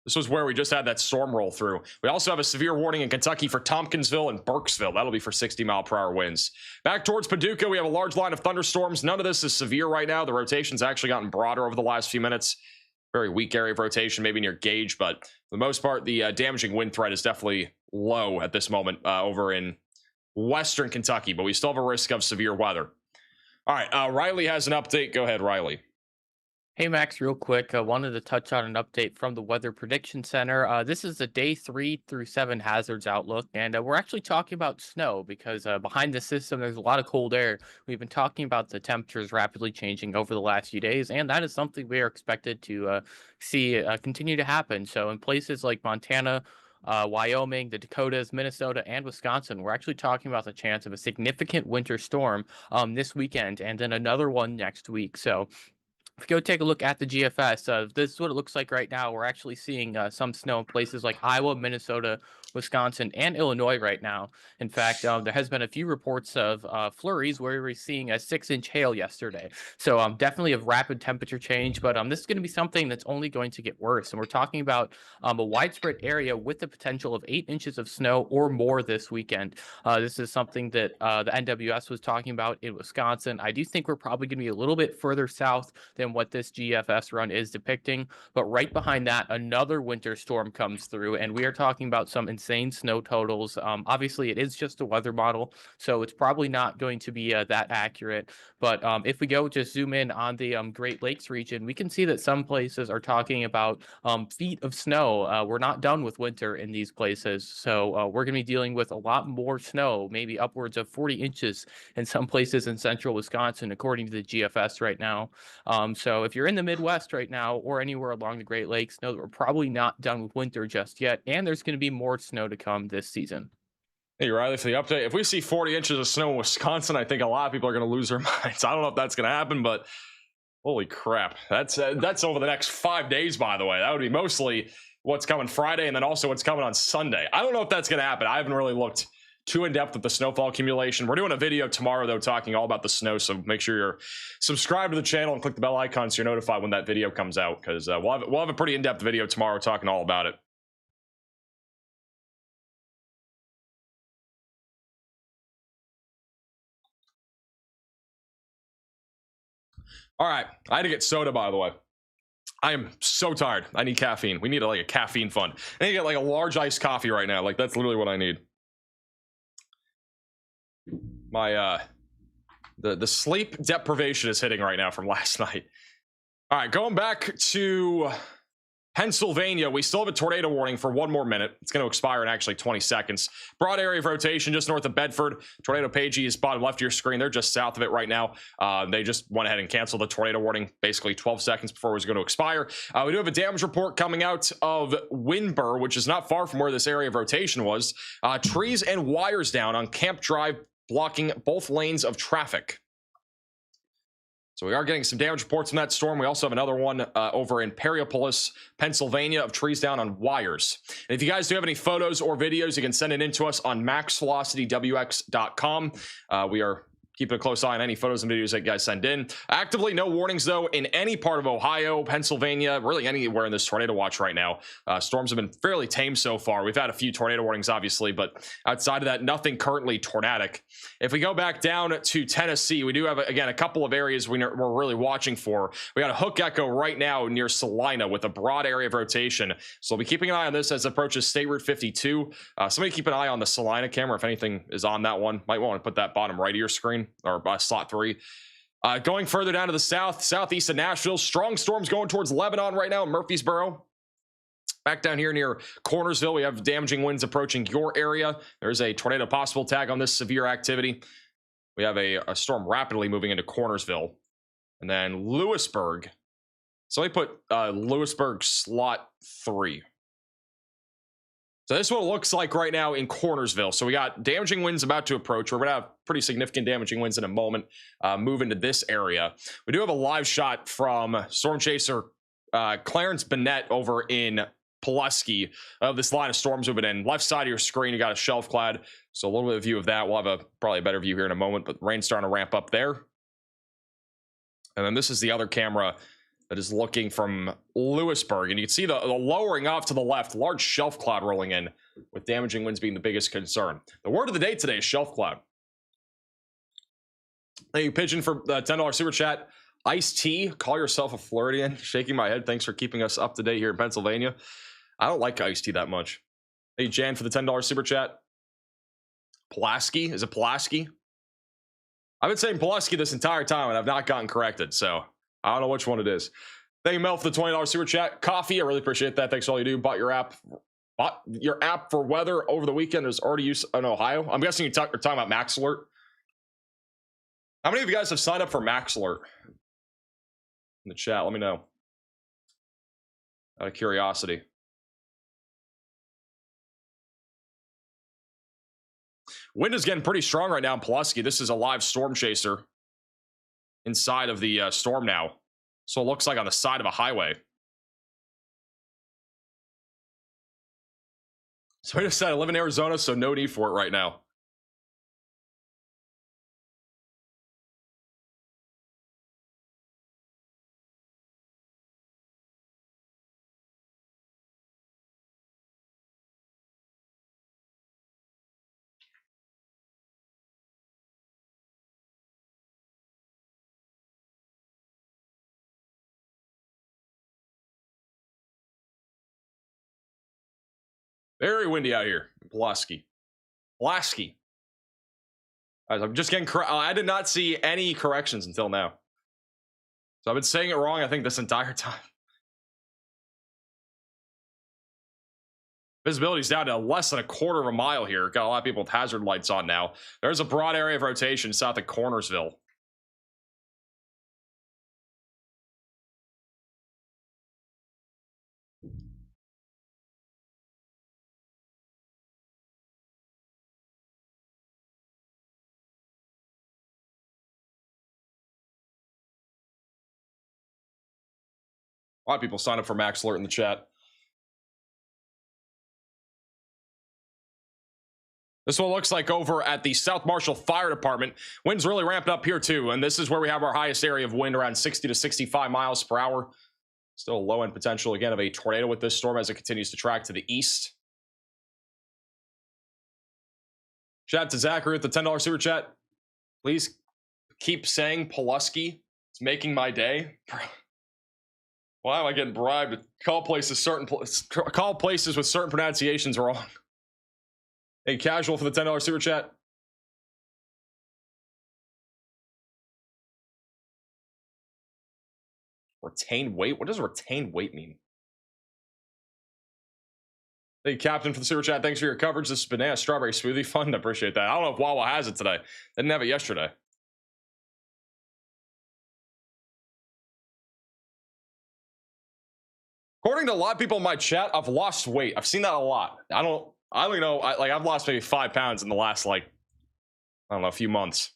S1: This was where we just had that storm roll through. We also have a severe warning in Kentucky for Tompkinsville and Burkesville. That'll be for 60-mile-per-hour winds. Back towards Paducah, we have a large line of thunderstorms. None of this is severe right now. The rotation's actually gotten broader over the last few minutes. Very weak area of rotation, maybe near Gage, but for the most part, the damaging wind threat is definitely low at this moment over in western Kentucky, but we still have a risk of severe weather. All right, Riley has an update. Go ahead, Riley.
S2: Hey Max, real quick, wanted to touch on an update from the Weather Prediction Center. This is the day 3 through 7 hazards outlook, and we're actually talking about snow because behind the system there's a lot of cold air. We've been talking about the temperatures rapidly changing over the last few days, and that is something we are expected to see continue to happen. So in places like Montana, Wyoming, the Dakotas, Minnesota, and Wisconsin, we're actually talking about the chance of a significant winter storm this weekend, and then another one next week. So if you go take a look at the GFS, this is what it looks like right now. We're actually seeing some snow in places like Iowa, Minnesota, Wisconsin, and Illinois right now. In fact, there has been a few reports of flurries where we were seeing a 6-inch hail yesterday. So definitely a rapid temperature change, but this is going to be something that's only going to get worse. And we're talking about a widespread area with the potential of 8 inches of snow or more this weekend. This is something that the NWS was talking about in Wisconsin. I do think we're probably going to be a little bit further south than what this GFS run is depicting, but right behind that, another winter storm comes through, and we are talking about some insane snow totals. Obviously, it is just a weather model, so it's probably not going to be that accurate, but if we go just zoom in on the Great Lakes region, we can see that some places are talking about feet of snow. We're not done with winter in these places, so we're going to be dealing with a lot more snow, maybe upwards of 40 inches in some places in central Wisconsin, according to the GFS right now. So if you're in the Midwest right now or anywhere along the Great Lakes, know that we're probably not done with winter just yet, and there's going to be more snow to come this season.
S1: Hey, Riley, for the update. If we see 40 inches of snow in Wisconsin, I think a lot of people are going to lose their minds. I don't know if that's going to happen, but holy crap. That's over the next 5 days, by the way. That would be mostly what's coming Friday and then also what's coming on Sunday. I don't know if that's going to happen. I haven't really looked too in depth with the snowfall accumulation. We're doing a video tomorrow, though, talking all about the snow. So make sure you're subscribed to the channel and click the bell icon so you're notified when that video comes out, because we'll have a pretty in-depth video tomorrow talking all about it. All right, I had to get soda, by the way. I am so tired. I need caffeine. We need like a caffeine fund. I need to get like a large iced coffee right now. Like that's literally what I need. My the sleep deprivation is hitting right now from last night. All right, going back to Pennsylvania, we still have a tornado warning for 1 more minute. It's going to expire in actually 20 seconds. Broad area of rotation just north of Bedford. Tornado page is bottom left of your screen. They're just south of it right now. They just went ahead and canceled the tornado warning basically 12 seconds before it was going to expire. We do have a damage report coming out of Windber, which is not far from where this area of rotation was. Trees and wires down on Camp Drive, blocking both lanes of traffic. So we are getting some damage reports from that storm. We also have another one over in Periopolis, Pennsylvania, of trees down on wires. And if you guys do have any photos or videos, you can send it in to us on maxvelocitywx.com. We are keeping a close eye on any photos and videos that you guys send in. Actively, no warnings, though, in any part of Ohio, Pennsylvania, really anywhere in this tornado watch right now. Storms have been fairly tame so far. We've had a few tornado warnings, obviously, but outside of that, nothing currently tornadic. If we go back down to Tennessee, we do have, again, a couple of areas we're really watching for. We got a hook echo right now near Salina with a broad area of rotation. So we'll be keeping an eye on this as it approaches State Route 52. Somebody keep an eye on the Salina camera if anything is on that one. Might want to put that bottom right of your screen, or slot 3. Going further down to the southeast of Nashville, strong storms going towards Lebanon right now in Murfreesboro. Back down here near Cornersville, we have damaging winds approaching your area. There's a tornado possible tag on this severe activity. We have a storm rapidly moving into Cornersville. And then Lewisburg. So we put Lewisburg slot 3. So this is what it looks like right now in Cornersville. So we got damaging winds about to approach. We're going to have pretty significant damaging winds in a moment move into this area. We do have a live shot from Storm Chaser Clarence Bennett over in Pulaski of this line of storms moving in. Left side of your screen, you got a shelf clad. So a little bit of view of that. We'll have probably a better view here in a moment, but rain's starting to ramp up there. And then this is the other camera that is looking from Lewisburg. And you can see the lowering off to the left, large shelf cloud rolling in, with damaging winds being the biggest concern. The word of the day today is shelf cloud. Thank you, Pigeon, for the $10 super chat. Iced tea, call yourself a Floridian. Shaking my head. Thanks for keeping us up to date here in Pennsylvania. I don't like iced tea that much. Hey, Jan, for the $10 super chat. Pulaski? Is it Pulaski? I've been saying Pulaski this entire time, and I've not gotten corrected, so I don't know which one it is. Thank you, Mel, for the $20 super chat. Coffee, I really appreciate that. Thanks for all you do. Bought your app for weather over the weekend. Is already used in Ohio. I'm guessing you're talking about Max Alert. How many of you guys have signed up for Max Alert? In the chat, let me know. Out of curiosity. Wind is getting pretty strong right now in Pulaski. This is a live storm chaser inside of the storm now. So it looks like on the side of a highway. So I just said I live in Arizona, so no need for it right now. Very windy out here in Pulaski. Pulaski. I'm just getting I did not see any corrections until now. So I've been saying it wrong, I think, this entire time. Visibility's down to less than a quarter of a mile here. Got a lot of people with hazard lights on now. There's a broad area of rotation south of Cornersville. A lot of people sign up for Max Alert in the chat. This is what it looks like over at the South Marshall Fire Department. Winds really ramped up here too, and this is where we have our highest area of wind, around 60 to 65 miles per hour. Still low end potential again of a tornado with this storm as it continues to track to the east. Shout out to Zachary with the $10 super chat. Please keep saying Pulaski. It's making my day. Why am I getting bribed to call places with certain pronunciations wrong? Hey, Casual for the $10 super chat. Retain weight? What does retain weight mean? Hey, Captain, for the super chat. Thanks for your coverage. This banana strawberry smoothie fun. I appreciate that. I don't know if Wawa has it today. They didn't have it yesterday. According to a lot of people in my chat, I've lost weight. I've seen that a lot. I don't know. I've lost maybe 5 pounds in the last, like, I don't know, a few months.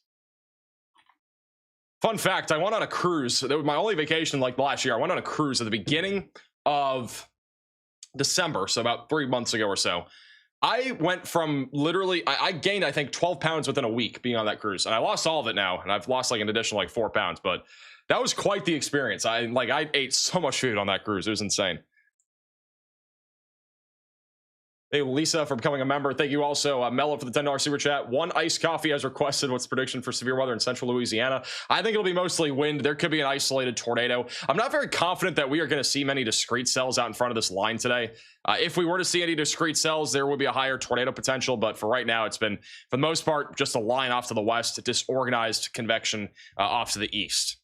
S1: Fun fact, I went on a cruise. That was my only vacation like last year. I went on a cruise at the beginning of December, so about 3 months ago or so. I went from literally, I gained, I think, 12 pounds within a week being on that cruise. And I lost all of it now. And I've lost like an additional like 4 pounds. But that was quite the experience. I ate so much food on that cruise. It was insane. Hey, Lisa, for becoming a member. Thank you also, Mello, for the $10 super chat. 1 iced coffee as requested. What's the prediction for severe weather in central Louisiana? I think it'll be mostly wind. There could be an isolated tornado. I'm not very confident that we are going to see many discrete cells out in front of this line today. If we were to see any discrete cells, there would be a higher tornado potential. But for right now, it's been, for the most part, just a line off to the west, disorganized convection off to the east.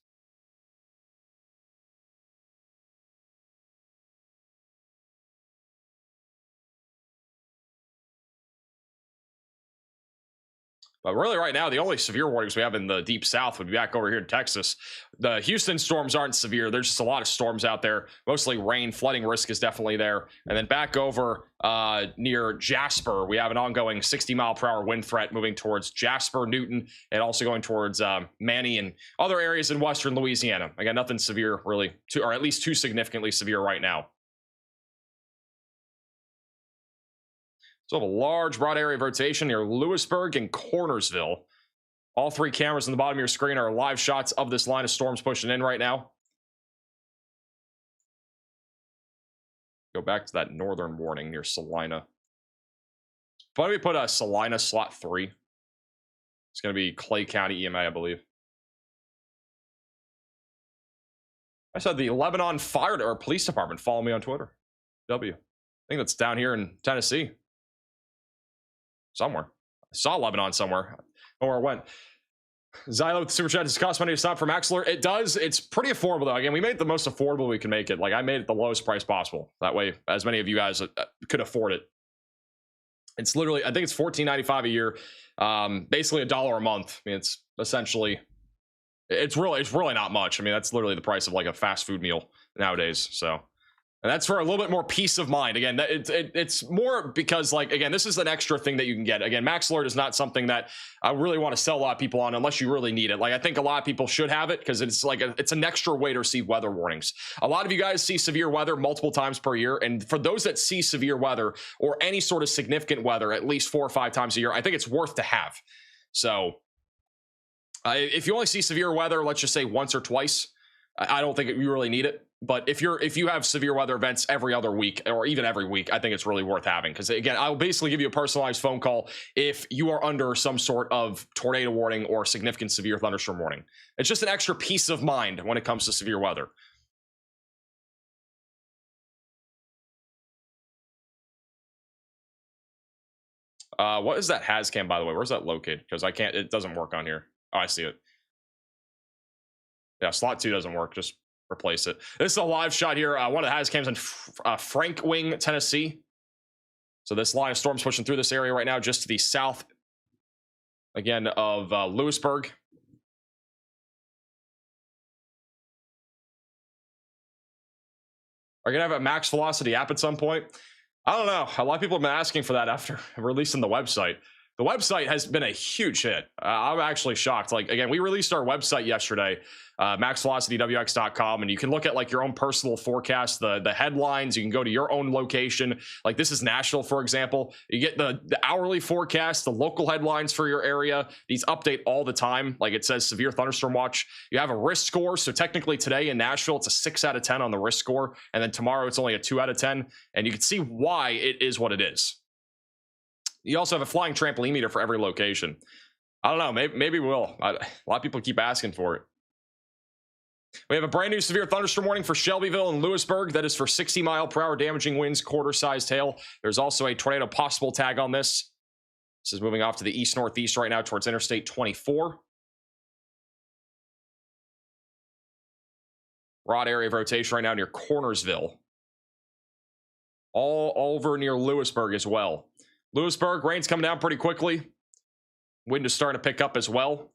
S1: But really right now, the only severe warnings we have in the deep south would be back over here in Texas. The Houston storms aren't severe. There's just a lot of storms out there, mostly rain. Flooding risk is definitely there. And then back over near Jasper, we have an ongoing 60-mile-per-hour wind threat moving towards Jasper, Newton, and also going towards Manny and other areas in western Louisiana. Again, nothing severe really, or at least too significantly severe right now. So a large broad area of rotation near Lewisburg and Cornersville. All 3 cameras on the bottom of your screen are live shots of this line of storms pushing in right now. Go back to that northern warning near Salina. Why don't we put a Salina slot 3? It's going to be Clay County EMA, I believe. I said the Lebanon Fire or Police Department. Follow me on Twitter. I think that's down here in Tennessee. Somewhere. I saw Lebanon somewhere. I don't know where it went. Xylo with the super chat. Does it cost money to stop for Max Alert? It does. It's pretty affordable though. Again, we made it the most affordable we can make it. Like I made it the lowest price possible. That way, as many of you guys could afford it. It's literally, I think it's $14.95 a year. Basically $1 a month. I mean, it's essentially, it's really not much. I mean, that's literally the price of like a fast food meal nowadays. So. And that's for a little bit more peace of mind. Again, it's more because, like, again, this is an extra thing that you can get. Again, Max Alert is not something that I really want to sell a lot of people on unless you really need it. Like, I think a lot of people should have it because it's like it's an extra way to receive weather warnings. A lot of you guys see severe weather multiple times per year. And for those that see severe weather or any sort of significant weather at least 4 or 5 times a year, I think it's worth to have. So if you only see severe weather, let's just say once or twice, I don't think you really need it. But if you have severe weather events every other week or even every week, I think it's really worth having. Because again, I'll basically give you a personalized phone call if you are under some sort of tornado warning or significant severe thunderstorm warning. It's just an extra peace of mind when it comes to severe weather. What is that Hazcam, by the way? Where's that located? Because it doesn't work on here. Oh, I see it. Yeah, slot 2 doesn't work. Just replace it. This is a live shot here. One of the Hazcams in Frankwing, Tennessee. So this line of storms pushing through this area right now, just to the south, again, of Lewisburg. Are you going to have a max velocity app at some point? I don't know. A lot of people have been asking for that after releasing the website. The website has been a huge hit. I'm actually shocked. Like, again, we released our website yesterday, maxvelocitywx.com, and you can look at like your own personal forecast, the headlines. You can go to your own location. Like this is Nashville, for example. You get the hourly forecast, the local headlines for your area. These update all the time. Like it says severe thunderstorm watch. You have a risk score. So technically today in Nashville, it's a 6 out of 10 on the risk score. And then tomorrow it's only a 2 out of 10. And you can see why it is what it is. You also have a flying trampoline meter for every location. I don't know. Maybe we'll. A lot of people keep asking for it. We have a brand new severe thunderstorm warning for Shelbyville and Lewisburg. That is for 60-mile-per-hour damaging winds, quarter-sized hail. There's also a tornado possible tag on this. This is moving off to the east-northeast right now towards Interstate 24. Broad area of rotation right now near Cornersville. all over near Lewisburg as well. Lewisburg, rain's coming down pretty quickly. Wind is starting to pick up as well.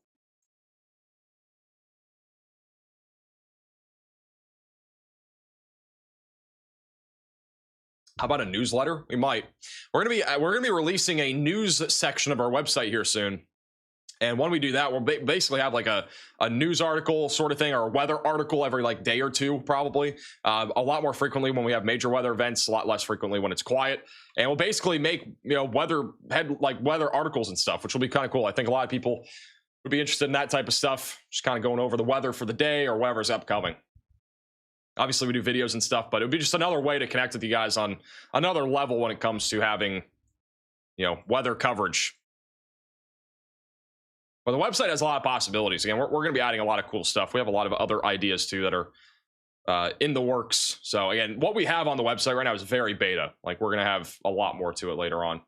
S1: How about a newsletter? We might. We're gonna be releasing a news section of our website here soon. And when we do that, we'll basically have like a news article sort of thing, or a weather article every like day or two, probably. A lot more frequently when we have major weather events, a lot less frequently when it's quiet. And we'll basically make, you know, weather articles and stuff, which will be kind of cool. I think a lot of people would be interested in that type of stuff, just kind of going over the weather for the day or whatever's upcoming. Obviously, we do videos and stuff, but it would be just another way to connect with you guys on another level when it comes to having, you know, weather coverage. But the website has a lot of possibilities. Again, we're going to be adding a lot of cool stuff. We have a lot of other ideas too that are in the works. So again, what we have on the website right now is very beta. Like, we're going to have a lot more to it later on.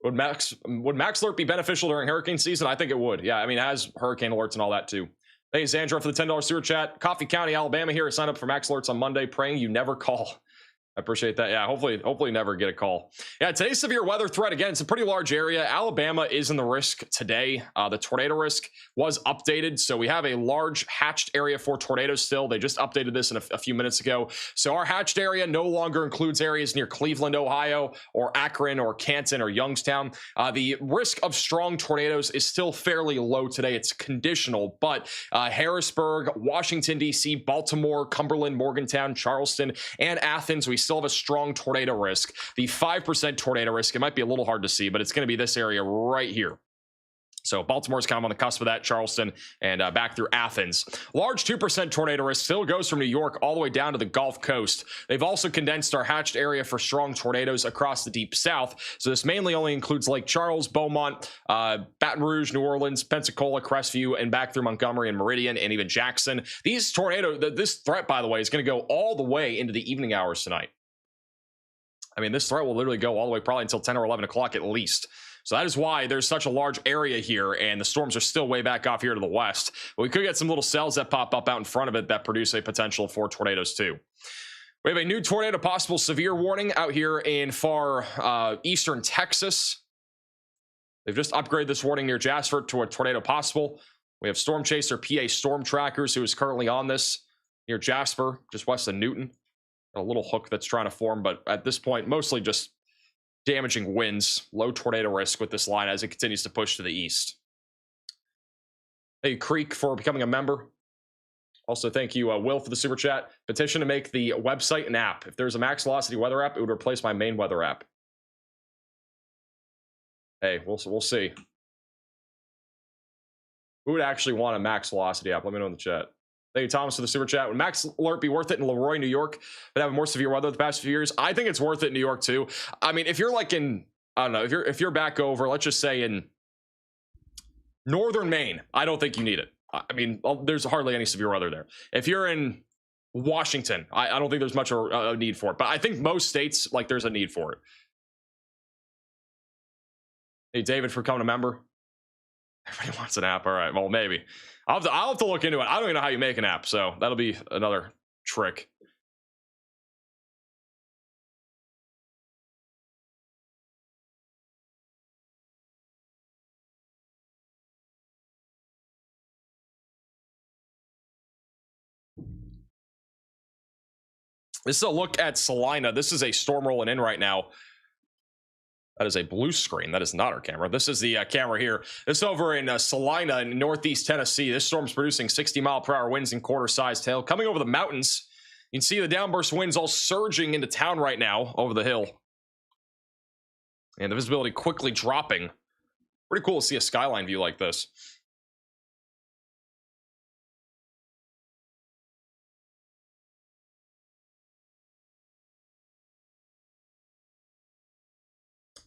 S1: Would Max Alert be beneficial during hurricane season? I think it would. Yeah, I mean, it has hurricane alerts and all that too. Thanks, Sandra, for the $10 super chat. Coffee County, Alabama here. I signed up for Max Alerts on Monday, praying you never call. I appreciate that. Yeah, hopefully never get a call. Yeah, today's severe weather threat, again, it's a pretty large area. Alabama is in the risk today. The tornado risk was updated, so we have a large hatched area for tornadoes still. They just updated this in a few minutes ago. So our hatched area no longer includes areas near Cleveland, Ohio, or Akron, or Canton, or Youngstown. The risk of strong tornadoes is still fairly low today. It's conditional, but Harrisburg, Washington, D.C., Baltimore, Cumberland, Morgantown, Charleston, and Athens, we still have a strong tornado risk. The 5% tornado risk, it might be a little hard to see, but it's going to be this area right here. So Baltimore's kind of on the cusp of that, Charleston, and back through Athens. Large 2% tornado risk still goes from New York all the way down to the Gulf Coast. They've also condensed our hatched area for strong tornadoes across the deep south. So this mainly only includes Lake Charles, Beaumont, Baton Rouge, New Orleans, Pensacola, Crestview, and back through Montgomery and Meridian, and even Jackson. These this threat, by the way, is going to go all the way into the evening hours tonight. I mean, this threat will literally go all the way probably until 10 or 11 o'clock at least. So that is why there's such a large area here, and the storms are still way back off here to the west. But we could get some little cells that pop up out in front of it that produce a potential for tornadoes too. We have a new tornado possible severe warning out here in far eastern Texas. They've just upgraded this warning near Jasper to a tornado possible. We have Storm Chaser PA Storm Trackers, who is currently on this near Jasper, just west of Newton. A little hook that's trying to form, but at this point, mostly just damaging winds, low tornado risk with this line as it continues to push to the east. Thank you, Creek, for becoming a member. Also, thank you, Will, for the super chat. Petition to make the website an app. If there's a Max Velocity weather app, it would replace my main weather app. Hey, we'll see. Who would actually want a Max Velocity app? Let me know in the chat. Thank you, Thomas, for the super chat. Would Max Alert be worth it in Leroy, New York, but having more severe weather the past few years? I think it's worth it in New York too. I mean, if you're like in, I don't know, if you're back over, let's just say in northern Maine, I don't think you need it. I mean, there's hardly any severe weather there. If you're in Washington, I don't think there's much a need for it. But I think most states, like, there's a need for it. Hey, David, for becoming a member. Everybody wants an app. All right, well, maybe. I'll have to look into it. I don't even know how you make an app, so that'll be another trick. This is a look at Salina. This is a storm rolling in right now. That is a blue screen. That is not our camera. This is the camera here. This is over in Salina in northeast Tennessee. This storm's producing 60-mile-per-hour winds and quarter-sized hail. Coming over the mountains, you can see the downburst winds all surging into town right now over the hill. And the visibility quickly dropping. Pretty cool to see a skyline view like this.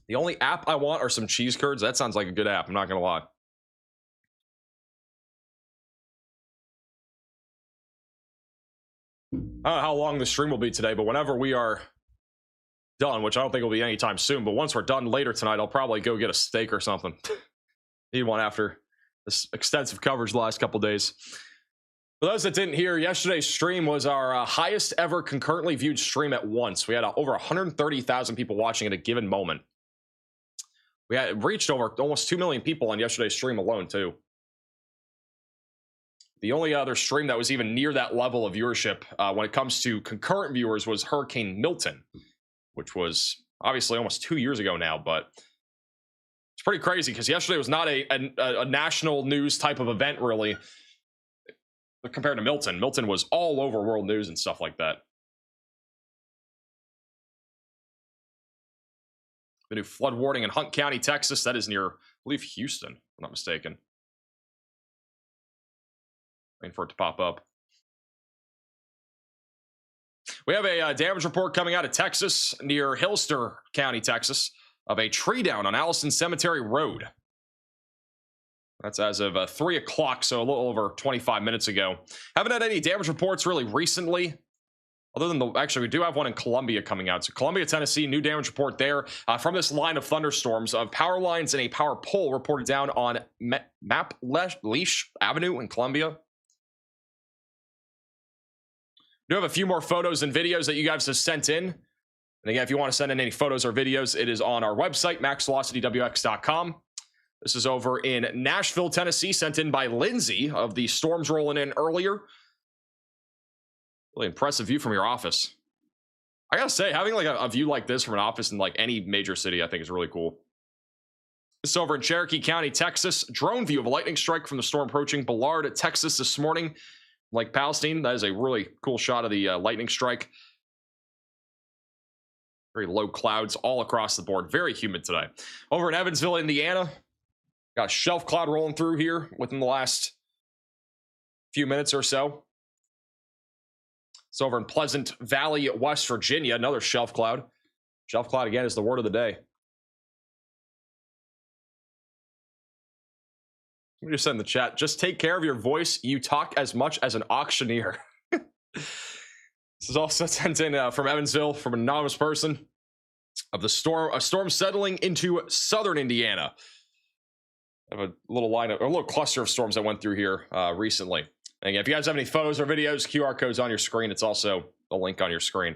S1: The only app I want are some cheese curds. That sounds like a good app. I'm not going to lie. I don't know how long the stream will be today, but whenever we are done, which I don't think will be anytime soon, but once we're done later tonight, I'll probably go get a steak or something. Need one after this extensive coverage the last couple days. For those that didn't hear, yesterday's stream was our highest ever concurrently viewed stream at once. We had over 130,000 people watching at a given moment. We had reached over almost 2 million people on yesterday's stream alone, too. The only other stream that was even near that level of viewership when it comes to concurrent viewers was Hurricane Milton, which was obviously almost 2 years ago now, but it's pretty crazy because yesterday was not a national news type of event, really. But compared to Milton, Milton was all over world news and stuff like that. The new flood warning in Hunt County, Texas. That is near, I believe, Houston, if I'm not mistaken. Waiting for it to pop up. We have a damage report coming out of Texas near Hilster County, Texas, of a tree down on Allison Cemetery Road. That's as of 3 o'clock, so a little over 25 minutes ago. Haven't had any damage reports really recently, other than actually, we do have one in Columbia coming out. So Columbia, Tennessee, new damage report there from this line of thunderstorms of power lines and a power pole reported down on Map Leash Avenue in Columbia. We do have a few more photos and videos that you guys have sent in. And again, if you want to send in any photos or videos, it is on our website, maxvelocitywx.com. This is over in Nashville, Tennessee, sent in by Lindsay of the storms rolling in earlier. Really impressive view from your office. I gotta say, having like a view like this from an office in like any major city, I think is really cool. This is over in Cherokee County, Texas. Drone view of a lightning strike from the storm approaching Ballard, Texas this morning. Like Palestine, that is a really cool shot of the lightning strike. Very low clouds all across the board. Very humid today. Over in Evansville, Indiana. Got a shelf cloud rolling through here within the last few minutes or so. It's over in Pleasant Valley, West Virginia. Another shelf cloud. Shelf cloud again is the word of the day. Let me just send in the chat. Just take care of your voice. You talk as much as an auctioneer. This is also sent in from Evansville from an anonymous person of the storm. A storm settling into southern Indiana. I have a little line of, or a little cluster of storms that went through here recently. And again, if you guys have any photos or videos, QR code's on your screen. It's also a link on your screen.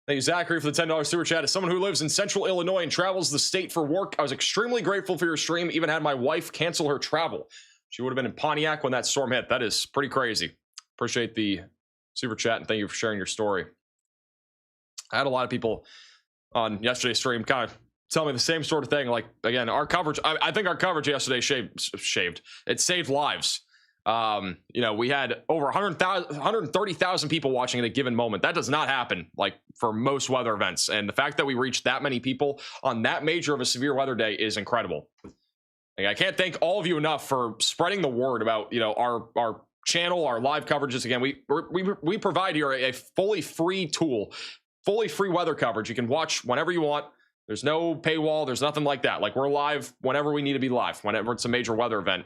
S1: Thank you, Zachary, for the $10 super chat. As someone who lives in central Illinois and travels the state for work, I was extremely grateful for your stream. Even had my wife cancel her travel. She would have been in Pontiac when that storm hit. That is pretty crazy. Appreciate the super chat and thank you for sharing your story. I had a lot of people on yesterday's stream kind of tell me the same sort of thing. Like, again, our coverage, I think our coverage yesterday shaved. It saved lives. You know, we had over 130,000 people watching at a given moment. That does not happen like for most weather events. And the fact that we reached that many people on that major of a severe weather day is incredible. Like, I can't thank all of you enough for spreading the word about, you know, our channel, our live coverages. Again, we provide here a fully free tool, fully free weather coverage. You can watch whenever you want. There's no paywall. There's nothing like that. Like, we're live whenever we need to be live, whenever it's a major weather event.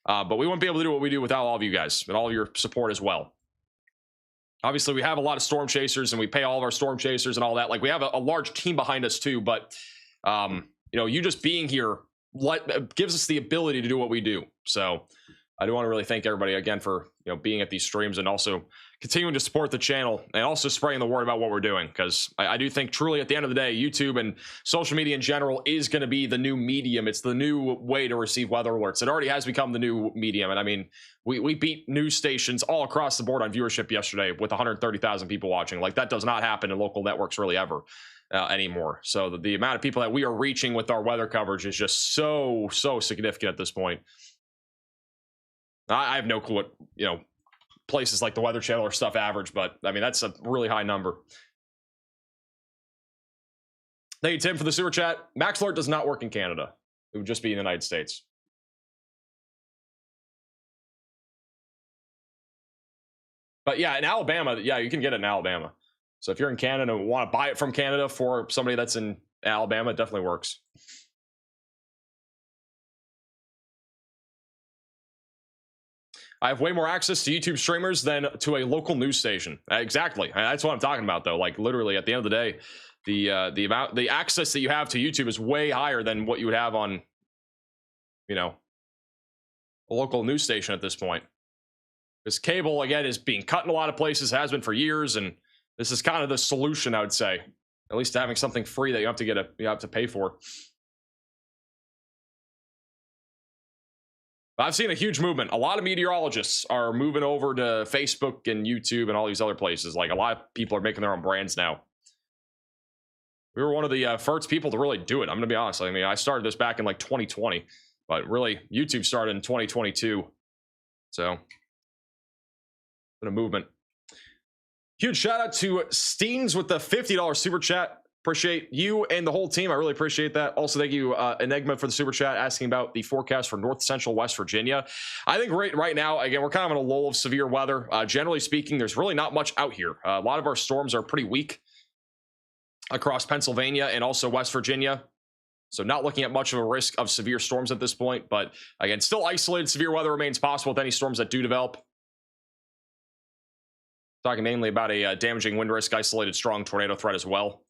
S1: But we wouldn't be able to do what we do without all of you guys and all of your support as well. Obviously, we have a lot of storm chasers and we pay all of our storm chasers and all that. Like, we have a large team behind us too. But, you know, you just being here gives us the ability to do what we do. So I do want to really thank everybody again for, you know, being at these streams and also continuing to support the channel and also spreading the word about what we're doing. Because I do think truly at the end of the day, YouTube and social media in general is going to be the new medium. It's the new way to receive weather alerts. It already has become the new medium. And I mean, we beat news stations all across the board on viewership yesterday with 130,000 people watching. Like, that does not happen in local networks really ever anymore. So the amount of people that we are reaching with our weather coverage is just so significant at this point. I have no clue what, you know, places like the Weather Channel or stuff average, but I mean, that's a really high number. Thank you, Tim, for the super chat. Max Alert does not work in Canada. It would just be in the United States. But yeah, in Alabama, yeah, you can get it in Alabama. So if you're in Canada and want to buy it from Canada for somebody that's in Alabama, it definitely works. I have way more access to YouTube streamers than to a local news station. Exactly. That's what I'm talking about, though. Like, literally, at the end of the day, the access that you have to YouTube is way higher than what you would have on, you know, a local news station at this point. Because cable, again, is being cut in a lot of places, has been for years, and this is kind of the solution, I would say, at least to having something free that you have to pay for. I've seen a huge movement. A lot of meteorologists are moving over to Facebook and YouTube and all these other places. Like, a lot of people are making their own brands now. We were one of the first people to really do it. I'm going to be honest. I mean, I started this back in like 2020, but really YouTube started in 2022. So, been a movement. Huge shout out to Steens with the $50 super chat. Appreciate you and the whole team. I really appreciate that. Also, thank you, Enigma, for the super chat, asking about the forecast for North Central West Virginia. I think right now, again, we're kind of in a lull of severe weather. Generally speaking, there's really not much out here. A lot of our storms are pretty weak across Pennsylvania and also West Virginia. So not looking at much of a risk of severe storms at this point. But again, still isolated severe weather remains possible with any storms that do develop. Talking mainly about a damaging wind risk, isolated strong tornado threat as well.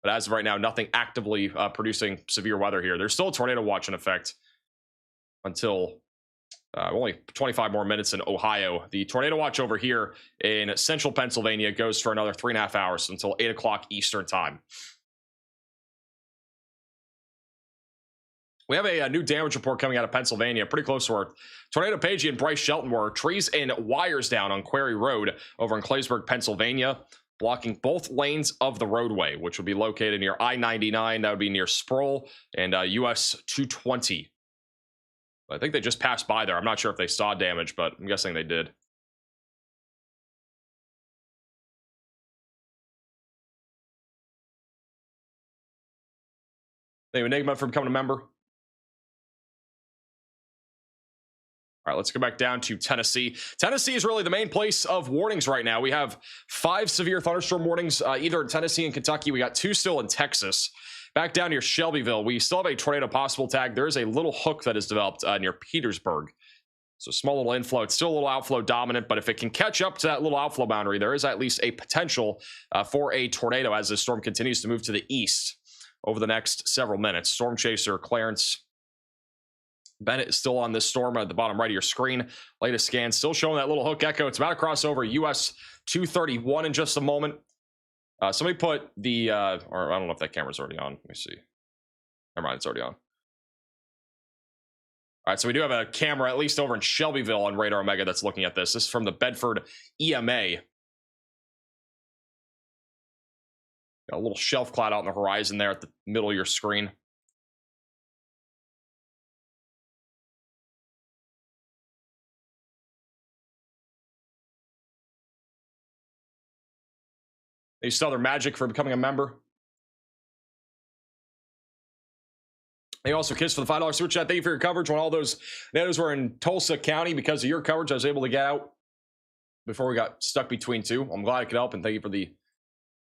S1: But as of right now, nothing actively producing severe weather here. There's still a tornado watch in effect until only 25 more minutes in Ohio. The tornado watch over here in central Pennsylvania goes for another 3.5 hours until 8 o'clock Eastern time. We have a new damage report coming out of Pennsylvania, pretty close to where Tornado Pagey and Bryce Shelton were. Trees and wires down on Quarry Road over in Claysburg, Pennsylvania, blocking both lanes of the roadway, which would be located near I-99. That would be near Sproul and US 220. I think they just passed by there. I'm not sure if they saw damage, but I'm guessing they did. Thank you, Enigma, for becoming a member. All right, let's go back down to Tennessee. Tennessee is really the main place of warnings right now. We have 5 severe thunderstorm warnings, either in Tennessee and Kentucky. We got 2 still in Texas. Back down near Shelbyville, we still have a tornado possible tag. There is a little hook that is developed near Petersburg. So small little inflow. It's still a little outflow dominant, but if it can catch up to that little outflow boundary, there is at least a potential for a tornado as the storm continues to move to the east over the next several minutes. Storm chaser Clarence Bennett is still on this storm at the bottom right of your screen. Latest scan still showing that little hook echo. It's about to cross over US 231 in just a moment. Somebody put the, or I don't know if that camera's already on. Let me see. Never mind, it's already on. All right, so we do have a camera, at least over in Shelbyville on Radar Omega, that's looking at this. This is from the Bedford EMA. Got a little shelf cloud out on the horizon there at the middle of your screen. Thank you, Southern Magic, for becoming a member. Thank you also, Kiss, for the $5 super chat. Thank you for your coverage when all those tornadoes were in Tulsa County. Because of your coverage, I was able to get out before we got stuck between two. I'm glad I could help, and thank you for the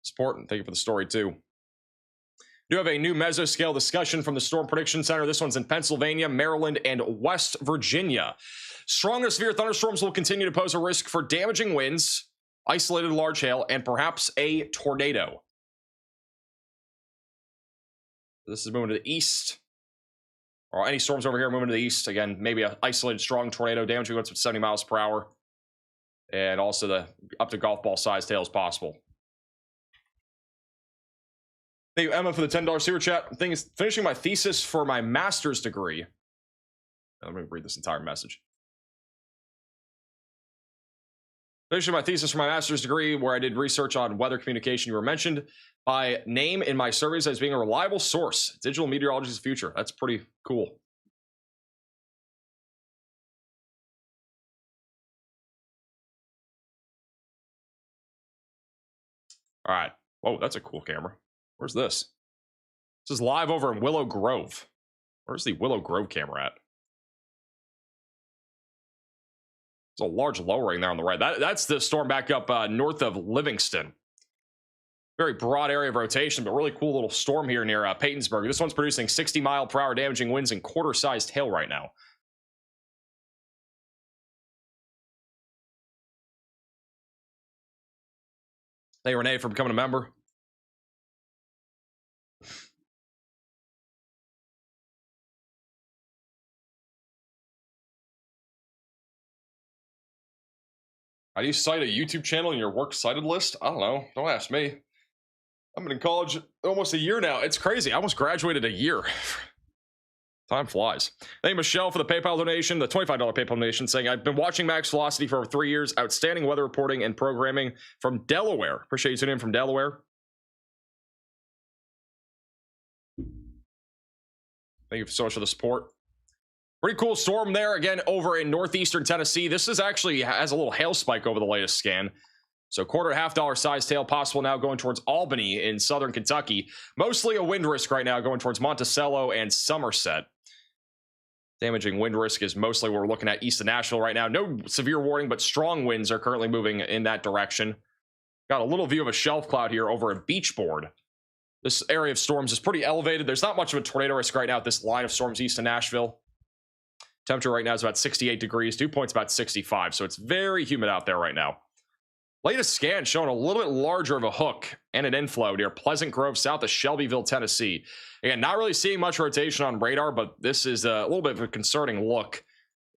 S1: support, and thank you for the story, too. We do have a new mesoscale discussion from the Storm Prediction Center. This one's in Pennsylvania, Maryland, and West Virginia. Stronger severe thunderstorms will continue to pose a risk for damaging winds, isolated large hail, and perhaps a tornado. This is moving to the east. Or any storms over here moving to the east. Again, maybe an isolated strong tornado, damaging winds with 70 miles per hour. And also the up to golf ball sized hail is possible. Thank you, Emma, for the $10 super chat. Thing is, finishing my thesis for my master's degree. Let me read this entire message. Finishing my thesis for my master's degree, where I did research on weather communication. You were mentioned by name in my surveys as being a reliable source. Digital meteorology is the future. That's pretty cool. All right. Whoa, that's a cool camera. Where's this? This is live over in Willow Grove. Where's the Willow Grove camera at? There's a large lowering there on the right. That's the storm back up north of Livingston. Very broad area of rotation, but really cool little storm here near Pattonsburg. This one's producing 60-mile-per-hour damaging winds and quarter-sized hail right now. Thank you, Renee, for becoming a member. How do you cite a YouTube channel in your works cited list? I don't know. Don't ask me. I've been in college almost a year now. It's crazy. I almost graduated a year. Time flies. Thank you, Michelle, for the PayPal donation, the $25 PayPal donation, saying, I've been watching Max Velocity for over 3 years. Outstanding weather reporting and programming from Delaware. Appreciate you tuning in from Delaware. Thank you so much for the support. Pretty cool storm there, again, over in northeastern Tennessee. This is actually has a little hail spike over the latest scan. So quarter to $half size hail possible now going towards Albany in southern Kentucky. Mostly a wind risk right now going towards Monticello and Somerset. Damaging wind risk is mostly what we're looking at east of Nashville right now. No severe warning, but strong winds are currently moving in that direction. Got a little view of a shelf cloud here over at Beachboard. This area of storms is pretty elevated. There's not much of a tornado risk right now at this line of storms east of Nashville. Temperature right now is about 68 degrees. Dew point's about 65, so it's very humid out there right now. Latest scan showing a little bit larger of a hook and an inflow near Pleasant Grove, south of Shelbyville, Tennessee. Again, not really seeing much rotation on radar, but this is a little bit of a concerning look.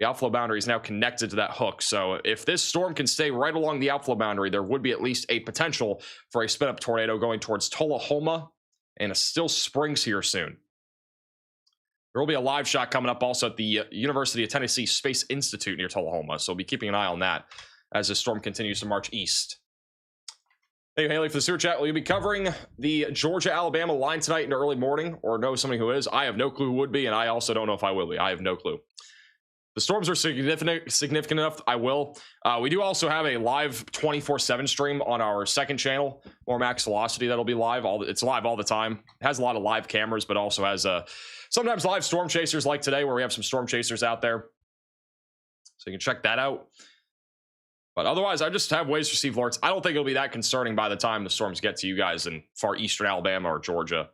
S1: The outflow boundary is now connected to that hook. So if this storm can stay right along the outflow boundary, there would be at least a potential for a spin-up tornado going towards Tullahoma, and it still springs here soon. There will be a live shot coming up also at the University of Tennessee Space Institute near Tullahoma, so we'll be keeping an eye on that as the storm continues to march east. Thank you, Haley, for the super chat. Will you be covering the Georgia-Alabama line tonight in the early morning, or know somebody who is? I have no clue who would be, and I also don't know if I will be. I have no clue. The storms are significant enough, I will. We do also have a live 24/7 stream on our second channel, More Max Velocity, that'll be live. It's live all the time. It has a lot of live cameras, but also has sometimes live storm chasers like today, where we have some storm chasers out there. So you can check that out. But otherwise, I just have ways to receive alerts. I don't think it'll be that concerning by the time the storms get to you guys in far eastern Alabama or Georgia.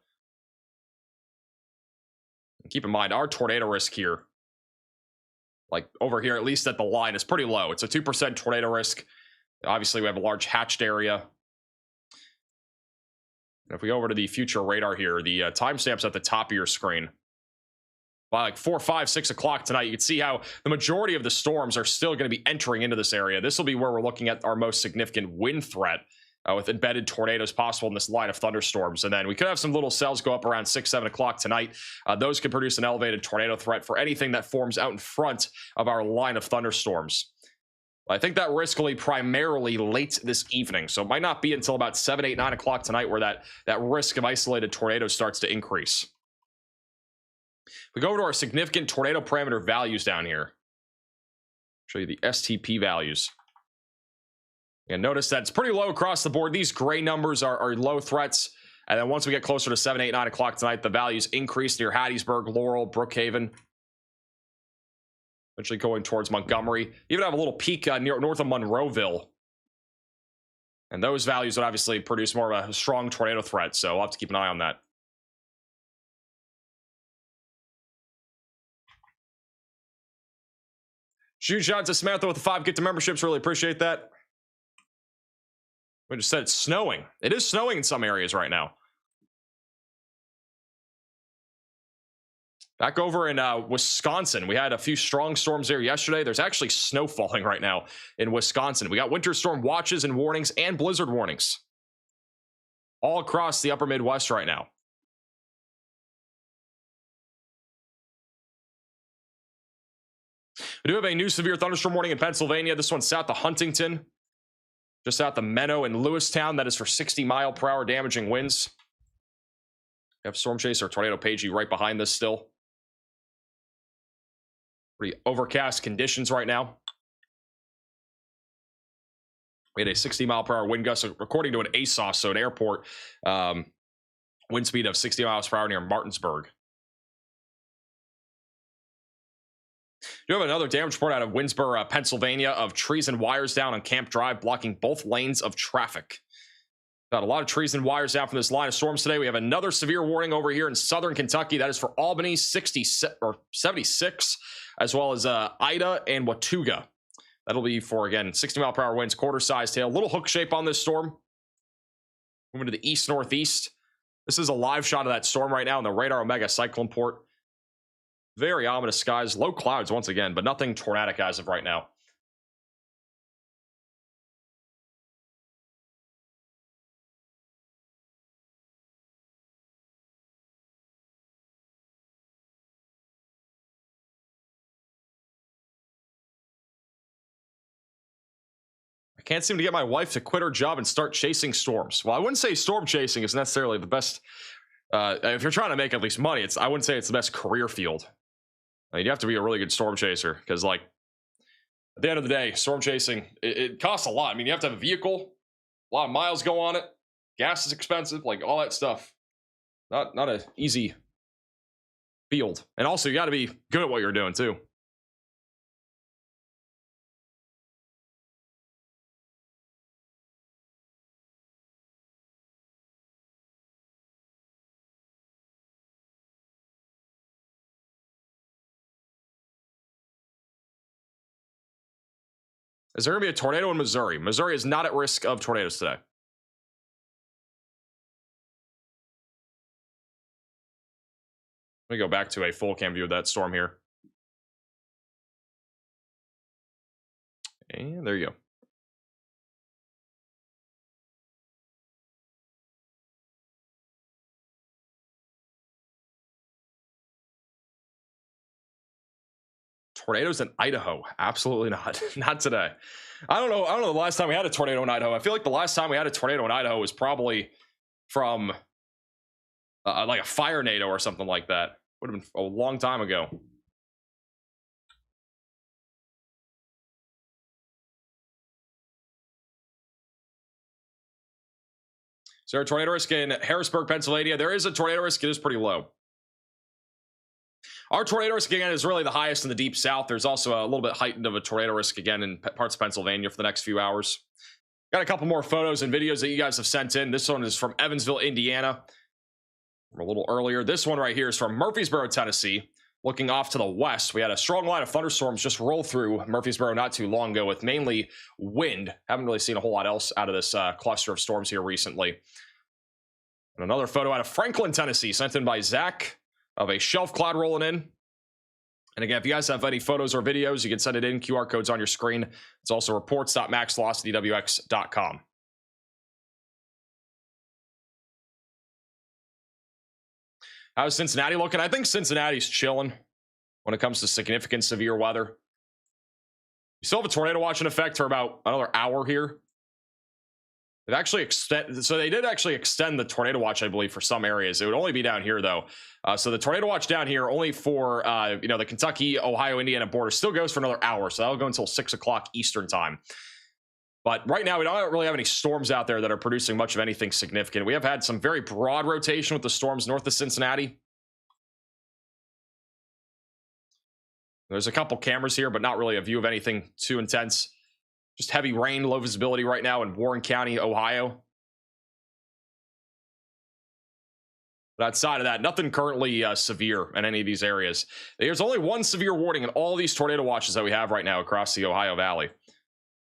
S1: And keep in mind, our tornado risk here, like over here, at least at the line, is pretty low. It's a 2% tornado risk. Obviously, we have a large hatched area. And if we go over to the future radar here, the timestamps at the top of your screen. By like 4, 5, 6 o'clock tonight, you can see how the majority of the storms are still going to be entering into this area. This will be where we're looking at our most significant wind threat with embedded tornadoes possible in this line of thunderstorms. And then we could have some little cells go up around 6, 7 o'clock tonight. Those could produce an elevated tornado threat for anything that forms out in front of our line of thunderstorms. I think that risk will be primarily late this evening. So it might not be until about 7, 8, 9 o'clock tonight where that risk of isolated tornadoes starts to increase. We go over to our significant tornado parameter values down here. Show you the STP values. And notice that it's pretty low across the board. These gray numbers are low threats. And then once we get closer to 7, 8, 9 o'clock tonight, the values increase near Hattiesburg, Laurel, Brookhaven. Eventually going towards Montgomery. Even have a little peak north of Monroeville. And those values would obviously produce more of a strong tornado threat. So we'll have to keep an eye on that. Huge shout out to Samantha with the 5 gift memberships. Really appreciate that. We just said it's snowing. It is snowing in some areas right now. Back over in Wisconsin, we had a few strong storms there yesterday. There's actually snow falling right now in Wisconsin. We got winter storm watches and warnings and blizzard warnings all across the upper Midwest right now. We do have a new severe thunderstorm warning in Pennsylvania. This one's south of Huntington, just south of Menno and Lewistown. That is for 60-mile-per-hour damaging winds. We have Storm Chaser, Tornado Pagey right behind this still. Pretty overcast conditions right now. We had a 60-mile-per-hour wind gust, according to an ASOS, so an airport, wind speed of 60 miles per hour near Martinsburg. You have another damage report out of Winsboro, Pennsylvania, of trees and wires down on Camp Drive, blocking both lanes of traffic. Got a lot of trees and wires down from this line of storms today. We have another severe warning over here in southern Kentucky. That is for Albany, 76, as well as Ida and Watauga. That'll be for, again, 60-mile-per-hour winds, quarter-sized hail. Little hook shape on this storm. Moving to the east-northeast. This is a live shot of that storm right now in the radar Omega cyclone port. Very ominous skies. Low clouds once again, but nothing tornadic as of right now. I can't seem to get my wife to quit her job and start chasing storms. Well, I wouldn't say storm chasing is necessarily the best. If you're trying to make at least money, I wouldn't say it's the best career field. You have to be a really good storm chaser because, like, at the end of the day, storm chasing, it costs a lot. I mean, you have to have a vehicle, a lot of miles go on it, gas is expensive, like all that stuff. Not an easy field. And also, you got to be good at what you're doing too. Is there going to be a tornado in Missouri? Missouri is not at risk of tornadoes today. Let me go back to a full cam view of that storm here. And there you go. Tornadoes in Idaho? Absolutely not. Not today. I don't know the last time we had a tornado in Idaho. I feel like the last time we had a tornado in Idaho was probably from like a fire-nado or something like that. Would have been a long time ago. Is there a tornado risk in Harrisburg, Pennsylvania? There is a tornado risk. It is pretty low. Our tornado risk again is really the highest in the deep south. There's also a little bit heightened of a tornado risk again in parts of Pennsylvania for the next few hours. Got a couple more photos and videos that you guys have sent in. This one is from Evansville, Indiana. From a little earlier. This one right here is from Murfreesboro, Tennessee. Looking off to the west, we had a strong line of thunderstorms just roll through Murfreesboro not too long ago with mainly wind. Haven't really seen a whole lot else out of this cluster of storms here recently. And another photo out of Franklin, Tennessee, sent in by Zach, of a shelf cloud rolling in. And again, if you guys have any photos or videos, you can send it in. QR code's on your screen. It's also reports.maxvelocitywx.com. How's Cincinnati looking? I think Cincinnati's chilling when it comes to significant severe weather. You still have a tornado watch in effect for about another hour here. They've actually they did actually extend the tornado watch, I believe, for some areas. It would only be down here, though. So the tornado watch down here only for the Kentucky, Ohio, Indiana border still goes for another hour. So that'll go until 6 o'clock Eastern time. But right now, we don't really have any storms out there that are producing much of anything significant. We have had some very broad rotation with the storms north of Cincinnati. There's a couple cameras here, but not really a view of anything too intense. Just heavy rain, low visibility right now in Warren County, Ohio. But outside of that, nothing currently severe in any of these areas. There's only one severe warning in all these tornado watches that we have right now across the Ohio Valley.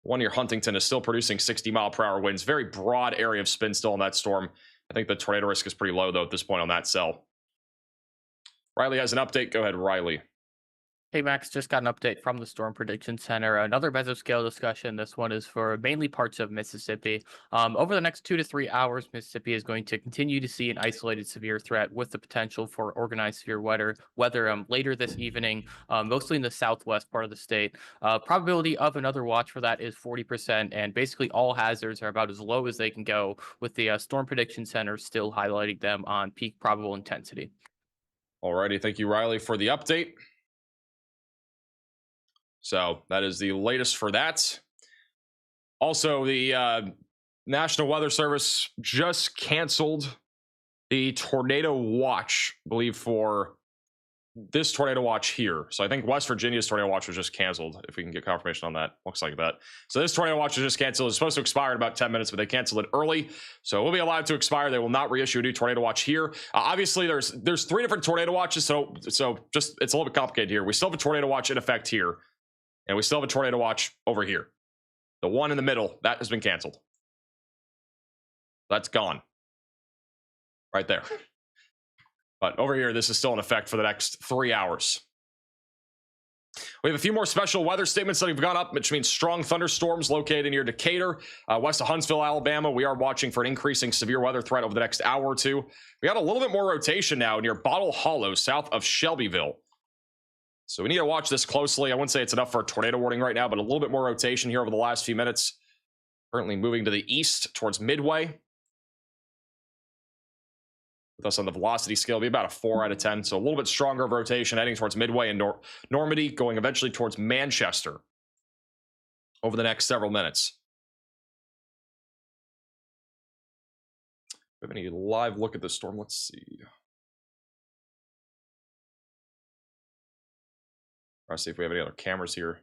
S1: One near Huntington is still producing 60-mile-per-hour winds. Very broad area of spin still in that storm. I think the tornado risk is pretty low, though, at this point on that cell. Riley has an update. Go ahead, Riley.
S2: Hey, Max, just got an update from the Storm Prediction Center. Another mesoscale discussion. This one is for mainly parts of Mississippi. Over the next 2 to 3 hours, Mississippi is going to continue to see an isolated severe threat with the potential for organized severe weather later this evening, mostly in the southwest part of the state. Probability of another watch for that is 40%, and basically all hazards are about as low as they can go, with the Storm Prediction Center still highlighting them on peak probable intensity.
S1: Alrighty, thank you, Riley, for the update. So that is the latest for that. Also, the National Weather Service just canceled the tornado watch, I believe, for this tornado watch here. So I think West Virginia's tornado watch was just canceled, if we can get confirmation on that. Looks like that. So this tornado watch was just canceled. It's supposed to expire in about 10 minutes, but they canceled it early. So it will be allowed to expire. They will not reissue a new tornado watch here. Obviously, there's 3 different tornado watches, so just it's a little bit complicated here. We still have a tornado watch in effect here. And we still have a tornado watch over here. The one in the middle, that has been canceled. That's gone. right there. But over here, this is still in effect for the next 3 hours. We have a few more special weather statements that have gone up, which means strong thunderstorms located near Decatur, west of Huntsville, Alabama. We are watching for an increasing severe weather threat over the next hour or two. We got a little bit more rotation now near Bottle Hollow, south of Shelbyville. So we need to watch this closely. I wouldn't say it's enough for a tornado warning right now, but a little bit more rotation here over the last few minutes. Currently moving to the east towards Midway. With us on the velocity scale, it'll be about a 4 out of 10. So a little bit stronger of rotation heading towards Midway and Normandy, going eventually towards Manchester over the next several minutes. We have any live look at the storm? Let's see. Let's see if we have any other cameras here.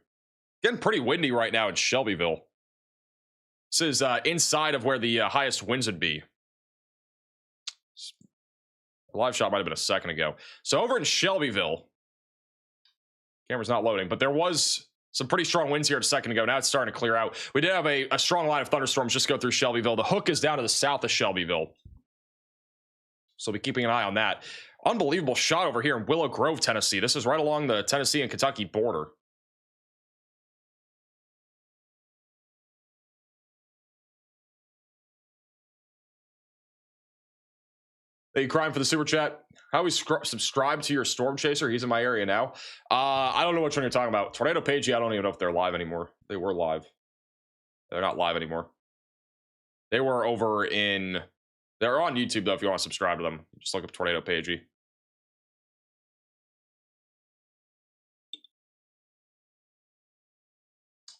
S1: Getting pretty windy right now in Shelbyville. This is inside of where the highest winds would be. The live shot might have been a second ago. So over in Shelbyville, camera's not loading, but there was some pretty strong winds here a second ago. Now it's starting to clear out. We did have a strong line of thunderstorms just go through Shelbyville. The hook is down to the south of Shelbyville. So we'll be keeping an eye on that. Unbelievable shot over here in Willow Grove, Tennessee. This is right along the Tennessee and Kentucky border. Hey, crying for the super chat. How we subscribe to your Storm Chaser? He's in my area now. I don't know which one you're talking about. Tornado Page, I don't even know if they're live anymore. They were live. They're not live anymore. They were over in... They're on YouTube, though, if you want to subscribe to them. Just look up Tornado Pagey.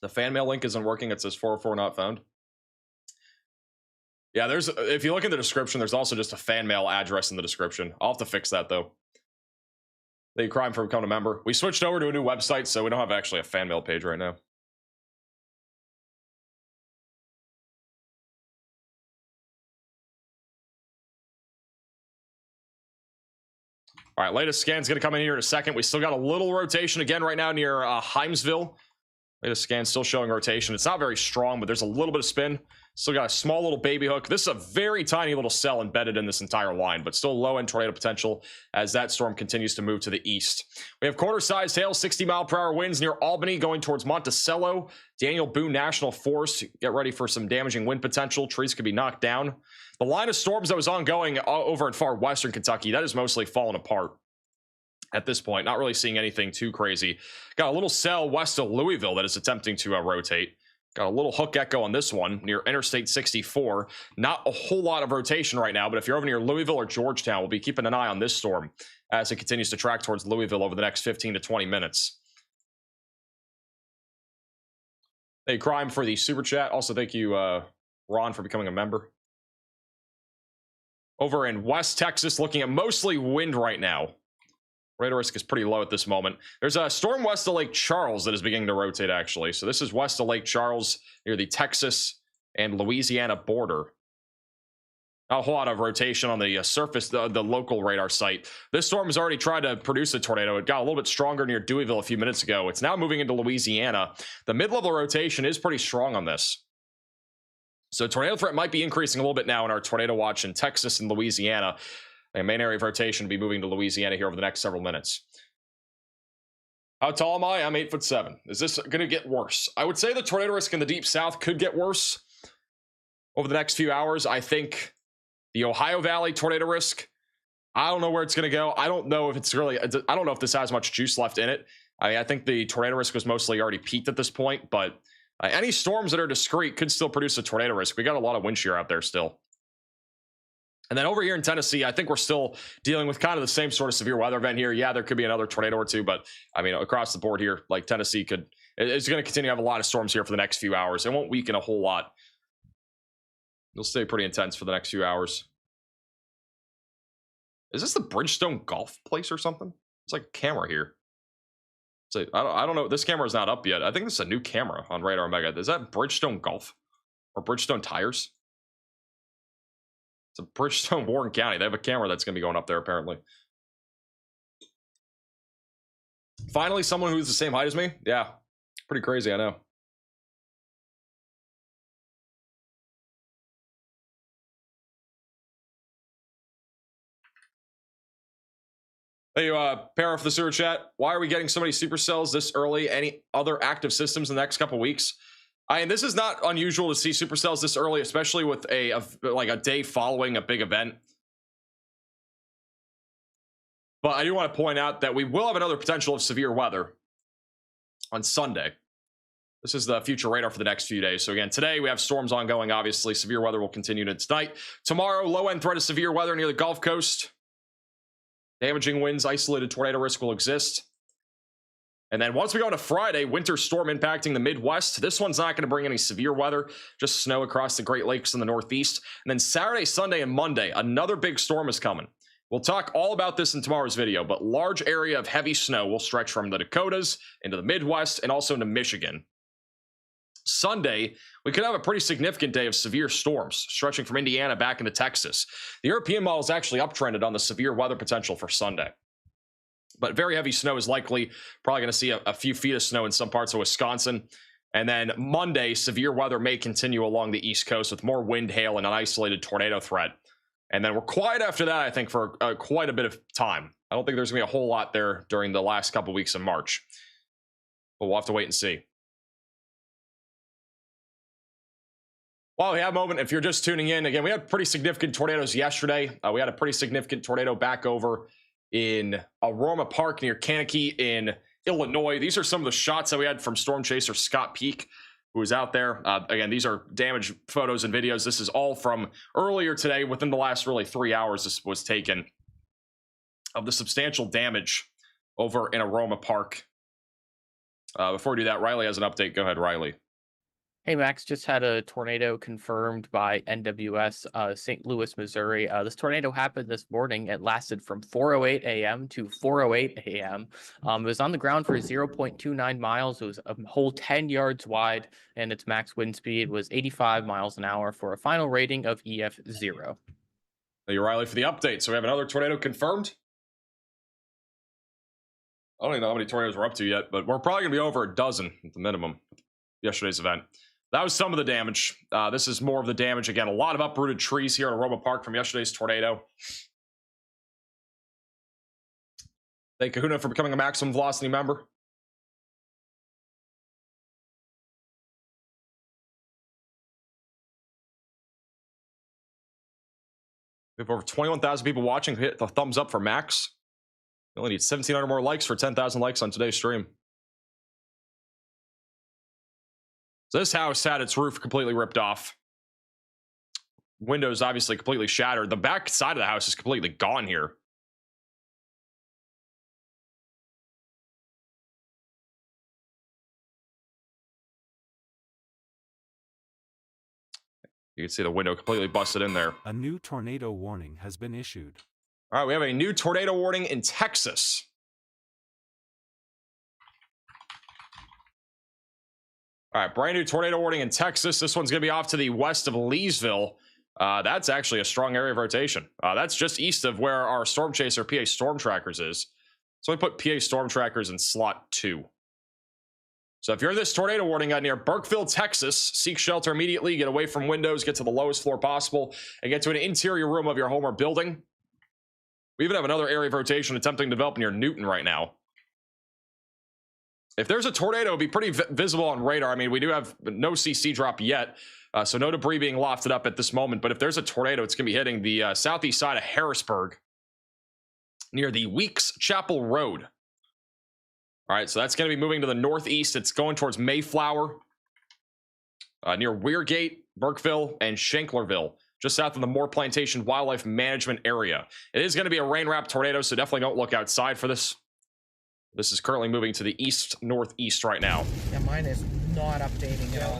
S1: The fan mail link isn't working. It says 404 not found. Yeah, there's, if you look in the description, there's also just a fan mail address in the description. I'll have to fix that, though. Thank you, Crime, for becoming a member. We switched over to a new website, so we don't have actually a fan mail page right now. All right, latest scan's going to come in here in a second. We still got a little rotation again right now near Hymesville. Latest scan still showing rotation. It's not very strong, but there's a little bit of spin. Still got a small little baby hook. This is a very tiny little cell embedded in this entire line, but still low end tornado potential as that storm continues to move to the east. We have quarter-sized hail, 60-mile-per-hour winds near Albany going towards Monticello. Daniel Boone National Forest. Get ready for some damaging wind potential. Trees could be knocked down. The line of storms that was ongoing over in far western Kentucky, that is mostly fallen apart at this point. Not really seeing anything too crazy. Got a little cell west of Louisville that is attempting to rotate. Got a little hook echo on this one near Interstate 64. Not a whole lot of rotation right now, but if you're over near Louisville or Georgetown, we'll be keeping an eye on this storm as it continues to track towards Louisville over the next 15 to 20 minutes. Hey, Crime, for the super chat. Also, thank you, Ron, for becoming a member. Over in West Texas, looking at mostly wind right now. Radar risk is pretty low at this moment. There's a storm west of Lake Charles that is beginning to rotate, actually. So this is west of Lake Charles near the Texas and Louisiana border. Not a whole lot of rotation on the surface, the local radar site. This storm has already tried to produce a tornado. It got a little bit stronger near Deweyville a few minutes ago. It's now moving into Louisiana. The mid-level rotation is pretty strong on this. So tornado threat might be increasing a little bit now in our tornado watch in Texas and Louisiana. The main area of rotation will be moving to Louisiana here over the next several minutes. How tall am I? I'm 8'7". Is this going to get worse? I would say the tornado risk in the deep south could get worse over the next few hours. I think the Ohio Valley tornado risk, I don't know where it's going to go. I don't know if it's really, I don't know if this has much juice left in it. I think the tornado risk was mostly already peaked at this point, but any storms that are discrete could still produce a tornado risk. We got a lot of wind shear out there still. And then over here in Tennessee, I think we're still dealing with kind of the same sort of severe weather event here. Yeah, there could be another tornado or two, but I mean, across the board here, like Tennessee it's going to continue to have a lot of storms here for the next few hours. It won't weaken a whole lot. It'll stay pretty intense for the next few hours. Is this the Bridgestone golf place or something? It's like a camera here. So I don't know. This camera is not up yet. I think this is a new camera on Radar Omega. Is that Bridgestone Golf or Bridgestone Tires? It's a Bridgestone, Warren County. They have a camera that's going to be going up there, apparently. Finally, someone who's the same height as me. Yeah, pretty crazy, I know. Hey, pair off the sewer chat. Why are we getting so many supercells this early? Any other active systems in the next couple weeks? I mean, this is not unusual to see supercells this early, especially with like a day following a big event. But I do want to point out that we will have another potential of severe weather on Sunday. This is the future radar for the next few days. So again, today we have storms ongoing. Obviously, severe weather will continue into tonight. Tomorrow, low-end threat of severe weather near the Gulf Coast. Damaging winds, isolated tornado risk will exist. And then once we go into Friday, winter storm impacting the Midwest. This one's not going to bring any severe weather, just snow across the Great Lakes in the Northeast. And then Saturday, Sunday, and Monday, another big storm is coming. We'll talk all about this in tomorrow's video, but large area of heavy snow will stretch from the Dakotas into the Midwest and also into Michigan. Sunday, we could have a pretty significant day of severe storms stretching from Indiana back into Texas. The European model is actually uptrended on the severe weather potential for Sunday. But very heavy snow is likely, probably going to see a few feet of snow in some parts of Wisconsin. And then Monday, severe weather may continue along the East Coast with more wind, hail, and an isolated tornado threat. And then we're quiet after that, I think, for quite a bit of time. I don't think there's going to be a whole lot there during the last couple weeks of March. But we'll have to wait and see. While we have a moment, if you're just tuning in, again, we had pretty significant tornadoes yesterday. We had a pretty significant tornado back over in Aroma Park near Kankakee in Illinois. These are some of the shots that we had from storm chaser Scott Peak, who was out there. Again, these are damage photos and videos. This is all from earlier today. Within the last really 3 hours, this was taken of the substantial damage over in Aroma Park. Before we do that, Riley has an update. Go ahead, Riley.
S2: Hey, Max, just had a tornado confirmed by NWS St. Louis, Missouri. This tornado happened this morning. It lasted from 4:08 a.m. to 4:08 a.m. It was on the ground for 0.29 miles. It was a whole 10 yards wide, and its max wind speed was 85 miles an hour for a final rating of EF0.
S1: Thank you, Riley, for the update. So we have another tornado confirmed. I don't even know how many tornadoes we're up to yet, but we're probably going to be over a dozen at the minimum. Yesterday's event. That was some of the damage. This is more of the damage. Again, a lot of uprooted trees here at Aroma Park from yesterday's tornado. Thank Kahuna for becoming a maximum velocity member. We have over 21,000 people watching. Hit the thumbs up for Max. We only need 1,700 more likes for 10,000 likes on today's stream. So this house had its roof completely ripped off. Windows obviously completely shattered. The back side of the house is completely gone here. You can see the window completely busted in there.
S3: A new tornado warning has been issued.
S1: All right, we have a new tornado warning in Texas. All right, brand new tornado warning in Texas. This one's going to be off to the west of Leesville. That's actually a strong area of rotation. That's just east of where our Storm Chaser PA Storm Trackers is. So we put PA Storm Trackers in slot 2. So if you're in this tornado warning out near Burkeville, Texas, seek shelter immediately, get away from windows, get to the lowest floor possible, and get to an interior room of your home or building. We even have another area of rotation attempting to develop near Newton right now. If there's a tornado, it'll be pretty visible on radar. I mean, we do have no CC drop yet, so no debris being lofted up at this moment. But if there's a tornado, it's going to be hitting the southeast side of Harrisburg near the Weeks Chapel Road. All right, so that's going to be moving to the northeast. It's going towards Mayflower, near Weirgate, Burkeville, and Shanklerville, just south of the Moore Plantation Wildlife Management Area. It is going to be a rain-wrapped tornado, so definitely don't look outside for this. This is currently moving to the east-northeast right now.
S5: Yeah, mine is not updating at all.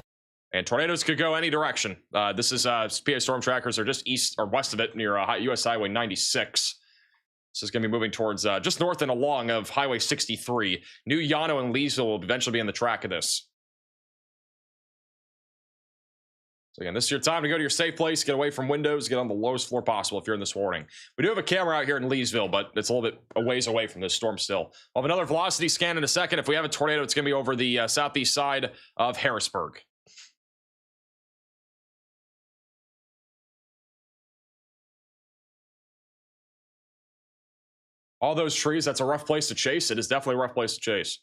S1: And tornadoes could go any direction. This is PA Storm Trackers are just east or west of it near US Highway 96. This is going to be moving towards just north and along of Highway 63. New Yano and Leesville will eventually be in the track of this. So again, this is your time to go to your safe place, get away from windows, get on the lowest floor possible if you're in this warning. We do have a camera out here in Leesville, but it's a little bit a ways away from this storm still. I'll have another velocity scan in a second. If we have a tornado, it's going to be over the southeast side of Harrisburg. All those trees, that's a rough place to chase. It is definitely a rough place to chase.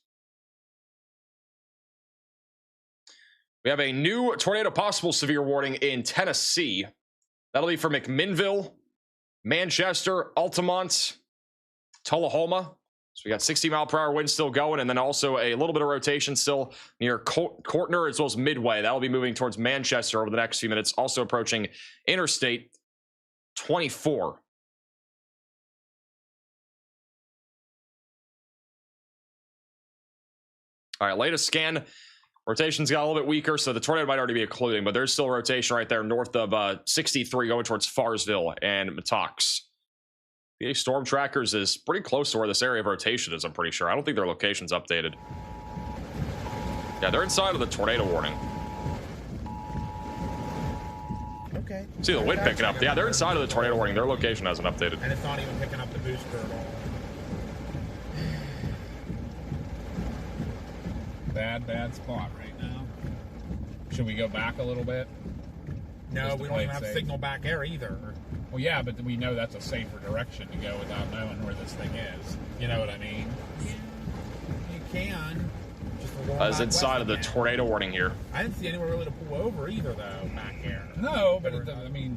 S1: We have a new tornado possible severe warning in Tennessee. That'll be for McMinnville, Manchester, Altamont, Tullahoma. So we got 60-mile-per-hour winds still going, and then also a little bit of rotation still near Courtner as well as Midway. That'll be moving towards Manchester over the next few minutes, also approaching Interstate 24. All right, latest scan. Rotation's got a little bit weaker, so the tornado might already be occluding, but there's still a rotation right there north of 63 going towards Farsville and Mattox. PA Storm Trackers is pretty close to where this area of rotation is, I'm pretty sure. I don't think their location's updated. Yeah, they're inside of the tornado warning.
S5: Okay.
S1: See the wind picking up. Yeah, they're inside of the tornado warning. Their location hasn't updated.
S5: And it's not even picking up the booster at all.
S6: Bad spot right now. Should we go back a little bit?
S5: No,
S6: Just to
S5: we
S6: play
S5: don't even
S6: it
S5: have
S6: safe.
S5: signal back air either.
S6: Well, yeah, but we know that's a safer direction to go without knowing where this thing is. You know what I mean?
S5: You can. Just roll
S1: It's
S5: back
S1: inside
S5: west
S1: of the
S5: again.
S1: tornado warning here.
S5: I didn't see anywhere really to pull over either, though, back air.
S6: No, but it, I mean,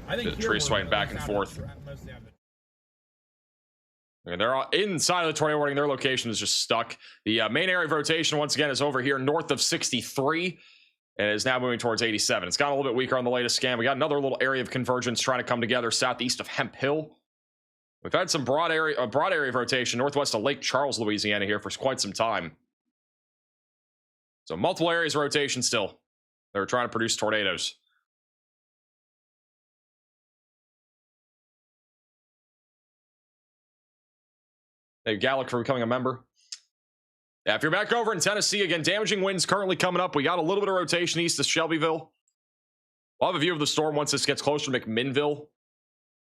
S5: I think
S1: The
S5: here
S1: tree
S5: we're
S1: swaying back and
S5: mostly out of
S1: forth.
S5: the- mostly out of the-
S1: Yeah, they're all inside of the tornado warning. Their location is just stuck. The main area of rotation, once again, is over here north of 63 and is now moving towards 87. It's gotten a little bit weaker on the latest scan. We got another little area of convergence trying to come together southeast of Hemp Hill. We've had some broad area of rotation northwest of Lake Charles, Louisiana here for quite some time. So multiple areas of rotation still. They're trying to produce tornadoes. Hey, Gallic, for becoming a member. Yeah, if you're back over in Tennessee, again, damaging winds currently coming up. We got a little bit of rotation east of Shelbyville. We'll have a view of the storm once this gets closer to McMinnville.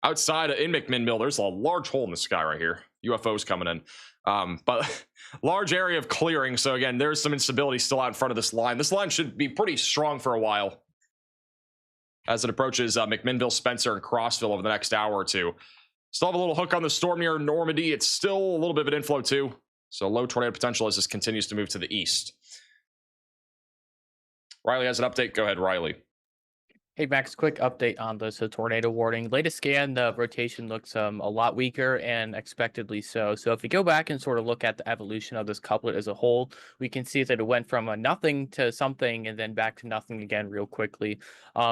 S1: Outside in McMinnville, there's a large hole in the sky right here. UFOs coming in. But large area of clearing. So again, there's some instability still out in front of this line. This line should be pretty strong for a while as it approaches McMinnville, Spencer, and Crossville over the next hour or two. Still have a little hook on the storm near Normandy. It's still a little bit of an inflow too. So low tornado potential as this continues to move to the east. Riley has an update. Go ahead, Riley.
S2: Hey Max, quick update on this tornado warning. Latest scan, the rotation looks a lot weaker and expectedly so. So if we go back and sort of look at the evolution of this couplet as a whole, we can see that it went from a nothing to something and then back to nothing again real quickly.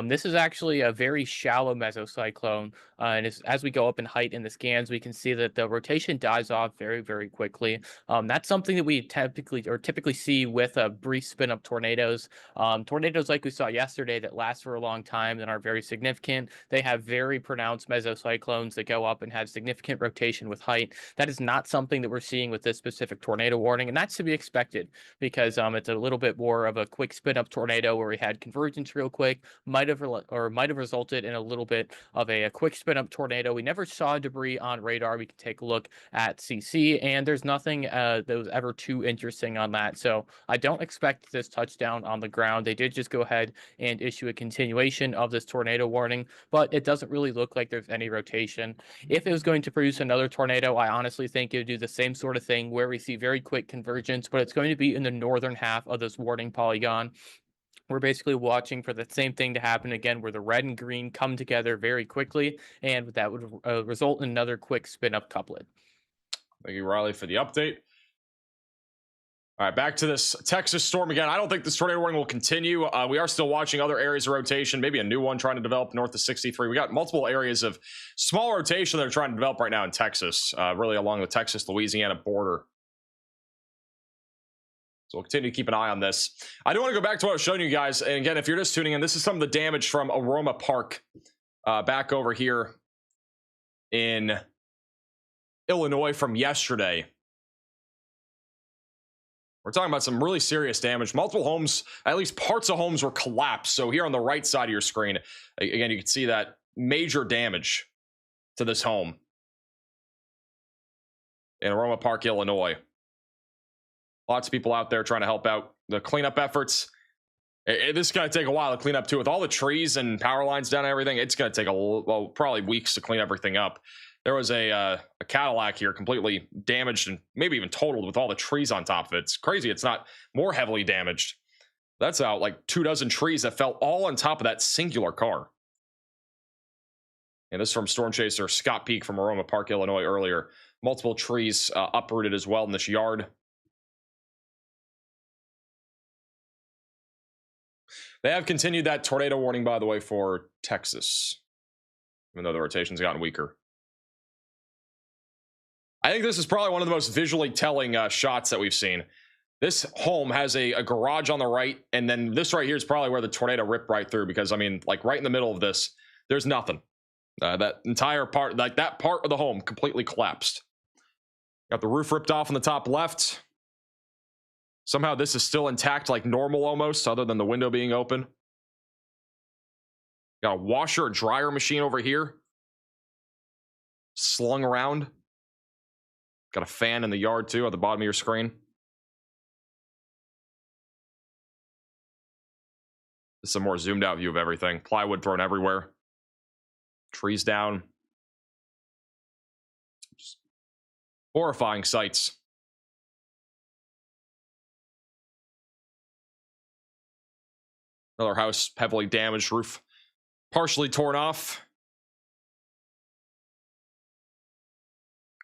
S2: This is actually a very shallow mesocyclone, and as we go up in height in the scans, we can see that the rotation dies off very, very quickly. That's something that we typically see with brief spin-up tornadoes. Tornadoes like we saw yesterday that last for a long time and are very significant. They have very pronounced mesocyclones that go up and have significant rotation with height. That is not something that we're seeing with this specific tornado warning, and that's to be expected because it's a little bit more of a quick spin-up tornado where we had convergence real quick, might have resulted in a little bit of a quick spin-up tornado. We never saw debris on radar. We can take a look at CC, and there's nothing that was ever too interesting on that. So I don't expect this touchdown on the ground. They did just go ahead and issue a continuation of this tornado warning, but it doesn't really look like there's any rotation. If it was going to produce another tornado, I honestly think it would do the same sort of thing where we see very quick convergence, but it's going to be in the northern half of this warning polygon. We're basically watching for the same thing to happen again, where the red and green come together very quickly, and that would result in another quick spin-up couplet.
S1: Thank you, Riley, for the update. All right, back to this Texas storm again. I don't think this tornado warning will continue. We are still watching other areas of rotation, maybe a new one trying to develop north of 63. We got multiple areas of small rotation that are trying to develop right now in Texas, really along the Texas-Louisiana border. So we'll continue to keep an eye on this. I do want to go back to what I was showing you guys. And again, if you're just tuning in, this is some of the damage from Aroma Park back over here in Illinois from yesterday. We're talking about some really serious damage. Multiple homes, at least parts of homes were collapsed. So here on the right side of your screen, again, you can see that major damage to this home in Aroma Park, Illinois. Lots of people out there trying to help out the cleanup efforts. This is going to take a while to clean up too. With all the trees and power lines down and everything, it's going to take probably weeks to clean everything up. There was a Cadillac here completely damaged and maybe even totaled with all the trees on top of it. It's crazy. It's not more heavily damaged. That's out like 24 trees that fell all on top of that singular car. And this is from Storm Chaser Scott Peak from Aroma Park, Illinois earlier. Multiple trees uprooted as well in this yard. They have continued that tornado warning, by the way, for Texas, even though the rotation's gotten weaker. I think this is probably one of the most visually telling shots that we've seen. This home has a garage on the right, and then this right here is probably where the tornado ripped right through, because, I mean, like right in the middle of this, there's nothing. That entire part, like that part of the home completely collapsed. Got the roof ripped off on the top left. Somehow this is still intact like normal almost, other than the window being open. Got a washer, dryer machine over here. Slung around. Got a fan in the yard too at the bottom of your screen. This is a more zoomed out view of everything. Plywood thrown everywhere. Trees down. Just horrifying sights. Another house heavily damaged, roof partially torn off.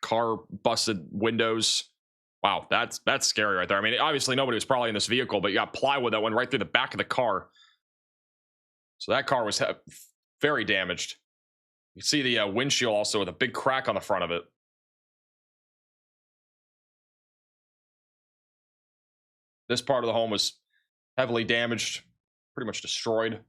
S1: Car busted windows. Wow, that's scary right there. I mean, obviously nobody was probably in this vehicle, but you got plywood that went right through the back of the car. So that car was very damaged. You see the windshield also with a big crack on the front of it. This part of the home was heavily damaged, pretty much destroyed.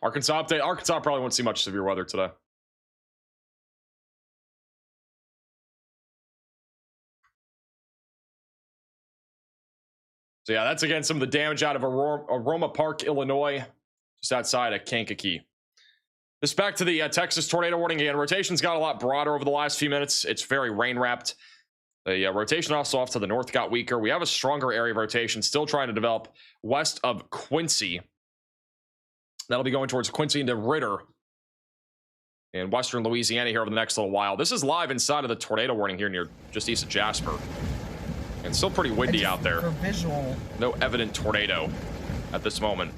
S1: Arkansas update. Arkansas probably won't see much severe weather today. So yeah, that's again some of the damage out of Aroma Park, Illinois, just outside of Kankakee. This back to the Texas tornado warning again. Rotation's got a lot broader over the last few minutes. It's very rain wrapped. The rotation also off to the north got weaker. We have a stronger area of rotation still trying to develop west of Quincy. That'll be going towards Quincy into Ritter in western Louisiana here over the next little while. This is live inside of the tornado warning here near just east of Jasper. And still pretty windy out there.
S7: For visual.
S1: No evident tornado at this moment.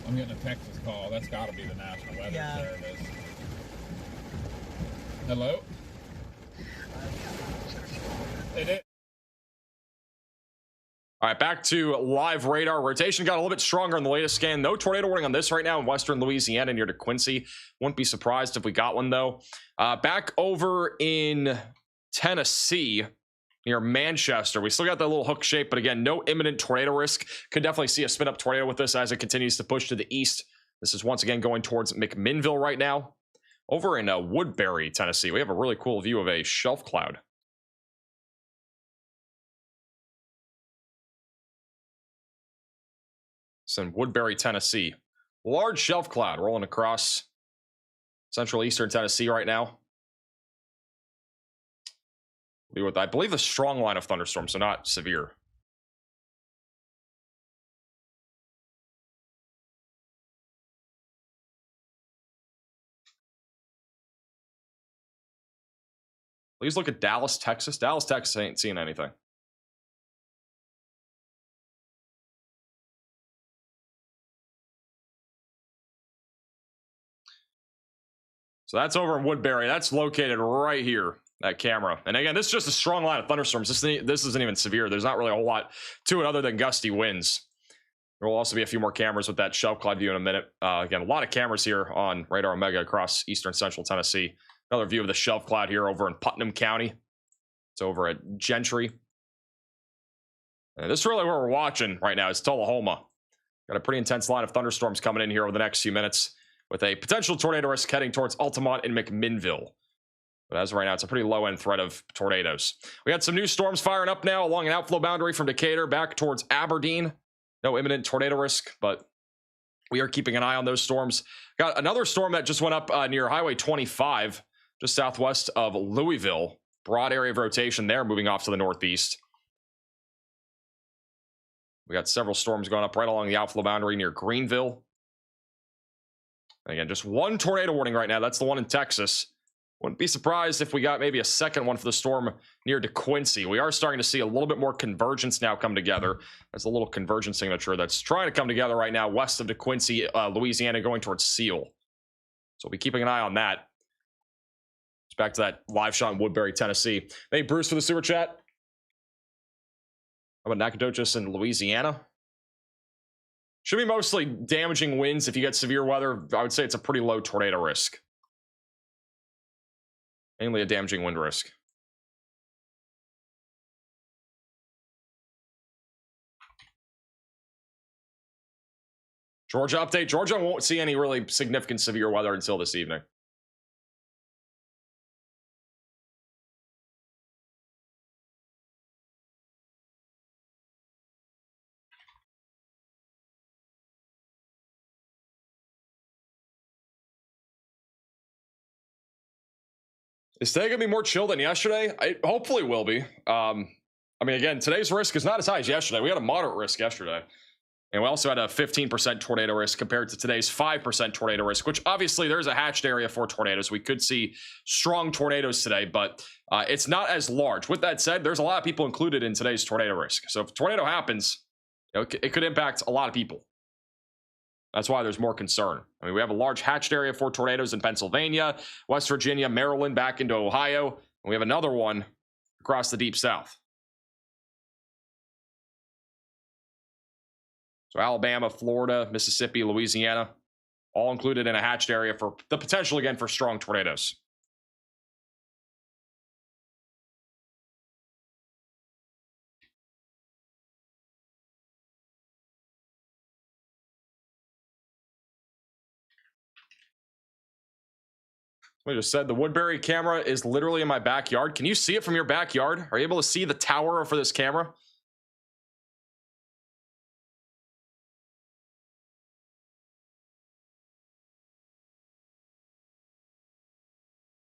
S6: I'm getting a Texas call. That's got to be the National Weather Service. Hello? It is.
S1: All right, back to live radar. Rotation got a little bit stronger in the latest scan. No tornado warning on this right now in western Louisiana near to Quincy. Wouldn't be surprised if we got one, though. Back over in Tennessee near Manchester. We still got that little hook shape, but again, no imminent tornado risk. Could definitely see a spin up tornado with this as it continues to push to the east. This is once again going towards McMinnville right now. Over in Woodbury, Tennessee, we have a really cool view of a shelf cloud. It's in Woodbury, Tennessee. Large shelf cloud rolling across central eastern Tennessee right now. With, I believe, a strong line of thunderstorms, so not severe. Please look at Dallas, Texas. Dallas, Texas ain't seeing anything. So that's over in Woodbury. That's located right here, that camera. And again, this is just a strong line of thunderstorms. This isn't even severe. There's not really a whole lot to it other than gusty winds. There will also be a few more cameras with that shelf cloud view in a minute. Again, a lot of cameras here on Radar Omega across eastern central Tennessee. Another view of the shelf cloud here over in Putnam County. It's over at Gentry. And this is really where we're watching right now is Tullahoma. Got a pretty intense line of thunderstorms coming in here over the next few minutes, with a potential tornado risk heading towards Altamont and McMinnville. But as of right now, it's a pretty low-end threat of tornadoes. We got some new storms firing up now along an outflow boundary from Decatur back towards Aberdeen. No imminent tornado risk, but we are keeping an eye on those storms. Got another storm that just went up near Highway 25, just southwest of Louisville. Broad area of rotation there, moving off to the northeast. We got several storms going up right along the outflow boundary near Greenville. And again, just one tornado warning right now. That's the one in Texas. Wouldn't be surprised if we got maybe a second one for the storm near DeQuincy. We are starting to see a little bit more convergence now come together. There's a little convergence signature that's trying to come together right now west of DeQuincy, Louisiana, going towards Seal. So we'll be keeping an eye on that. It's back to that live shot in Woodbury, Tennessee. Hey, Bruce, for the super chat. How about Nacogdoches in Louisiana? Should be mostly damaging winds. If you get severe weather, I would say it's a pretty low tornado risk. Mainly a damaging wind risk. Georgia update. Georgia won't see any really significant severe weather until this evening. Is today going to be more chill than yesterday? I hopefully will be. I mean, again, today's risk is not as high as yesterday. We had a moderate risk yesterday. And we also had a 15% tornado risk compared to today's 5% tornado risk, which obviously there's a hatched area for tornadoes. We could see strong tornadoes today, but it's not as large. With that said, there's a lot of people included in today's tornado risk. So if a tornado happens, you know, it could impact a lot of people. That's why there's more concern. I mean, we have a large hatched area for tornadoes in Pennsylvania, West Virginia, Maryland, back into Ohio. And we have another one across the deep south. So Alabama, Florida, Mississippi, Louisiana, all included in a hatched area for the potential, again, for strong tornadoes. I just said the Woodbury camera is literally in my backyard. Can you see it from your backyard? Are you able to see the tower for this camera?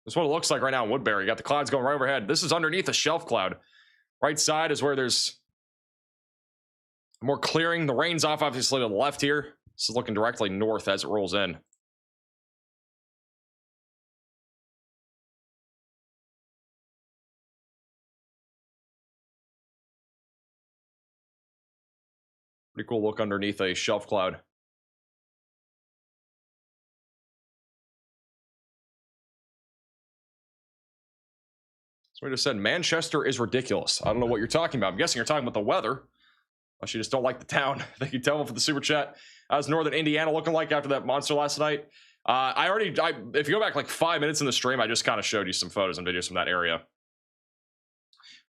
S1: That's what it looks like right now in Woodbury. You got the clouds going right overhead. This is underneath a shelf cloud. Right side is where there's more clearing. The rain's off, obviously, to the left here. This is looking directly north as it rolls in. Pretty cool look underneath a shelf cloud. So we just said Manchester is ridiculous. I don't know what you're talking about. I'm guessing you're talking about the weather. Unless you just don't like the town. Thank you, Telvin, for the super chat. How's Northern Indiana looking like after that monster last night? If you go back like 5 minutes in the stream, I just kind of showed you some photos and videos from that area.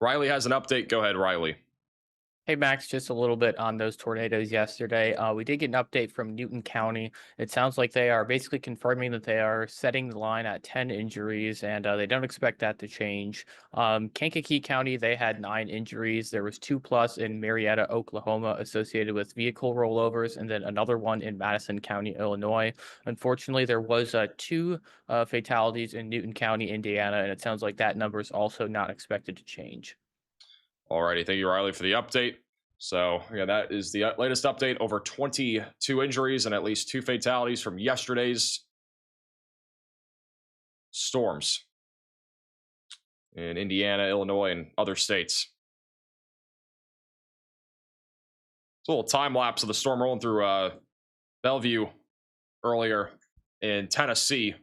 S1: Riley has an update. Go ahead, Riley.
S2: Hey, Max, just a little bit on those tornadoes yesterday. We did get an update from Newton County. It sounds like they are basically confirming that they are setting the line at 10 injuries, and they don't expect that to change. Kankakee County, they had 9 injuries. There was 2+ in Marietta, Oklahoma, associated with vehicle rollovers, and then another one in Madison County, Illinois. Unfortunately, there was 2 fatalities in Newton County, Indiana, and it sounds like that number is also not expected to change.
S1: Alrighty, thank you, Riley, for the update. So, yeah, that is the latest update. Over 22 injuries and at least 2 fatalities from yesterday's storms in Indiana, Illinois, and other states. It's a little time lapse of the storm rolling through Bellevue earlier in Tennessee.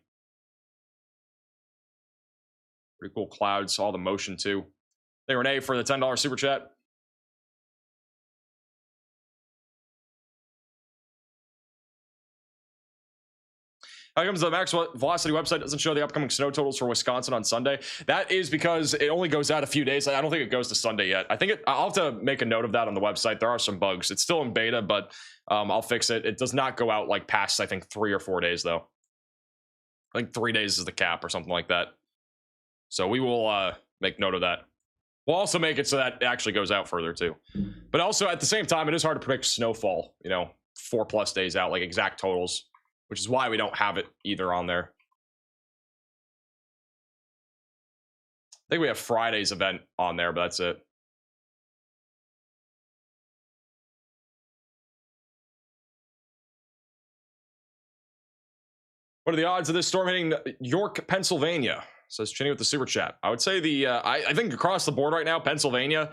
S1: Pretty cool clouds, all the motion too. Hey, Renee, for the $10 super chat. How comes the Max Velocity website doesn't show the upcoming snow totals for Wisconsin on Sunday? That is because it only goes out a few days. I don't think it goes to Sunday yet. I'll have to make a note of that on the website. There are some bugs. It's still in beta, but I'll fix it. It does not go out like past, I think, 3 or 4 days, though. I think 3 days is the cap or something like that. So we will make note of that. We'll also make it so that it actually goes out further too. But also at the same time, it is hard to predict snowfall, 4+ days out, like exact totals, which is why we don't have it either on there. I think we have Friday's event on there, but that's it. What are the odds of this storm hitting York, Pennsylvania? Says Chinny with the super chat. I would say I think across the board right now, Pennsylvania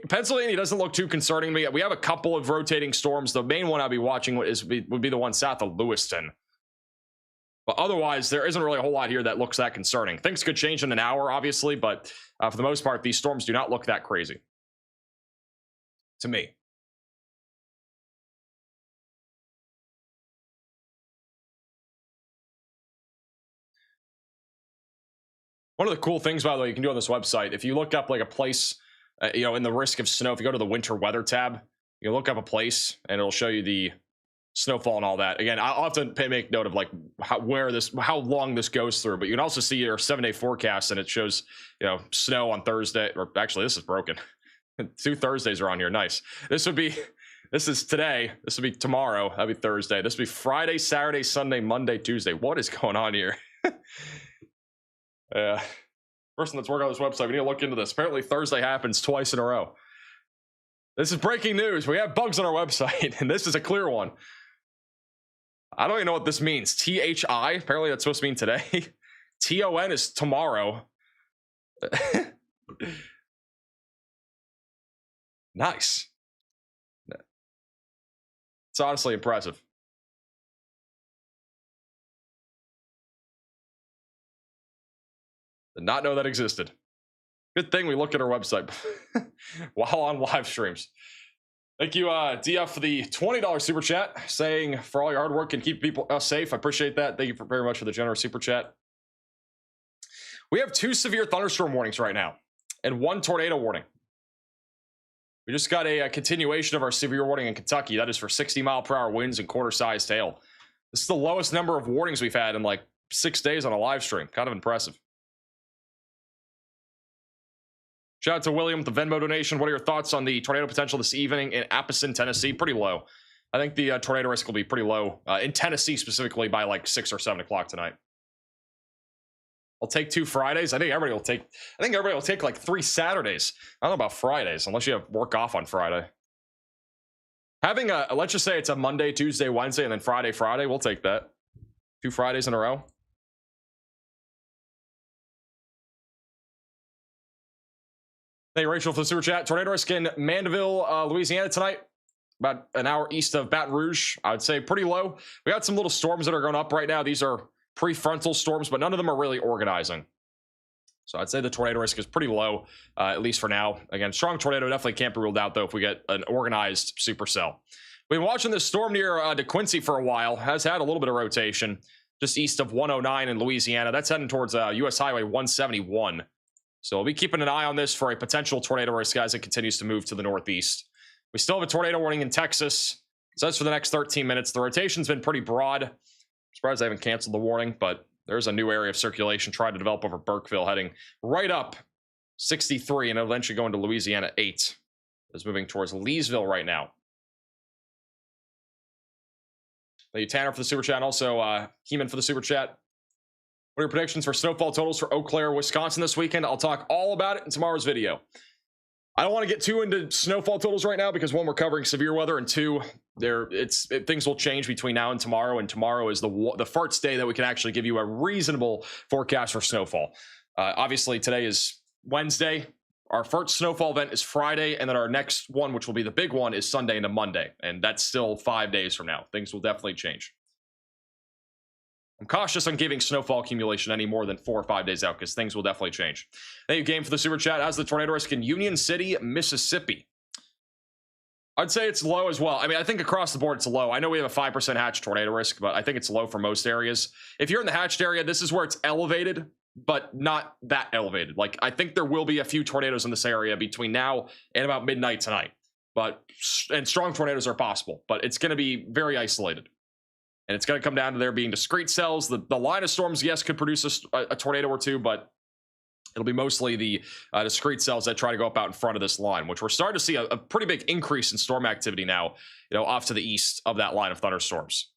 S1: doesn't look too concerning to me. We have a couple of rotating storms. The main one I'll be watching would be the one south of Lewiston. But otherwise, there isn't really a whole lot here that looks that concerning. Things could change in an hour, obviously, but for the most part, these storms do not look that crazy to me. One of the cool things, by the way, you can do on this website, if you look up like a place, in the risk of snow, if you go to the winter weather tab, you look up a place and it'll show you the snowfall and all that. Again, I'll have to make note of like how long this goes through, but you can also see your 7-day forecast and it shows, snow on Thursday, or actually this is broken. 2 Thursdays are on here. Nice. This is today. This would be tomorrow. That'd be Thursday. This would be Friday, Saturday, Sunday, Monday, Tuesday. What is going on here? Person that's working on this website, we need to look into this. Apparently Thursday happens twice in a row. This is breaking news. We have bugs on our website, and this is a clear one. I don't even know what this means. THI, apparently that's supposed to mean today. TON is tomorrow. Nice. It's honestly impressive. Did not know that existed. Good thing we look at our website while on live streams. Thank you, DF, for the $20 super chat, saying for all your hard work and keep people safe. I appreciate that. Thank you very much for the generous super chat. We have 2 severe thunderstorm warnings right now and 1 tornado warning. We just got a continuation of our severe warning in Kentucky. That is for 60-mile-per-hour winds and quarter-sized hail. This is the lowest number of warnings we've had in like 6 days on a live stream. Kind of impressive. Shout out to William with the Venmo donation. What are your thoughts on the tornado potential this evening in Appleton, Tennessee? Pretty low. I think the tornado risk will be pretty low in Tennessee specifically by like 6 or 7 o'clock tonight. I'll take 2 Fridays. I think everybody will take like 3 Saturdays. I don't know about Fridays unless you have work off on Friday. Having let's just say it's a Monday, Tuesday, Wednesday, and then Friday. We'll take that. 2 Fridays in a row. Hey, Rachel for the super chat. Tornado risk in Mandeville, Louisiana tonight. About an hour east of Baton Rouge. I would say pretty low. We got some little storms that are going up right now. These are prefrontal storms, but none of them are really organizing. So I'd say the tornado risk is pretty low, at least for now. Again, strong tornado definitely can't be ruled out, though, if we get an organized supercell. We've been watching this storm near DeQuincy for a while. Has had a little bit of rotation just east of 109 in Louisiana. That's heading towards US Highway 171. So we'll be keeping an eye on this for a potential tornado risk as it continues to move to the northeast. We still have a tornado warning in Texas. So that's for the next 13 minutes. The rotation's been pretty broad. I'm surprised they haven't canceled the warning, but there's a new area of circulation trying to develop over Burkeville, heading right up 63 and eventually going to Louisiana 8. It's moving towards Leesville right now. Thank you, Tanner, for the super chat, and also Heeman for the super chat. What are your predictions for snowfall totals for Eau Claire, Wisconsin this weekend? I'll talk all about it in tomorrow's video. I don't want to get too into snowfall totals right now because 1, we're covering severe weather, and 2, things will change between now and tomorrow is the first day that we can actually give you a reasonable forecast for snowfall. Obviously, today is Wednesday. Our first snowfall event is Friday, and then our next one, which will be the big one, is Sunday into Monday, and that's still 5 days from now. Things will definitely change. I'm cautious on giving snowfall accumulation any more than 4 or 5 days out because things will definitely change. Thank you, Game, for the super chat. How's the tornado risk in Union City, Mississippi? I'd say it's low as well. I mean, I think across the board it's low. I know we have a 5% hatched tornado risk, but I think it's low for most areas. If you're in the hatched area, this is where it's elevated, but not that elevated. Like, I think there will be a few tornadoes in this area between now and about midnight tonight. And strong tornadoes are possible, but it's going to be very isolated. And it's going to come down to there being discrete cells. The line of storms, yes, could produce a tornado or two, but It'll be mostly the discrete cells that try to go up out in front of this line, which we're starting to see a pretty big increase in storm activity now, off to the east of that line of thunderstorms.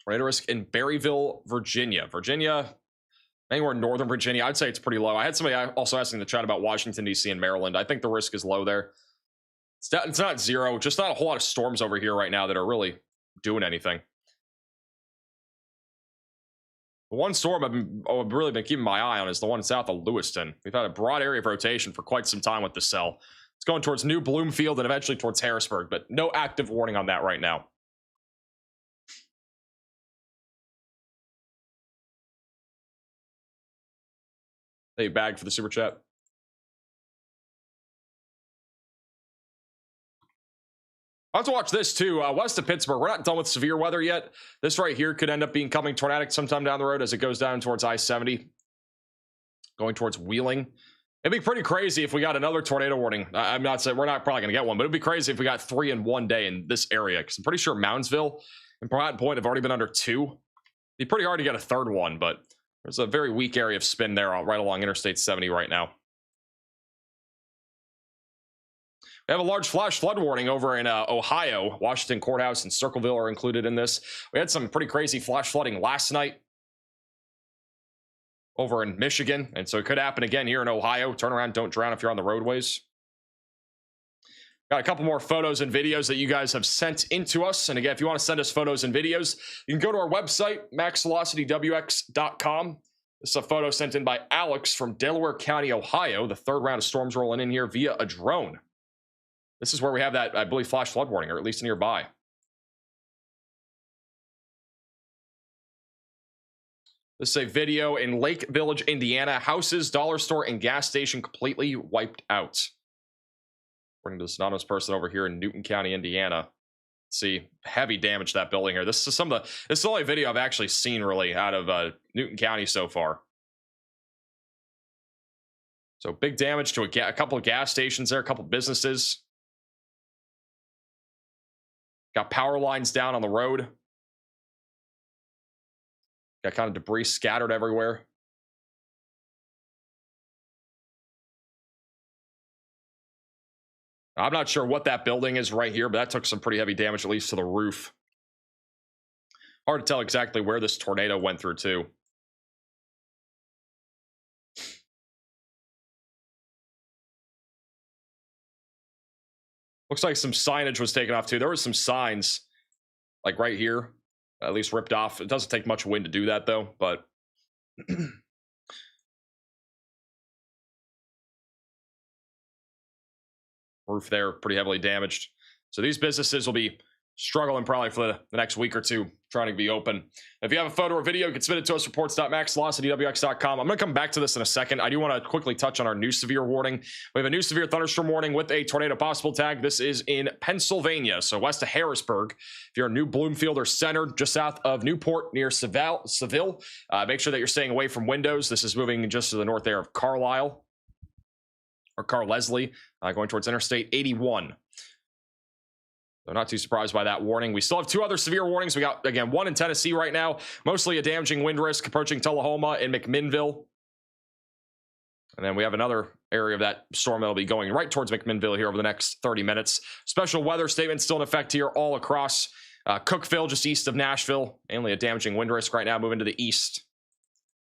S1: Tornado risk in Berryville, Virginia. Anywhere in northern Virginia, I'd say it's pretty low. I had somebody also asking in the chat about Washington, D.C. and Maryland. I think the risk is low there. It's not zero, just not a whole lot of storms over here right now that are really doing anything. The one storm I've really been keeping my eye on is the one south of Lewiston. We've had a broad area of rotation for quite some time with the cell. It's going towards New Bloomfield and eventually towards Harrisburg, but no active warning on that right now. Hey, bag for the super chat. I have to watch this too. West of Pittsburgh, we're not done with severe weather yet. This right here could end up being coming tornadic sometime down the road as it goes down towards I-70, going towards Wheeling. It'd be pretty crazy if we got another tornado warning. I'm not saying we're not probably going to get one, but it'd be crazy if we got 3 in one day in this area, because I'm pretty sure Moundsville and Broughton Point have already been under 2. It'd be pretty hard to get a third one, but there's a very weak area of spin there right along Interstate 70 right now. We have a large flash flood warning over in Ohio. Washington Courthouse and Circleville are included in this. We had some pretty crazy flash flooding last night over in Michigan, and so it could happen again here in Ohio. Turn around, don't drown if you're on the roadways. Got a couple more photos and videos that you guys have sent into us. And again, if you want to send us photos and videos, you can go to our website, maxvelocitywx.com. This is a photo sent in by Alex from Delaware County, Ohio. The third round of storms rolling in here via a drone. This is where we have that, I believe, flash flood warning, or at least nearby. This is a video in Lake Village, Indiana. Houses, dollar store, and gas station completely wiped out. According to this anonymous person over here in Newton County, Indiana. See, heavy damage to that building here. This is this is the only video I've actually seen really out of Newton County so far. So big damage to a couple of gas stations there, a couple of businesses. Got power lines down on the road. Got kind of debris scattered everywhere. I'm not sure what that building is right here, but that took some pretty heavy damage, at least to the roof. Hard to tell exactly where this tornado went through, too. Looks like some signage was taken off, too. There were some signs, like right here, at least ripped off. It doesn't take much wind to do that, though, but... Roof there, pretty heavily damaged. So these businesses will be struggling probably for the next week or two, trying to be open. If you have a photo or video, you can submit it to us, reports.maxvelocitywx.com. I'm going to come back to this in a second. I do want to quickly touch on our new severe warning. We have a new severe thunderstorm warning with a tornado possible tag. This is in Pennsylvania, so west of Harrisburg. If you're in New Bloomfield or Center, just south of Newport near Seville, make sure that you're staying away from windows. This is moving just to the north there of Carlisle. Or Carl Leslie, going towards Interstate 81. So not too surprised by that warning. We still have 2 other severe warnings. We got, again, one in Tennessee right now. Mostly a damaging wind risk approaching Tullahoma and McMinnville. And then we have another area of that storm that'll be going right towards McMinnville here over the next 30 minutes. Special weather statement still in effect here all across Cookeville, just east of Nashville. Mainly a damaging wind risk right now, moving to the east.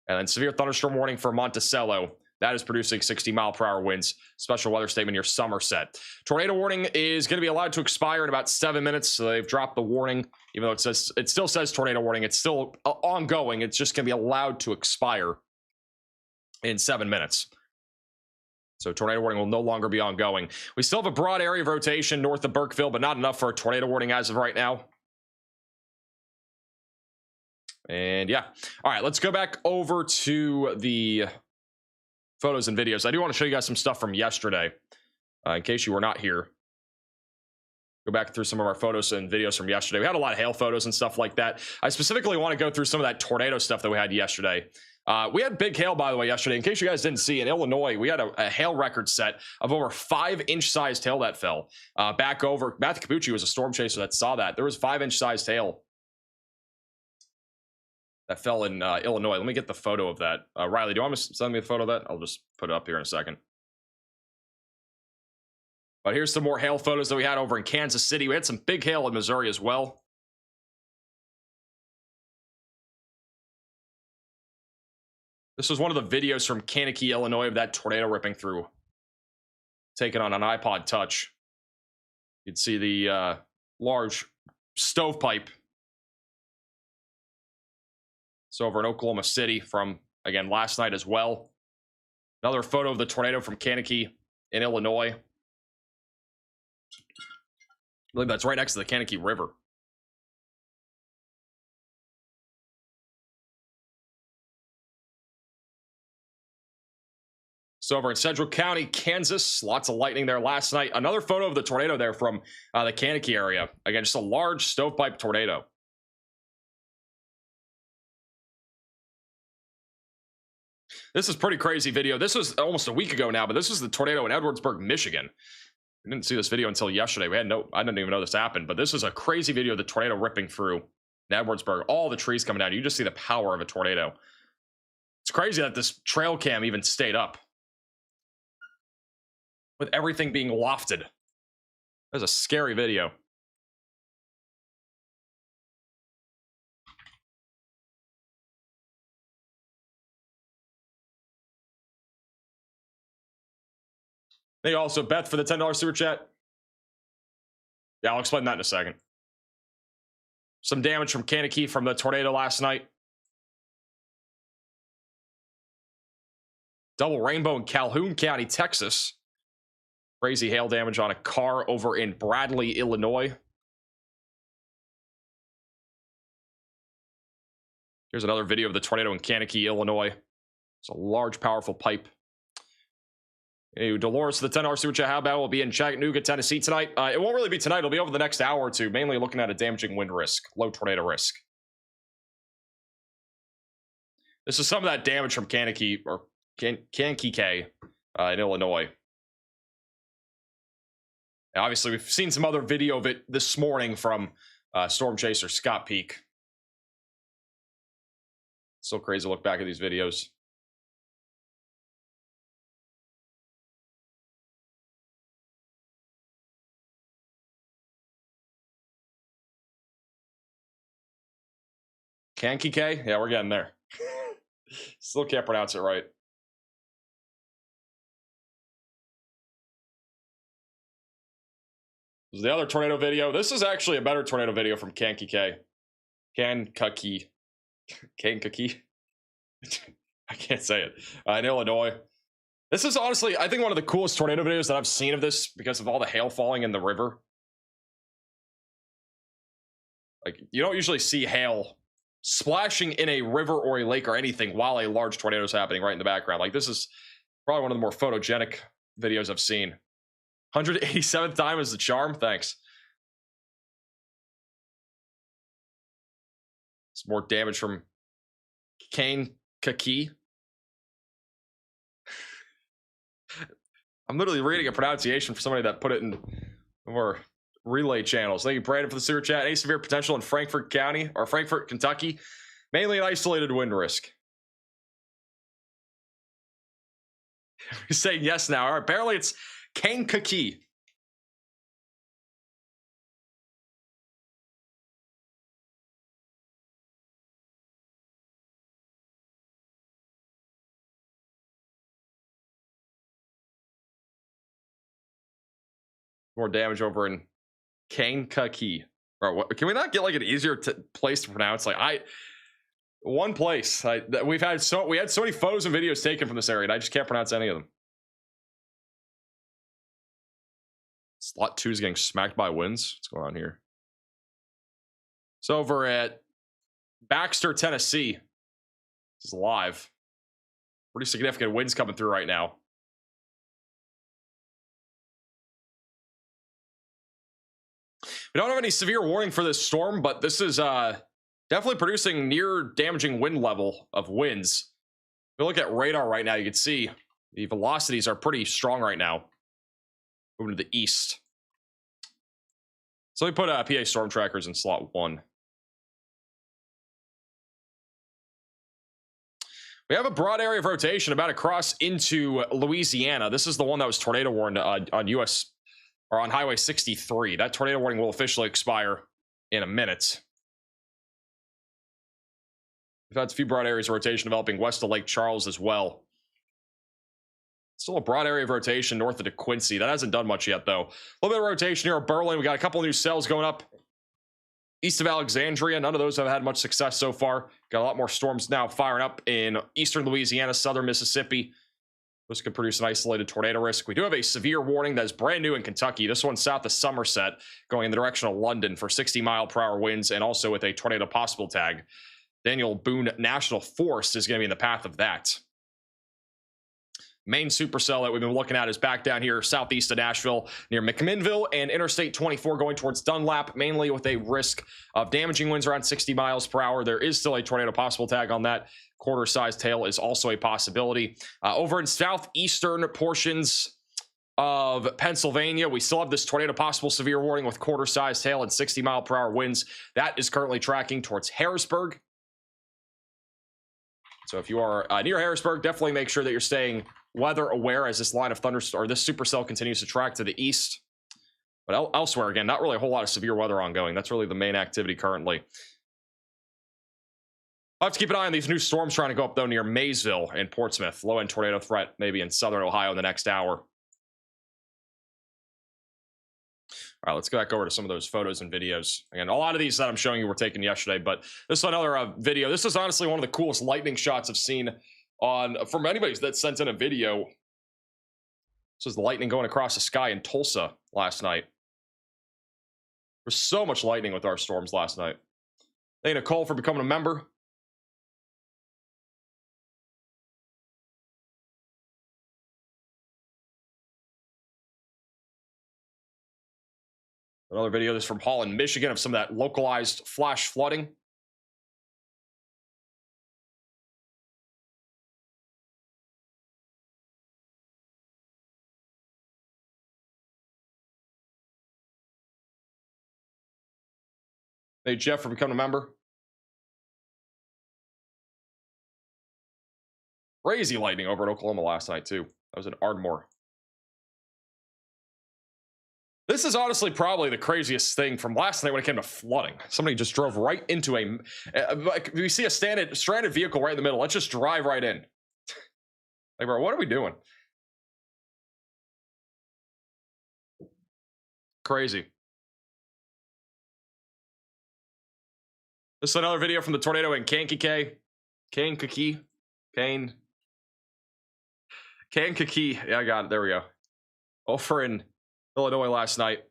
S1: And then severe thunderstorm warning for Monticello. That is producing 60-mile-per-hour winds. Special weather statement near Somerset. Tornado warning is going to be allowed to expire in about 7 minutes. So they've dropped the warning, even though it still says tornado warning. It's still ongoing. It's just going to be allowed to expire in 7 minutes. So tornado warning will no longer be ongoing. We still have a broad area of rotation north of Burkeville, but not enough for a tornado warning as of right now. And yeah. All right, let's go back over to the photos and videos. I do want to show you guys some stuff from yesterday, in case you were not here. Go back through some of our photos and videos from yesterday. We had a lot of hail photos and stuff like that. I specifically want to go through some of that tornado stuff that we had yesterday. We had big hail, by the way, yesterday. In case you guys didn't see, in Illinois, we had a hail record set of over 5-inch sized hail that fell. Back over, Matthew Capucci was a storm chaser that saw that. There was 5-inch sized hail that fell in Illinois. Let me get the photo of that. Riley, do you want to send me a photo of that? I'll just put it up here in a second. But here's some more hail photos that we had over in Kansas City. We had some big hail in Missouri as well. This was one of the videos from Kankakee, Illinois, of that tornado ripping through, taken on an iPod Touch. You'd see the large stovepipe. It's over in Oklahoma City from, again, last night as well. Another photo of the tornado from Kankakee in Illinois. I believe that's right next to the Kankakee River. So over in Central County, Kansas, lots of lightning there last night. Another photo of the tornado there from the Kankakee area. Again, just a large stovepipe tornado. This is pretty crazy video. This was almost a week ago now, but this was the tornado in Edwardsburg, Michigan. I didn't see this video until yesterday. I didn't even know this happened, but this was a crazy video of the tornado ripping through Edwardsburg. All the trees coming down. You just see the power of a tornado. It's crazy that this trail cam even stayed up, with everything being wafted. That was a scary video. Thank you also, Beth, for the $10 super chat. Yeah, I'll explain that in a second. Some damage from Kankakee from the tornado last night. Double rainbow in Calhoun County, Texas. Crazy hail damage on a car over in Bradley, Illinois. Here's another video of the tornado in Kankakee, Illinois. It's a large, powerful pipe. Hey, Dolores, the $10 super chat. How about will be in Chattanooga, Tennessee tonight? It won't really be tonight. It'll be over the next hour or two, mainly looking at a damaging wind risk, low tornado risk. This is some of that damage from Kankakee, or Kankakee in Illinois. And obviously, we've seen some other video of it this morning from Storm Chaser Scott Peak. Still crazy to look back at these videos. Kankakee? Yeah, we're getting there. Still can't pronounce it right. This is the other tornado video. This is actually a better tornado video from Kankakee. Kankakee. Kankakee. I can't say it. In Illinois. This is honestly, I think, one of the coolest tornado videos that I've seen of this because of all the hail falling in the river. Like, you don't usually see hail splashing in a river or a lake or anything while a large tornado is happening right in the background. Like, this is probably one of the more photogenic videos I've seen. 187th time is the charm. Thanks. Some more damage from Kankakee. I'm literally reading a pronunciation for somebody that put it in more relay channels. Thank you, Brandon, for the super chat. Any severe potential in Frankfort County or Frankfort, Kentucky? Mainly an isolated wind risk. We're saying yes now. All right, apparently it's Kankakee. More damage over in Kankakee. Or what, can we not get like an easier place to pronounce? Like one place. We had so many photos and videos taken from this area, and I just can't pronounce any of them. Slot 2 is getting smacked by winds. What's going on here? It's over at Baxter, Tennessee. This is live. Pretty significant winds coming through right now. We don't have any severe warning for this storm, but this is definitely producing near damaging wind level of winds. If we look at radar right now, you can see the velocities are pretty strong right now. Moving to the east. So we put PA storm trackers in slot 1. We have a broad area of rotation about to cross into Louisiana. This is the one that was tornado warned on US or on Highway 63. That tornado warning will officially expire in a minute. We've had a few broad areas of rotation developing west of Lake Charles as well. Still a broad area of rotation north of DeQuincy. That hasn't done much yet, though. A little bit of rotation here at Berlin. We got a couple new cells going up east of Alexandria. None of those have had much success so far. Got a lot more storms now firing up in eastern Louisiana, southern Mississippi. This could produce an isolated tornado risk. We do have a severe warning that is brand new in Kentucky. This one's south of Somerset, going in the direction of London for 60-mile-per-hour winds, and also with a tornado possible tag. Daniel Boone National Forest is going to be in the path of that. Main supercell that we've been looking at is back down here southeast of Nashville near McMinnville and Interstate 24 going towards Dunlap, mainly with a risk of damaging winds around 60 miles per hour. There is still a tornado possible tag on that. Quarter-sized tail is also a possibility. Over in southeastern portions of Pennsylvania, we still have this tornado possible severe warning with quarter-sized tail and 60-mile-per-hour winds. That is currently tracking towards Harrisburg. So if you are near Harrisburg, definitely make sure that you're staying weather aware as this line of thunderstorm or this supercell continues to track to the east. But elsewhere, again, not really a whole lot of severe weather ongoing. That's really the main activity currently. I'll have to keep an eye on these new storms trying to go up, though, near Maysville and Portsmouth. Low-end tornado threat maybe in southern Ohio in the next hour. All right, let's go back over to some of those photos and videos. Again, a lot of these that I'm showing you were taken yesterday, but this is another video. This is honestly one of the coolest lightning shots I've seen from anybody that sent in a video. This is the lightning going across the sky in Tulsa last night. There's so much lightning with our storms last night. Thank you, Nicole, for becoming a member. Another video, this is from Holland, Michigan, of some of that localized flash flooding. Hey, Jeff, for becoming a member. Crazy lightning over in Oklahoma last night, too. That was in Ardmore. This is honestly probably the craziest thing from last night when it came to flooding. Somebody just drove right into like, we see a stranded vehicle right in the middle. Let's just drive right in. Like, bro, what are we doing? Crazy. This is another video from the tornado in Kankakee. Kankakee. Yeah, I got it. There we go. Over in Illinois last night.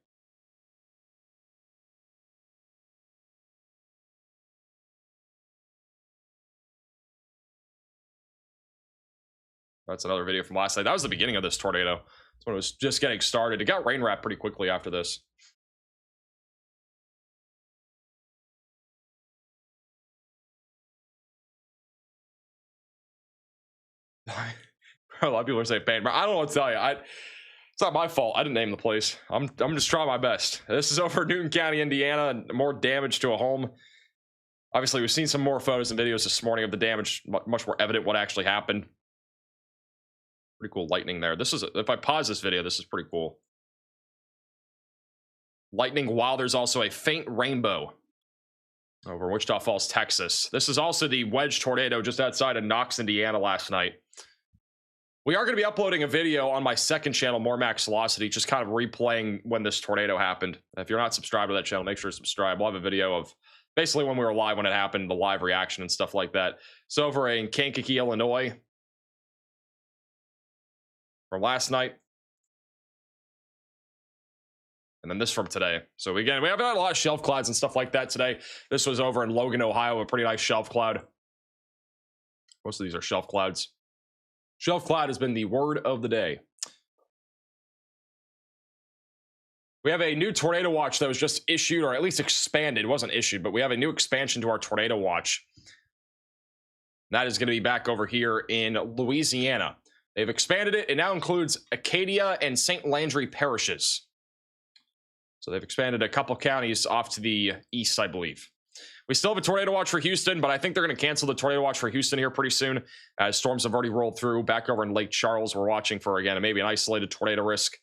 S1: That's another video from last night. That was the beginning of this tornado. That's when it was just getting started. It got rain wrapped pretty quickly after this. A lot of people are saying pain, but I don't know what to tell you. It's not my fault. I didn't name the place. I'm just trying my best. This is over Newton County, Indiana, and more damage to a home. Obviously, we've seen some more photos and videos this morning of the damage, much more evident what actually happened. Pretty cool lightning there. This is, if I pause this video, this is pretty cool. Lightning while there's also a faint rainbow over Wichita Falls, Texas. This is also the wedge tornado just outside of Knox, Indiana last night. We are going to be uploading a video on my second channel, More Max Velocity, just kind of replaying when this tornado happened. If you're not subscribed to that channel, make sure to subscribe. We'll have a video of basically when we were live when it happened, the live reaction and stuff like that. So over in Kankakee, Illinois, from last night. And then this from today. So again, we have had a lot of shelf clouds and stuff like that today. This was over in Logan, Ohio, a pretty nice shelf cloud. Most of these are shelf clouds. Shelf cloud has been the word of the day. We have a new tornado watch that was just issued, or at least expanded. It wasn't issued, but we have a new expansion to our tornado watch. That is going to be back over here in Louisiana. They've expanded it. It now includes Acadia and St. Landry parishes. So they've expanded a couple counties off to the east, I believe. We still have a tornado watch for Houston, but I think they're going to cancel the tornado watch for Houston here pretty soon, as storms have already rolled through. Back over in Lake Charles, we're watching for, again, maybe an isolated tornado risk.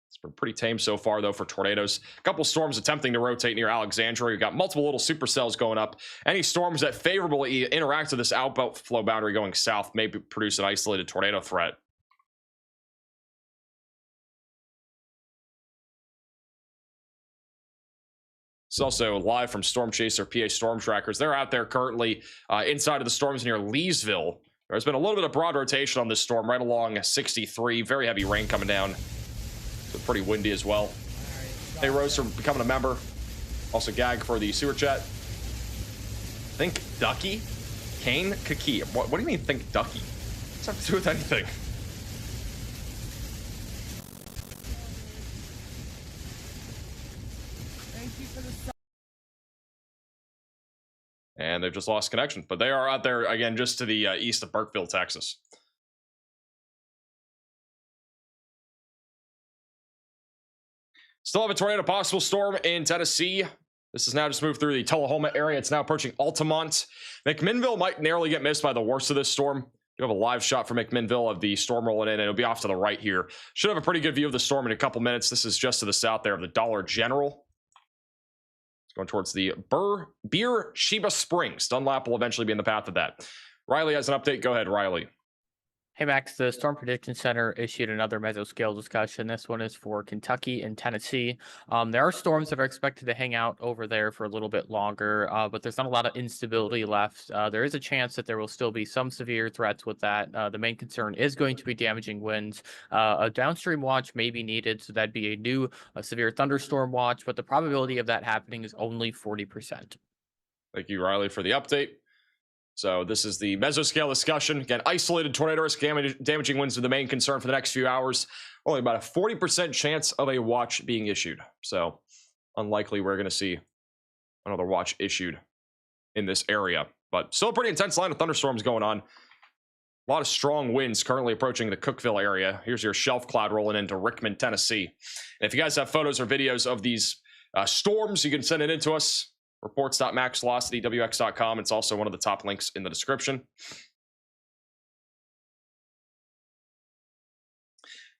S1: It's been pretty tame so far, though, for tornadoes. A couple storms attempting to rotate near Alexandria. We've got multiple little supercells going up. Any storms that favorably interact with this outflow boundary going south may produce an isolated tornado threat. It's also live from Storm Chaser PA Storm Trackers. They're out there currently inside of the storms near Leesville. There's been a little bit of broad rotation on this storm right along 63. Very heavy rain coming down. It's pretty windy as well. Hey, Rose, for becoming a member. Also, Gag for the sewer chat. Think Ducky? Kane Kaki. What do you mean, think Ducky? What's that have to do with anything?
S4: Thank you for the
S1: And they've just lost connection. But they are out there, again, just to the east of Burkeville, Texas. Still have a tornado possible storm in Tennessee. This has now just moved through the Tullahoma area. It's now approaching Altamont. McMinnville might narrowly get missed by the worst of this storm. You have a live shot from McMinnville of the storm rolling in, and it'll be off to the right here. Should have a pretty good view of the storm in a couple minutes. This is just to the south there of the Dollar General. It's going towards the Beer Sheba Springs. Dunlap will eventually be in the path of that. Riley has an update. Go ahead, Riley.
S2: Hey Max, the Storm Prediction Center issued another mesoscale discussion. This one is for Kentucky and Tennessee. There are storms that are expected to hang out over there for a little bit longer, but there's not a lot of instability left. There is a chance that there will still be some severe threats with that. The main concern is going to be damaging winds. A downstream watch may be needed, so that'd be a new severe thunderstorm watch, but the probability of that happening is only 40%.
S1: Thank you, Riley, for the update. So this is the mesoscale discussion. Again, isolated tornado risk, damaging winds are the main concern for the next few hours. Only about a 40% chance of a watch being issued. So unlikely we're going to see another watch issued in this area. But still a pretty intense line of thunderstorms going on. A lot of strong winds currently approaching the Cookeville area. Here's your shelf cloud rolling into Rickman, Tennessee. And if you guys have photos or videos of these storms, you can send it in to us. Reports.maxvelocitywx.com. It's also one of the top links in the description.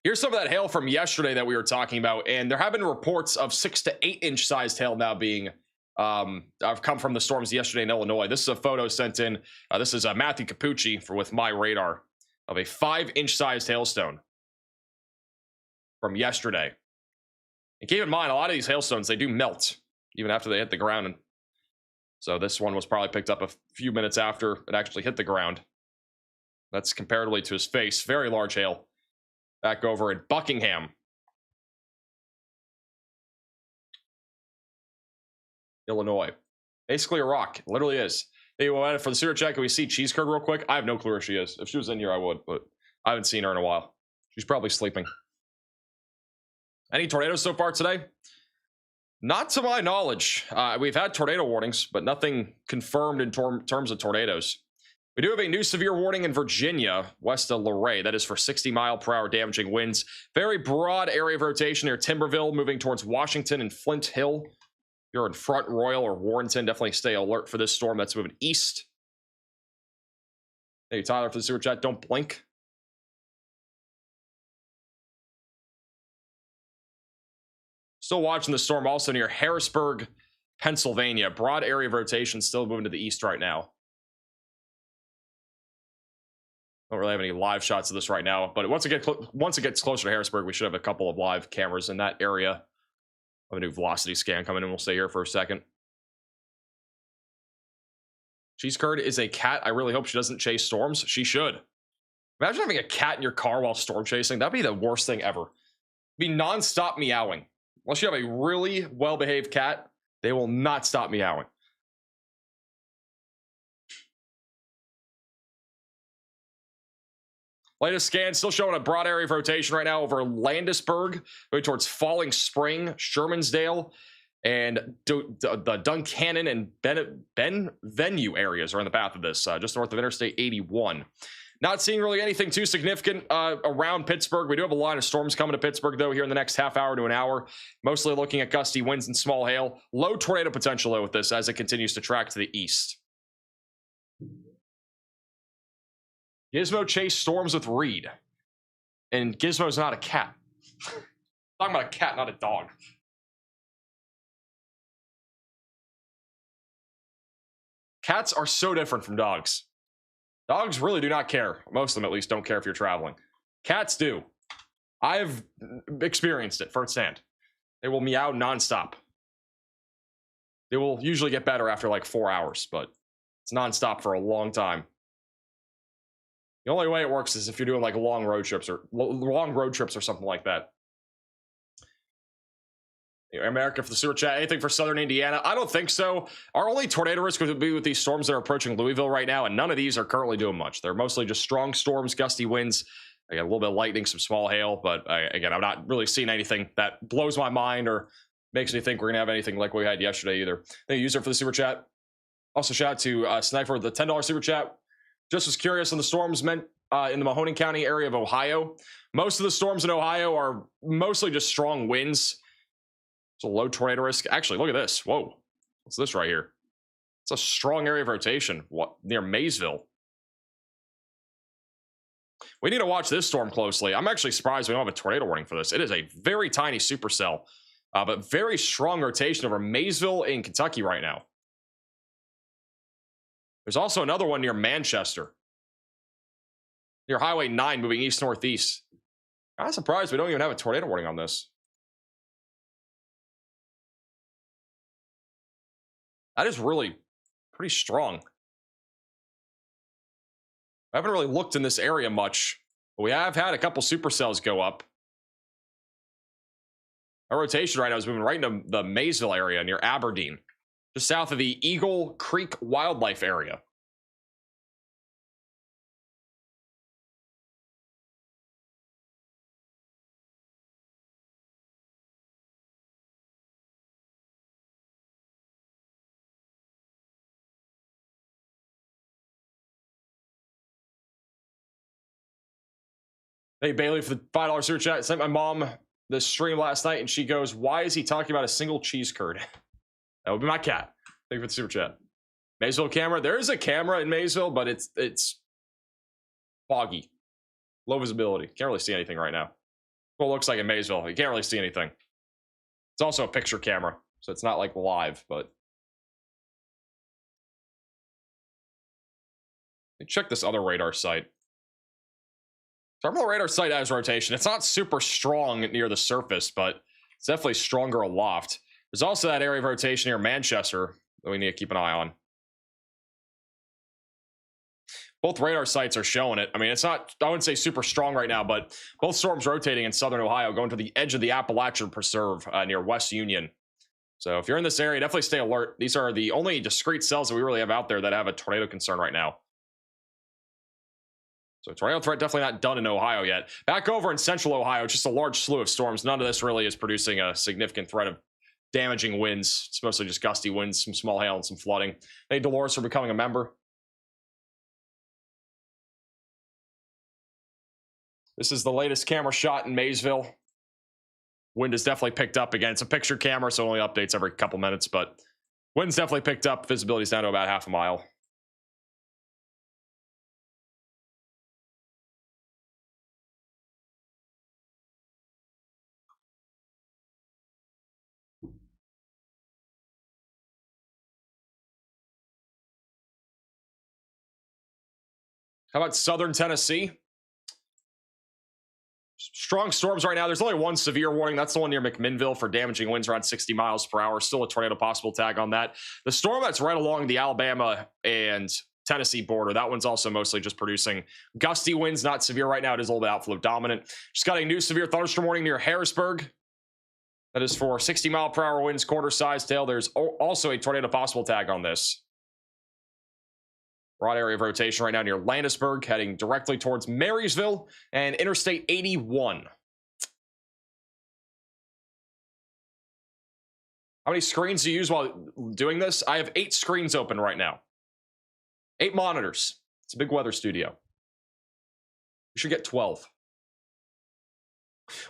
S1: Here's some of that hail from yesterday that we were talking about, and there have been reports of 6 to 8 inch sized hail now being have come from the storms yesterday in Illinois. This is a photo sent in. This is Matthew Capucci with My Radar of a 5-inch sized hailstone from yesterday. And keep in mind, a lot of these hailstones, they do melt even after they hit the ground. And so this one was probably picked up a few minutes after it actually hit the ground. That's comparatively to his face. Very large hail. Back over in Buckingham, Illinois. Basically a rock. It literally is. Hey, well, for the sewer check, can we see Cheese Curd real quick? I have no clue where she is. If she was in here, I would, but I haven't seen her in a while. She's probably sleeping. Any tornadoes so far today? Not to my knowledge. We've had tornado warnings, but nothing confirmed in terms of tornadoes. We do have a new severe warning in Virginia, west of Luray. That is for 60-mile-per-hour damaging winds. Very broad area of rotation near Timberville, moving towards Washington and Flint Hill. If you're in Front Royal or Warrenton, definitely stay alert for this storm that's moving east. Hey, Tyler, for the sewer chat, don't blink. Still watching the storm also near Harrisburg, Pennsylvania. Broad area of rotation still moving to the east right now. Don't really have any live shots of this right now, but once it gets closer to Harrisburg, we should have a couple of live cameras in that area. I have a new velocity scan coming in. We'll stay here for a second. Cheese Curd is a cat. I really hope she doesn't chase storms. She should. Imagine having a cat in your car while storm chasing. That'd be the worst thing ever. Be nonstop meowing. Unless you have a really well-behaved cat, they will not stop meowing. Latest scan still showing a broad area of rotation right now over Landisburg, going towards Falling Spring, Shermansdale, and the Duncannon and Ben Venue areas are in the path of this, just north of Interstate 81. Not seeing really anything too significant around Pittsburgh. We do have a line of storms coming to Pittsburgh, though, here in the next half hour to an hour. Mostly looking at gusty winds and small hail. Low tornado potential, though, with this as it continues to track to the east. Gizmo chased storms with Reed. And Gizmo's not a cat. Talking about a cat, not a dog. Cats are so different from dogs. Dogs really do not care. Most of them, at least, don't care if you're traveling. Cats do. I've experienced it firsthand. They will meow nonstop. They will usually get better after like 4 hours, but it's nonstop for a long time. The only way it works is if you're doing like long road trips or something like that. America for the super chat. Anything for southern Indiana? I don't think so. Our only tornado risk would be with these storms that are approaching Louisville right now, and none of these are currently doing much. They're mostly just strong storms, gusty winds. I got a little bit of lightning, some small hail, but again, I'm not really seeing anything that blows my mind or makes me think we're gonna have anything like we had yesterday either. Thank you, user, for the super chat. Also, shout out to Sniper with the $10 super chat. Just was curious on the storms meant in the Mahoning County area of Ohio. Most of the storms in Ohio are mostly just strong winds. It's a low tornado risk. Actually, look at this. Whoa. What's this right here? It's a strong area of rotation. What, near Maysville? We need to watch this storm closely. I'm actually surprised we don't have a tornado warning for this. It is a very tiny supercell, but very strong rotation over Maysville in Kentucky right now. There's also another one near Manchester. Near Highway 9 moving east-northeast. I'm surprised we don't even have a tornado warning on this. That is really pretty strong. I haven't really looked in this area much, but we have had a couple supercells go up. Our rotation right now is moving right into the Maysville area near Aberdeen, just south of the Eagle Creek Wildlife Area. Hey, Bailey, for the $5 super chat. I sent my mom this stream last night, and she goes, "Why is he talking about a single cheese curd?" That would be my cat. Thank you for the super chat. Maysville camera. There is a camera in Maysville, but it's foggy. Low visibility. Can't really see anything right now. Well, it looks like in Maysville. You can't really see anything. It's also a picture camera, so it's not like live, but check this other radar site. Terminal radar site has rotation. It's not super strong near the surface, but it's definitely stronger aloft. There's also that area of rotation near Manchester that we need to keep an eye on. Both radar sites are showing it. I mean, it's not, I wouldn't say super strong right now, but both storms rotating in southern Ohio, going to the edge of the Appalachian Preserve near West Union. So if you're in this area, definitely stay alert. These are the only discrete cells that we really have out there that have a tornado concern right now. So tornado threat definitely not done in Ohio yet. Back over in central Ohio, just a large slew of storms. None of this really is producing a significant threat of damaging winds. It's mostly just gusty winds, some small hail, and some flooding. Thank Dolores for becoming a member. This is the latest camera shot in Maysville. Wind has definitely picked up again. It's a picture camera, so it only updates every couple minutes, but wind's definitely picked up. Visibility's down to about half a mile. How about southern Tennessee? Strong storms right now. There's only one severe warning. That's the one near McMinnville for damaging winds around 60 miles per hour. Still a tornado possible tag on that. The storm that's right along the Alabama and Tennessee border, that one's also mostly just producing gusty winds, not severe right now. It is a little bit outflow dominant. Just got a new severe thunderstorm warning near Harrisburg. That is for 60 mile per hour winds, quarter size tail. There's also a tornado possible tag on this. Broad area of rotation right now near Landisburg, heading directly towards Marysville and Interstate 81. How many screens do you use while doing this? I have 8 screens open right now. 8 monitors. It's a big weather studio. We should get 12.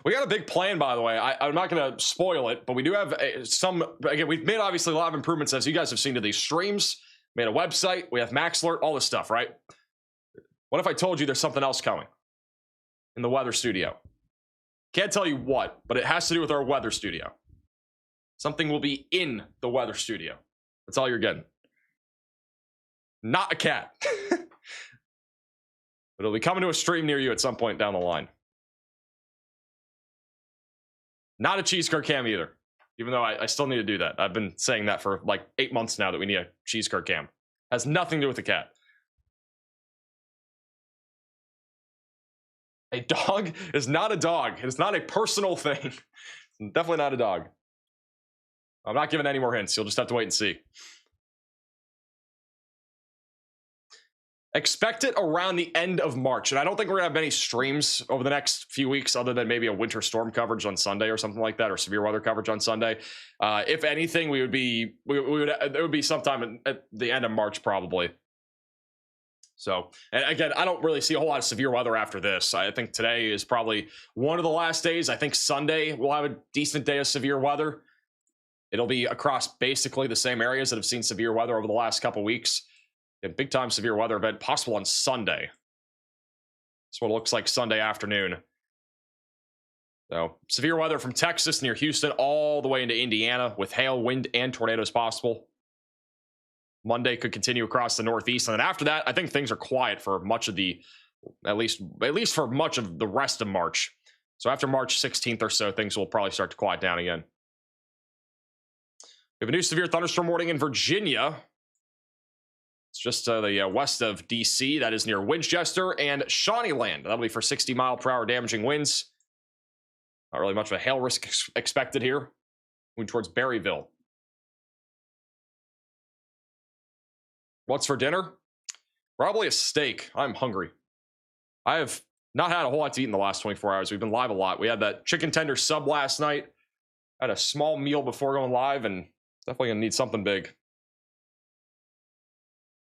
S1: We got a big plan, by the way. I'm not going to spoil it, but we do have again, we've made obviously a lot of improvements, as you guys have seen, to these streams. Made a website. We have Max Alert, all this stuff, right? What if I told you there's something else coming in the weather studio? Can't tell you what, but it has to do with our weather studio. Something will be in the weather studio. That's all you're getting. Not a cat. But it'll be coming to a stream near you at some point down the line. Not a cheese curd cam either, even though I still need to do that. I've been saying that for like 8 months now that we need a cheese curd cam. Has nothing to do with the cat. A dog is not a dog. It's not a personal thing. It's definitely not a dog. I'm not giving any more hints. You'll just have to wait and see. Expect it around the end of March. And I don't think we're going to have many streams over the next few weeks other than maybe a winter storm coverage on Sunday or something like that, or severe weather coverage on Sunday. If anything, it would be sometime at the end of March probably. So, and again, I don't really see a whole lot of severe weather after this. I think today is probably one of the last days. I think Sunday we'll have a decent day of severe weather. It'll be across basically the same areas that have seen severe weather over the last couple weeks. A big time severe weather event possible on Sunday. That's what it looks like Sunday afternoon. So, severe weather from Texas near Houston all the way into Indiana with hail, wind, and tornadoes possible. Monday could continue across the Northeast. And then after that, I think things are quiet for much of the, at least for much of the rest of March. So after March 16th or so, things will probably start to quiet down again. We have a new severe thunderstorm warning in Virginia. It's just the west of DC. That is near Winchester and Shawneeland. That'll be for 60-mile-per-hour damaging winds. Not really much of a hail risk expected here. Moving towards Berryville. What's for dinner? Probably a steak. I'm hungry. I have not had a whole lot to eat in the last 24 hours. We've been live a lot. We had that chicken tender sub last night. Had a small meal before going live, and definitely gonna need something big.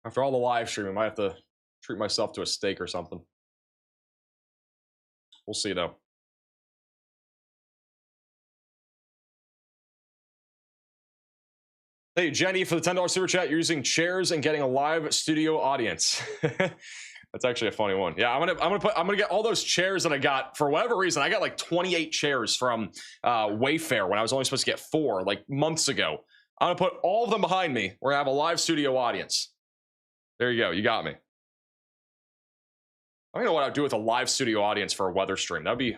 S1: After all the live stream, I might have to treat myself to a steak or something. We'll see, though. Hey, Jenny, for the $10 super chat, you're using chairs and getting a live studio audience. That's actually a funny one. Yeah, I'm gonna get all those chairs that I got. For whatever reason, I got like 28 chairs from Wayfair when I was only supposed to get 4 like months ago. I'm gonna put all of them behind me. We're gonna have a live studio audience. There you go. You got me. I don't know what I'd do with a live studio audience for a weather stream. That'd be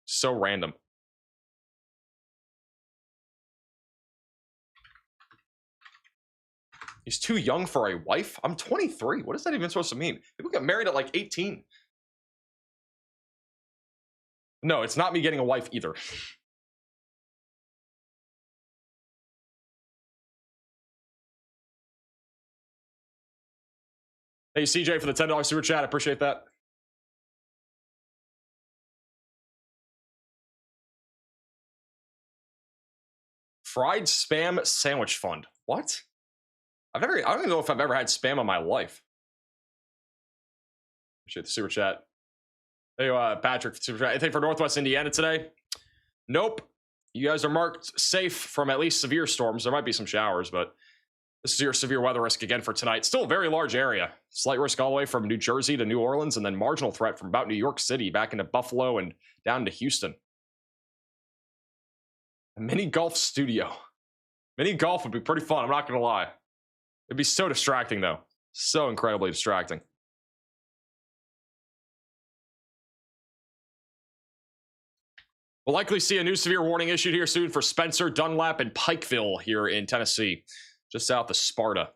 S1: so random. He's too young for a wife? I'm 23. What is that even supposed to mean? People get married at like 18. No, it's not me getting a wife either. Hey, CJ, for the $10 super chat. I appreciate that. Fried spam sandwich fund. What? I don't even know if I've ever had spam in my life. Appreciate the super chat. Hey, Patrick, super chat. Anything for Northwest Indiana today? Nope. You guys are marked safe from at least severe storms. There might be some showers, but this is your severe weather risk again for tonight. Still a very large area. Slight risk all the way from New Jersey to New Orleans, and then marginal threat from about New York City back into Buffalo and down to Houston. A mini golf studio. Mini golf would be pretty fun. I'm not going to lie. It'd be so distracting, though. So incredibly distracting. We'll likely see a new severe warning issued here soon for Spencer, Dunlap, and Pikeville here in Tennessee, just south of Sparta.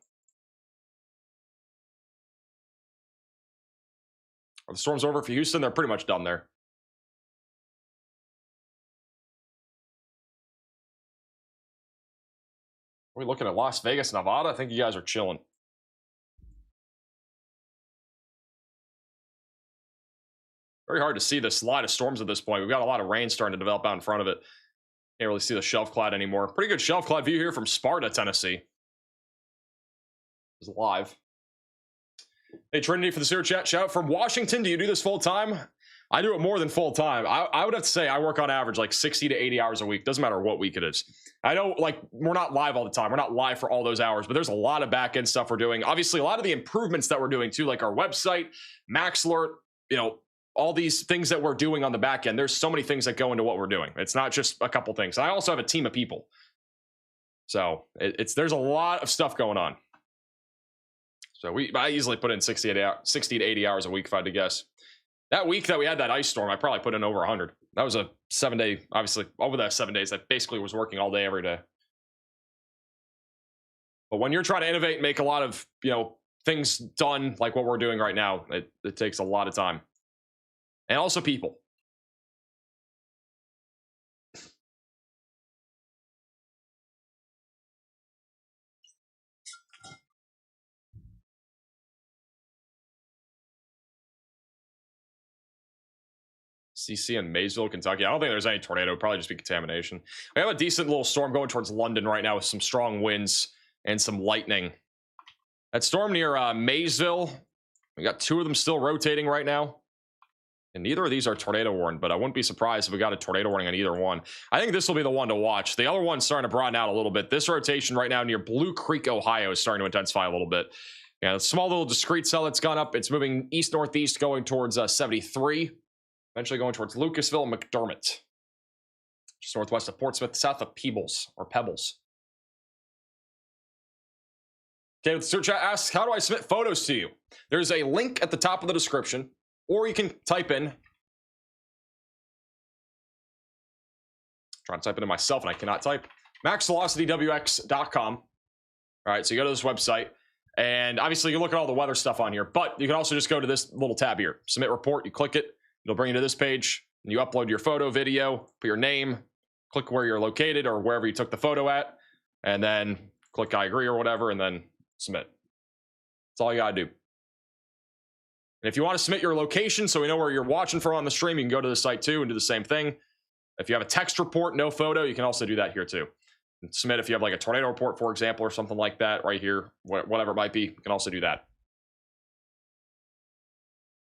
S1: Are the storms over for Houston? They're pretty much done there. Are we looking at Las Vegas, Nevada? I think you guys are chilling. Very hard to see this line of storms at this point. We've got a lot of rain starting to develop out in front of it. Can't really see the shelf cloud anymore. Pretty good shelf cloud view here from Sparta, Tennessee. It's live. Hey, Trinity for the super chat. Shout out from Washington. Do you do this full time? I do it more than full time. I would have to say I work on average like 60 to 80 hours a week. Doesn't matter what week it is. I know like we're not live all the time. We're not live for all those hours, but there's a lot of back end stuff we're doing. Obviously, a lot of the improvements that we're doing too, like our website, Max Alert, you know, all these things that we're doing on the back end. There's so many things that go into what we're doing. It's not just a couple things. I also have a team of people. So there's a lot of stuff going on. So I easily put in 60 to 80 hours a week if I had to guess. That week that we had that ice storm, I probably put in over 100. That was a 7-day, obviously, over that 7 days, I basically was working all day, every day. But when you're trying to innovate and make a lot of, you know, things done like what we're doing right now, it takes a lot of time. And also people. CC in Maysville, Kentucky. I don't think there's any tornado. It'd probably just be contamination. We have a decent little storm going towards London right now with some strong winds and some lightning. That storm near Maysville, we got 2 of them still rotating right now. And neither of these are tornado warned, but I wouldn't be surprised if we got a tornado warning on either one. I think this will be the one to watch. The other one's starting to broaden out a little bit. This rotation right now near Blue Creek, Ohio is starting to intensify a little bit. Yeah, a small little discrete cell that's gone up. It's moving east-northeast going towards 73. Eventually going towards Lucasville and McDermott. Just northwest of Portsmouth, south of Pebbles. Okay, the search chat asks, how do I submit photos to you? There's a link at the top of the description, or you can type in. Trying to type it in myself and I cannot type. MaxVelocityWX.com. All right, so you go to this website, and obviously you look at all the weather stuff on here, but you can also just go to this little tab here, submit report. You click it. It'll bring you to this page, and you upload your photo, video, put your name, click where you're located or wherever you took the photo at, and then click I agree or whatever, and then submit. That's all you gotta do. And if you want to submit your location so we know where you're watching from on the stream, you can go to the site too and do the same thing. If you have a text report, no photo, you can also do that here too. And submit if you have like a tornado report, for example, or something like that right here, whatever it might be, you can also do that.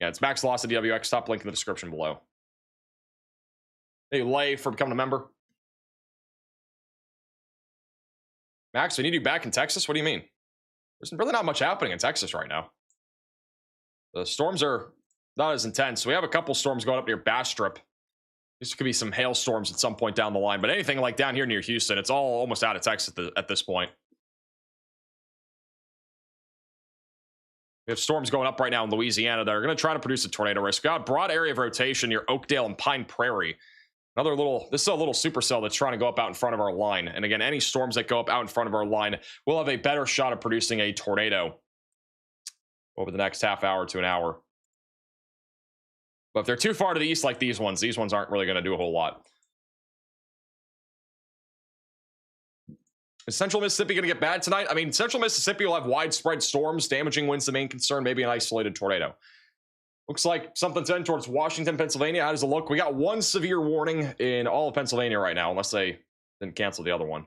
S1: Yeah, it's Max Velocity WX. Top link in the description below. Hey, Lay, for becoming a member. Max, we need you back in Texas? What do you mean? There's really not much happening in Texas right now. The storms are not as intense. We have a couple storms going up near Bastrop. These could be some hailstorms at some point down the line, but anything like down here near Houston, it's all almost out of Texas at this point. We have storms going up right now in Louisiana that are going to try to produce a tornado risk. We got a broad area of rotation near Oakdale and Pine Prairie. This is a little supercell that's trying to go up out in front of our line. And again, any storms that go up out in front of our line will have a better shot of producing a tornado over the next half hour to an hour. But if they're too far to the east like these ones aren't really going to do a whole lot. Is Central Mississippi going to get bad tonight? I mean, Central Mississippi will have widespread storms, damaging winds the main concern, maybe an isolated tornado. Looks like something's heading towards Washington, Pennsylvania. How does it look? We got one severe warning in all of Pennsylvania right now, unless they didn't cancel the other one.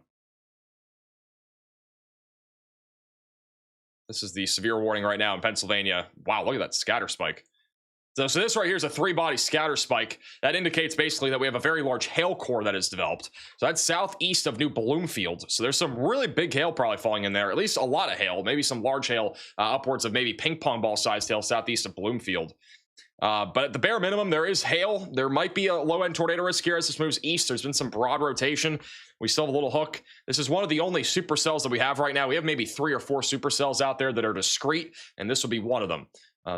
S1: This is the severe warning right now in Pennsylvania. Wow, look at that scatter spike. So this right here is a 3-body scatter spike. That indicates basically that we have a very large hail core that has developed. So that's southeast of New Bloomfield. So there's some really big hail probably falling in there. At least a lot of hail, maybe some large hail, upwards of maybe ping pong ball sized hail southeast of Bloomfield. But at the bare minimum, there is hail. There might be a low-end tornado risk here as this moves east. There's been some broad rotation. We still have a little hook. This is one of the only supercells that we have right now. We have maybe 3 or 4 supercells out there that are discrete, and this will be one of them.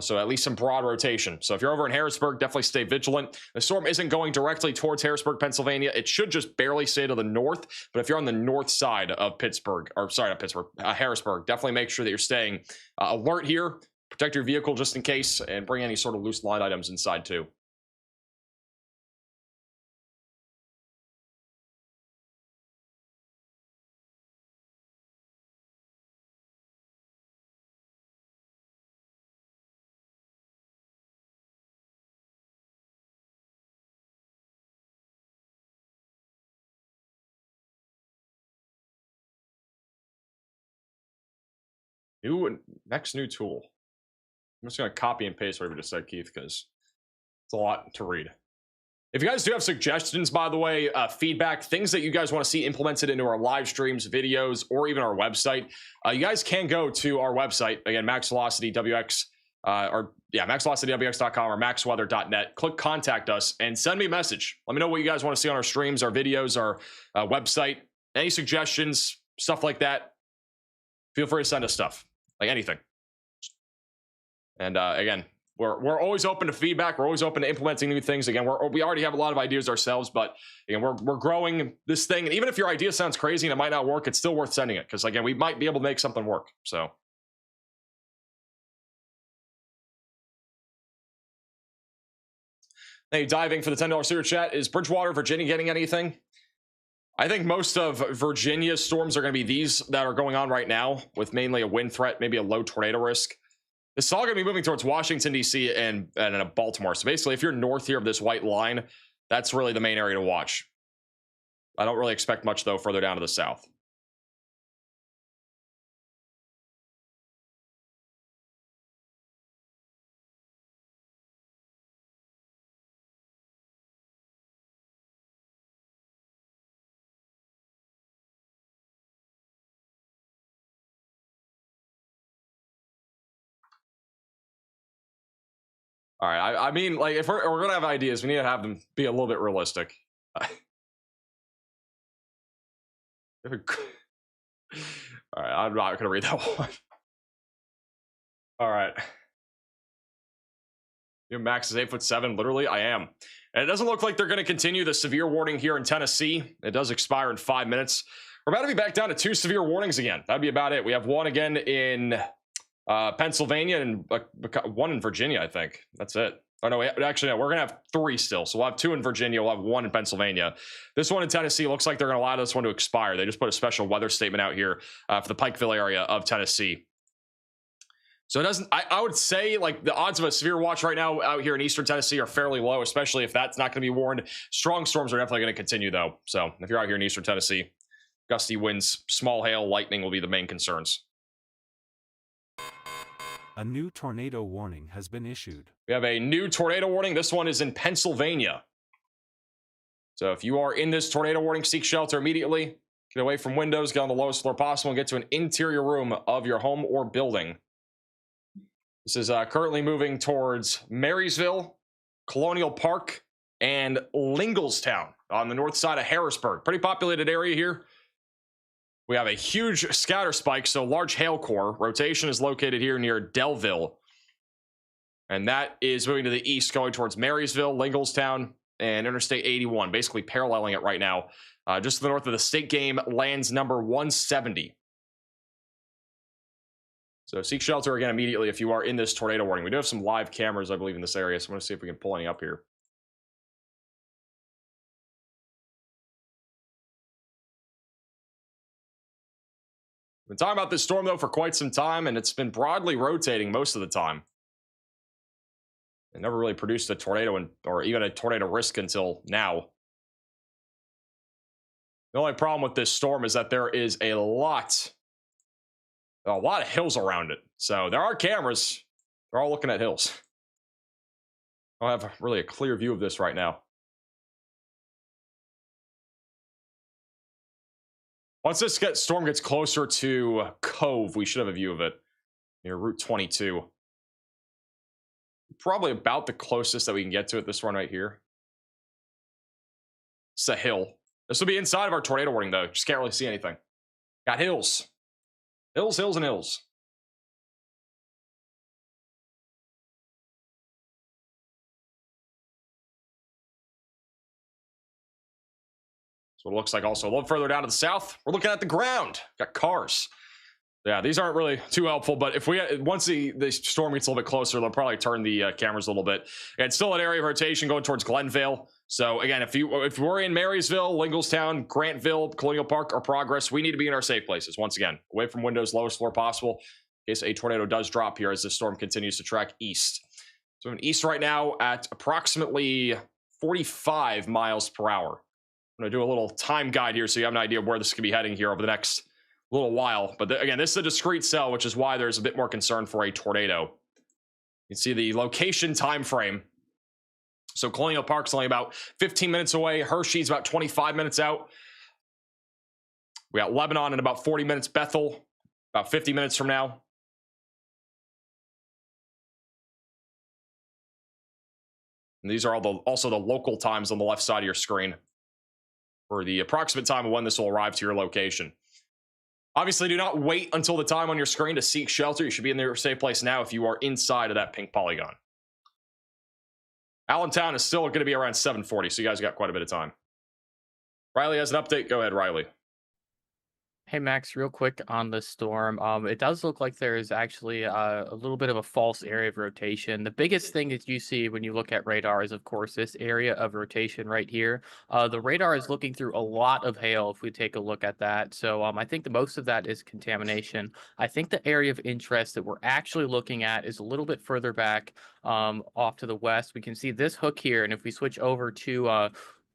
S1: So at least some broad rotation. So if you're over in Harrisburg, definitely stay vigilant. The storm isn't going directly towards Harrisburg, Pennsylvania. It should just barely stay to the north. But if you're on the north side of Pittsburgh, or sorry, not Pittsburgh, Harrisburg, definitely make sure that you're staying alert here. Protect your vehicle just in case, and bring any sort of loose line items inside too. Next new tool. I'm just going to copy and paste what we just said, Keith, because It's a lot to read. If you guys do have suggestions, by the way, feedback, things that you guys want to see implemented into our live streams, videos, or even our website, you guys can go to our website, again, MaxVelocityWX, MaxVelocityWX.com or MaxWeather.net. Click contact us and send me a message. Let me know what you guys want to see on our streams, our videos, our website, any suggestions, stuff like that. Feel free to send us stuff, like anything. And again, we're always open to feedback. We're always open to implementing new things. Again, we already have a lot of ideas ourselves, but again, we're growing this thing. And even if your idea sounds crazy and it might not work, it's still worth sending it because again, we might be able to make something work. So. Hey, diving for the $10 super chat. Is Bridgewater, Virginia getting anything? I think most of Virginia's storms are going to be these that are going on right now with mainly a wind threat, maybe a low tornado risk. It's all going to be moving towards Washington, D.C. and Baltimore. So basically, if you're north here of this white line, that's really the main area to watch. I don't really expect much, though, further down to the south. All right. I mean, like, if we're going to have ideas, we need to have them be a little bit realistic. All right. I'm not going to read that one. All right. Your max is 8'7". Literally, I am. And it doesn't look like they're going to continue the severe warning here in Tennessee. It does expire in 5 minutes. We're about to be back down to 2 severe warnings again. That'd be about it. We have one again in Pennsylvania and one in Virginia, I think. That's it. Oh, no, actually, no, we're going to have 3 still. So we'll have 2 in Virginia. We'll have 1 in Pennsylvania. This one in Tennessee looks like they're going to allow this one to expire. They just put a special weather statement out here for the Pikeville area of Tennessee. So it doesn't, I would say, like, the odds of a severe watch right now out here in eastern Tennessee are fairly low, especially if that's not going to be warned. Strong storms are definitely going to continue, though. So if you're out here in eastern Tennessee, gusty winds, small hail, lightning will be the main concerns.
S3: A new tornado warning has been issued.
S1: We have a new tornado warning. This one is in Pennsylvania. So if you are in this tornado warning, seek shelter immediately. Get away from windows, get on the lowest floor possible, and get to an interior room of your home or building. This is currently moving towards Marysville, Colonial Park, and Linglestown on the north side of Harrisburg. Pretty populated area here. We have a huge scatter spike, so large hail core. Rotation is located here near Delville. And that is moving to the east, going towards Marysville, Linglestown, and Interstate 81, basically paralleling it right now. Just to the north of the state game, lands number 170. So seek shelter again immediately if you are in this tornado warning. We do have some live cameras, I believe, in this area, so I'm going to see if we can pull any up here. Been talking about this storm, though, for quite some time, and it's been broadly rotating most of the time. It never really produced a tornado or even a tornado risk until now. The only problem with this storm is that there is a lot of hills around it. So there are cameras. They're all looking at hills. I don't have really a clear view of this right now. Once this storm gets closer to Cove, we should have a view of it near Route 22. Probably about the closest that we can get to it, this one right here. It's a hill. This will be inside of our tornado warning, though. Just can't really see anything. Got hills. Hills, hills, and hills. So it looks like also a little further down to the south, we're looking at the ground. Got cars. Yeah, these aren't really too helpful, but if once the storm gets a little bit closer, they'll probably turn the cameras a little bit. And it's still an area of rotation going towards Glenvale. So again, if we're in Marysville, Linglestown, Grantville, Colonial Park, or Progress, we need to be in our safe places. Once again, away from windows, lowest floor possible, in case a tornado does drop here as the storm continues to track east. So in east right now at approximately 45 miles per hour. I'm going to do a little time guide here so you have an idea of where this could be heading here over the next little while. But again, this is a discrete cell, which is why there's a bit more concern for a tornado. You can see the location time frame So Colonial Park's only about 15 minutes away. Hershey's about 25 minutes out. We got Lebanon in about 40 minutes. Bethel, about 50 minutes from now. And these are all also the local times on the left side of your screen for the approximate time of when this will arrive to your location. Obviously, do not wait until the time on your screen to seek shelter. You should be in your safe place now if you are inside of that pink polygon. Allentown is still going to be around 7:40, so you guys got quite a bit of time. Riley has an update. Go ahead, Riley.
S2: Hey Max, real quick on the storm. It does look like there is actually a little bit of a false area of rotation. The biggest thing that you see when you look at radar is, of course, this area of rotation right here. The radar is looking through a lot of hail if we take a look at that. So I think the most of that is contamination. I think the area of interest that we're actually looking at is a little bit further back off to the west. We can see this hook here, and if we switch over to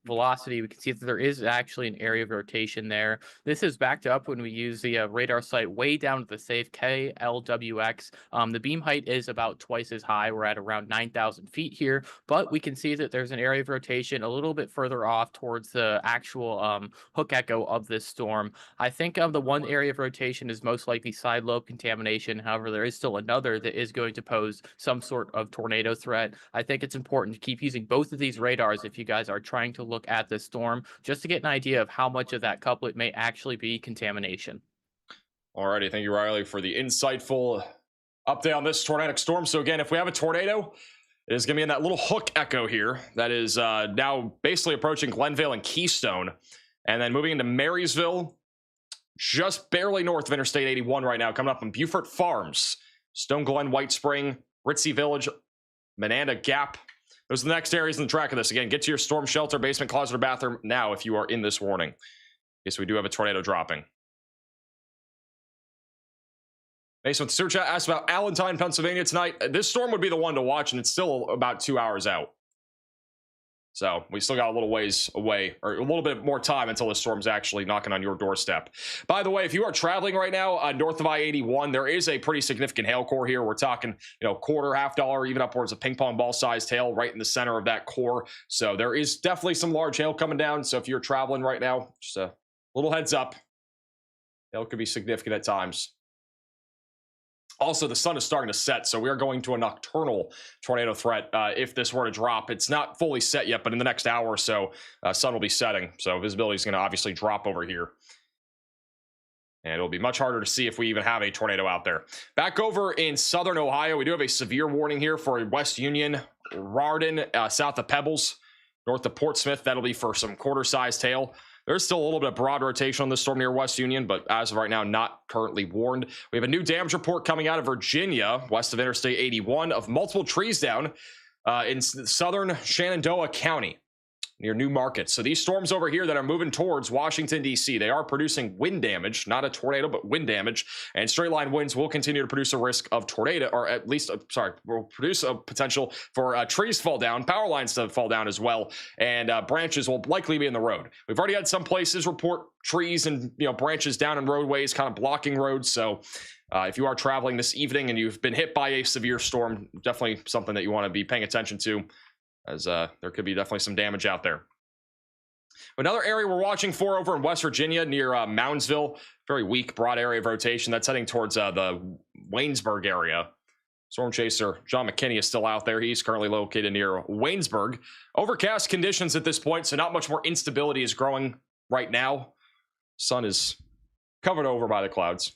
S2: velocity, we can see that there is actually an area of rotation there. This is backed up when we use the radar sight way down to the safe KLWX. The beam height is about twice as high. We're at around 9,000 feet here, but we can see that there's an area of rotation a little bit further off towards the actual hook echo of this storm. I think the one area of rotation is most likely side lobe contamination. However, there is still another that is going to pose some sort of tornado threat. I think it's important to keep using both of these radars if you guys are trying to look at this storm, just to get an idea of how much of that couplet may actually be contamination.
S1: Alrighty, thank you, Riley, for the insightful update on this tornadic storm. So again, if we have a tornado, it is going to be in that little hook echo here that is now basically approaching Glenvale and Keystone, and then moving into Marysville, just barely north of Interstate 81 right now, coming up from Beaufort Farms, Stone Glen, White Spring, Ritzy Village, Menanda Gap. Those are the next areas in the track of this. Again, get to your storm shelter, basement, closet, or bathroom now if you are in this warning. In case we do have a tornado dropping. Mason with the super chat asked about Allentown, Pennsylvania tonight. This storm would be the one to watch, and it's still about 2 hours out. So we still got a little ways away, or a little bit more time until the storm's actually knocking on your doorstep. By the way, if you are traveling right now north of I-81, there is a pretty significant hail core here. We're talking, quarter, half dollar, even upwards of ping pong ball sized hail right in the center of that core. So there is definitely some large hail coming down. So if you're traveling right now, just a little heads up. Hail could be significant at times. Also, the sun is starting to set, so we are going to a nocturnal tornado threat if this were to drop. It's not fully set yet, but in the next hour or so, sun will be setting. So visibility is going to obviously drop over here. And it'll be much harder to see if we even have a tornado out there. Back over in southern Ohio, we do have a severe warning here for West Union, Rardon, south of Pebbles, north of Portsmouth. That'll be for some quarter-sized hail. There's still a little bit of broad rotation on this storm near West Union, but as of right now, not currently warned. We have a new damage report coming out of Virginia, west of Interstate 81, of multiple trees down in southern Shenandoah County, near New Market. So these storms over here that are moving towards Washington, D.C., they are producing wind damage, not a tornado, but wind damage. And straight line winds will continue to produce a risk of tornado, or at least, will produce a potential for trees to fall down, power lines to fall down as well, and branches will likely be in the road. We've already had some places report trees and branches down in roadways, kind of blocking roads. So if you are traveling this evening and you've been hit by a severe storm, definitely something that you want to be paying attention to, as there could be definitely some damage out there. Another area we're watching for over in West Virginia near Moundsville, very weak, broad area of rotation. That's heading towards the Waynesburg area. Storm chaser John McKinney is still out there. He's currently located near Waynesburg. Overcast conditions at this point, so not much more instability is growing right now. Sun is covered over by the clouds.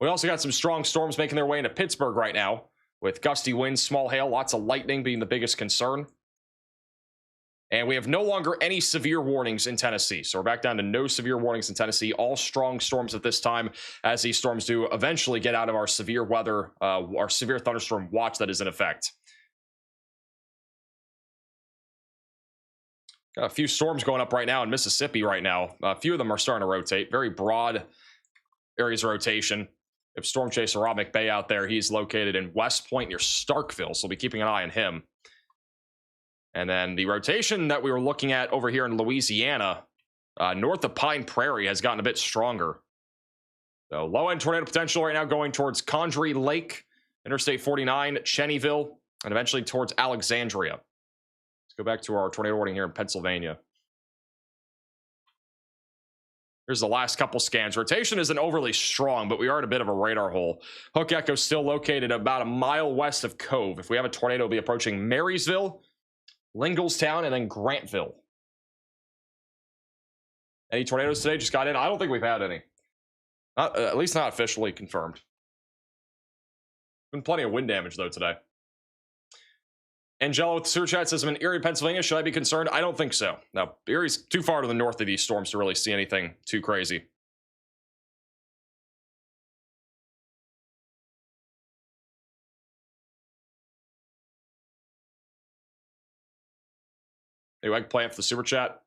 S1: We also got some strong storms making their way into Pittsburgh right now, with gusty winds, small hail, lots of lightning being the biggest concern. And we have no longer any severe warnings in Tennessee. So we're back down to no severe warnings in Tennessee. All strong storms at this time, as these storms do eventually get out of our severe weather, our severe thunderstorm watch that is in effect. Got a few storms going up right now in Mississippi right now. A few of them are starting to rotate. Very broad areas of rotation. If Storm Chaser Rob McBay out there, he's located in West Point near Starkville, so we'll be keeping an eye on him. And then the rotation that we were looking at over here in Louisiana, north of Pine Prairie, has gotten a bit stronger. So low-end tornado potential right now going towards Condrey Lake, Interstate 49, Cheneyville, and eventually towards Alexandria. go back to our tornado warning here in Pennsylvania. Here's the last couple scans. Rotation isn't overly strong, but we are in a bit of a radar hole. Hook Echo still located about a mile west of Cove. If we have a tornado, it'll be approaching Marysville, Lingelstown, and then Grantville. Any tornadoes today just got in? I don't think we've had any. At least not officially confirmed. Been plenty of wind damage, though, today. Angelo with the sewer chat says, I'm in Erie, Pennsylvania. Should I be concerned? I don't think so. Now, Erie's too far to the north of these storms to really see anything too crazy. Anyway, I can play it for the super chat.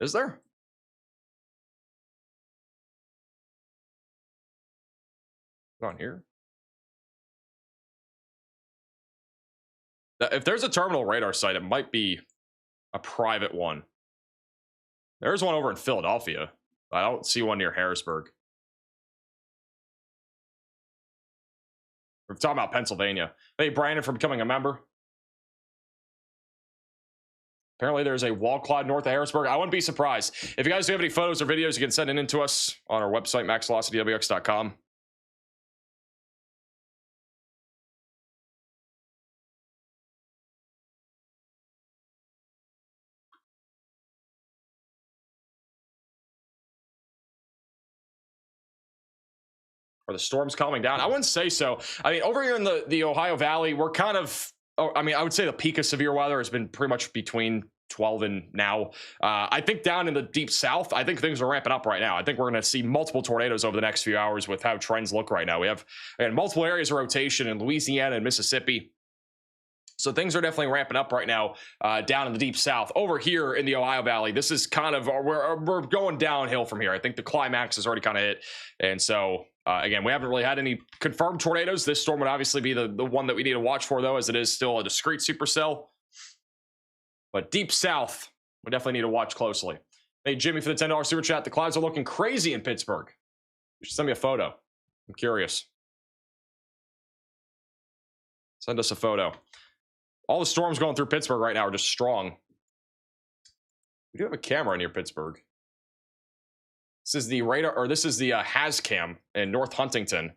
S1: Is there? On here. If there's a terminal radar site, it might be a private one. There's one over in Philadelphia. I don't see one near Harrisburg. We're talking about Pennsylvania. Hey, Brandon, for becoming a member. Apparently, there's a wall cloud north of Harrisburg. I wouldn't be surprised. If you guys do have any photos or videos, you can send it in to us on our website, maxvelocitywx.com. Are the storms calming down? I wouldn't say so. I mean, over here in the Ohio Valley, we're kind of, I mean, I would say the peak of severe weather has been pretty much between 12 and now. I think down in the deep south, I think things are ramping up right now. I think we're going to see multiple tornadoes over the next few hours with how trends look right now. We have, again, multiple areas of rotation in Louisiana and Mississippi. So things are definitely ramping up right now down in the deep south. Over here in the Ohio Valley, this is kind of, we're going downhill from here. I think the climax is already kind of hit. And so, again, we haven't really had any confirmed tornadoes. This storm would obviously be the one that we need to watch for, though, as it is still a discrete supercell. But deep south, we definitely need to watch closely. Hey, Jimmy, for the $10 super chat, the clouds are looking crazy in Pittsburgh. You should send me a photo. I'm curious. Send us a photo. All the storms going through Pittsburgh right now are just strong. We do have a camera near Pittsburgh. This is the radar, or this is the HazCam in North Huntington.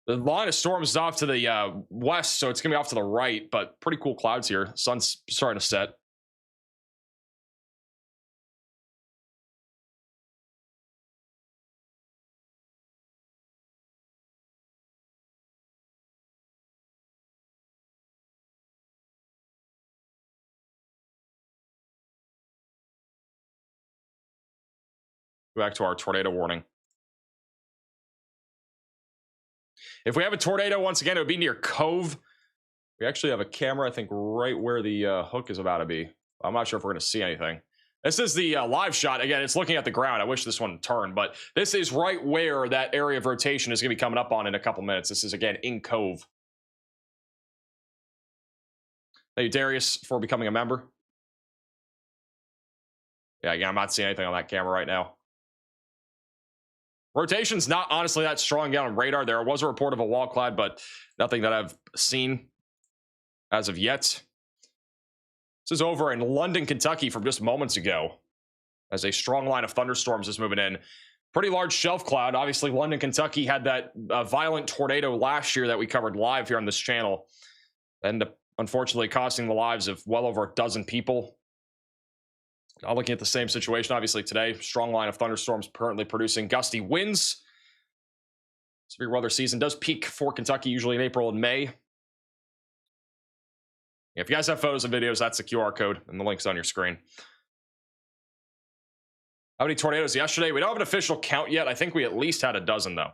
S1: The line of storms is off to the west, so it's going to be off to the right, but pretty cool clouds here. Sun's starting to set. Back to our tornado warning. If we have a tornado, once again, it would be near Cove. We actually have a camera, I think, right where the hook is about to be. I'm not sure if we're going to see anything. This is the live shot. Again, it's looking at the ground. I wish this one turned, but this is right where that area of rotation is going to be coming up on in a couple minutes. This is, again, in Cove. Thank you, Darius, for becoming a member. Yeah, again, I'm not seeing anything on that camera right now. Rotation's not honestly that strong down on radar. There was a report of a wall cloud, but nothing that I've seen as of yet. This is over in London, Kentucky from just moments ago, as a strong line of thunderstorms is moving in. Pretty large shelf cloud. Obviously, London, Kentucky had that violent tornado last year that we covered live here on this channel, and unfortunately costing the lives of well over a dozen people. Now looking at the same situation, obviously today, strong line of thunderstorms currently producing gusty winds. Severe weather season does peak for Kentucky usually in April and May. If you guys have photos and videos, that's the QR code and the link's on your screen. How many tornadoes yesterday? We don't have an official count yet. I think we at least had a dozen though.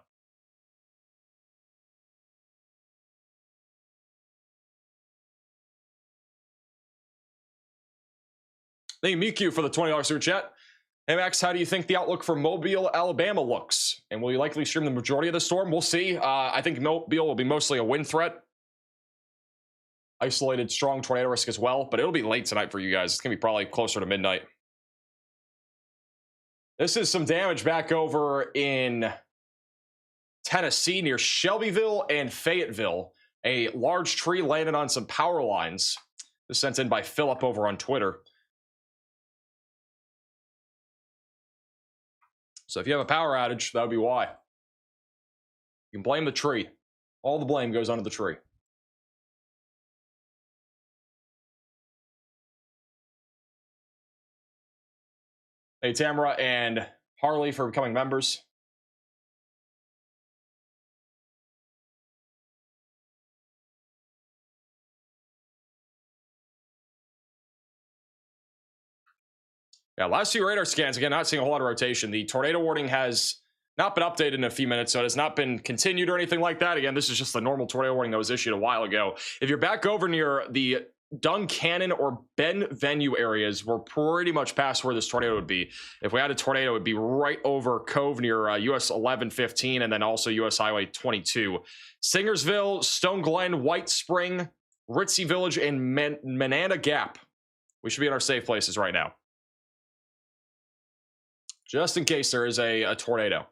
S1: Thank you, Miku, for the $20 super chat. Hey, Max, how do you think the outlook for Mobile, Alabama looks? And will you likely stream the majority of the storm? We'll see. I think Mobile will be mostly a wind threat. Isolated, strong tornado risk as well, but it'll be late tonight for you guys. It's going to be probably closer to midnight. This is some damage back over in Tennessee near Shelbyville and Fayetteville. A large tree landed on some power lines. This sent in by Philip over on Twitter. So if you have a power outage, that would be why. You can blame the tree. All the blame goes under the tree. Hey, Tamara and Harley for becoming members. Yeah, last few radar scans, again, not seeing a whole lot of rotation. The tornado warning has not been updated in a few minutes, so it has not been continued or anything like that. Again, this is just the normal tornado warning that was issued a while ago. If you're back over near the Duncannon or Ben venue areas, we're pretty much past where this tornado would be. If we had a tornado, it would be right over Cove near US 1115 and then also US Highway 22. Singersville, Stone Glen, White Spring, Ritzy Village, and Manana Gap. We should be in our safe places right now, just in case there is a tornado.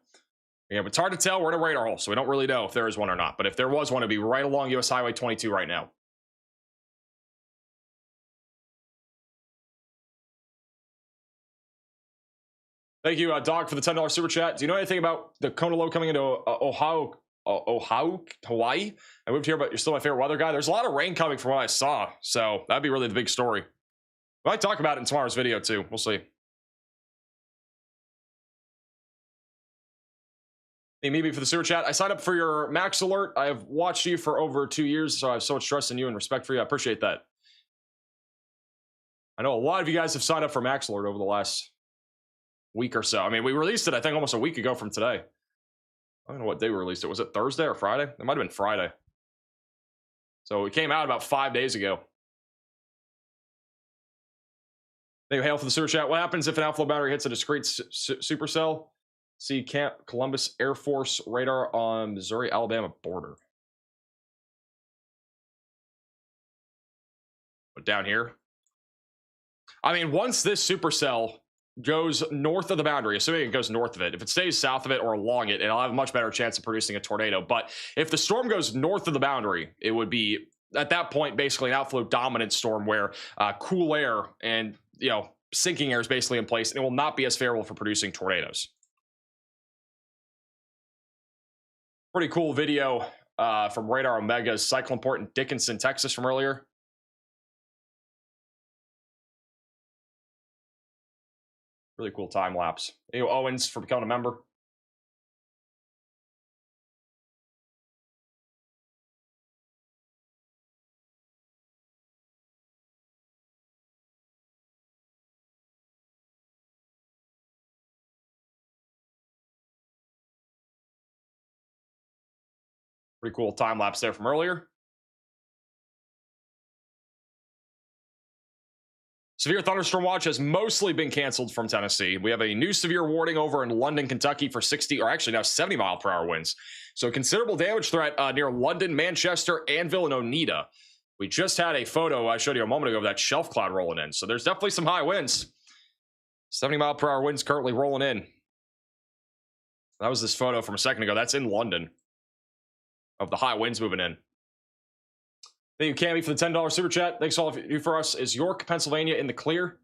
S1: Yeah, but it's hard to tell. We're in a radar hole, so we don't really know if there is one or not. But if there was one, it'd be right along US Highway 22 right now. Thank you, Dog, for the $10 super chat. Do you know anything about the Kona Low coming into Hawaii? I moved here, but you're still my favorite weather guy. There's a lot of rain coming from what I saw, so that'd be really the big story. We might talk about it in tomorrow's video, too. We'll see. Hey, maybe for the super chat. I signed up for your Max Alert. I have watched you for over 2 years, so I have so much trust in you and respect for you. I appreciate that. I know a lot of you guys have signed up for Max Alert over the last week or so. I mean, we released it, I think, almost a week ago from today. I don't know what day we released it. Was it Thursday or Friday? It might have been Friday. So it came out about 5 days ago. Thank you, Hail, for the super chat. What happens if an outflow battery hits a discrete supercell? See Camp Columbus Air Force radar on Missouri-Alabama border. But down here? I mean, once this supercell goes north of the boundary, assuming it goes north of it, if it stays south of it or along it, it'll have a much better chance of producing a tornado. But if the storm goes north of the boundary, it would be, at that point, basically an outflow dominant storm where cool air and, you know, sinking air is basically in place, and it will not be as favorable for producing tornadoes. Pretty cool video from Radar Omega's Cyclone Port in Dickinson, Texas from earlier. Really cool time lapse. Thank you, Owens, for becoming a member. Pretty cool time lapse there from earlier. Severe thunderstorm watch has mostly been canceled from Tennessee. We have a new severe warning over in London, Kentucky for 60, or actually now 70 mile per hour winds. So considerable damage threat near London, Manchester, Anvil, and Oneida. We just had a photo I showed you a moment ago of that shelf cloud rolling in. So there's definitely some high winds. 70 mile per hour winds currently rolling in. That was this photo from a second ago. That's in London of the high winds moving in. Thank you, Cammy, for the $10 super chat. Thanks all of you for us. Is York, Pennsylvania in the clear?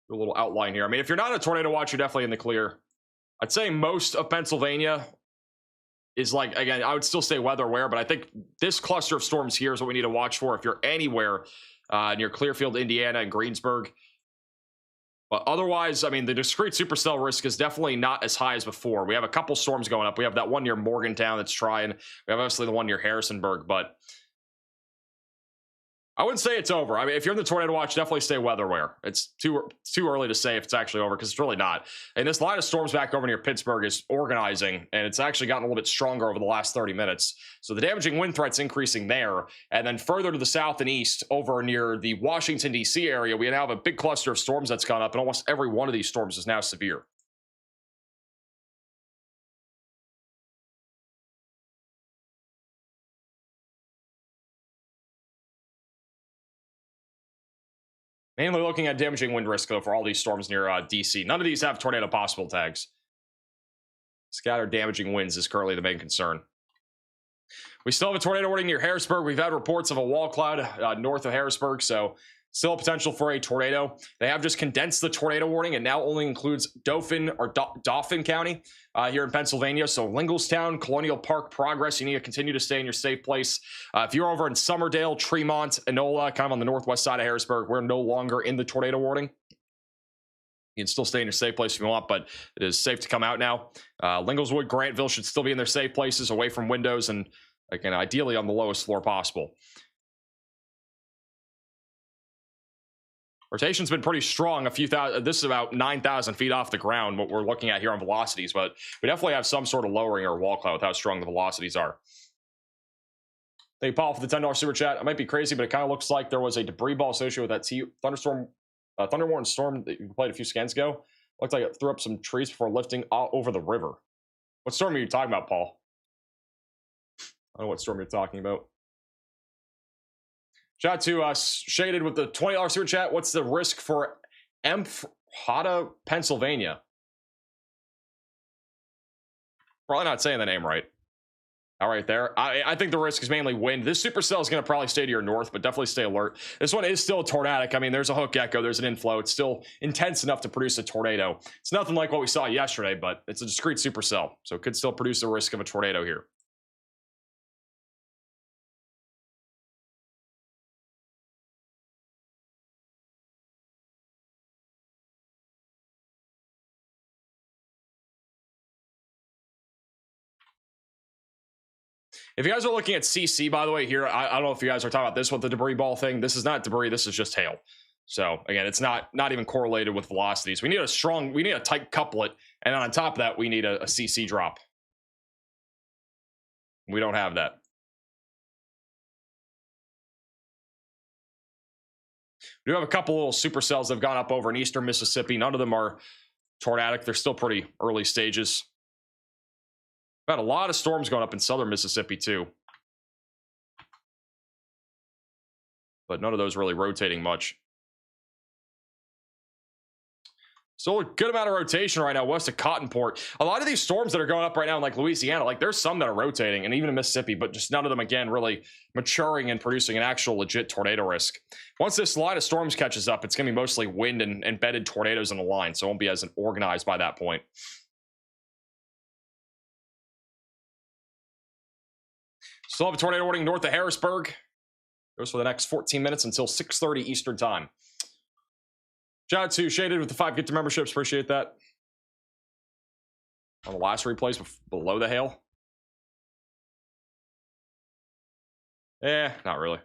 S1: A little outline here. I mean, if you're not a tornado watch, you're definitely in the clear. I'd say most of Pennsylvania is like, again, I would still say weather aware, but I think this cluster of storms here is what we need to watch for if you're anywhere near Clearfield, Indiana, and Greensburg. But otherwise, I mean, the discrete supercell risk is definitely not as high as before. We have a couple storms going up. We have that one near Morgantown that's trying. We have obviously the one near Harrisonburg, but I wouldn't say it's over. I mean, if you're in the tornado watch, definitely stay weather aware. It's too early to say if it's actually over because it's really not. And this line of storms back over near Pittsburgh is organizing, and it's actually gotten a little bit stronger over the last 30 minutes. So the damaging wind threat's increasing there. And then further to the south and east, over near the Washington, D.C. area, we now have a big cluster of storms that's gone up, and almost every one of these storms is now severe. Mainly looking at damaging wind risk, though, for all these storms near DC. None of these have tornado possible tags. Scattered damaging winds is currently the main concern. We still have a tornado warning near Harrisburg. We've had reports of a wall cloud north of Harrisburg, so still a potential for a tornado. They have just condensed the tornado warning. It now only includes Dauphin County here in Pennsylvania. So Lingelstown, Colonial Park, Progress. You need to continue to stay in your safe place. If you're over in Somerdale, Tremont, Enola, kind of on the northwest side of Harrisburg, we're no longer in the tornado warning. You can still stay in your safe place if you want, but it is safe to come out now. Lingleswood, Grantville should still be in their safe places, away from windows, and again, ideally on the lowest floor possible. Rotation's been pretty strong. A few thousand. This is about 9,000 feet off the ground, what we're looking at here on velocities, but we definitely have some sort of lowering or wall cloud with how strong the velocities are. Thank you, Paul, for the $10 super chat. I might be crazy, but it kind of looks like there was a debris ball associated with that thunderstorm, thunderwarn storm that you played a few scans ago. Looked like it threw up some trees before lifting all over the river. What storm are you talking about, Paul? I don't know what storm you're talking about. Shout out to Shaded with the $20 super chat. What's the risk for Emphata, Pennsylvania? Probably not saying the name right. All right, there. I think the risk is mainly wind. This supercell is going to probably stay to your north, but definitely stay alert. This one is still tornadic. I mean, there's a hook echo. There's an inflow. It's still intense enough to produce a tornado. It's nothing like what we saw yesterday, but it's a discrete supercell, so it could still produce the risk of a tornado here. If you guys are looking at CC, by the way, here, I don't know if you guys are talking about this with the debris ball thing. This is not debris. This is just hail. So again, it's not even correlated with velocities. We need a tight couplet. And on top of that, we need a CC drop. We don't have that. We do have a couple little supercells that have gone up over in eastern Mississippi. None of them are tornadic. They're still pretty early stages. Got a lot of storms going up in southern Mississippi too, but none of those really rotating much. So a good amount of rotation right now west of Cottonport. A lot of these storms that are going up right now in like Louisiana, like there's some that are rotating, and even in Mississippi, but just none of them again really maturing and producing an actual legit tornado risk. Once this line of storms catches up, it's going to be mostly wind and embedded tornadoes in the line, so it won't be as organized by that point. Still have a tornado warning north of Harrisburg. Goes for the next 14 minutes until 6:30 Eastern time. Shout out to Shaded with the 5 gift memberships. Appreciate that. On the last replays below the hail. Not really.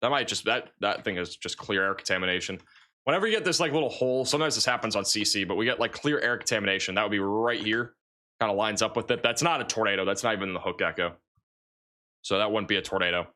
S1: That might just that thing is just clear air contamination. Whenever you get this like little hole, sometimes this happens on CC, but we get like clear air contamination. That would be right here. Kind of lines up with it. That's not a tornado. That's not even the hook echo. So that wouldn't be a tornado.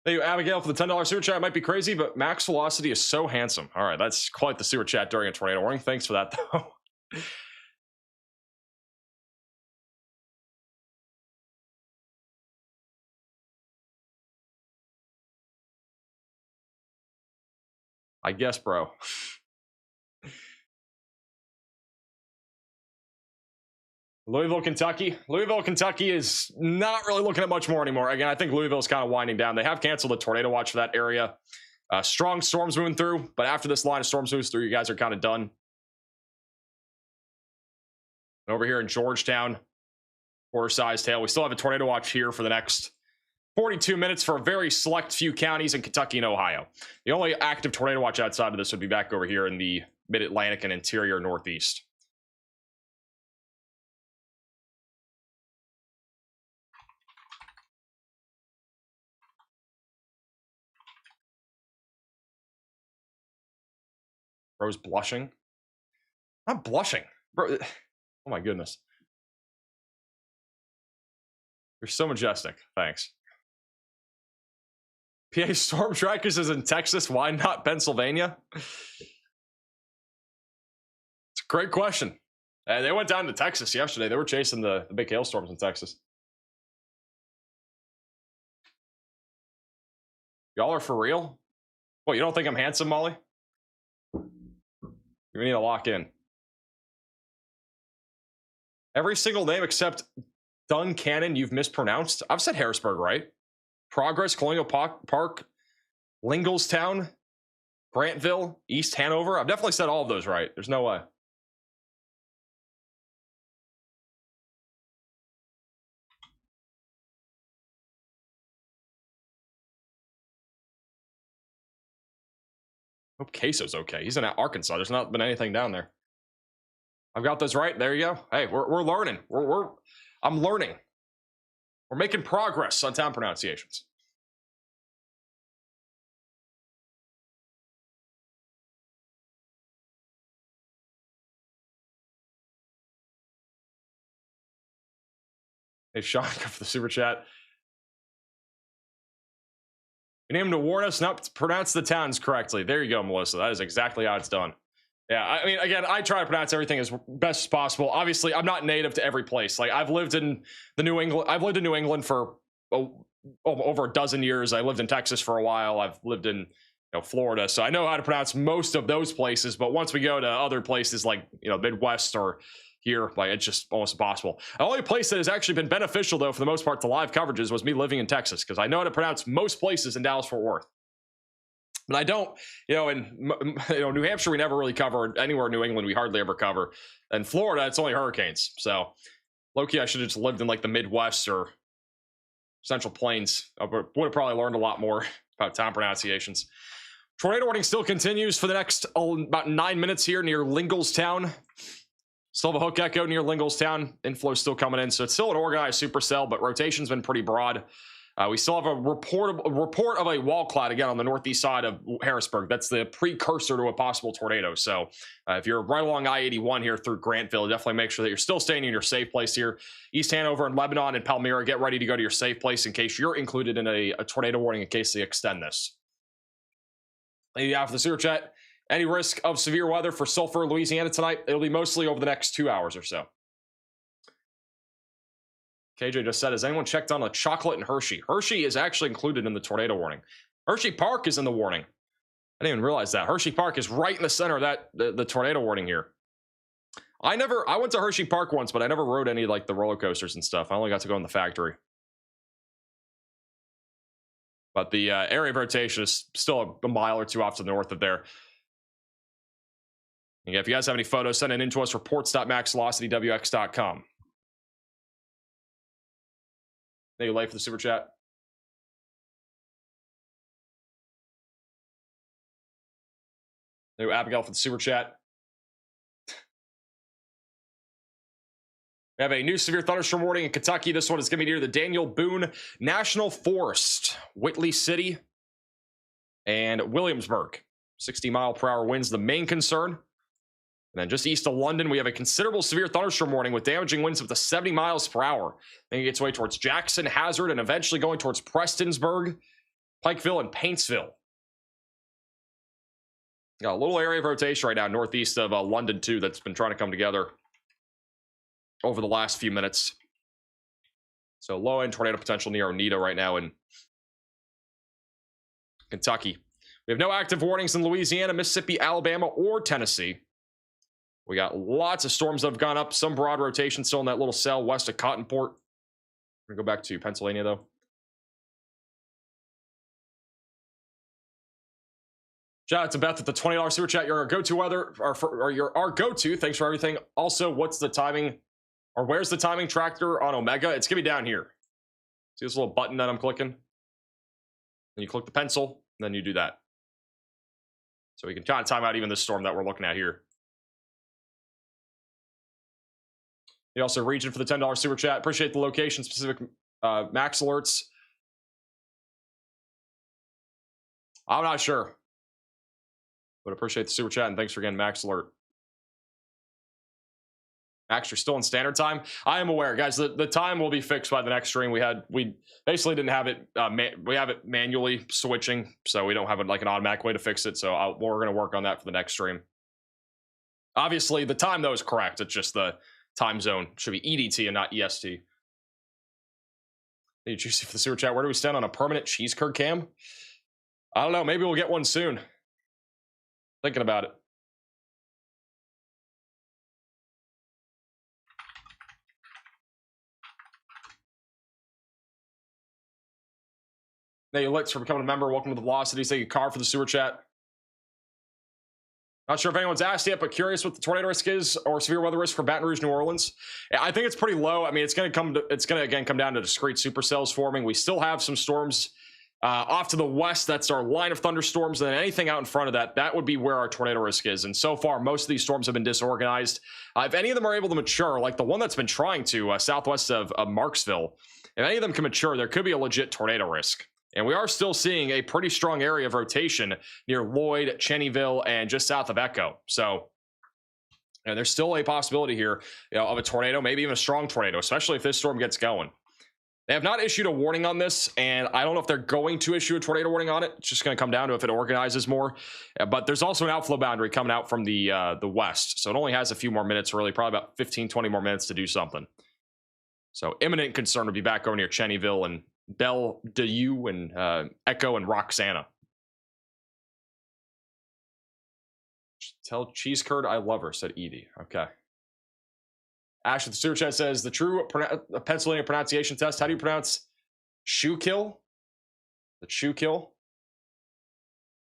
S1: Thank you, Abigail, for the $10 super chat. It might be crazy, but max velocity is so handsome. All right, that's quite the super chat during a tornado warning. Thanks for that, though. I guess, bro. Louisville, Kentucky. Louisville, Kentucky is not really looking at much more anymore. Again, I think Louisville's kind of winding down. They have canceled the tornado watch for that area. Strong storms moving through, but after this line of storms moves through, you guys are kind of done. And over here in Georgetown, quarter-sized hail. We still have a tornado watch here for the next 42 minutes for a very select few counties in Kentucky and Ohio. The only active tornado watch outside of this would be back over here in the mid-Atlantic and interior Northeast. Bro's blushing. I'm blushing. Bro, oh my goodness. You're so majestic. Thanks. PA Storm Strikers is in Texas. Why not Pennsylvania? It's a great question. They went down to Texas yesterday. They were chasing the big hailstorms in Texas. Y'all are for real? What, you don't think I'm handsome, Molly? We need to lock in. Every single name except Duncannon you've mispronounced. I've said Harrisburg right. Progress, Colonial Park, Linglestown, Grantville, East Hanover. I've definitely said all of those right. There's no way. Hope Queso's okay. He's in Arkansas. There's not been anything down there. I've got those right. There you go. Hey, we're learning. I'm learning. We're making progress on town pronunciations. Hey, Sean, go for the super chat. You named to warn us not to pronounce the towns correctly. There you go, Melissa. That is exactly how it's done. Yeah, I mean, again, I try to pronounce everything as best as possible. Obviously, I'm not native to every place. Like, I've lived in New England for over a dozen years. I lived in Texas for a while. I've lived in Florida, so I know how to pronounce most of those places. But once we go to other places like Midwest or here, like, it's just almost impossible. The only place that has actually been beneficial, though, for the most part, to live coverages was me living in Texas, because I know how to pronounce most places in Dallas-Fort Worth. But I don't, in New Hampshire, we never really cover. Anywhere in New England, we hardly ever cover. And Florida, it's only hurricanes. So, low-key, I should have just lived in, like, the Midwest or Central Plains. I would have probably learned a lot more about town pronunciations. Tornado warning still continues for the next about 9 minutes here near Linglestown. Still have a hook echo near Linglestown. Inflow still coming in. So, it's still an organized supercell, but rotation's been pretty broad. We still have a report of a wall cloud again on the northeast side of Harrisburg. That's the precursor to a possible tornado. So if you're right along I-81 here through Grantville, definitely make sure that you're still staying in your safe place here. East Hanover and Lebanon and Palmyra, get ready to go to your safe place in case you're included in a tornado warning in case they extend this. Thank you for the super chat. Any risk of severe weather for Sulphur, Louisiana tonight? It'll be mostly over the next 2 hours or so. KJ just said, has anyone checked on a chocolate and Hershey? Hershey is actually included in the tornado warning. Hershey Park is in the warning. I didn't even realize that. Hershey Park is right in the center of the tornado warning here. I went to Hershey Park once, but I never rode any like the roller coasters and stuff. I only got to go in the factory. But the area of rotation is still a mile or two off to the north of there. Again, if you guys have any photos, send it in to us, reports.maxvelocitywx.com. Thank you, Life, for the super chat. Thank you, Abigail, for the super chat. We have a new severe thunderstorm warning in Kentucky. This one is going to be near the Daniel Boone National Forest, Whitley City, and Williamsburg. 60-mile-per-hour winds, the main concern. And then just east of London, we have a considerable severe thunderstorm warning with damaging winds up to 70 miles per hour. Then it gets way towards Jackson, Hazard, and eventually going towards Prestonsburg, Pikeville, and Paintsville. Got a little area of rotation right now northeast of London, too, that's been trying to come together over the last few minutes. So low-end tornado potential near Oneida right now in Kentucky. We have no active warnings in Louisiana, Mississippi, Alabama, or Tennessee. We got lots of storms that have gone up. Some broad rotation still in that little cell west of Cottonport. We're going to go back to Pennsylvania, though. Shout out to Beth at the $20 super chat. You're our go-to weather, or you're our go-to. Thanks for everything. Also, what's the timing, or where's the timing tracker on Omega? It's going to be down here. See this little button that I'm clicking? Then you click the pencil, and then you do that. So we can kind of time out even this storm that we're looking at here. You also region for the $10 super chat. Appreciate the location specific max alerts. I'm not sure, but appreciate the super chat and thanks for getting max alert. Max, you're still in standard time. I am aware, guys. The time will be fixed by the next stream. We basically didn't have it. We have it manually switching, so we don't have like an automatic way to fix it. So we're going to work on that for the next stream. Obviously, the time, though, is correct. It's just the time zone should be EDT and not EST. Hey, Juicy for the super chat. Where do we stand on a permanent cheese curd cam? I don't know. Maybe we'll get one soon. Thinking about it. Thank you, Litz, for becoming a member. Welcome to the Velocity. Thank you, Car, for the super chat. Not sure if anyone's asked yet, but curious what the tornado risk is or severe weather risk for Baton Rouge, New Orleans. I think it's pretty low. I mean, it's going to again come down to discrete supercells forming. We still have some storms off to the west. That's our line of thunderstorms. And then anything out in front of that, that would be where our tornado risk is. And so far, most of these storms have been disorganized. If any of them are able to mature, like the one that's been trying to southwest of Marksville, if any of them can mature, there could be a legit tornado risk. And we are still seeing a pretty strong area of rotation near Lloyd, Cheneyville, and just south of Echo. So there's still a possibility here, of a tornado, maybe even a strong tornado, especially if this storm gets going. They have not issued a warning on this, and I don't know if they're going to issue a tornado warning on it. It's just going to come down to if it organizes more. But there's also an outflow boundary coming out from the west. So it only has a few more minutes, really, probably about 15, 20 more minutes to do something. So imminent concern would be back over near Cheneyville and Belle de You and Echo and Roxana. Tell cheese curd I love her, said Edie. Okay. Ash with the super chat says the true Pennsylvania pronunciation test. How do you pronounce shoe kill? The shoe kill?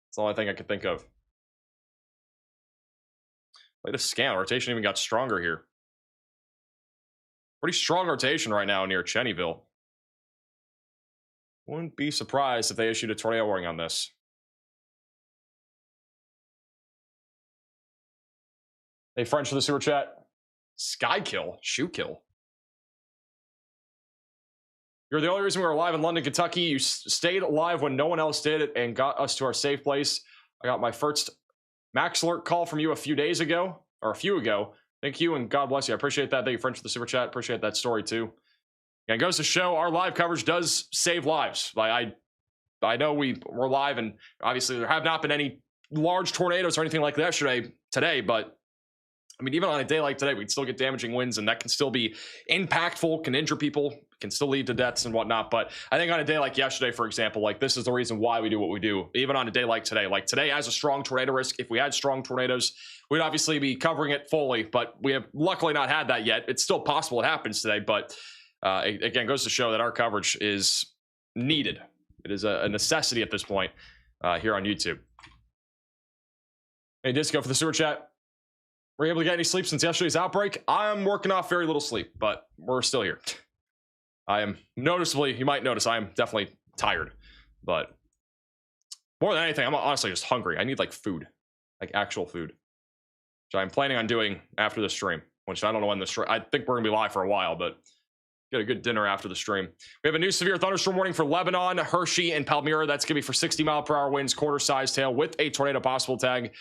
S1: That's the only thing I could think of. Wait, the scan rotation even got stronger here. Pretty strong rotation right now near Cheneyville. Wouldn't be surprised if they issued a tornado warning on this. Hey, French for the super chat. Sky kill, shoe kill. You're the only reason we were alive in London, Kentucky. You stayed alive when no one else did and got us to our safe place. I got my first Max Alert call from you a few days ago, or a few ago. Thank you and God bless you. I appreciate that. Thank you, French, for the super chat. Appreciate that story too. And it goes to show our live coverage does save lives. Like I know we're live, and obviously there have not been any large tornadoes or anything like that today, but I mean, even on a day like today, we'd still get damaging winds, and that can still be impactful, can injure people, can still lead to deaths and whatnot. But I think on a day like yesterday, for example, like this is the reason why we do what we do. Even on a day like today has a strong tornado risk. If we had strong tornadoes, we'd obviously be covering it fully, but we have luckily not had that yet. It's still possible it happens today, but it again goes to show that our coverage is needed. It is a necessity at this point here on YouTube. Hey, Disco for the super chat. Were you able to get any sleep since yesterday's outbreak? I'm working off very little sleep, but we're still here. I am noticeably, you might notice, I am definitely tired, but more than anything, I'm honestly just hungry. I need like food, like actual food, which I'm planning on doing after the stream, which I don't know when the stream, I think we're gonna be live for a while, but get a good dinner after the stream. We have a new severe thunderstorm warning for Lebanon, Hershey, and Palmyra. That's gonna be for 60-mile-per-hour winds, quarter-sized hail with a tornado possible tag.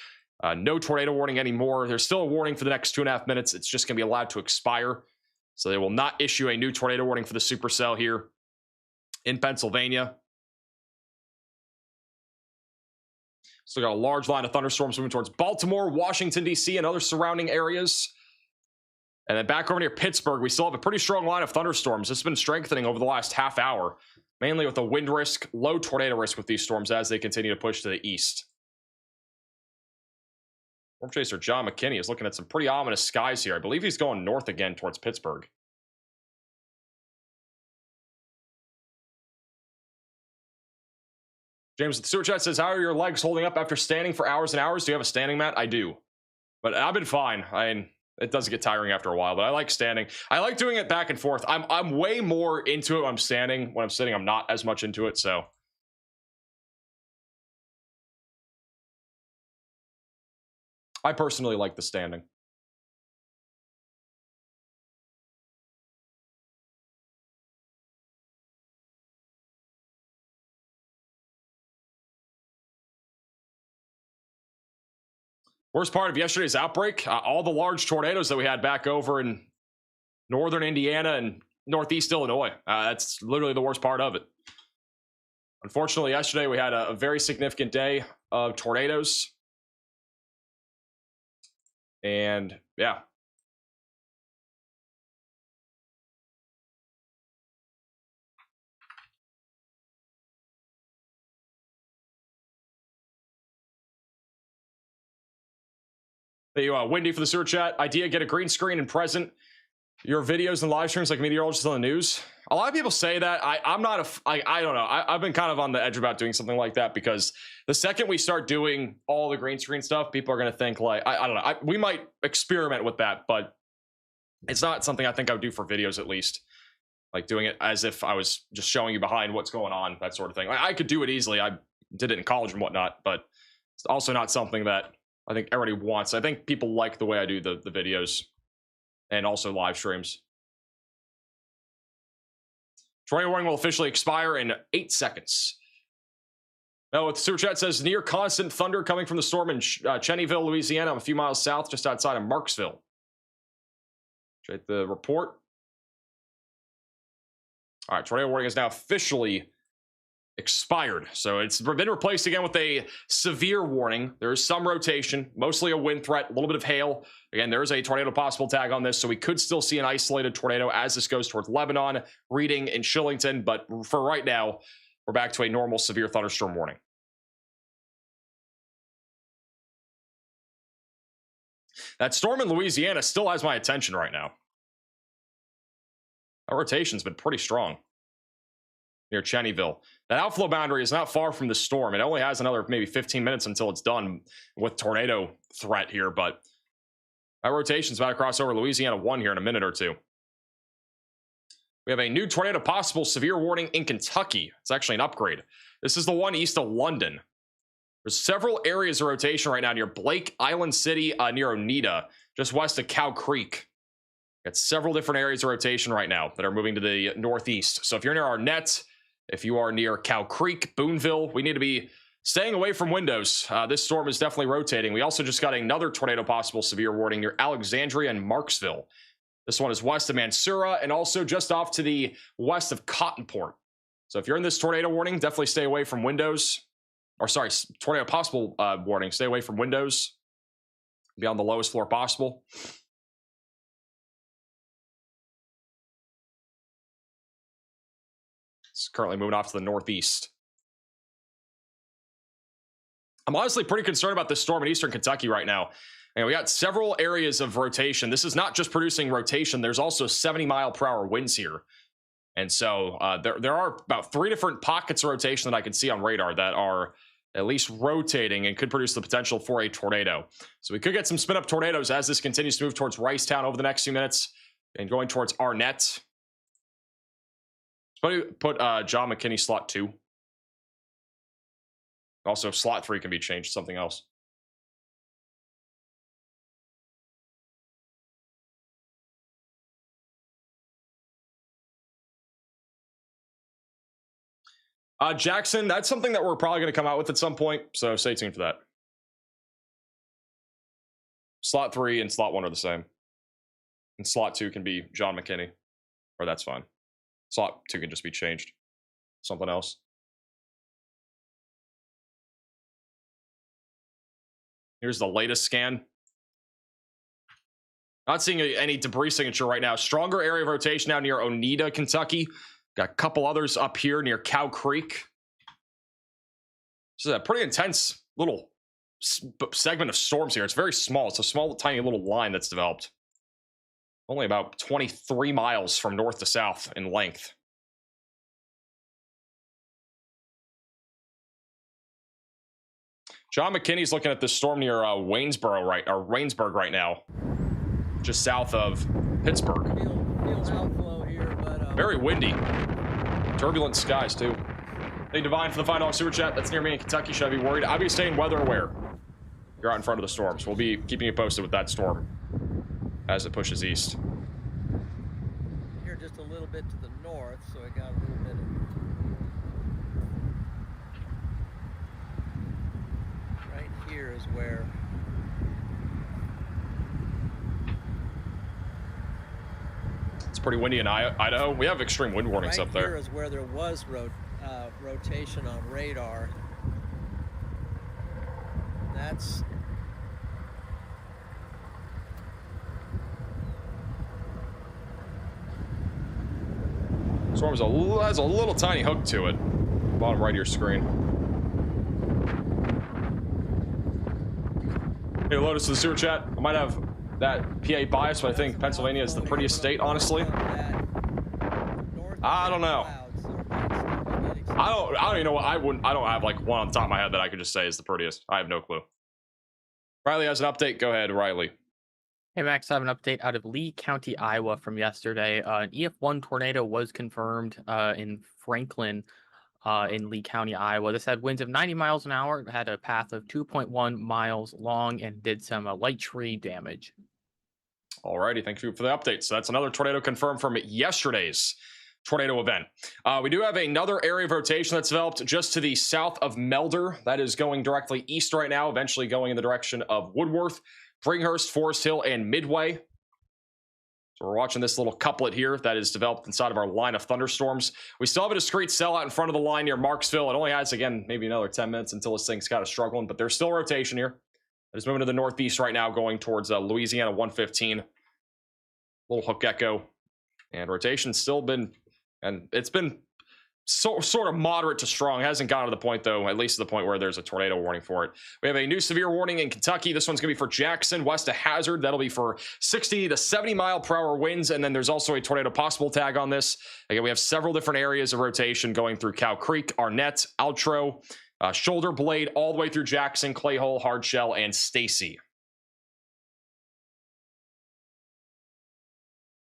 S1: No tornado warning anymore. There's still a warning for the next 2.5 minutes. It's just going to be allowed to expire. So they will not issue a new tornado warning for the supercell here in Pennsylvania. So we got a large line of thunderstorms moving towards Baltimore, Washington, D.C., and other surrounding areas. And then back over near Pittsburgh, we still have a pretty strong line of thunderstorms. It's been strengthening over the last half hour, mainly with the wind risk, low tornado risk with these storms as they continue to push to the east. Storm Chaser John McKinney is looking at some pretty ominous skies here. I believe he's going north again towards Pittsburgh. James with the super chat says, how are your legs holding up after standing for hours and hours? Do you have a standing mat? I do. But I've been fine. I mean, it does get tiring after a while, but I like standing. I like doing it back and forth. I'm way more into it when I'm standing. When I'm sitting, I'm not as much into it, so. I personally like the standing. Worst part of yesterday's outbreak, all the large tornadoes that we had back over in northern Indiana and northeast Illinois. That's literally the worst part of it. Unfortunately, yesterday we had a very significant day of tornadoes And yeah. Hey, Wendy for the sewer chat. Idea, get a green screen and present your videos and live streams like meteorologists on the news. A lot of people say that. I'm not I don't know. I've been kind of on the edge about doing something like that because the second we start doing all the green screen stuff, people are going to think like, I don't know. We might experiment with that, but it's not something I think I would do for videos at least. Like doing it as if I was just showing you behind what's going on, that sort of thing. Like, I could do it easily. I did it in college and whatnot, but it's also not something that I think everybody wants. I think people like the way I do the videos and also live streams. Tornado warning will officially expire in 8 seconds. No, the super chat says near constant thunder coming from the storm in Cheneyville, Louisiana, a few miles south, just outside of Marksville. Check the report. All right, tornado warning is now officially expired. So it's been replaced again with a severe warning. There is some rotation, mostly a wind threat, a little bit of hail. Again, there is a tornado possible tag on this, so we could still see an isolated tornado as this goes towards Lebanon, Reading, and Shillington. But for right now, we're back to a normal severe thunderstorm warning. That storm in Louisiana still has my attention right now. That rotation's been pretty strong near Cheneyville. That outflow boundary is not far from the storm. It only has another maybe 15 minutes until it's done with tornado threat here, but that rotation's about to cross over Louisiana 1 here in a minute or two. We have a new tornado possible severe warning in Kentucky. It's actually an upgrade. This is the one east of London. There's several areas of rotation right now near Blake, Island City, near Oneida, just west of Cow Creek. Got several different areas of rotation right now that are moving to the northeast. So if you're near Arnett, if you are near Cow Creek, Boonville, we need to be staying away from windows. This storm is definitely rotating. We also just got another tornado possible severe warning near Alexandria and Marksville. This one is west of Mansura and also just off to the west of Cottonport. So if you're in this tornado warning, definitely stay away from windows. Or sorry, tornado possible warning. Stay away from windows. Be on the lowest floor possible. It's currently moving off to the northeast. I'm honestly pretty concerned about this storm in eastern Kentucky right now. And we got several areas of rotation. This is not just producing rotation. There's also 70-mile-per-hour winds here. And so there are about 3 different pockets of rotation that I can see on radar that are at least rotating and could produce the potential for a tornado. So we could get some spin-up tornadoes as this continues to move towards Ricetown over the next few minutes and going towards Arnett. Put John McKinney slot 2. Also, slot 3 can be changed to something else. Jackson, that's something that we're probably going to come out with at some point, so stay tuned for that. Slot 3 and slot 1 are the same. And slot 2 can be John McKinney, or that's fine. Slot 2 can just be changed. Something else. Here's the latest scan. Not seeing any debris signature right now. Stronger area of rotation now near Oneida, Kentucky. Got a couple others up here near Cow Creek. This is a pretty intense little segment of storms here. It's very small. It's a small, tiny little line that's developed. Only about 23 miles from north to south in length. John McKinney's looking at this storm near Waynesburg right now, just south of Pittsburgh.
S7: Feels outflow here, but
S1: very windy, turbulent skies too. Hey, Divine for the $5 super chat. That's near me in Kentucky. Should I be worried? I'll be staying weather aware. You're out in front of the storm, so we'll be keeping you posted with that storm as it pushes east.
S7: Here just a little bit to the north, so I got a little bit of... Right here is where...
S1: It's pretty windy in Idaho. We have extreme wind warnings up there.
S7: Right here is where there was rotation on radar.
S1: Storm has a little tiny hook to it. Bottom right of your screen. Hey, Lotus to the sewer chat. I might have that PA bias, but I think Pennsylvania is the prettiest state, honestly. I don't know. I don't even know what I don't have like one on the top of my head that I could just say is the prettiest. I have no clue. Riley has an update. Go ahead, Riley.
S2: Hey Max, I have an update out of Lee County, Iowa from yesterday. An EF1 tornado was confirmed in Franklin in Lee County, Iowa. This had winds of 90 miles an hour. It had a path of 2.1 miles long and did some light tree damage.
S1: Alrighty, thank you for the update. So that's another tornado confirmed from yesterday's tornado event. We do have another area of rotation that's developed just to the south of Melder. That is going directly east right now, eventually going in the direction of Woodworth, Bringhurst, Forest Hill, and Midway. So we're watching this little couplet here that is developed inside of our line of thunderstorms. We still have a discrete sellout in front of the line near Marksville. It only has, again, maybe another 10 minutes until this thing's kind of struggling, but there's still rotation here. It's moving to the northeast right now, going towards Louisiana 115. Little hook echo. And rotation's still been, and it's been sort of moderate to strong. It hasn't gotten to the point, though, at least to the point where there's a tornado warning for it. We have a new severe warning in Kentucky. This one's going to be for Jackson, west of Hazard. That'll be for 60 to 70 mile per hour winds. And then there's also a tornado possible tag on this. Again, we have several different areas of rotation going through Cow Creek, Arnett, Outro, Shoulder Blade, all the way through Jackson, Clayhole, Hardshell, and Stacy.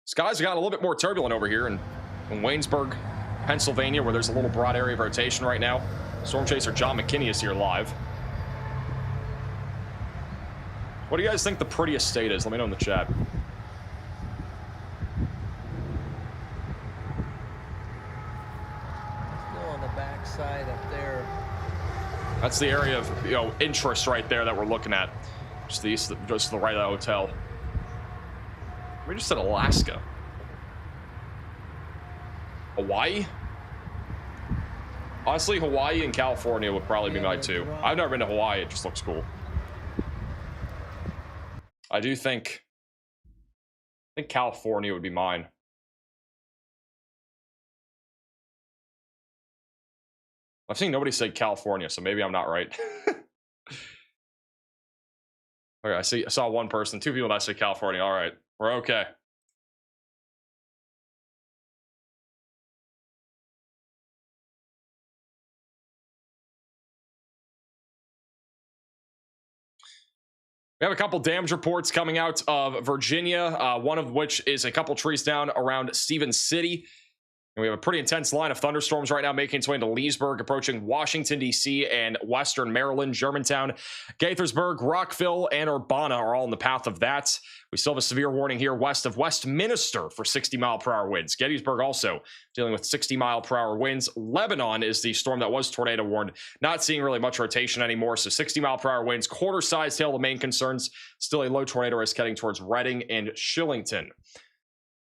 S1: Skies have gotten a little bit more turbulent over here in Waynesburg, Pennsylvania, where there's a little broad area of rotation right now. Storm Chaser John McKinney is here live. What do you guys think the prettiest state is? Let me know in the chat.
S7: Still on the back side up there.
S1: That's the area of interest right there that we're looking at. Just the east, just to the right of the hotel. We just said Alaska. Hawaii? Honestly, Hawaii and California would probably be my two. I've never been to Hawaii. It just looks cool. I think California would be mine. I've seen nobody say California, so maybe I'm not right. Okay, I saw one person, two people that say California. All right, we're okay. We have a couple damage reports coming out of Virginia, one of which is a couple trees down around Stevens City. And we have a pretty intense line of thunderstorms right now making its way into Leesburg, approaching Washington, D.C. and western Maryland. Germantown, Gaithersburg, Rockville, and Urbana are all in the path of that. We still have a severe warning here west of Westminster for 60 mile per hour winds. Gettysburg also dealing with 60 mile per hour winds. Lebanon is the storm that was tornado warned. Not seeing really much rotation anymore, so 60 mile per hour winds. Quarter-sized hail, the main concerns. Still a low tornado risk heading towards Reading and Shillington.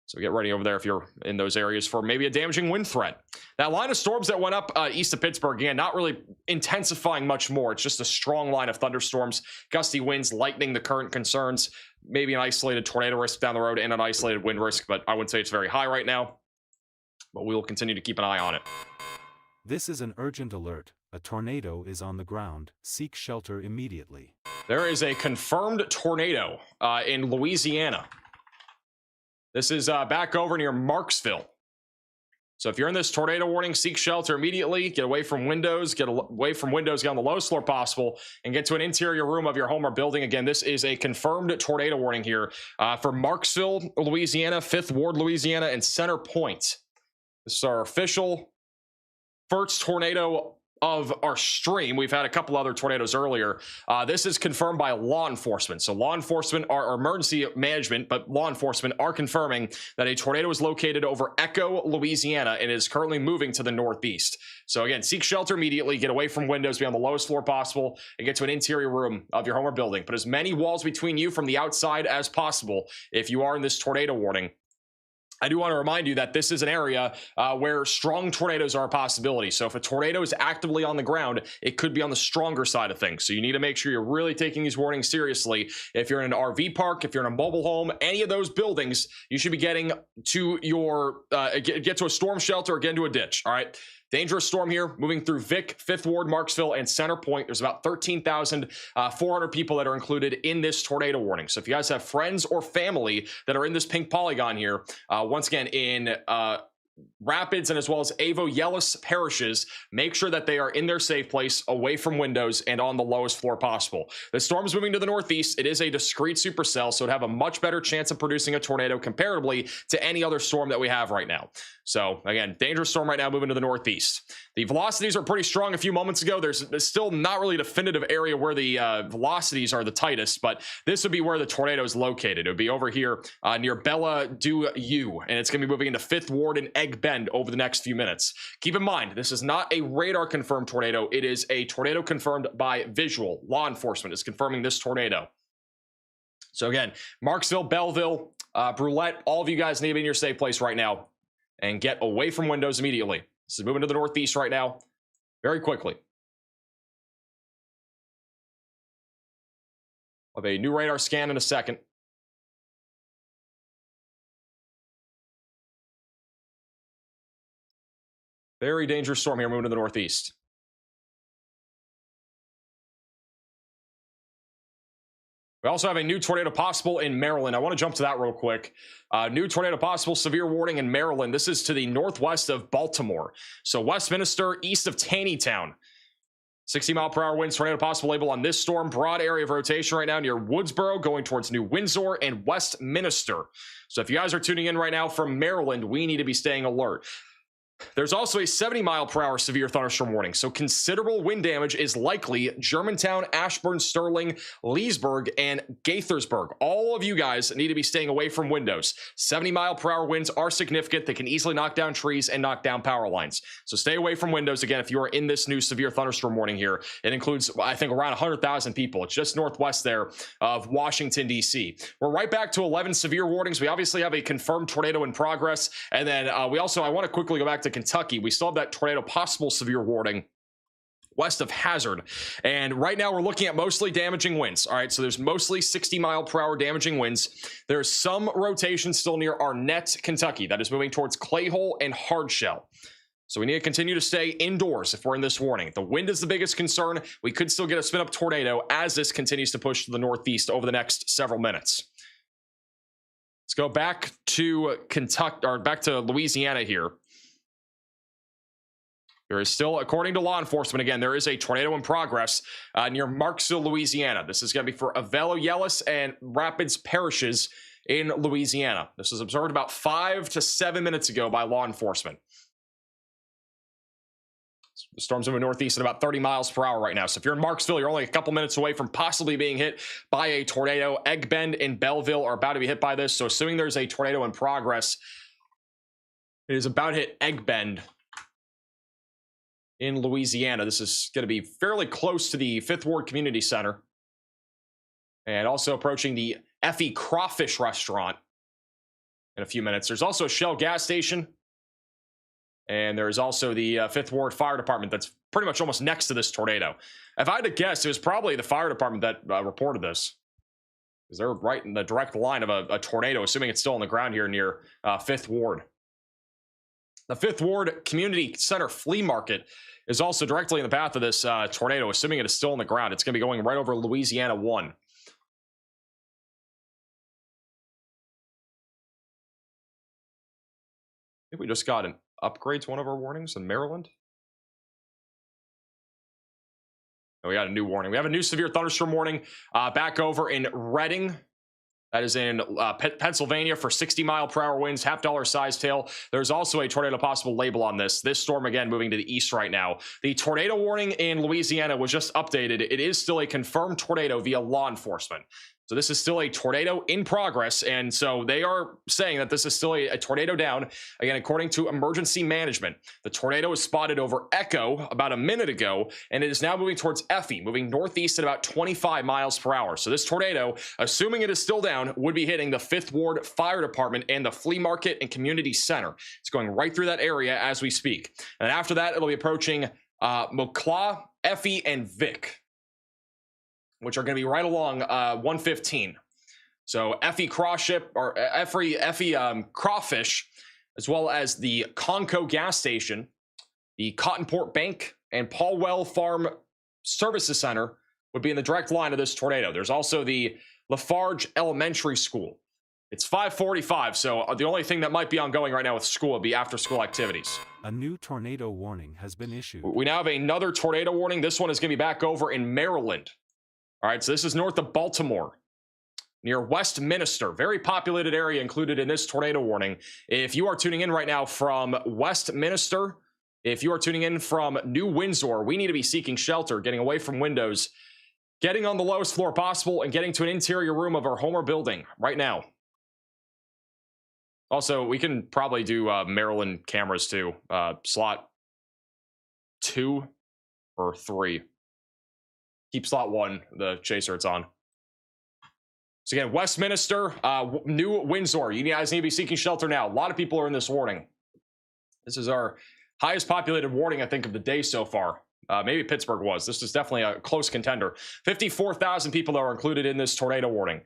S1: So get ready over there if you're in those areas for maybe a damaging wind threat. That line of storms that went up east of Pittsburgh, again, not really intensifying much more. It's just a strong line of thunderstorms, gusty winds, lightning, the current concerns, maybe an isolated tornado risk down the road and an isolated wind risk, but I wouldn't say it's very high right now. But we will continue to keep an eye on it.
S3: This is an urgent alert. A tornado is on the ground. Seek shelter immediately.
S1: There is a confirmed tornado in Louisiana. This is back over near Marksville. So if you're in this tornado warning, seek shelter immediately. Get away from windows. Get away from windows. Get on the lowest floor possible and get to an interior room of your home or building. Again, this is a confirmed tornado warning here for Marksville, Louisiana, 5th Ward, Louisiana, and Center Point. This is our official first tornado of our stream. We've had a couple other tornadoes earlier. This is confirmed by law enforcement. So law enforcement are emergency management, but law enforcement are confirming that a tornado is located over Echo, Louisiana, and is currently moving to the northeast. So again, seek shelter immediately, get away from windows, be on the lowest floor possible, and get to an interior room of your home or building. Put as many walls between you from the outside as possible if you are in this tornado warning. I do want to remind you that this is an area where strong tornadoes are a possibility. So if a tornado is actively on the ground, it could be on the stronger side of things. So you need to make sure you're really taking these warnings seriously. If you're in an RV park, if you're in a mobile home, any of those buildings, you should be getting to your get to a storm shelter or get into a ditch. All right. Dangerous storm here, moving through Vic, 5th Ward, Marksville, and Center Point. There's about 13,400 people that are included in this tornado warning. So if you guys have friends or family that are in this pink polygon here, once again, in Rapids and as well as Avo Yellis parishes, make sure that they are in their safe place, away from windows and on the lowest floor possible. The storm is moving to the northeast. It is a discrete supercell, so it'd have a much better chance of producing a tornado comparably to any other storm that we have right now. So again, dangerous storm right now, moving to the northeast. The velocities are pretty strong a few moments ago. There's still not really a definitive area where the velocities are the tightest, but this would be where the tornado is located. It would be over here near Bella Du U, and it's going to be moving into 5th Ward and Egg Bend over the next few minutes. Keep in mind, this is not a radar confirmed tornado. It is a tornado confirmed by visual. Law enforcement is confirming this tornado. So again, Marksville, Belleville, Brulette, all of you guys need to be in your safe place right now and get away from windows immediately. This is moving to the northeast right now, very quickly. We'll have a new radar scan in a second. Very dangerous storm here, moving to the northeast. We also have a new tornado possible in Maryland. I want to jump to that real quick. New tornado possible, severe warning in Maryland. This is to the northwest of Baltimore. So Westminster, east of Taneytown. 60-mile-per-hour winds, tornado possible label on this storm. Broad area of rotation right now near Woodsboro, going towards New Windsor and Westminster. So if you guys are tuning in right now from Maryland, we need to be staying alert. There's also a 70-mile-per-hour severe thunderstorm warning, so considerable wind damage is likely. Germantown, Ashburn, Sterling, Leesburg, and Gaithersburg. All of you guys need to be staying away from windows. 70-mile-per-hour winds are significant. They can easily knock down trees and knock down power lines. So stay away from windows. Again, if you are in this new severe thunderstorm warning here, it includes, I think, around 100,000 people. It's just northwest there of Washington, D.C. We're right back to 11 severe warnings. We obviously have a confirmed tornado in progress. And then I want to quickly go back to Kentucky. We still have that tornado possible severe warning west of Hazard, and right now we're looking at mostly damaging winds. All right, so there's mostly 60-mile-per-hour damaging winds. There's some rotation still near Arnett, Kentucky, that is moving towards Clayhole and Hardshell. So we need to continue to stay indoors if we're in this warning. The wind is the biggest concern. We could still get a spin-up tornado as this continues to push to the northeast over the next several minutes. Let's go back to Kentucky, or back to Louisiana here. There is still, according to law enforcement, again, there is a tornado in progress near Marksville, Louisiana. This is going to be for Avo Yellis and Rapids parishes in Louisiana. This was observed about 5 to 7 minutes ago by law enforcement. The storm's moving northeast at about 30 miles per hour right now. So if you're in Marksville, you're only a couple minutes away from possibly being hit by a tornado. Egg Bend and Belleville are about to be hit by this. So assuming there's a tornado in progress, it is about to hit Egg Bend in Louisiana. This is going to be fairly close to the 5th Ward Community Center. And also approaching the Effie Crawfish Restaurant in a few minutes. There's also a Shell gas station. And there's also the 5th Ward Fire Department that's pretty much almost next to this tornado. If I had to guess, it was probably the fire department that reported this, because they're right in the direct line of a tornado, assuming it's still on the ground here near 5th Ward. The 5th Ward Community Center Flea Market is also directly in the path of this tornado, assuming it is still on the ground. It's going to be going right over Louisiana 1. I think we just got an upgrade to one of our warnings in Maryland. Oh, we got a new warning. We have a new severe thunderstorm warning back over in Reading. That is in Pennsylvania for 60-mile-per-hour winds, half-dollar size tail. There's also a tornado possible label on this. This storm, again, moving to the east right now. The tornado warning in Louisiana was just updated. It is still a confirmed tornado via law enforcement. So this is still a tornado in progress, and so they are saying that this is still a tornado down. Again, according to emergency management, the tornado was spotted over Echo about a minute ago, and it is now moving towards Effie, moving northeast at about 25 miles per hour. So this tornado, assuming it is still down, would be hitting the 5th Ward Fire Department and the Flea Market and Community Center. It's going right through that area as we speak. And after that, it'll be approaching Moclaw, Effie, and Vic, which are going to be right along 115. So Effie Crawship or Effie Crawfish, as well as the Conco gas station, the Cottonport Bank, and Paulwell Farm Services Center would be in the direct line of this tornado. There's also the Lafarge Elementary School. It's 5:45, so the only thing that might be ongoing right now with school would be after-school activities.
S3: A new tornado warning has been issued.
S1: We now have another tornado warning. This one is going to be back over in Maryland. All right, so this is north of Baltimore, near Westminster. Very populated area included in this tornado warning. If you are tuning in right now from Westminster, if you are tuning in from New Windsor, we need to be seeking shelter, getting away from windows, getting on the lowest floor possible, and getting to an interior room of our home or building right now. Also, we can probably do Maryland cameras too. Slot 2 or 3. Keep slot 1, the chaser it's on. So again, Westminster, New Windsor. You guys need to be seeking shelter now. A lot of people are in this warning. This is our highest populated warning, I think, of the day so far. Maybe Pittsburgh was. This is definitely a close contender. 54,000 people are included in this tornado warning.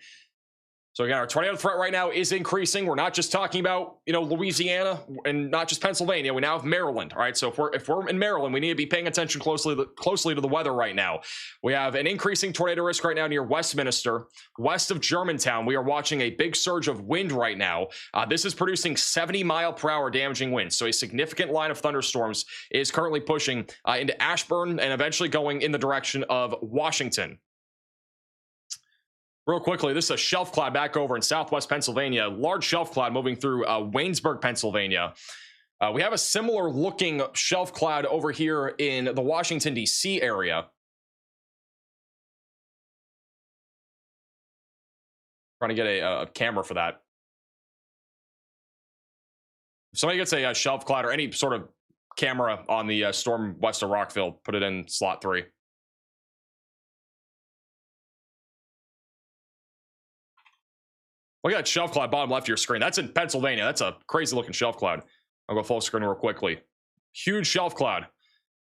S1: So again, our tornado threat right now is increasing. We're not just talking about, Louisiana and not just Pennsylvania. We now have Maryland. All right. So if we're in Maryland, we need to be paying attention closely to the weather right now. We have an increasing tornado risk right now near Westminster, west of Germantown. We are watching a big surge of wind right now. This is producing 70-mile-per-hour damaging winds. So a significant line of thunderstorms is currently pushing into Ashburn and eventually going in the direction of Washington. Real quickly, this is a shelf cloud back over in southwest Pennsylvania. Large shelf cloud moving through Waynesburg, Pennsylvania. We have a similar looking shelf cloud over here in the Washington, D.C. area. Trying to get a camera for that. If somebody gets a shelf cloud or any sort of camera on the storm west of Rockville, put it in slot 3. Look at that shelf cloud bottom left of your screen. That's in Pennsylvania. That's a crazy looking shelf cloud. I'll go full screen real quickly. Huge shelf cloud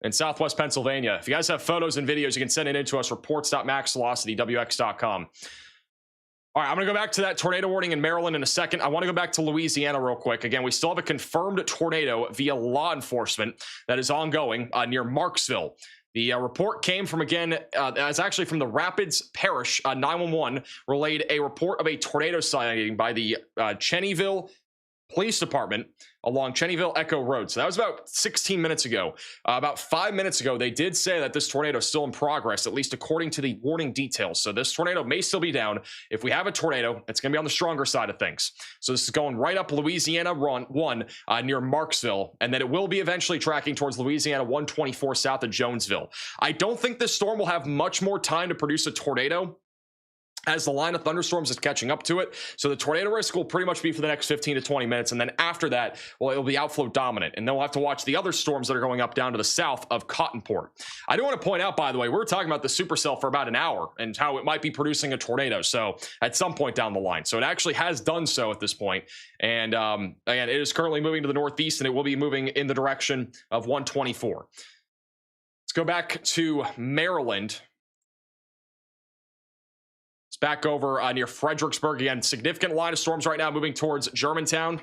S1: in southwest Pennsylvania. If you guys have photos and videos, you can send it in to us, reports.maxvelocitywx.com. All right, I'm going to go back to that tornado warning in Maryland in a second. I want to go back to Louisiana real quick. Again, we still have a confirmed tornado via law enforcement that is ongoing near Marksville. The report came from, again, it's actually from the Rapids Parish 911, relayed a report of a tornado sighting by the Cheneyville Police Department along Cheneyville Echo Road. So that was about 16 minutes ago. About 5 minutes ago, they did say that this tornado is still in progress, at least according to the warning details. So this tornado may still be down. If we have a tornado, it's going to be on the stronger side of things. So this is going right up Louisiana 1 near Marksville, and then it will be eventually tracking towards Louisiana 124 south of Jonesville. I don't think this storm will have much more time to produce a tornado as the line of thunderstorms is catching up to it. So the tornado risk will pretty much be for the next 15 to 20 minutes. And then after that, well, it'll be outflow dominant. And then we'll have to watch the other storms that are going up down to the south of Cottonport. I do want to point out, by the way, we were talking about the supercell for about an hour and how it might be producing a tornado. So at some point down the line. So it actually has done so at this point. And again, it is currently moving to the northeast, and it will be moving in the direction of 124. Let's go back to Maryland. It's back over near Fredericksburg. Again, significant line of storms right now moving towards Germantown,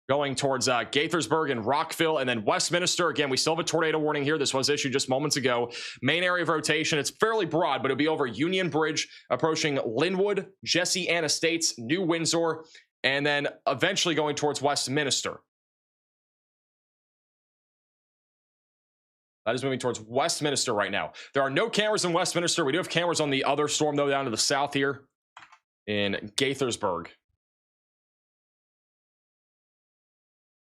S1: going towards Gaithersburg and Rockville, and then Westminster. Again, we still have a tornado warning here. This was issued just moments ago. Main area of rotation, it's fairly broad, but it'll be over Union Bridge, approaching Linwood, Jesse Ann Estates, New Windsor, and then eventually going towards Westminster. That is moving towards Westminster right now. There are no cameras in Westminster. We do have cameras on the other storm, though, down to the south here in Gaithersburg.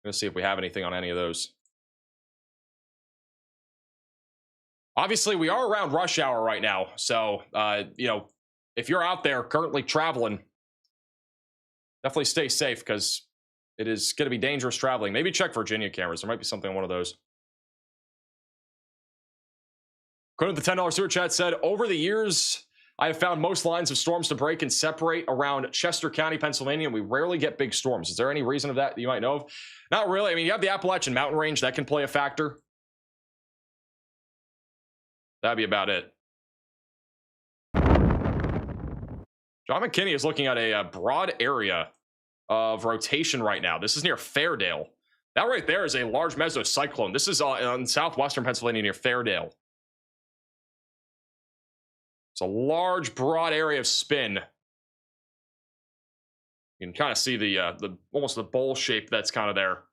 S1: Let's see if we have anything on any of those. Obviously, we are around rush hour right now. So, if you're out there currently traveling, definitely stay safe because it is going to be dangerous traveling. Maybe check Virginia cameras. There might be something on one of those. According to the $10 super chat said, over the years, I have found most lines of storms to break and separate around Chester County, Pennsylvania, and we rarely get big storms. Is there any reason of that you might know of? Not really. I mean, you have the Appalachian Mountain Range. That can play a factor. That'd be about it. John McKinney is looking at a broad area of rotation right now. This is near Fairdale. That right there is a large mesocyclone. This is in southwestern Pennsylvania near Fairdale. It's a large, broad area of spin. You can kind of see the almost the bowl shape that's kind of there.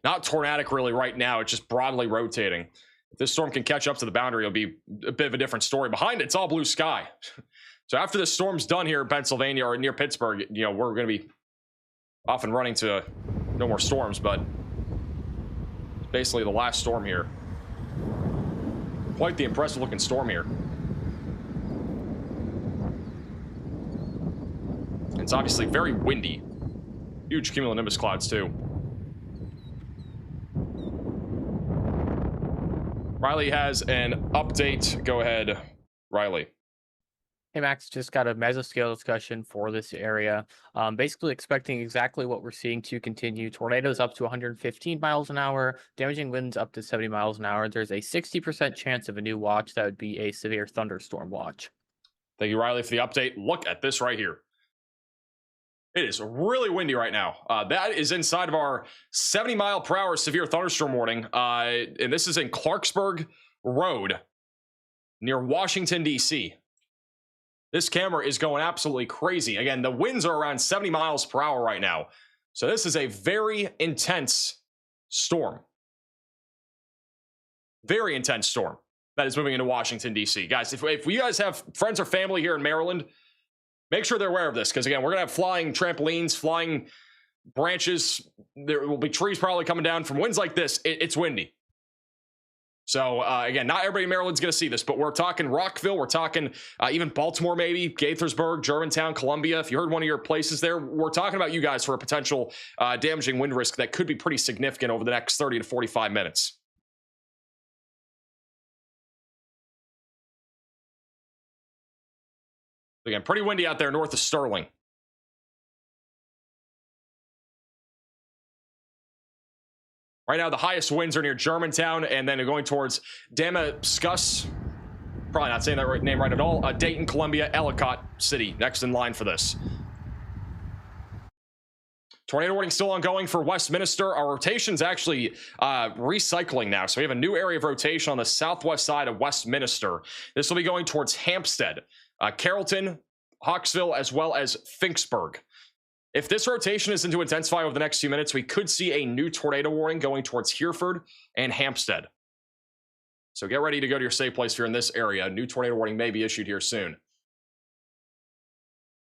S1: Not tornadic really right now. It's just broadly rotating. If this storm can catch up to the boundary, it'll be a bit of a different story. Behind it, it's all blue sky. So after this storm's done here in Pennsylvania or near Pittsburgh, you know, we're going to be off and running to no more storms, but it's basically the last storm here. Quite the impressive looking storm here. It's obviously very windy. Huge cumulonimbus clouds too. Riley has an update. Go ahead, Riley.
S2: Hey Max, just got a mesoscale discussion for this area. Basically expecting exactly what we're seeing to continue. Tornadoes up to 115 miles an hour, damaging winds up to 70 miles an hour. There's a 60% chance of a new watch. That would be a severe thunderstorm watch.
S1: Thank you, Riley, for the update. Look at this right here. It is really windy right now. That is inside of our 70-mile-per-hour severe thunderstorm warning. And this is in Clarksburg Road near Washington, D.C. This camera is going absolutely crazy. Again, the winds are around 70 miles per hour right now. So this is a very intense storm. Very intense storm that is moving into Washington, D.C. Guys, if you guys have friends or family here in Maryland, make sure they're aware of this, because again, we're going to have flying trampolines, flying branches. There will be trees probably coming down from winds like this. It's windy. So again, not everybody in Maryland's going to see this, but we're talking Rockville. We're talking even Baltimore, maybe Gaithersburg, Germantown, Columbia. If you heard one of your places there, we're talking about you guys for a potential damaging wind risk that could be pretty significant over the next 30 to 45 minutes. Again, pretty windy out there north of Sterling. Right now, the highest winds are near Germantown, and then going towards Damascus. Probably not saying that right name right at all. Dayton, Columbia, Ellicott City, next in line for this. Tornado warning still ongoing for Westminster. Our rotation's actually recycling now. So we have a new area of rotation on the southwest side of Westminster. This will be going towards Hampstead, Carrollton, Hawksville, as well as Finksburg. If this rotation isn't to intensify over the next few minutes, we could see a new tornado warning going towards Hereford and Hampstead. So get ready to go to your safe place if you're in this area. A new tornado warning may be issued here soon.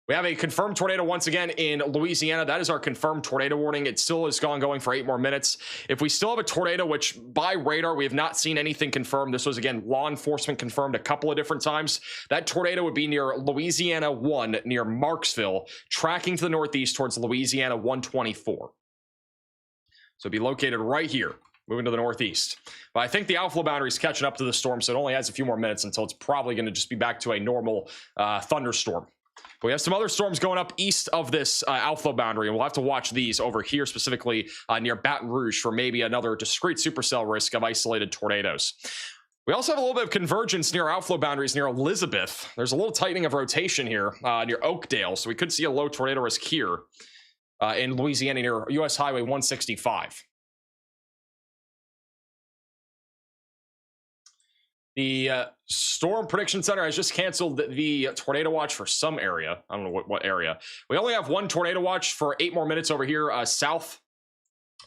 S1: We have a confirmed tornado once again in Louisiana. That is our confirmed tornado warning. It still is going for 8 more minutes. If we still have a tornado, which by radar, we have not seen anything confirmed. This was, again, law enforcement confirmed a couple of different times. That tornado would be near Louisiana 1, near Marksville, tracking to the northeast towards Louisiana 124. So it'd be located right here, moving to the northeast. But I think the outflow boundary is catching up to the storm, so it only has a few more minutes until it's probably going to just be back to a normal thunderstorm. But we have some other storms going up east of this outflow boundary, and we'll have to watch these over here, specifically near Baton Rouge, for maybe another discrete supercell risk of isolated tornadoes. We also have a little bit of convergence near outflow boundaries near Elizabeth. There's a little tightening of rotation here near Oakdale, so we could see a low tornado risk here in Louisiana near US Highway 165. The Storm Prediction Center has just canceled the tornado watch for some area. I don't know what area. We only have one tornado watch for 8 more minutes over here south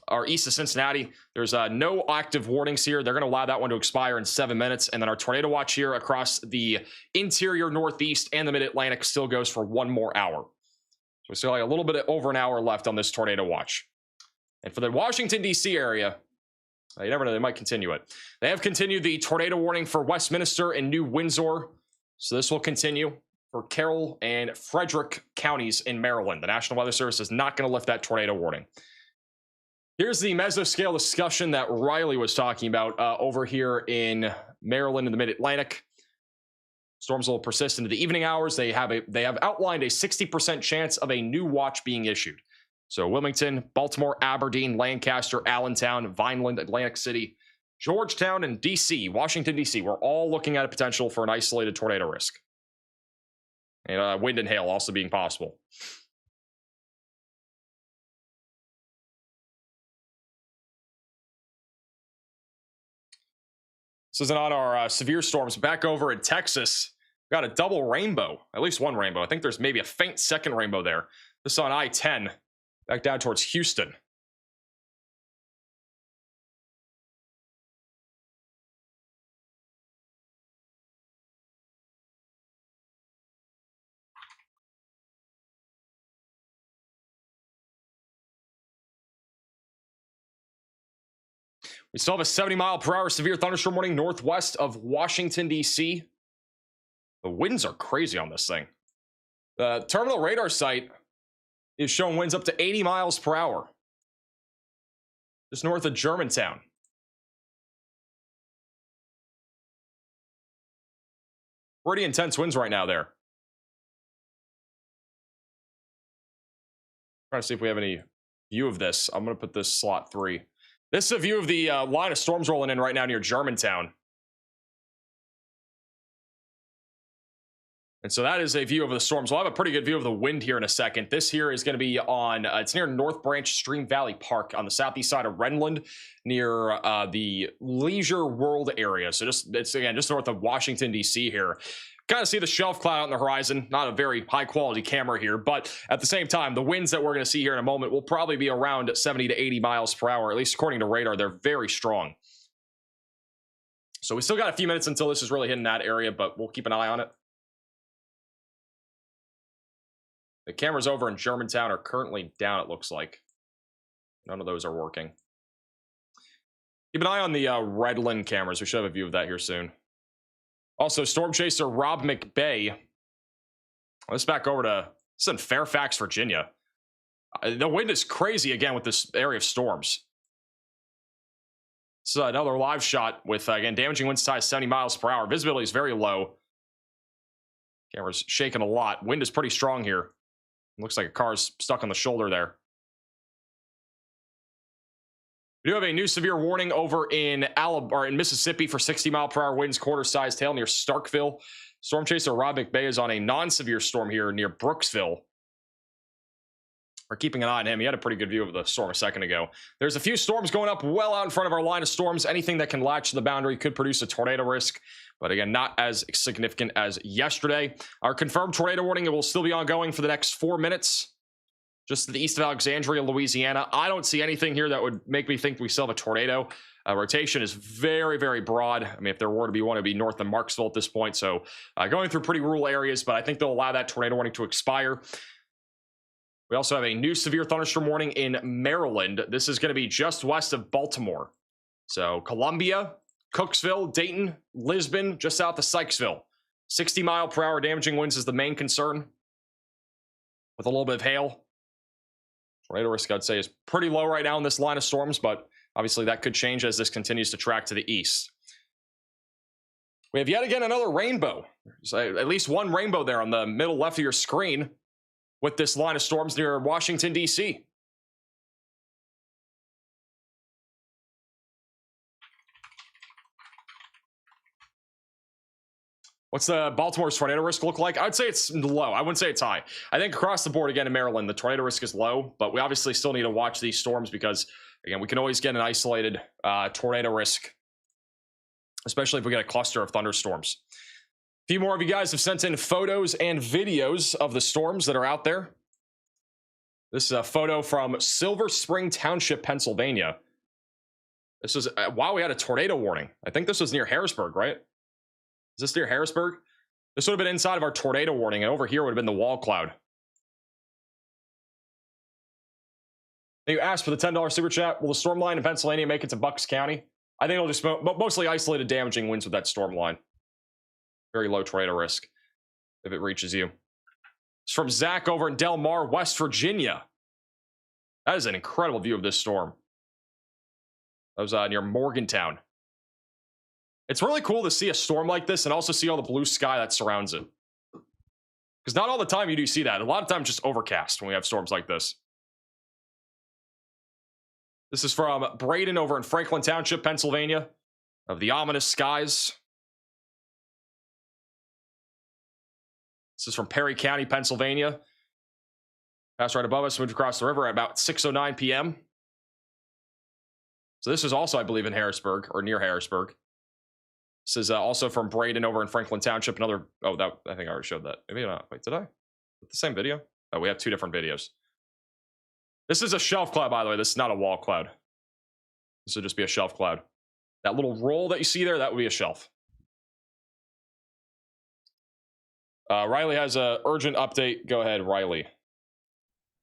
S1: or east of Cincinnati. There's no active warnings here. They're going to allow that one to expire in 7 minutes. And then our tornado watch here across the interior northeast and the mid-Atlantic still goes for 1 more hour. So we still have a little bit over an hour left on this tornado watch. And for the Washington, D.C. area, you never know, they might continue it. They have continued the tornado warning for Westminster and New Windsor. So this will continue. for Carroll and Frederick counties in Maryland. The National Weather Service is not going to lift that tornado warning. Here's the mesoscale discussion that Riley was talking about over here in Maryland in the Mid-Atlantic. Storms will persist into the evening hours. They have outlined a 60% chance of a new watch being issued. So Wilmington, Baltimore, Aberdeen, Lancaster, Allentown, Vineland, Atlantic City, Georgetown, and DC, Washington, DC, we're all looking at a potential for an isolated tornado risk. And wind and hail also being possible. This isn't on our severe storms. Back over in Texas, got a double rainbow, at least one rainbow. I think there's maybe a faint second rainbow there. This is on I-10, back down towards Houston. We still have a 70-mile-per-hour severe thunderstorm warning northwest of Washington, D.C. The winds are crazy on this thing. The terminal radar site is showing winds up to 80 miles per hour. Just north of Germantown. Pretty intense winds right now there. Trying to see if we have any view of this. I'm going to put this slot 3. This is a view of the line of storms rolling in right now near Germantown. And so that is a view of the storms. We'll have a pretty good view of the wind here in a second. This here is going to be on, it's near North Branch Stream Valley Park on the southeast side of Renland near the Leisure World area. So it's again, just north of Washington, D.C. here. Kind of see the shelf cloud on the horizon. Not a very high quality camera here, but at the same time, the winds that we're going to see here in a moment will probably be around 70 to 80 miles per hour, at least according to radar. They're very strong. So we still got a few minutes until this is really hitting that area, but we'll keep an eye on it. The cameras over in Germantown are currently down, it looks like. None of those are working. Keep an eye on the Redland cameras. We should have a view of that here soon. Also, storm chaser Rob McBay. Let's back over to this is in Fairfax, Virginia. The wind is crazy again with this area of storms. This is another live shot with, again, damaging winds as high as 70 miles per hour. Visibility is very low. Camera's shaking a lot. Wind is pretty strong here. Looks like a car's stuck on the shoulder there. We do have a new severe warning over in Mississippi for 60-mile-per-hour winds, quarter-sized hail near Starkville. Storm chaser Rob McBay is on a non-severe storm here near Brooksville. We're keeping an eye on him. He had a pretty good view of the storm a second ago. There's a few storms going up well out in front of our line of storms. Anything that can latch to the boundary could produce a tornado risk, but again, not as significant as yesterday. Our confirmed tornado warning will still be ongoing for the next 4 minutes. Just to the east of Alexandria, Louisiana. I don't see anything here that would make me think we still have a tornado. Rotation is very, very broad. I mean, if there were to be one, it'd be north of Marksville at this point. So going through pretty rural areas, but I think they'll allow that tornado warning to expire. We also have a new severe thunderstorm warning in Maryland. This is going to be just west of Baltimore. So Columbia, Cooksville, Dayton, Lisbon, just south of Sykesville. 60-mile-per-hour damaging winds is the main concern, with a little bit of hail. Tornado risk, I'd say, is pretty low right now in this line of storms, but obviously that could change as this continues to track to the east. We have yet again another rainbow. There's at least one rainbow there on the middle left of your screen with this line of storms near Washington, D.C. What's the Baltimore's tornado risk look like? I would say it's low. I wouldn't say it's high. I think across the board, again, in Maryland, the tornado risk is low, but we obviously still need to watch these storms because, again, we can always get an isolated tornado risk, especially if we get a cluster of thunderstorms. A few more of you guys have sent in photos and videos of the storms that are out there. This is a photo from Silver Spring Township, Pennsylvania. This is, wow, we had a tornado warning. I think this was near Harrisburg, right? Is this near Harrisburg? This would have been inside of our tornado warning, and over here would have been the wall cloud. You asked for the $10 super chat. Will the storm line in Pennsylvania make it to Bucks County? I think it'll just mostly isolated damaging winds with that storm line. Very low tornado risk. if it reaches you. It's from Zach over in Del Mar, West Virginia. That is an incredible view of this storm. That was near Morgantown. It's really cool to see a storm like this and also see all the blue sky that surrounds it. Because not all the time you do see that. A lot of times just overcast when we have storms like this. This is from Braden over in Franklin Township, Pennsylvania, of the ominous skies. This is from Perry County, Pennsylvania. Passed right above us, moved across the river at about 6:09 p.m. So this is also, I believe, in Harrisburg, or near Harrisburg. This is also from Braden over in Franklin Township. Another, oh, that, I think I already showed that. Maybe not. Wait, did I? The same video? Oh, we have two different videos. This is a shelf cloud, by the way. This is not a wall cloud. This would just be a shelf cloud. That little roll that you see there, that would be a shelf. Riley has an urgent update. Go ahead, Riley.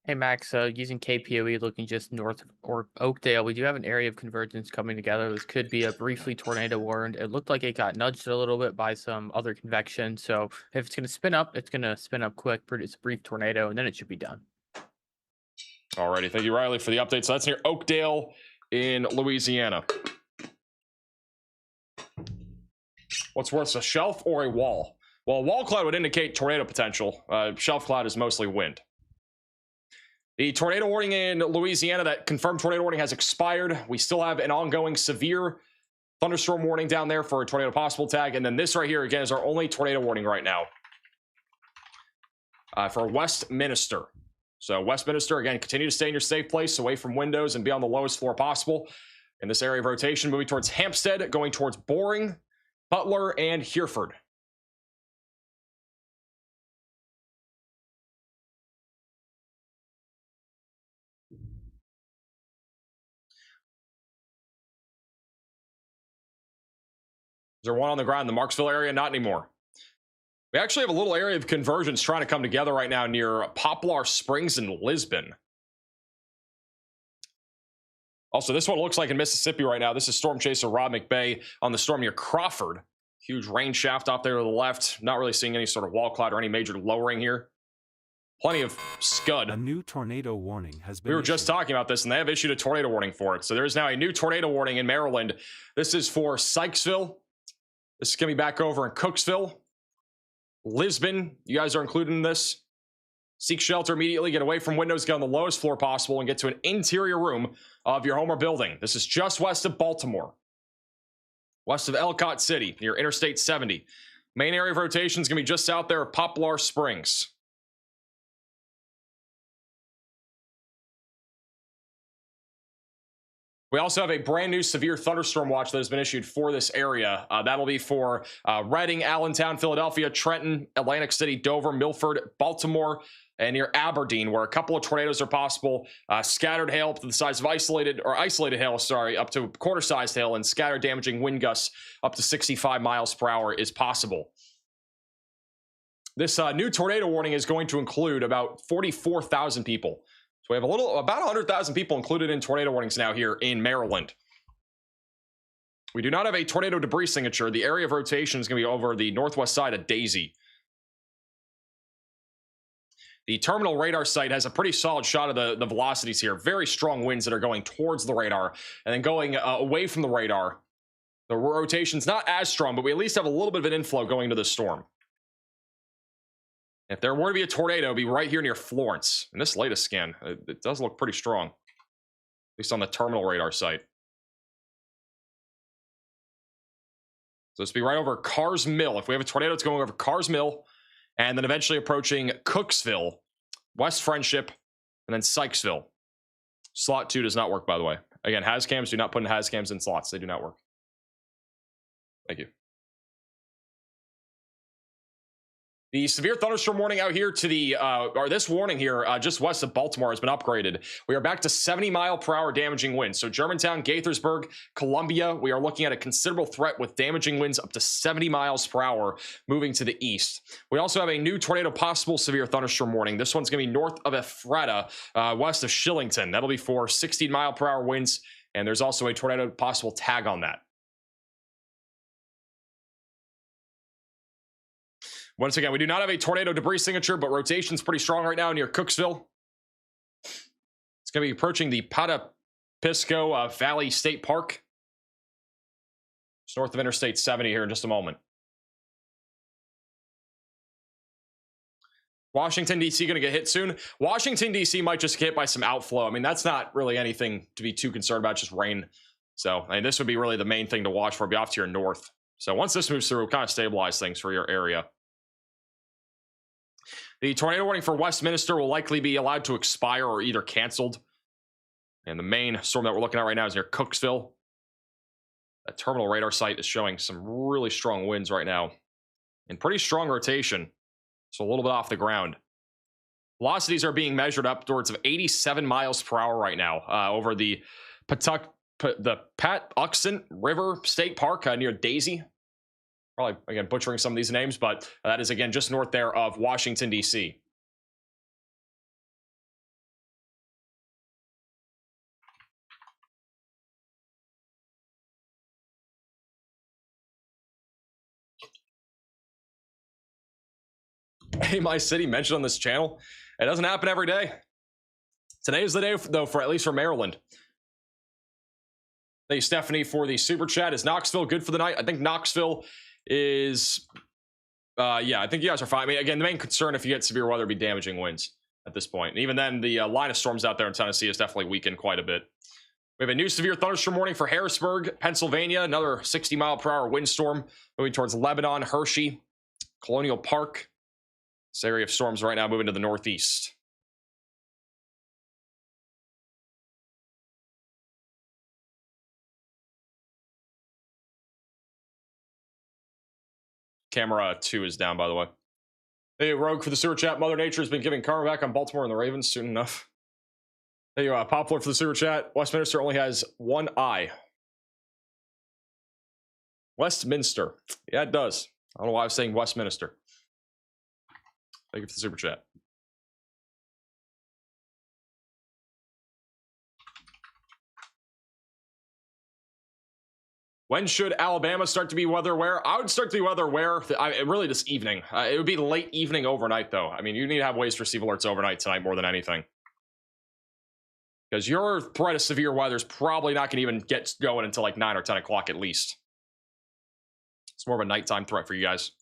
S2: Hey Max, using KPOE looking just north or Oakdale, we do have an area of convergence coming together. This could be a briefly tornado warned. It looked like it got nudged a little bit by some other convection. So if it's going to spin up, it's going to spin up quick, produce a brief tornado, and then it should be done.
S1: Alrighty, thank you, Riley, for the update. So that's near Oakdale in Louisiana. What's worse, a shelf or a wall? Well, a wall cloud would indicate tornado potential. Shelf cloud is mostly wind. The tornado warning in Louisiana, that confirmed tornado warning has expired. We still have an ongoing severe thunderstorm warning down there for a tornado possible tag. And then this right here, again, is our only tornado warning right now for Westminster. So Westminster, again, continue to stay in your safe place, away from windows and be on the lowest floor possible. In this area of rotation, moving towards Hampstead, going towards Boring, Butler, and Hereford. Is there one on the ground in the Marksville area? Not anymore. We actually have a little area of convergence trying to come together right now near Poplar Springs in Lisbon. Also, this one looks like in Mississippi right now. This is Storm Chaser Rob McBay on the storm near Crawford. Huge rain shaft off there to the left. Not really seeing any sort of wall cloud or any major lowering here. Plenty of scud.
S3: A new tornado warning has been
S1: We were just
S3: issued.
S1: talking about this, and they have issued a tornado warning for it. So there is now a new tornado warning in Maryland. This is for Sykesville. This is going to be back over in Cooksville. Lisbon, you guys are included in this. Seek shelter immediately. Get away from windows. Get on the lowest floor possible and get to an interior room of your home or building. This is just west of Baltimore. West of Ellicott City, near Interstate 70. Main area of rotation is going to be just out there of Poplar Springs. We also have a brand new severe thunderstorm watch that has been issued for this area. That'll be for Reading, Allentown, Philadelphia, Trenton, Atlantic City, Dover, Milford, Baltimore, and near Aberdeen, where a couple of tornadoes are possible. Scattered hail up to the size of isolated hail, up to quarter-sized hail, and scattered damaging wind gusts up to 65 miles per hour is possible. This new tornado warning is going to include about 44,000 people. So we have about 100,000 people included in tornado warnings now here in Maryland. We do not have a tornado debris signature. The area of rotation is going to be over the northwest side of Daisy. The terminal radar site has a pretty solid shot of the velocities here. Very strong winds that are going towards the radar and then going away from the radar. The rotation's not as strong, but we at least have a little bit of an inflow going to the storm. If there were to be a tornado, it'd be right here near Florence. In this latest scan, it does look pretty strong, at least on the terminal radar site. So this would be right over Carr's Mill. If we have a tornado, it's going over Carr's Mill, and then eventually approaching Cooksville, West Friendship, and then Sykesville. Slot 2 does not work, by the way. Again, HazCams, do not put in HazCams in slots. They do not work. Thank you. The severe thunderstorm warning out here to the, or this warning here just west of Baltimore has been upgraded. We are back to 70-mile-per-hour damaging winds. So Germantown, Gaithersburg, Columbia, we are looking at a considerable threat with damaging winds up to 70 miles per hour moving to the east. We also have a new tornado possible severe thunderstorm warning. This one's going to be north of Ephrata, west of Shillington. That'll be for 16-mile-per-hour winds, and there's also a tornado possible tag on that. Once again, we do not have a tornado debris signature, but rotation's pretty strong right now near Cooksville. It's going to be approaching the Patapisco Valley State Park. It's north of Interstate 70 here in just a moment. Washington, D.C. going to get hit soon. Washington, D.C. might just get hit by some outflow. I mean, that's not really anything to be too concerned about, just rain. So, I mean, this would be really the main thing to watch for. Be off to your north. So, once this moves through, it'll kind of stabilize things for your area. The tornado warning for Westminster will likely be allowed to expire or either canceled. And the main storm that we're looking at right now is near Cooksville. That terminal radar site is showing some really strong winds right now. And pretty strong rotation. So a little bit off the ground. Velocities are being measured upwards of 87 miles per hour right now over the Patuxent River State Park near Daisy. Probably, again, butchering some of these names, but that is, again, just north there of Washington, D.C. Hey, my city mentioned on this channel. It doesn't happen every day. Today is the day, though, for at least for Maryland. Thank you, Stephanie, for the super chat. Is Knoxville good for the night? I think Knoxville is... yeah, I think you guys are fine. I mean, again, the main concern if you get severe weather would be damaging winds at this point. And even then, the line of storms out there in Tennessee is definitely weakened quite a bit. We have a new severe thunderstorm warning for Harrisburg, Pennsylvania. Another 60-mile-per-hour windstorm moving towards Lebanon, Hershey, Colonial Park. This area of storms right now moving to the northeast. Camera 2 is down, by the way. Hey, Rogue for the sewer chat. Mother Nature has been giving karma back on Baltimore and the Ravens soon enough. Hey, Poplar for the sewer chat. Westminster only has one eye. Westminster. Yeah, it does. I don't know why I was saying Westminster. Thank you for the super chat. When should Alabama start to be weather aware? I would start to be weather aware really this evening. It would be late evening overnight, though. I mean, you need to have ways to receive alerts overnight tonight more than anything. Because your threat of severe weather is probably not going to even get going until like 9 or 10 o'clock at least. It's more of a nighttime threat for you guys.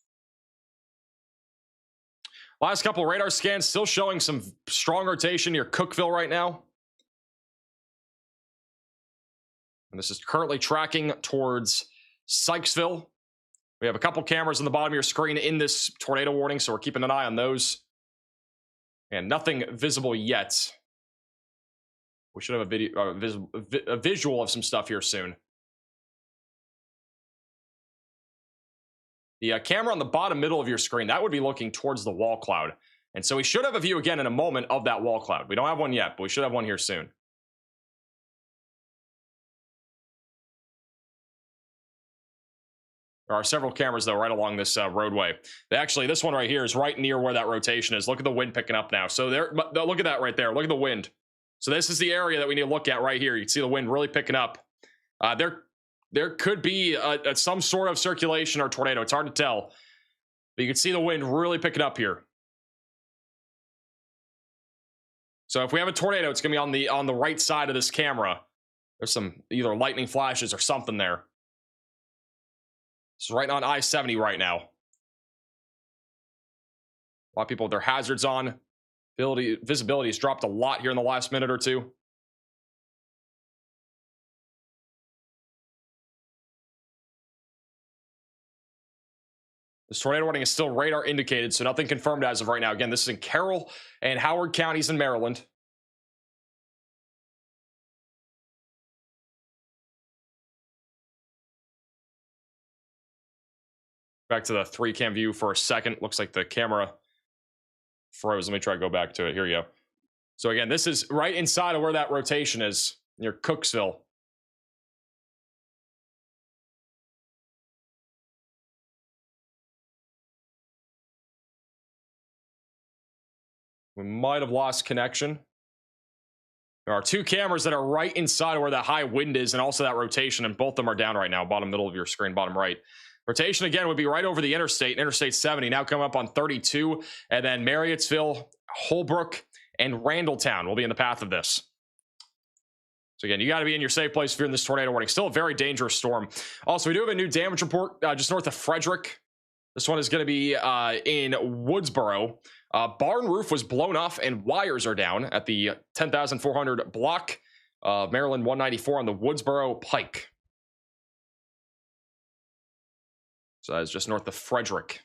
S1: Last couple of radar scans still showing some strong rotation near Cookville right now. And this is currently tracking towards Sykesville. We have a couple cameras on the bottom of your screen in this tornado warning, so we're keeping an eye on those. And nothing visible yet. We should have a video, a visual of some stuff here soon. The camera on the bottom middle of your screen, that would be looking towards the wall cloud. And so we should have a view again in a moment of that wall cloud. We don't have one yet, but we should have one here soon. There are several cameras, though, right along this roadway. Actually, this one right here is right near where that rotation is. Look at the wind picking up now. So there, look at that right there. Look at the wind. So this is the area that we need to look at right here. You can see the wind really picking up. There could be some sort of circulation or tornado. It's hard to tell. But you can see the wind really picking up here. So if we have a tornado, it's going to be on the right side of this camera. There's some either lightning flashes or something there. It's right on I-70 right now. A lot of people with their hazards on. Visibility has dropped a lot here in the last minute or two. This tornado warning is still radar indicated, so nothing confirmed as of right now. Again, this is in Carroll and Howard counties in Maryland. Back to the 3-cam view for a second. Looks like the camera froze. Let me try to go back to it. Here you go. So again, this is right inside of where that rotation is, near Cooksville. We might have lost connection. There are 2 cameras that are right inside of where that high wind is and also that rotation, and both of them are down right now, bottom middle of your screen, bottom right. Rotation again would be right over the interstate 70, now come up on 32, and then Marriottsville, Holbrook, and Randalltown will be in the path of this. So again, you got to be in your safe place if you're in this tornado warning. Still a very dangerous storm. Also, we do have a new damage report just north of Frederick. This one is going to be in Woodsboro. Barn roof was blown off and wires are down at the 10,400 block of Maryland 194 on the Woodsboro Pike. So that's just north of Frederick.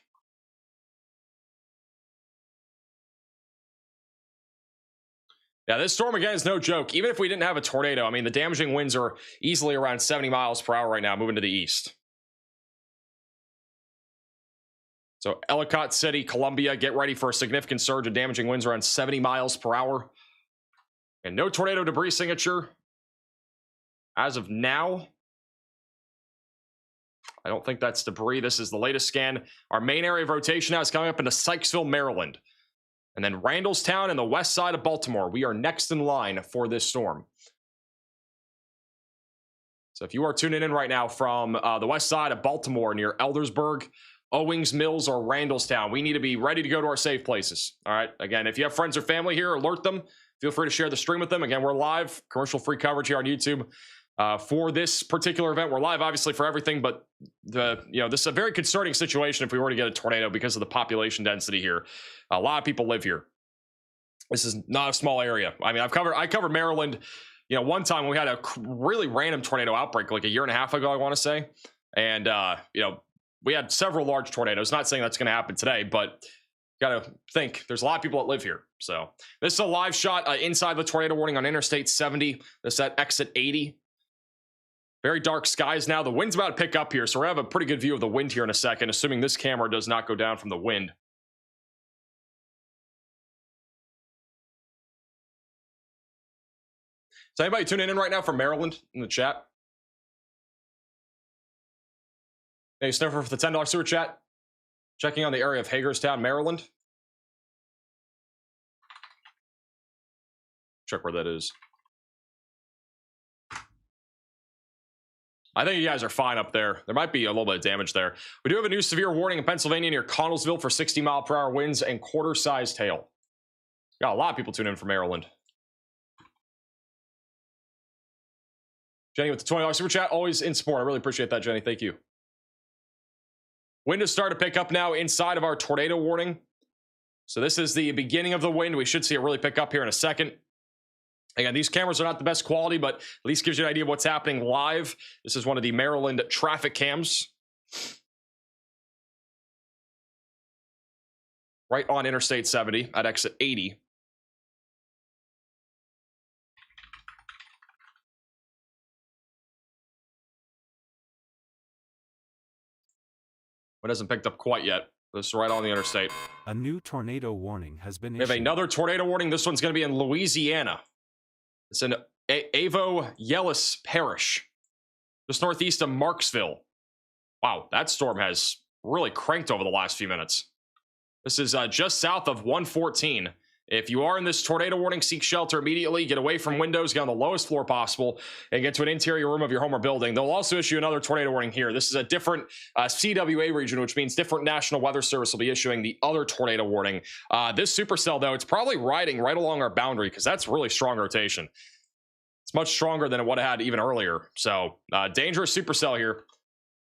S1: Yeah, this storm again is no joke. Even if we didn't have a tornado, I mean, the damaging winds are easily around 70 miles per hour right now, moving to the east. So Ellicott City, Columbia, get ready for a significant surge of damaging winds around 70 miles per hour. And no tornado debris signature as of now. I don't think that's debris. This is the latest scan. Our main area of rotation now is coming up into Sykesville, Maryland. And then Randallstown and the west side of Baltimore. We are next in line for this storm. So if you are tuning in right now from the west side of Baltimore near Eldersburg, Owings Mills, or Randallstown, we need to be ready to go to our safe places. All right. Again, if you have friends or family here, alert them. Feel free to share the stream with them. Again, we're live, commercial-free coverage here on YouTube. For this particular event, we're live obviously for everything, but this is a very concerning situation if we were to get a tornado because of the population density here. A lot of people live here. This is not a small area. I mean, I covered Maryland, one time when we had a really random tornado outbreak like a year and a half ago, I want to say. And, we had several large tornadoes. Not saying that's going to happen today, but got to think there's a lot of people that live here. So this is a live shot inside the tornado warning on Interstate 70. This is at exit 80. Very dark skies now. The wind's about to pick up here, so we're going to have a pretty good view of the wind here in a second, assuming this camera does not go down from the wind. Is anybody tuning in right now from Maryland in the chat? Hey, Sniffer for the $10 super chat. Checking on the area of Hagerstown, Maryland. Check where that is. I think you guys are fine up there. There might be a little bit of damage there. We do have a new severe warning in Pennsylvania near Connellsville for 60-mile-per-hour winds and quarter-sized hail. Got a lot of people tuning in from Maryland. Jenny with the $20 super chat, always in support. I really appreciate that, Jenny. Thank you. Wind has started to pick up now inside of our tornado warning. So this is the beginning of the wind. We should see it really pick up here in a second. Again, these cameras are not the best quality, but at least gives you an idea of what's happening live. This is one of the Maryland traffic cams. Right on Interstate 70 at exit 80. It hasn't picked up quite yet. This is right on the interstate.
S3: A new tornado warning has been
S1: issued. We have another tornado warning. This one's going to be in Louisiana. It's in Avo Yellis Parish, just northeast of Marksville. Wow, that storm has really cranked over the last few minutes. This is just south of 114. If you are in this tornado warning, seek shelter immediately. Get away from windows, get on the lowest floor possible, and get to an interior room of your home or building. They'll also issue another tornado warning here. This is a different CWA region, which means different National Weather Service will be issuing the other tornado warning. This supercell, though, it's probably riding right along our boundary because that's really strong rotation. It's much stronger than it would have had even earlier. So dangerous supercell here.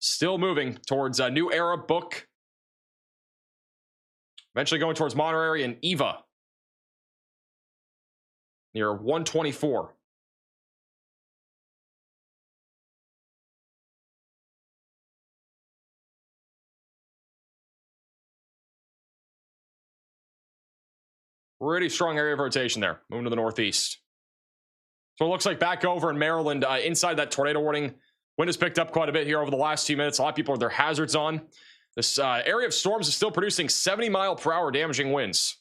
S1: Still moving towards a New Era Book. Eventually going towards Monterey and Eva. Near 124. Pretty strong area of rotation there. Moving to the northeast. So it looks like back over in Maryland, inside that tornado warning, wind has picked up quite a bit here over the last 2 minutes. A lot of people have their hazards on. This area of storms is still producing 70-mile-per-hour damaging winds.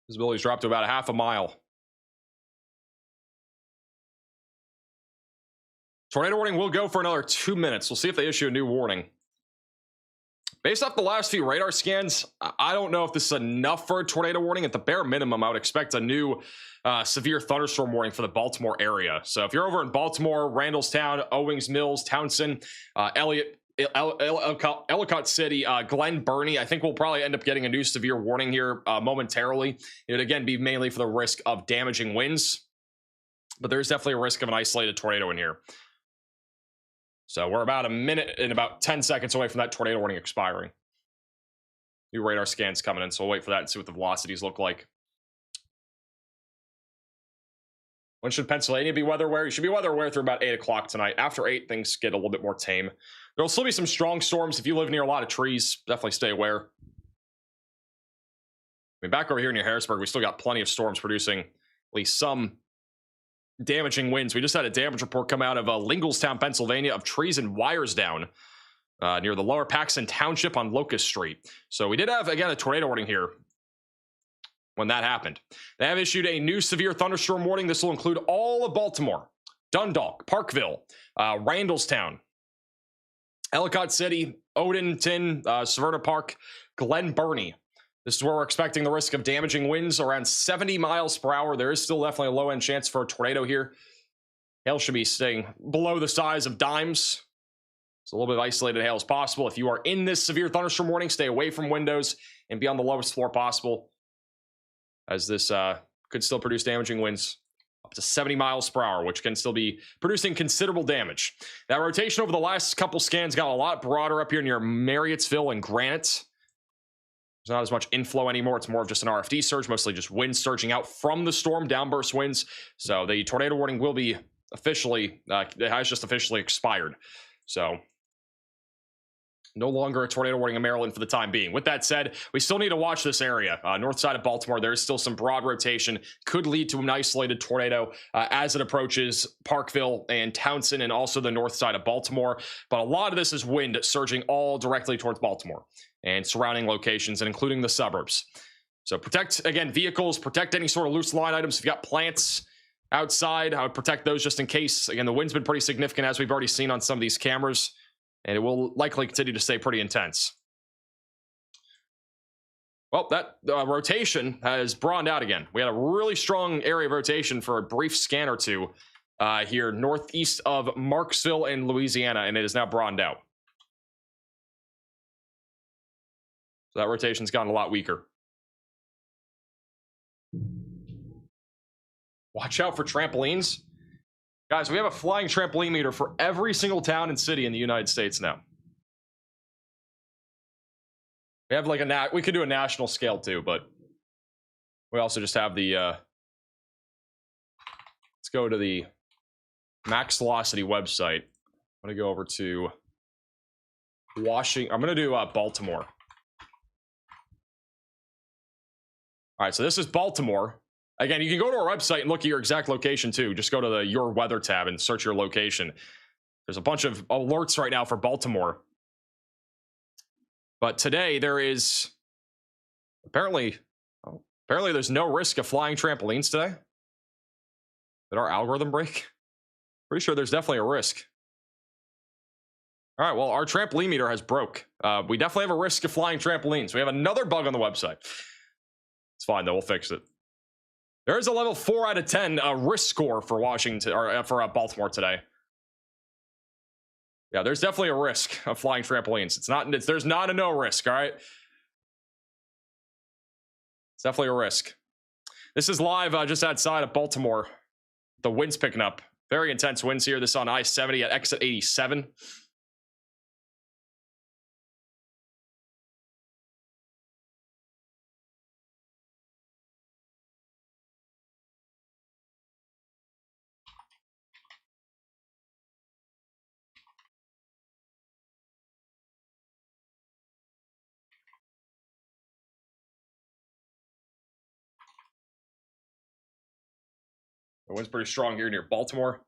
S1: Visibility's dropped to about a half a mile. Tornado warning will go for another 2 minutes. We'll see if they issue a new warning. Based off the last few radar scans, I don't know if this is enough for a tornado warning. At the bare minimum, I would expect a new severe thunderstorm warning for the Baltimore area. So if you're over in Baltimore, Randallstown, Owings Mills, Townsend, Ellicott City, Glen Burnie, I think we'll probably end up getting a new severe warning here momentarily. It would again be mainly for the risk of damaging winds, but there's definitely a risk of an isolated tornado in here. So we're about a minute and about 10 seconds away from that tornado warning expiring. New radar scans coming in, so we'll wait for that and see what the velocities look like. When should Pennsylvania be weather aware? You should be weather aware through about 8 o'clock tonight. After 8, things get a little bit more tame. There'll still be some strong storms. If you live near a lot of trees, definitely stay aware. I mean, back over here near Harrisburg, we still got plenty of storms producing at least some damaging winds. We just had a damage report come out of Lingelstown, Pennsylvania, of trees and wires down near the lower Paxton Township on Locust Street. So we did have, again, a tornado warning here when that happened. They have issued a new severe thunderstorm warning. This will include all of Baltimore, Dundalk, Parkville, Randallstown, Ellicott City, Odenton, Severna Park, Glen Burnie. This is where we're expecting the risk of damaging winds around 70 miles per hour. There is still definitely a low-end chance for a tornado here. Hail should be staying below the size of dimes. So a little bit of isolated hail is possible. If you are in this severe thunderstorm warning, stay away from windows and be on the lowest floor possible, as this could still produce damaging winds up to 70 miles per hour, which can still be producing considerable damage. That rotation over the last couple scans got a lot broader up here near Marriottsville and Granite. There's not as much inflow anymore. It's more of just an RFD surge, mostly just winds surging out from the storm, downburst winds. So the tornado warning will be officially, it has just officially expired. So no longer a tornado warning in Maryland for the time being. With that said, we still need to watch this area. North side of Baltimore, there is still some broad rotation. Could lead to an isolated tornado as it approaches Parkville and Townsend and also the north side of Baltimore. But a lot of this is wind surging all directly towards Baltimore and surrounding locations, and including the suburbs. So protect, again, vehicles, protect any sort of loose line items. If you've got plants outside, I would protect those just in case. Again, the wind's been pretty significant, as we've already seen on some of these cameras, and it will likely continue to stay pretty intense. Well, that rotation has broadened out again. We had a really strong area of rotation for a brief scan or two here northeast of Marksville in Louisiana, and it is now broadened out. So that rotation's gotten a lot weaker. Watch out for trampolines. Guys, we have a flying trampoline meter for every single town and city in the United States now. We have like we could do a national scale too, but we also just have the let's go to the Max Velocity website. I'm gonna go over to Washington. I'm gonna do Baltimore. All right, so this is Baltimore. Again, you can go to our website and look at your exact location too. Just go to the Your Weather tab and search your location. There's a bunch of alerts right now for Baltimore. But today there is apparently there's no risk of flying trampolines today. Did our algorithm break? Pretty sure there's definitely a risk. All right, well, our trampoline meter has broke. We definitely have a risk of flying trampolines. We have another bug on the website. It's fine though, we'll fix it. There is a level 4 out of 10 risk score for Washington or for Baltimore today. Yeah, there's definitely a risk of flying trampolines. There's not a no risk, all right? It's definitely a risk. This is live just outside of Baltimore. The wind's picking up. Very intense winds here. This is on I-70 at exit 87. The wind's pretty strong here near Baltimore.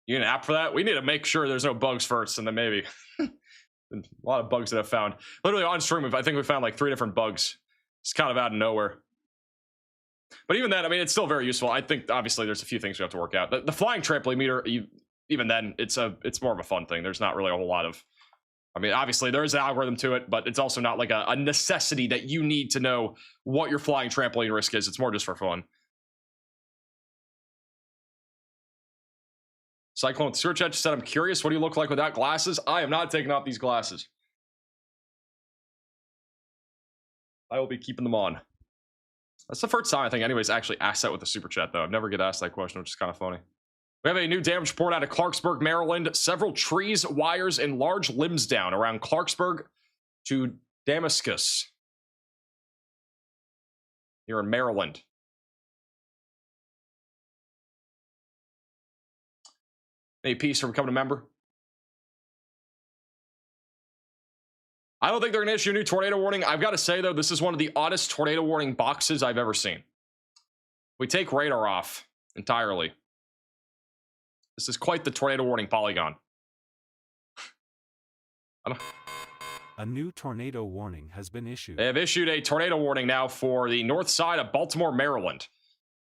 S1: You need an app for that? We need to make sure there's no bugs first, and then maybe. A lot of bugs that I've found. Literally on stream, I think we found like 3 different bugs. It's kind of out of nowhere. But even that, I mean, it's still very useful. I think, obviously, there's a few things we have to work out. The flying trampoline meter, you even then, it's more of a fun thing. There's not really a whole lot of, I mean, obviously there is an algorithm to it, but it's also not like a necessity that you need to know what your flying trampoline risk is. It's more just for fun. Cyclone with Search Edge said, I'm curious, what do you look like without glasses? I am not taking off these glasses. I will be keeping them on. That's the first time I think anybody's actually asked that with a super chat, though. I've never get asked that question, which is kind of funny. We have a new damage report out of Clarksburg, Maryland. Several trees, wires, and large limbs down around Clarksburg to Damascus here in Maryland. Any piece for becoming a member? I don't think they're going to issue a new tornado warning. I've got to say, though, this is one of the oddest tornado warning boxes I've ever seen. We take radar off entirely. This is quite the tornado warning polygon.
S3: A new tornado warning has been issued.
S1: They have issued a tornado warning now for the north side of Baltimore, Maryland.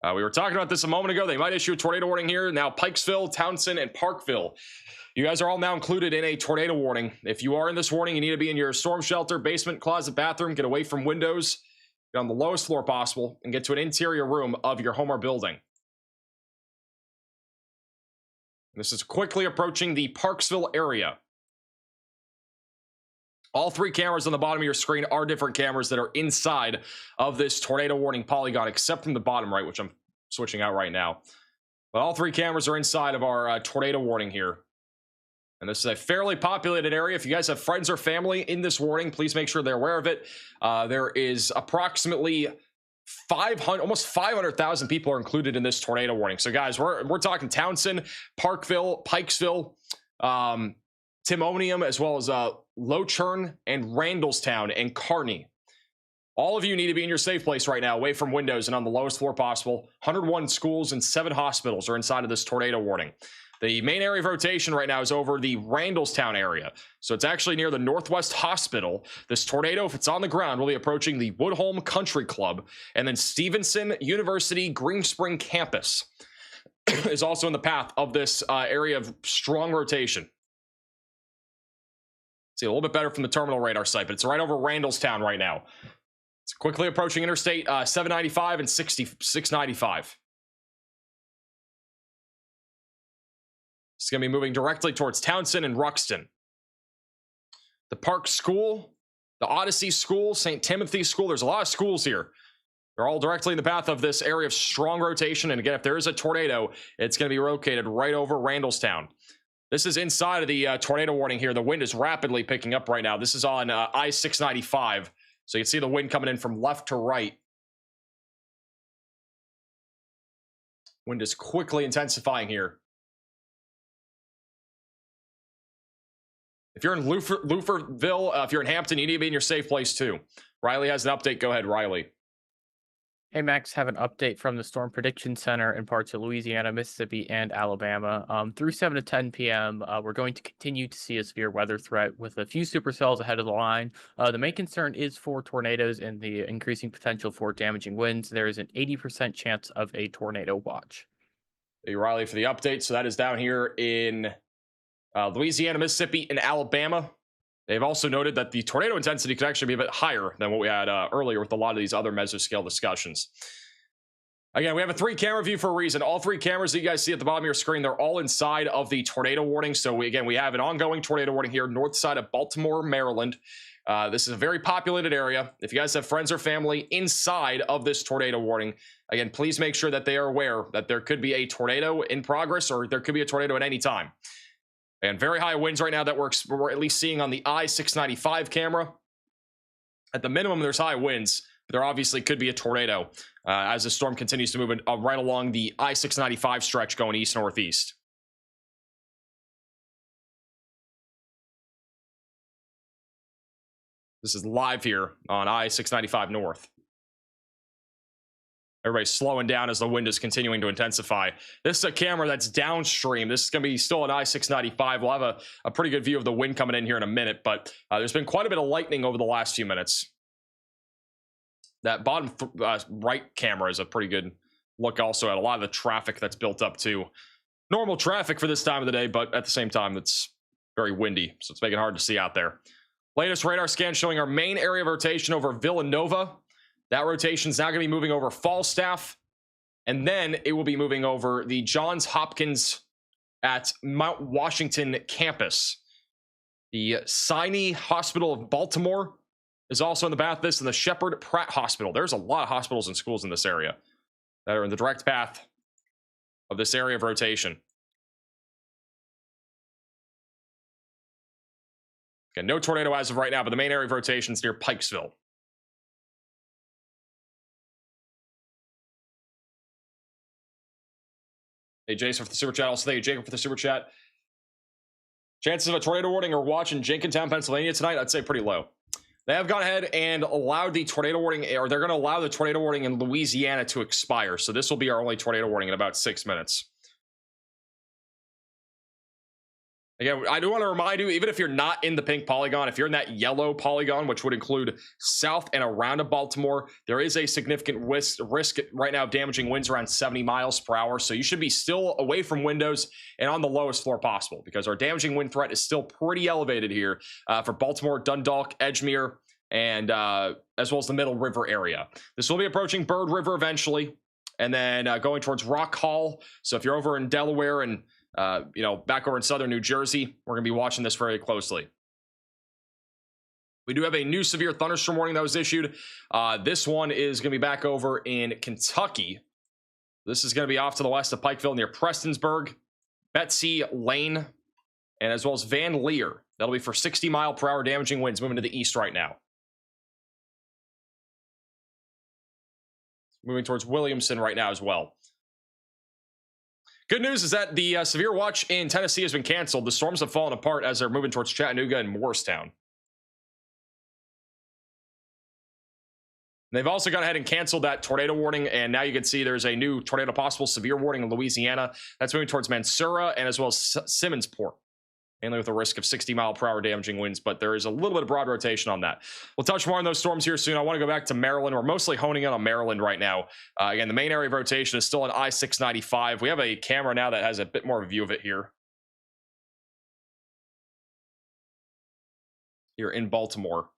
S1: We were talking about this a moment ago. They might issue a tornado warning here. Now, Pikesville, Townsend, and Parkville. You guys are all now included in a tornado warning. If you are in this warning, you need to be in your storm shelter, basement, closet, bathroom. Get away from windows. Get on the lowest floor possible and get to an interior room of your home or building. This is quickly approaching the Parksville area. All three cameras on the bottom of your screen are different cameras that are inside of this tornado warning polygon, except from the bottom right, which I'm switching out right now. But all three cameras are inside of our tornado warning here. And this is a fairly populated area. If you guys have friends or family in this warning, please make sure they're aware of it. There is approximately 500, almost 500,000 people are included in this tornado warning. So guys, we're talking Townsend, Parkville, Pikesville, Timonium, as well as Lochern and Randallstown and Kearney. All of you need to be in your safe place right now, away from windows and on the lowest floor possible. 101 schools and 7 hospitals are inside of this tornado warning. The main area of rotation right now is over the Randallstown area. So it's actually near the Northwest Hospital. This tornado, if it's on the ground, will be approaching the Woodholm Country Club. And then Stevenson University Green Spring Campus is also in the path of this area of strong rotation. See a little bit better from the terminal radar site, but it's right over Randallstown right now. It's quickly approaching Interstate 795 and 695. It's going to be moving directly towards Townsend and Ruxton. The Park School, the Odyssey School, St. Timothy School. There's a lot of schools here. They're all directly in the path of this area of strong rotation. And again, if there is a tornado, it's going to be located right over Randallstown. This is inside of the tornado warning here. The wind is rapidly picking up right now. This is on I-695. So you can see the wind coming in from left to right. Wind is quickly intensifying here. If you're in Luferville, if you're in Hampton, you need to be in your safe place too. Riley has an update. Go ahead, Riley.
S2: Hey, Max, have an update from the Storm Prediction Center in parts of Louisiana, Mississippi, and Alabama. Through 7 to 10 p.m., we're going to continue to see a severe weather threat with a few supercells ahead of the line. The main concern is for tornadoes and the increasing potential for damaging winds. There is an 80% chance of a tornado watch.
S1: Thank you, Riley, for the update. So that is down here in Louisiana, Mississippi, and Alabama. They've also noted that the tornado intensity could actually be a bit higher than what we had earlier with a lot of these other mesoscale discussions. Again, we have a 3-camera view for a reason. All 3 cameras that you guys see at the bottom of your screen, they're all inside of the tornado warning. So we have an ongoing tornado warning here, north side of Baltimore, Maryland. This is a very populated area. If you guys have friends or family inside of this tornado warning, again, please make sure that they are aware that there could be a tornado in progress or there could be a tornado at any time. And very high winds right now that we're at least seeing on the I-695 camera. At the minimum, there's high winds, but there obviously could be a tornado as the storm continues to move right along the I-695 stretch going east-northeast. This is live here on I-695 North. Everybody's slowing down as the wind is continuing to intensify. This is a camera that's downstream. This is going to be still an I-695. We'll have a pretty good view of the wind coming in here in a minute, but there's been quite a bit of lightning over the last few minutes. That bottom right camera is a pretty good look also at a lot of the traffic that's built up too. normal traffic for this time of the day, but at the same time, it's very windy, so it's making it hard to see out there. Latest radar scan showing our main area of rotation over Villanova. That rotation is now going to be moving over Falstaff, and then it will be moving over the Johns Hopkins at Mount Washington campus. The Sinai Hospital of Baltimore is also in the path of this, and the Shepherd Pratt Hospital. There's a lot of hospitals and schools in this area that are in the direct path of this area of rotation. Okay, no tornado as of right now, but the main area of rotation is near Pikesville. Hey, Jason for the super chat. Also, thank you, Jacob, for the super chat. Chances of a tornado warning or watch in Jenkintown, Pennsylvania tonight, I'd say pretty low. They have gone ahead and allowed the tornado warning, or they're going to allow the tornado warning in Louisiana to expire. So this will be our only tornado warning in about 6 minutes. Again, I do want to remind you, even if you're not in the pink polygon, if you're in that yellow polygon, which would include south and around of Baltimore, there is a significant risk right now of damaging winds around 70 miles per hour. So you should be still away from windows and on the lowest floor possible, because our damaging wind threat is still pretty elevated here for Baltimore, Dundalk, Edgemere, and as well as the Middle River area. This will be approaching Bird River eventually, and then going towards Rock Hall. So if you're over in Delaware and back over in southern New Jersey, we're going to be watching this very closely. We do have a new severe thunderstorm warning that was issued. This one is going to be back over in Kentucky. This is going to be off to the west of Pikeville near Prestonsburg, Betsy Lane, and as well as Van Leer. That'll be for 60-mile-per-hour damaging winds moving to the east right now. Moving towards Williamson right now as well. Good news is that the severe watch in Tennessee has been canceled. The storms have fallen apart as they're moving towards Chattanooga and Morristown. They've also gone ahead and canceled that tornado warning, and now you can see there's a new tornado possible severe warning in Louisiana. That's moving towards Mansura and as well as Simmonsport, mainly with a risk of 60-mile-per-hour damaging winds, but there is a little bit of broad rotation on that. We'll touch more on those storms here soon. I want to go back to Maryland. We're mostly honing in on Maryland right now. Again, the main area of rotation is still on I-695. We have a camera now that has a bit more of a view of it here. Here in Baltimore.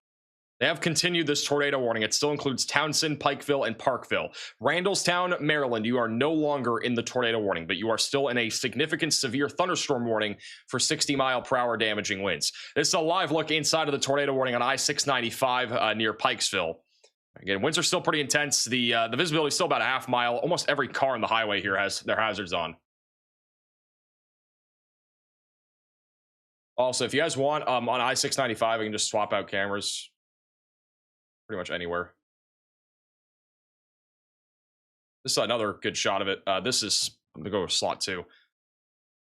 S1: They have continued this tornado warning. It still includes Townsend, Pikeville, and Parkville. Randallstown, Maryland, you are no longer in the tornado warning, but you are still in a significant severe thunderstorm warning for 60-mile-per-hour damaging winds. This is a live look inside of the tornado warning on I-695 near Pikesville. Again, winds are still pretty intense. The visibility is still about a half mile. Almost every car on the highway here has their hazards on. Also, if you guys want, on I-695, I can just swap out cameras pretty much anywhere. This is another good shot of it. This is, I'm gonna go with slot 2. You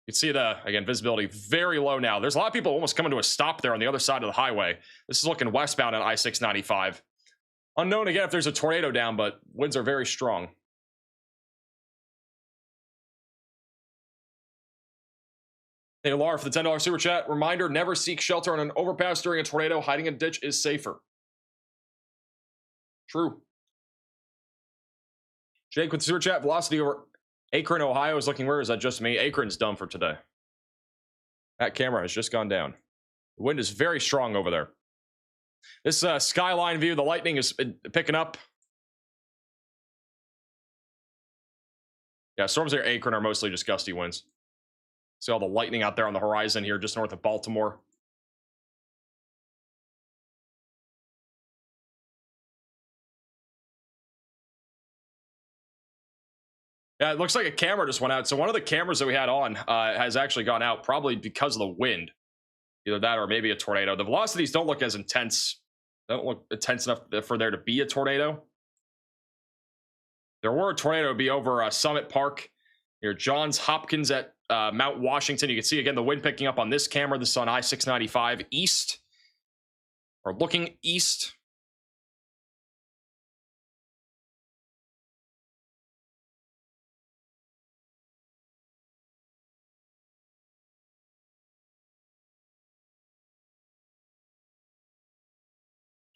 S1: can see the, again, visibility very low now. There's a lot of people almost coming to a stop there on the other side of the highway. This is looking westbound on I-695. Unknown again if there's a tornado down, but winds are very strong. Hey, Laura, for the $10 super chat. Reminder, never seek shelter on an overpass during a tornado. Hiding in a ditch is safer. True. Jake with super chat. Velocity over Akron, Ohio is looking weird. Is that just me? Akron's done for today. That camera has just gone down. The wind is very strong over there. This skyline view, the lightning is picking up. Yeah, storms near Akron are mostly just gusty winds. See all the lightning out there on the horizon here just north of Baltimore. Yeah, it looks like a camera just went out. So one of the cameras that we had on has actually gone out, probably because of the wind. Either that or maybe a tornado. The velocities don't look as intense. They don't look intense enough for there to be a tornado. If there were a tornado, it would be over Summit Park near Johns Hopkins at Mount Washington. You can see, again, the wind picking up on this camera. This is on I-695 east, or looking east.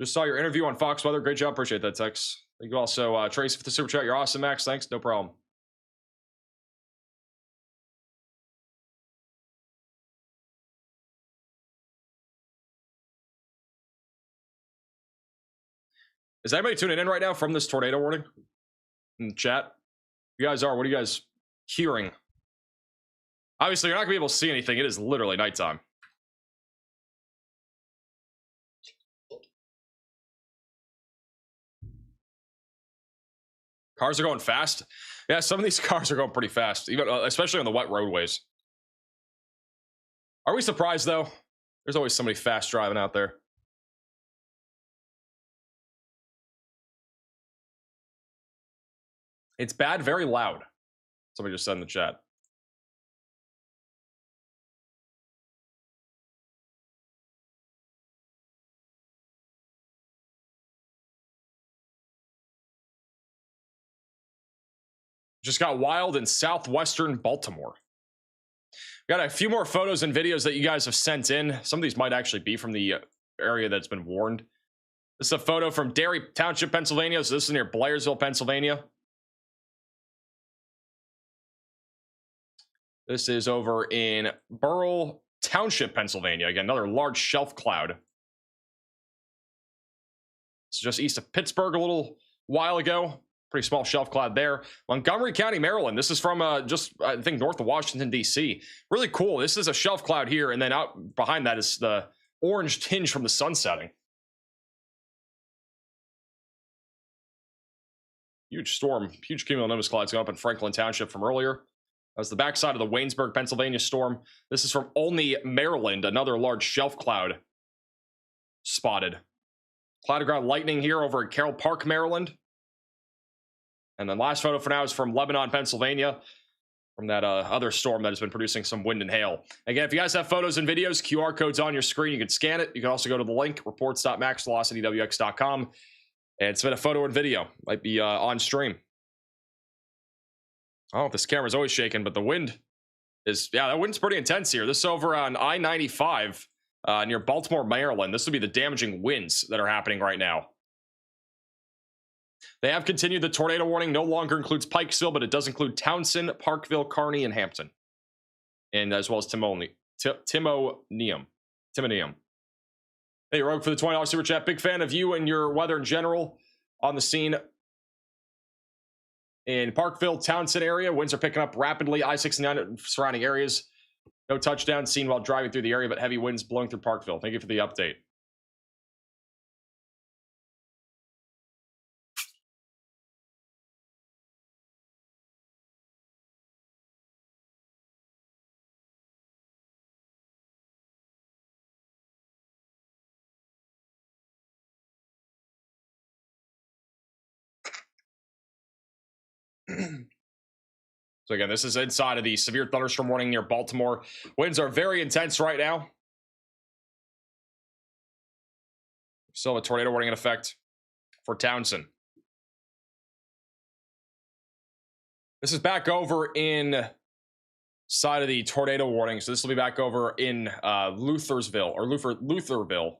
S1: Just saw your interview on Fox Weather. Great job. Appreciate that, Tex. Thank you also, Tracy, for the super chat. You're awesome, Max. Thanks. No problem. Is anybody tuning in right now from this tornado warning in the chat? You guys are. What are you guys hearing? Obviously, you're not gonna be able to see anything. It is literally nighttime. Cars are going fast. Yeah, some of these cars are going pretty fast, even especially on the wet roadways. Are we surprised though? There's always somebody fast driving out there. It's bad, very loud. Somebody just said in the chat. Just got wild in southwestern Baltimore. Got a few more photos and videos that you guys have sent in. Some of these might actually be from the area that's been warned. This is a photo from Derry Township, Pennsylvania. So this is near Blairsville, Pennsylvania. This is over in Burrell Township, Pennsylvania. Again, another large shelf cloud. It's just east of Pittsburgh a little while ago. Pretty small shelf cloud there. Montgomery County, Maryland. This is from just, I think, north of Washington, D.C. Really cool. This is a shelf cloud here, and then out behind that is the orange tinge from the sun setting. Huge storm, huge cumulonimbus clouds going up in Franklin Township from earlier. That was the backside of the Waynesburg, Pennsylvania storm. This is from Olney, Maryland. Another large shelf cloud spotted. Cloud of ground lightning here over at Carroll Park, Maryland. And then last photo for now is from Lebanon, Pennsylvania, from that other storm that has been producing some wind and hail. Again, if you guys have photos and videos, QR code's on your screen. You can scan it. You can also go to the link, reports.maxvelocitywx.com, and submit a photo and video. Might be on stream. I don't know if this camera's always shaking, but the wind is, yeah, that wind's pretty intense here. This is over on I-95 near Baltimore, Maryland. This would be the damaging winds that are happening right now. They have continued the tornado warning. No longer includes Pikesville, but it does include Townsend, Parkville, Kearney, and Hampton, and as well as Timonium. Hey, Rogue, for the $20 super chat. Big fan of you and your weather in general. On the scene in Parkville, Townsend area, winds are picking up rapidly. I-69 surrounding areas. No touchdown seen while driving through the area, but heavy winds blowing through Parkville. Thank you for the update. So again, this is inside of the severe thunderstorm warning near Baltimore. Winds are very intense right now. Still have a tornado warning in effect for Townsend. This is back over in side of the tornado warning. So this will be back over in Lutherville.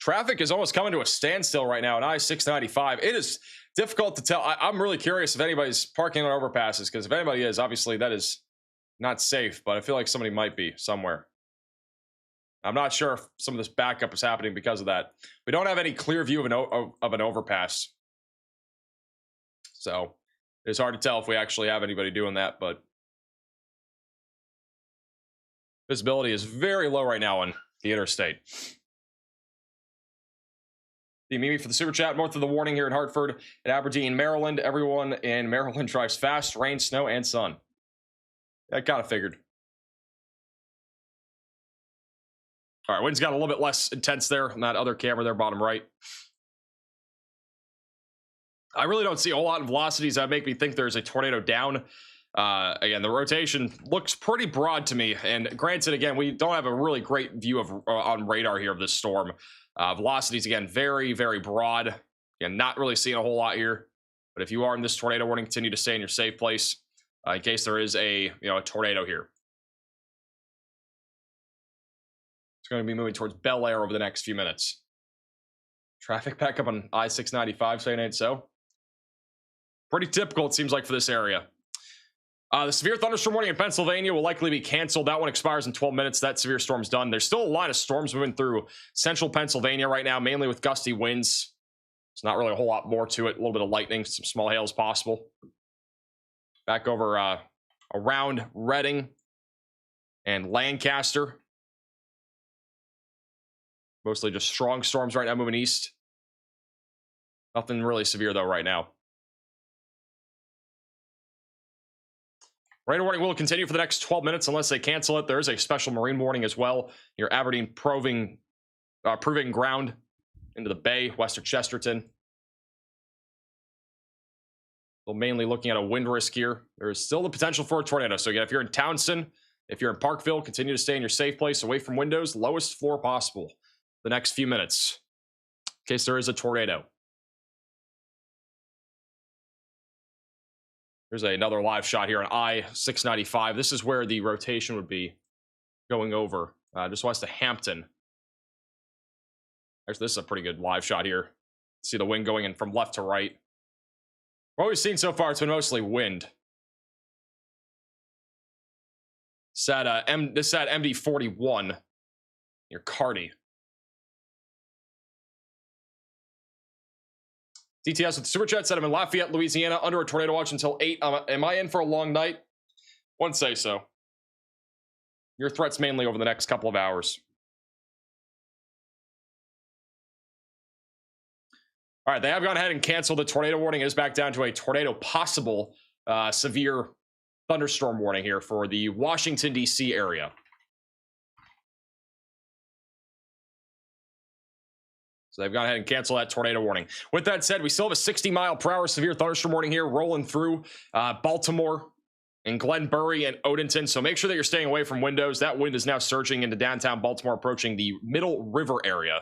S1: Traffic is almost coming to a standstill right now on I-695. It is difficult to tell. I'm really curious if anybody's parking on overpasses, because if anybody is, obviously that is not safe, but I feel like somebody might be somewhere. I'm not sure if some of this backup is happening because of that. We don't have any clear view of an overpass. So it's hard to tell if we actually have anybody doing that, but visibility is very low right now on the interstate. Mimi for the super chat. North of the warning here in Hartford and Aberdeen, Maryland. Everyone in Maryland drives fast, rain, snow, and sun. I kind of figured. All right, wind's got a little bit less intense there on that other camera there, bottom right. I really don't see a whole lot of velocities that make me think there's a tornado down. Again, the rotation looks pretty broad to me. And granted, again, we don't have a really great view of on radar here of this storm. Velocities, again, very, very broad. Again, not really seeing a whole lot here. But if you are in this tornado warning, continue to stay in your safe place in case there is a tornado here. It's going to be moving towards Bel Air over the next few minutes. Traffic back up on I-695, saying it so. Pretty typical, it seems like, for this area. The severe thunderstorm warning in Pennsylvania will likely be canceled. That one expires in 12 minutes. That severe storm's done. There's still a line of storms moving through central Pennsylvania right now, mainly with gusty winds. It's not really a whole lot more to it. A little bit of lightning, some small hail is possible. Back over around Reading and Lancaster. Mostly just strong storms right now moving east. Nothing really severe though right now. Radar warning will continue for the next 12 minutes unless they cancel it. There is a special marine warning as well. Your Aberdeen proving ground into the bay, west of Chesterton. So mainly looking at a wind risk here. There is still the potential for a tornado. So again, if you're in Townsend, if you're in Parkville, continue to stay in your safe place, away from windows, lowest floor possible the next few minutes in case there is a tornado. There's another live shot here on I-695. This is where the rotation would be going over, just west of Hampton. Actually, this is a pretty good live shot here. See the wind going in from left to right. What we've seen so far, it's been mostly wind. This is at MD41 near Cardi. DTS with the Super Chat said, I'm in Lafayette, Louisiana, under a tornado watch until 8. Am I in for a long night? Wouldn't say so. Your threat's mainly over the next couple of hours. All right, they have gone ahead and canceled the tornado warning. It is back down to a tornado possible severe thunderstorm warning here for the Washington, D.C. area. So they've gone ahead and canceled that tornado warning. With that said, we still have a 60-mile-per-hour severe thunderstorm warning here rolling through Baltimore and Glenbury and Odenton. So make sure that you're staying away from windows. That wind is now surging into downtown Baltimore, approaching the Middle River area.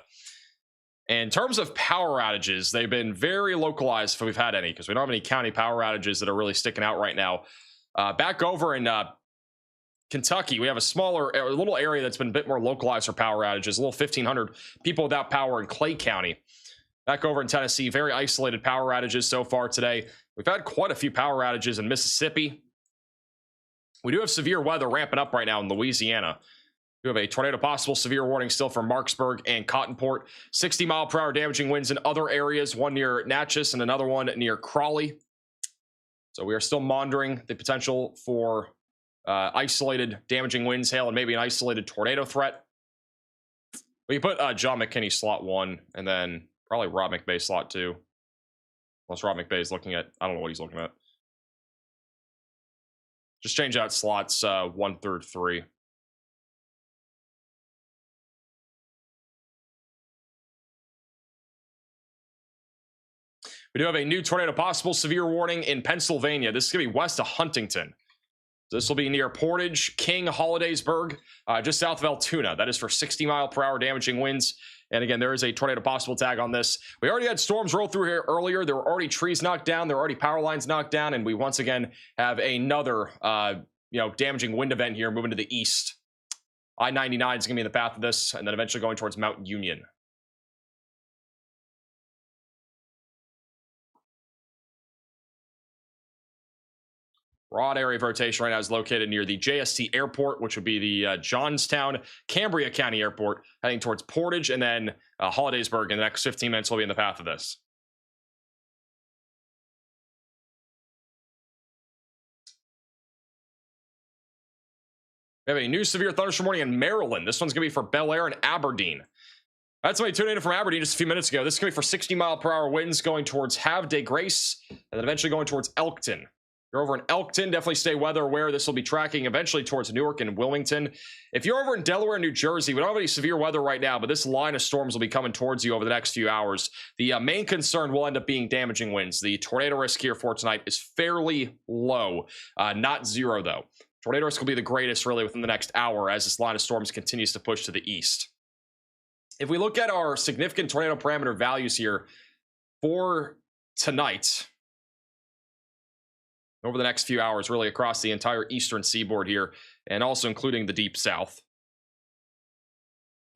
S1: In terms of power outages, they've been very localized if we've had any, because we don't have any county power outages that are really sticking out right now. Back over in Kentucky, we have a little area that's been a bit more localized for power outages. A little 1,500 people without power in Clay County. Back over in Tennessee, very isolated power outages so far today. We've had quite a few power outages in Mississippi. We do have severe weather ramping up right now in Louisiana. We have a tornado possible severe warning still for Marksburg and Cottonport. 60-mile-per-hour damaging winds in other areas, one near Natchez and another one near Crawley. So we are still monitoring the potential for isolated damaging winds, hail, and maybe an isolated tornado threat. We can put John McKinney slot 1 and then probably Rob McVay slot 2. Unless Rob McVay is looking at, I don't know what he's looking at. Just change out slots 1 through 3. We do have a new tornado possible severe warning in Pennsylvania. This is going to be west of Huntington. So this will be near Portage, King, Hollidaysburg, just south of Altoona. That is for 60-mile-per-hour damaging winds. And again, there is a tornado possible tag on this. We already had storms roll through here earlier. There were already trees knocked down. There were already power lines knocked down. And we once again have another damaging wind event here moving to the east. I-99 is going to be in the path of this, and then eventually going towards Mount Union. Broad area of rotation right now is located near the JST Airport, which would be the Johnstown, Cambria County Airport, heading towards Portage, and then Hollidaysburg in the next 15 minutes will be in the path of this. We have a new severe thunderstorm warning in Maryland. This one's going to be for Bel Air and Aberdeen. That's somebody tuned in from Aberdeen just a few minutes ago. This is going to be for 60-mile-per-hour winds going towards Havre de Grace, and then eventually going towards Elkton. You're over in Elkton, definitely stay weather aware. This will be tracking eventually towards Newark and Wilmington. If you're over in Delaware and New Jersey, we don't have any severe weather right now, but this line of storms will be coming towards you over the next few hours. The main concern will end up being damaging winds. The tornado risk here for tonight is fairly low, not zero though. Tornado risk will be the greatest really within the next hour as this line of storms continues to push to the east. If we look at our significant tornado parameter values here for tonight, over the next few hours, really across the entire eastern seaboard here, and also including the deep south.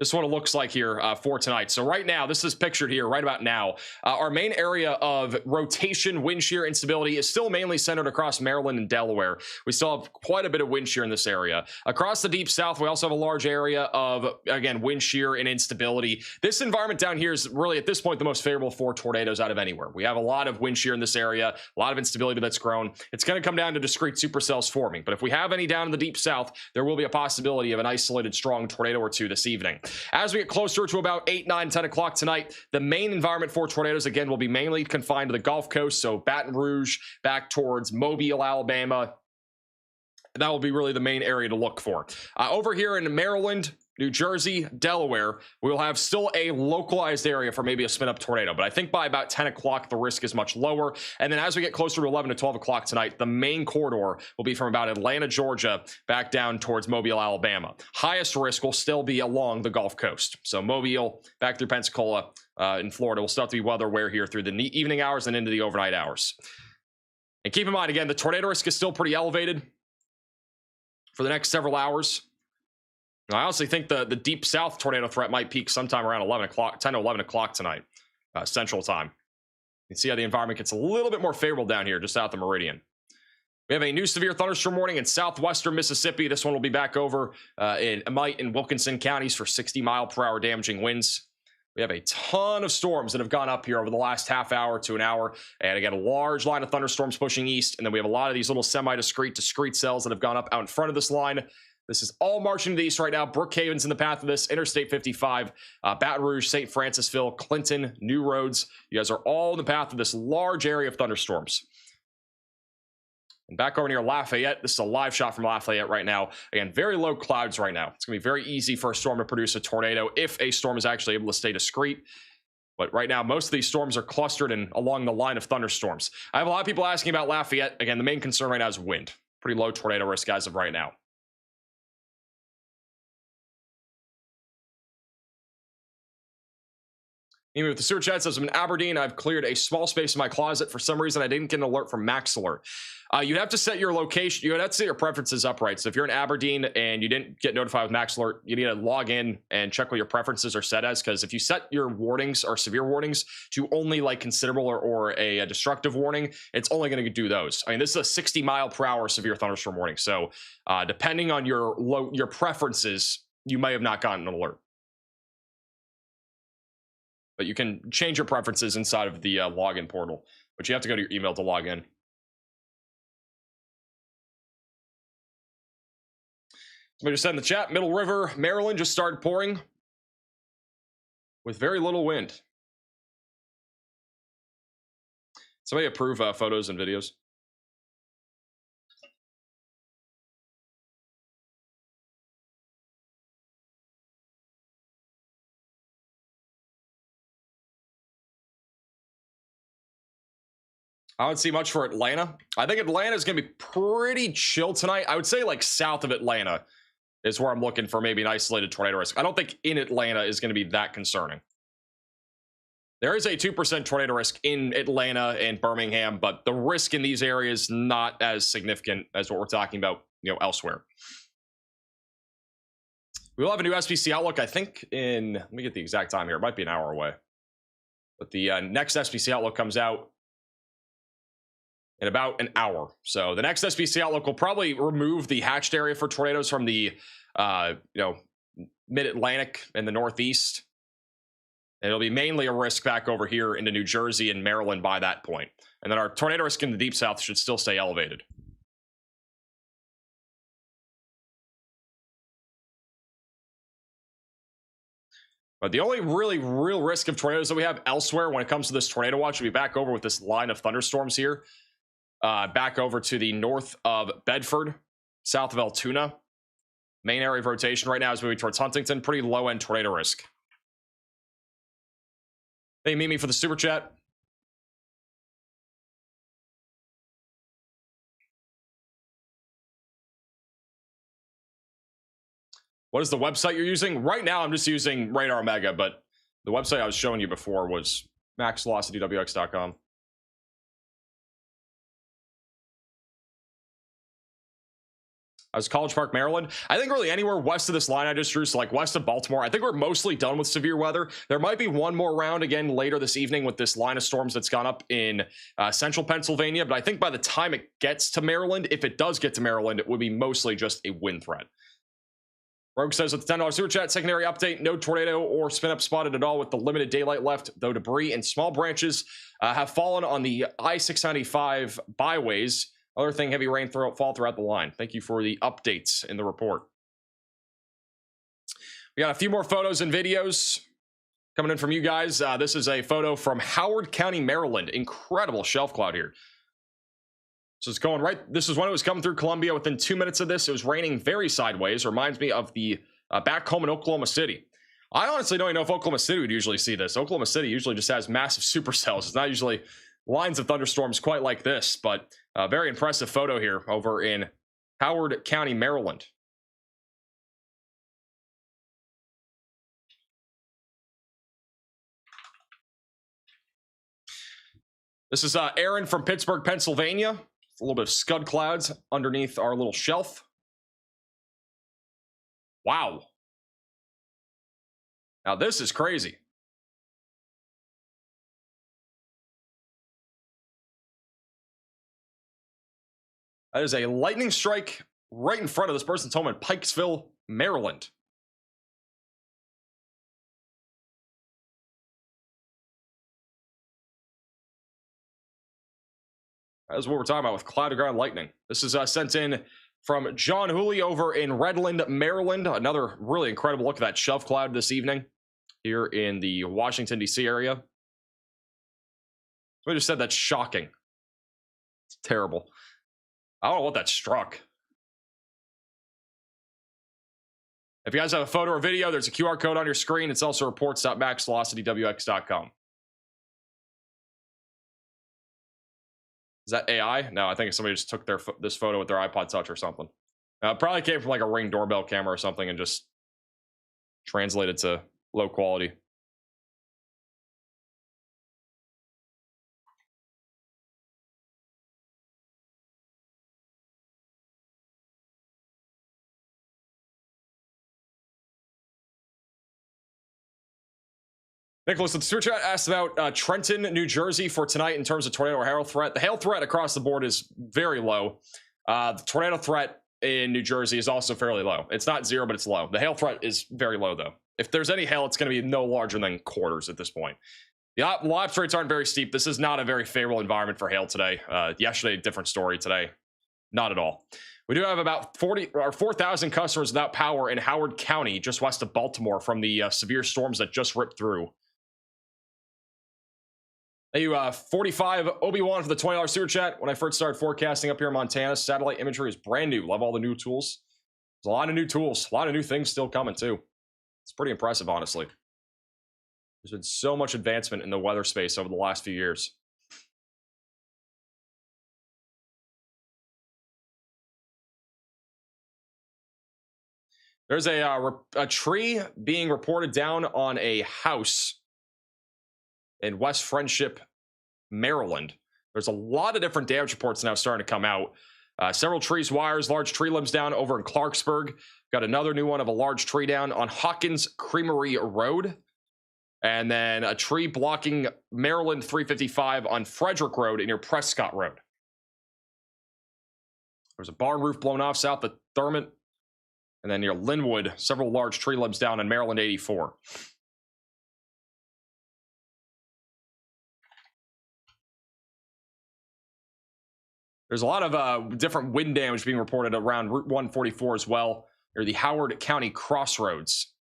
S1: This is what it looks like here for tonight. So right now, this is pictured here right about now. Our main area of rotation, wind shear instability is still mainly centered across Maryland and Delaware. We still have quite a bit of wind shear in this area. Across the deep south, we also have a large area of, again, wind shear and instability. This environment down here is really, at this point, the most favorable for tornadoes out of anywhere. We have a lot of wind shear in this area, a lot of instability that's grown. It's going to come down to discrete supercells forming. But if we have any down in the deep south, there will be a possibility of an isolated strong tornado or two this evening. As we get closer to about 8, 9, 10 o'clock tonight, the main environment for tornadoes, again, will be mainly confined to the Gulf Coast, so Baton Rouge, back towards Mobile, Alabama. That will be really the main area to look for. Over here in Maryland, New Jersey, Delaware, we will have still a localized area for maybe a spin-up tornado, but I think by about 10 o'clock, the risk is much lower. And then as we get closer to 11 to 12 o'clock tonight, the main corridor will be from about Atlanta, Georgia, back down towards Mobile, Alabama. Highest risk will still be along the Gulf Coast. So Mobile, back through Pensacola, in Florida, will still have to be weather aware here through the evening hours and into the overnight hours. And keep in mind, again, the tornado risk is still pretty elevated for the next several hours. I honestly think the deep south tornado threat might peak sometime around 11 o'clock, 10 to 11 o'clock tonight, Central Time. You can see how the environment gets a little bit more favorable down here, just south of Meridian. We have a new severe thunderstorm warning in southwestern Mississippi. This one will be back over in Amite and Wilkinson counties for 60-mile-per-hour damaging winds. We have a ton of storms that have gone up here over the last half hour to an hour. And again, a large line of thunderstorms pushing east. And then we have a lot of these little discrete cells that have gone up out in front of this line. This is all marching to the east right now. Brookhaven's in the path of this. Interstate 55, Baton Rouge, St. Francisville, Clinton, New Roads. You guys are all in the path of this large area of thunderstorms. And back over near Lafayette, this is a live shot from Lafayette right now. Again, very low clouds right now. It's going to be very easy for a storm to produce a tornado if a storm is actually able to stay discrete. But right now, most of these storms are clustered and along the line of thunderstorms. I have a lot of people asking about Lafayette. Again, the main concern right now is wind. Pretty low tornado risk as of right now. Even with the sewer chat says, I'm in Aberdeen. I've cleared a small space in my closet. For some reason, I didn't get an alert from Max Alert. You'd have to set your location. You'd have to set your preferences up right. So if you're in Aberdeen and you didn't get notified with Max Alert, you need to log in and check what your preferences are set as. Because if you set your warnings or severe warnings to only like considerable or a destructive warning, it's only going to do those. I mean, this is a 60-mile-per-hour severe thunderstorm warning. So depending on your preferences, you may have not gotten an alert. But you can change your preferences inside of the login portal. But you have to go to your email to log in. Somebody just said in the chat, Middle River, Maryland just started pouring with very little wind. Somebody approve photos and videos. I don't see much for Atlanta. I think Atlanta is going to be pretty chill tonight. I would say like south of Atlanta is where I'm looking for maybe an isolated tornado risk. I don't think in Atlanta is going to be that concerning. There is a 2% tornado risk in Atlanta and Birmingham, but the risk in these areas not as significant as what we're talking about, elsewhere. We will have a new SPC outlook, I think, in, let me get the exact time here. It might be an hour away. But the next SPC outlook comes out in about an hour. So the next SPC outlook will probably remove the hatched area for tornadoes from the mid-Atlantic and the Northeast. And it'll be mainly a risk back over here into New Jersey and Maryland by that point. And then our tornado risk in the Deep South should still stay elevated. But the only really real risk of tornadoes that we have elsewhere when it comes to this tornado watch will be back over with this line of thunderstorms here. Back over to the north of Bedford, south of Altoona. Main area of rotation right now is moving towards Huntington. Pretty low-end tornado risk. Hey, Mimi for the super chat. What is the website you're using? Right now, I'm just using Radar Mega, but the website I was showing you before was maxvelocitywx.com. As College Park, Maryland. I think really anywhere west of this line I just drew, so like west of Baltimore, I think we're mostly done with severe weather. There might be one more round again later this evening with this line of storms that's gone up in central Pennsylvania, but I think by the time it gets to Maryland, if it does get to Maryland, it would be mostly just a wind threat. Rogue says with the $10 super chat, secondary update, no tornado or spin up spotted at all with the limited daylight left, though debris and small branches have fallen on the I-695 byways. Other thing, heavy rain fall throughout the line. Thank you for the updates in the report. We got a few more photos and videos coming in from you guys. This is a photo from Howard County, Maryland. Incredible shelf cloud here. So it's going right. This is when it was coming through Columbia. Within 2 minutes of this, it was raining very sideways. Reminds me of the back home in Oklahoma City. I honestly don't even know if Oklahoma City would usually see this. Oklahoma City usually just has massive supercells. It's not usually lines of thunderstorms quite like this, but a very impressive photo here over in Howard County, Maryland. This is Aaron from Pittsburgh, Pennsylvania. A little bit of scud clouds underneath our little shelf. Wow. Now this is crazy. That is a lightning strike right in front of this person's home in Pikesville, Maryland. That's what we're talking about with cloud to ground lightning. This is sent in from John Hooley over in Redland, Maryland. Another really incredible look at that shelf cloud this evening here in the Washington, D.C. area. I just said that's shocking. It's terrible. I don't know what that struck. If you guys have a photo or video, there's a QR code on your screen. It's also reports.maxvelocitywx.com. Is that AI? No, I think somebody just took this photo with their iPod Touch or something. It probably came from like a Ring doorbell camera or something and just translated to low quality. Nicholas, the Super Chat asked about Trenton, New Jersey for tonight in terms of tornado or hail threat. The hail threat across the board is very low. The tornado threat in New Jersey is also fairly low. It's not zero, but it's low. The hail threat is very low, though. If there's any hail, it's going to be no larger than quarters at this point. The lapse rates aren't very steep. This is not a very favorable environment for hail today. Yesterday, different story. Today, not at all. We do have about 4,000 customers without power in Howard County, just west of Baltimore, from the severe storms that just ripped through. Thank you, 45 Obi-Wan for the $20 super chat. When I first started forecasting up here in Montana, satellite imagery is brand new. Love all the new tools. There's a lot of new tools, a lot of new things still coming too. It's pretty impressive, honestly. There's been so much advancement in the weather space over the last few years. There's a tree being reported down on a house in West Friendship, Maryland. There's a lot of different damage reports now starting to come out. Several trees, wires, large tree limbs down over in Clarksburg. Got another new one of a large tree down on Hawkins Creamery Road. And then a tree blocking Maryland 355 on Frederick Road near Prescott Road. There's a barn roof blown off south of Thurmont. And then near Linwood, several large tree limbs down in Maryland 84. There's a lot of different wind damage being reported around Route 144 as well, near the Howard County Crossroads.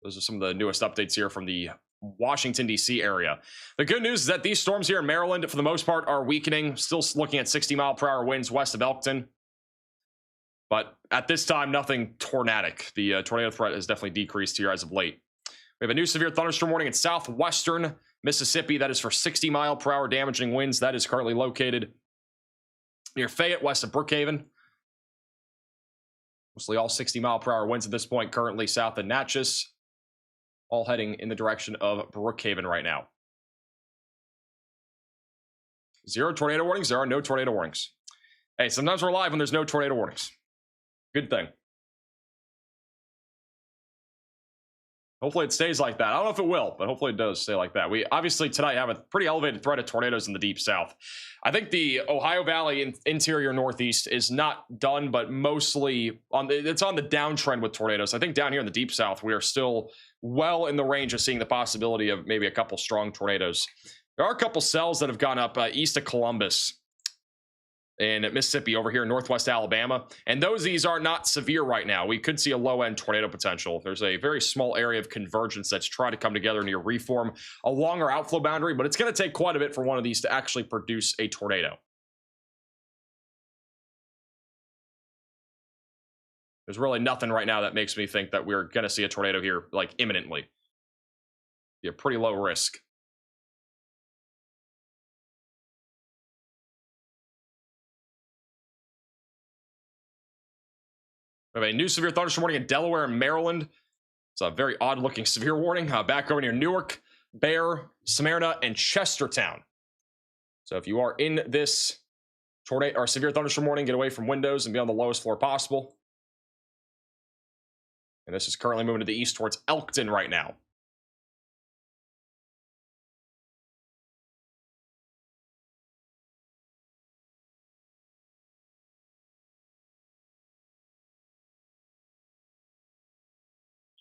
S1: Those are some of the newest updates here from the Washington, D.C. area. The good news is that these storms here in Maryland, for the most part, are weakening. Still looking at 60-mile-per-hour winds west of Elkton. But at this time, nothing tornadic. The tornado threat has definitely decreased here as of late. We have a new severe thunderstorm warning in southwestern Mississippi. That is for 60-mile-per-hour damaging winds. That is currently located near Fayette, west of Brookhaven. Mostly all 60-mile-per-hour winds at this point, currently south of Natchez. All heading in the direction of Brookhaven right now. Zero tornado warnings. There are no tornado warnings. Hey, sometimes we're live when there's no tornado warnings. Good thing. Hopefully it stays like that. I don't know if it will, but hopefully it does stay like that. We obviously tonight have a pretty elevated threat of tornadoes in the deep south. I think the Ohio Valley interior northeast is not done, but mostly it's on the downtrend with tornadoes. I think down here in the deep south, we are still well in the range of seeing the possibility of maybe a couple strong tornadoes. There are a couple cells that have gone up east of Columbus in Mississippi over here in northwest Alabama. And these are not severe right now. We could see a low-end tornado potential. There's a very small area of convergence that's trying to come together near reform along our outflow boundary, but it's going to take quite a bit for one of these to actually produce a tornado. There's really nothing right now that makes me think that we're going to see a tornado here, like, imminently. Yeah, pretty low risk. We have a new severe thunderstorm warning in Delaware and Maryland. It's a very odd-looking severe warning. Back over near Newark, Bear, Smyrna, and Chestertown. So if you are in this tornado or severe thunderstorm warning, get away from windows and be on the lowest floor possible. And this is currently moving to the east towards Elkton right now.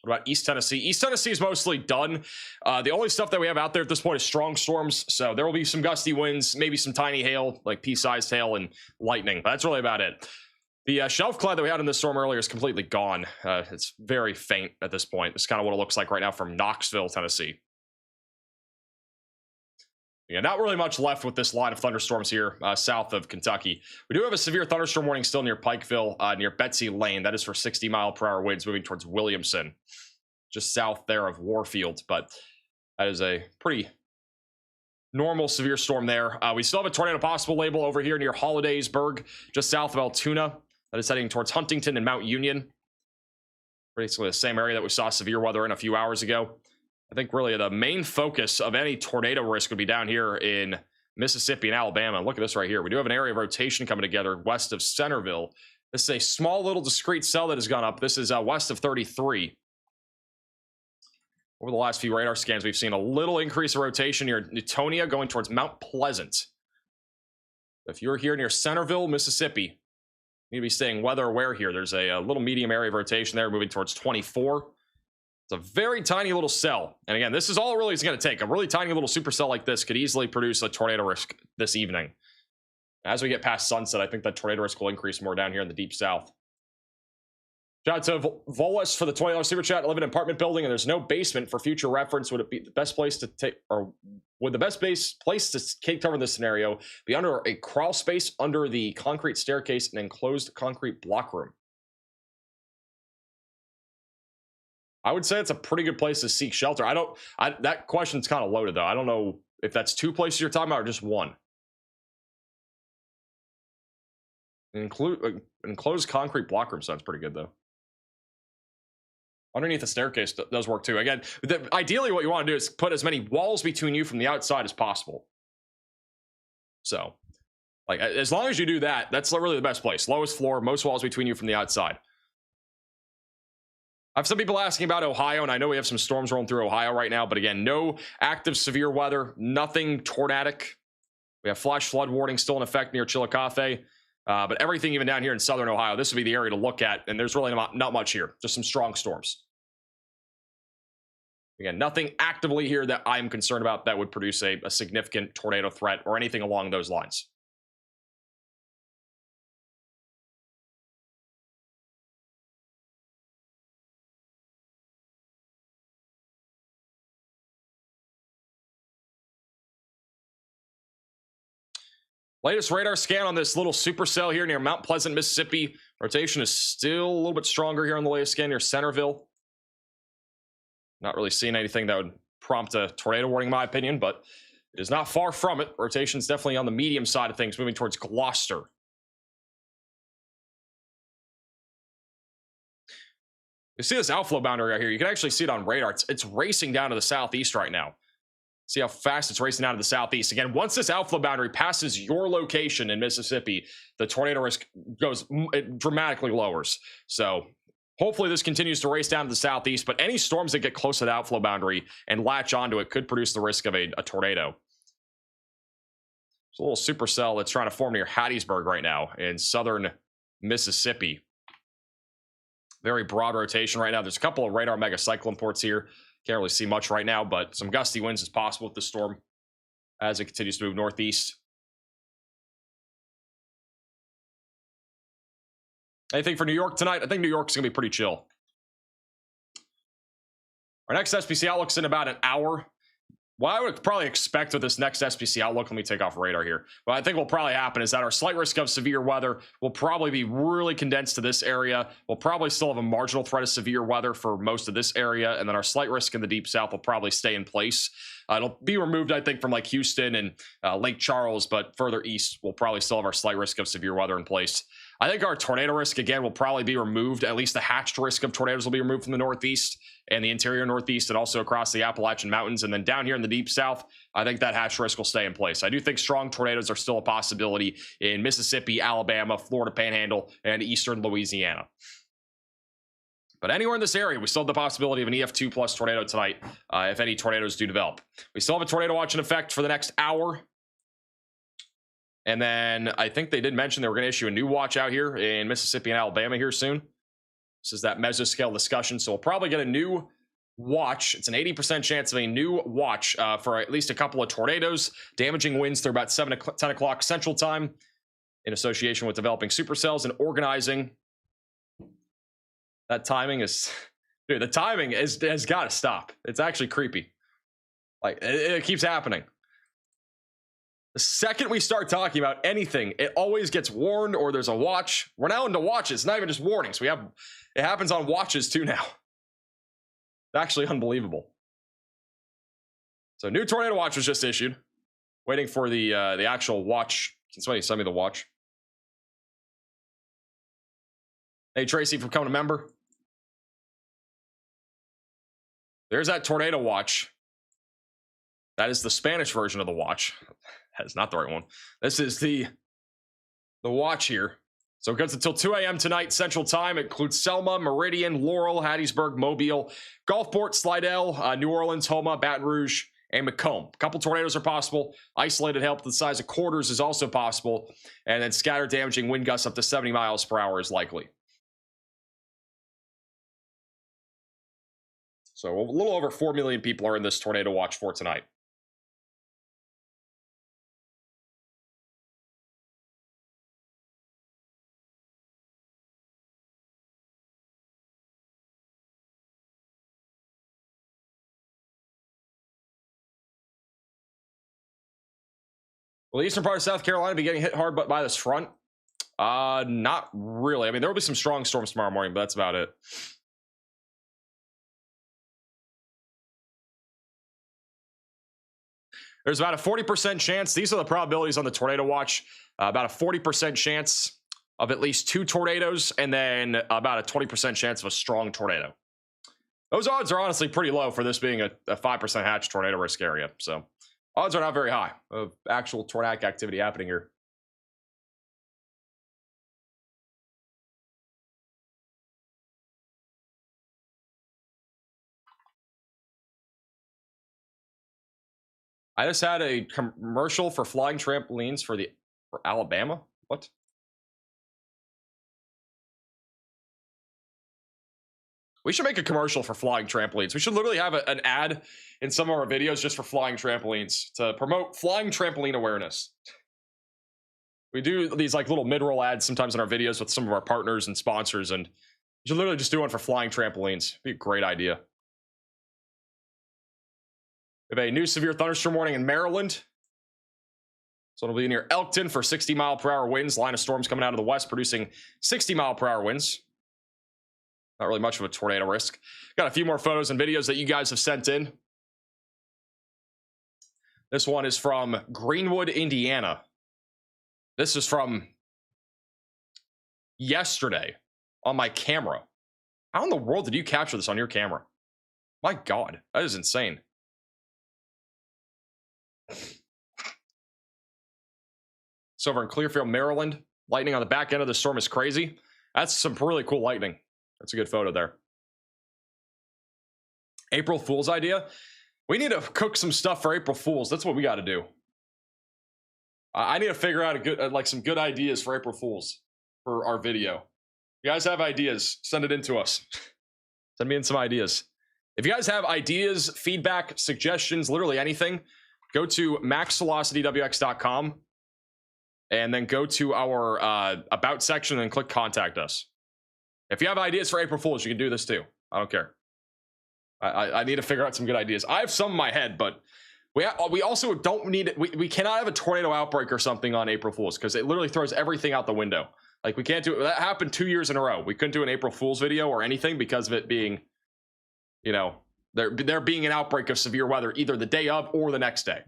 S1: What about East Tennessee? East Tennessee is mostly done. The only stuff that we have out there at this point is strong storms. So there will be some gusty winds, maybe some tiny hail, like pea-sized hail and lightning. That's really about it. The shelf cloud that we had in this storm earlier is completely gone. It's very faint at this point. It's kind of what it looks like right now from Knoxville, Tennessee. Yeah, not really much left with this line of thunderstorms here south of Kentucky. We do have a severe thunderstorm warning still near Pikeville, near Betsy Lane. That is for 60-mile-per-hour winds moving towards Williamson, just south there of Warfield. But that is a pretty normal severe storm there. We still have a tornado possible label over here near Hollidaysburg, just south of Altoona. That is heading towards Huntington and Mount Union. Basically the same area that we saw severe weather in a few hours ago. I think really the main focus of any tornado risk would be down here in Mississippi and Alabama. Look at this right here. We do have an area of rotation coming together west of Centerville. This is a small little discrete cell that has gone up. This is west of 33. Over the last few radar scans, we've seen a little increase of rotation near Newtonia going towards Mount Pleasant. If you're here near Centerville, Mississippi, you need to be staying weather aware here. There's a little medium area of rotation there moving towards 24. It's a very tiny little cell. And again, this is all really it's going to take. A really tiny little supercell like this could easily produce a tornado risk this evening. As we get past sunset, I think that tornado risk will increase more down here in the deep south. Shout out to Volus for the $20 super chat. I live in an apartment building and there's no basement. For future reference, would it be the best place to take, or would the best place to cover this scenario be under a crawl space under the concrete staircase and enclosed concrete block room? I would say it's a pretty good place to seek shelter. That question's kind of loaded though. I don't know if that's two places you're talking about or just one. Enclosed concrete block room sounds pretty good though. Underneath the staircase does work too. Again, ideally what you want to do is put as many walls between you from the outside as possible. So, like, as long as you do that, that's really the best place. Lowest floor, most walls between you from the outside. I have some people asking about Ohio, and I know we have some storms rolling through Ohio right now, but again, no active severe weather, nothing tornadic. We have flash flood warning still in effect near Chillicothe, but everything even down here in southern Ohio, this would be the area to look at, and there's really not much here, just some strong storms. Again, nothing actively here that I'm concerned about that would produce a significant tornado threat or anything along those lines. Latest radar scan on this little supercell here near Mount Pleasant, Mississippi. Rotation is still a little bit stronger here on the latest scan near Centerville. Not really seeing anything that would prompt a tornado warning, in my opinion, but it is not far from it. Rotation is definitely on the medium side of things, moving towards Gloucester. You see this outflow boundary right here. You can actually see it on radar. It's racing down to the southeast right now. See how fast it's racing out of the southeast. Again, once this outflow boundary passes your location in Mississippi, the tornado risk it dramatically lowers. So hopefully this continues to race down to the southeast, but any storms that get close to the outflow boundary and latch onto it could produce the risk of a tornado. It's a little supercell that's trying to form near Hattiesburg right now in southern Mississippi. Very broad rotation right now. There's a couple of radar megacyclone ports here. Can't really see much right now, but some gusty winds is possible with the storm as it continues to move northeast. Anything for New York tonight? I think New York's going to be pretty chill. Our next SPC outlook's in about an hour. What I would probably expect with this next SPC outlook, let me take off radar here. What I think will probably happen is that our slight risk of severe weather will probably be really condensed to this area. We'll probably still have a marginal threat of severe weather for most of this area, and then our slight risk in the deep south will probably stay in place. It'll be removed, I think, from like Houston and Lake Charles, but further east, we'll probably still have our slight risk of severe weather in place. I think our tornado risk, again, will probably be removed. At least the hatched risk of tornadoes will be removed from the northeast and the interior northeast and also across the Appalachian Mountains. And then down here in the deep south, I think that hatched risk will stay in place. I do think strong tornadoes are still a possibility in Mississippi, Alabama, Florida Panhandle, and eastern Louisiana. But anywhere in this area, we still have the possibility of an EF2 plus tornado tonight if any tornadoes do develop. We still have a tornado watch in effect for the next hour. And then I think they did mention they were going to issue a new watch out here in Mississippi and Alabama here soon. This is that mesoscale discussion. So we'll probably get a new watch. It's an 80% chance of a new watch for at least a couple of tornadoes, damaging winds through about 10 o'clock Central Time in association with developing supercells and organizing. That timing is, dude, the timing has got to stop. It's actually creepy. Like, it keeps happening. The second we start talking about anything, it always gets warned or there's a watch. We're now into watches, not even just warnings. It happens on watches too now. It's actually unbelievable. So new tornado watch was just issued. Waiting for the actual watch. Can somebody send me the watch? Hey, Tracy, for becoming a member. There's that tornado watch. That is the Spanish version of the watch. That is not the right one. This is the watch here. So it goes until 2 a.m. tonight Central Time. It includes Selma, Meridian, Laurel, Hattiesburg, Mobile, Gulfport, Slidell, New Orleans, Homa, Baton Rouge, and Macomb. A couple tornadoes are possible. Isolated hail to the size of quarters is also possible. And then scattered damaging wind gusts up to 70 miles per hour is likely. So a little over 4 million people are in this tornado watch for tonight. Will the eastern part of South Carolina be getting hit hard by this front? Not really. I mean, there will be some strong storms tomorrow morning, but that's about it. There's about a 40% chance. These are the probabilities on the tornado watch. About a 40% chance of at least 2 tornadoes, and then about a 20% chance of a strong tornado. Those odds are honestly pretty low for this being a 5% hatch tornado risk area. So odds are not very high of actual tornadic activity happening here. I just had a commercial for flying trampolines for Alabama. What? We should make a commercial for flying trampolines. We should literally have an ad in some of our videos just for flying trampolines to promote flying trampoline awareness. We do these like little mid-roll ads sometimes in our videos with some of our partners and sponsors, and you should literally just do one for flying trampolines. It'd be a great idea. We have a new severe thunderstorm warning in Maryland. So it'll be near Elkton for 60-mile-per-hour winds. Line of storms coming out of the west, producing 60-mile-per-hour winds. Not really much of a tornado risk. Got a few more photos and videos that you guys have sent in. This one is from Greenwood, Indiana. This is from yesterday on my camera. How in the world did you capture this on your camera? My God, that is insane. It's over in Clearfield, Maryland. Lightning on the back end of the storm is crazy. That's some really cool lightning. That's a good photo there. April Fool's idea. We need to cook some stuff for April Fool's. That's what we got to do. I need to figure out a good, like some good ideas for April Fool's for our video. If you guys have ideas, send it in to us. Send me in some ideas. If you guys have ideas, feedback, suggestions, literally anything, go to maxvelocitywx.com and then go to our about section and click contact us. If you have ideas for April Fool's, you can do this too. I don't care. I need to figure out some good ideas. I have some in my head, but we also don't need it. We cannot have a tornado outbreak or something on April Fool's because it literally throws everything out the window. Like we can't do it. That happened 2 years in a row. We couldn't do an April Fool's video or anything because of it being, you know, there being an outbreak of severe weather either the day of or the next day.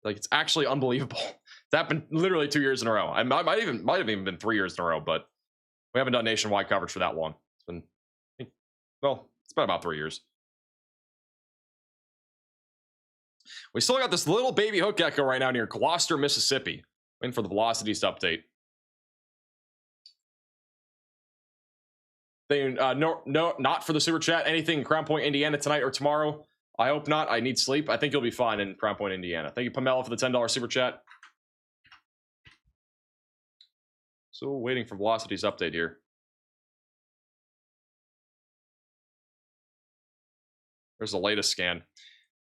S1: Like it's actually unbelievable. It's happened literally 2 years in a row. I might have even been 3 years in a row, but we haven't done nationwide coverage for that long. It's been, well, it's been about 3 years. We still got this little baby hook gecko right now near Gloucester, Mississippi. Waiting for the velocities to update. No, not for the super chat. Anything in Crown Point, Indiana tonight or tomorrow? I hope not. I need sleep. I think you'll be fine in Crown Point, Indiana. Thank you, Pamela, for the $10 super chat. Still waiting for velocities update here. There's the latest scan.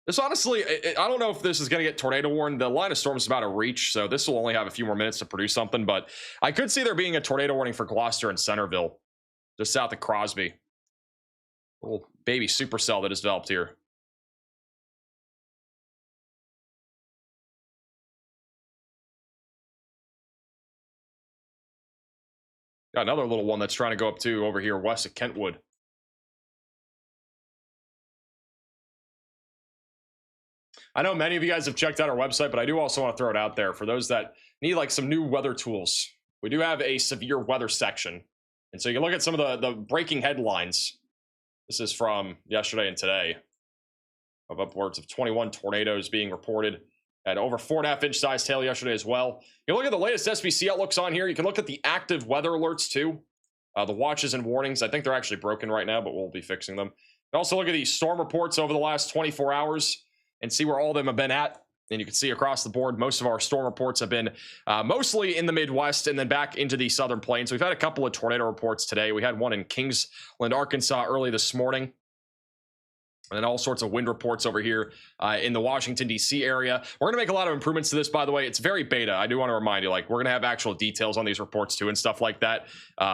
S1: This honestly, I don't know if this is going to get tornado warned. The line of storm is about to reach, so this will only have a few more minutes to produce something, but I could see there being a tornado warning for Gloucester and Centerville, just south of Crosby. Little baby supercell that has developed here. Got another little one that's trying to go up to over here west of Kentwood. I know many of you guys have checked out our website, but I do also want to throw it out there for those that need like some new weather tools. We do have a severe weather section. And so you can look at some of the breaking headlines. This is from yesterday and today of upwards of 21 tornadoes being reported at over 4.5-inch size hail yesterday as well. You can look at the latest SPC outlooks on here. You can look at the active weather alerts too. The watches and warnings. I think they're actually broken right now, but we'll be fixing them. You can also look at the storm reports over the last 24 hours. And see where all of them have been at. And you can see across the board, most of our storm reports have been mostly in the Midwest and then back into the Southern Plains. We've had a couple of tornado reports today. We had one in Kingsland, Arkansas early this morning. And then all sorts of wind reports over here in the Washington, D.C. area. We're going to make a lot of improvements to this, by the way. It's very beta. I do want to remind you, like, we're going to have actual details on these reports, too, and stuff like that,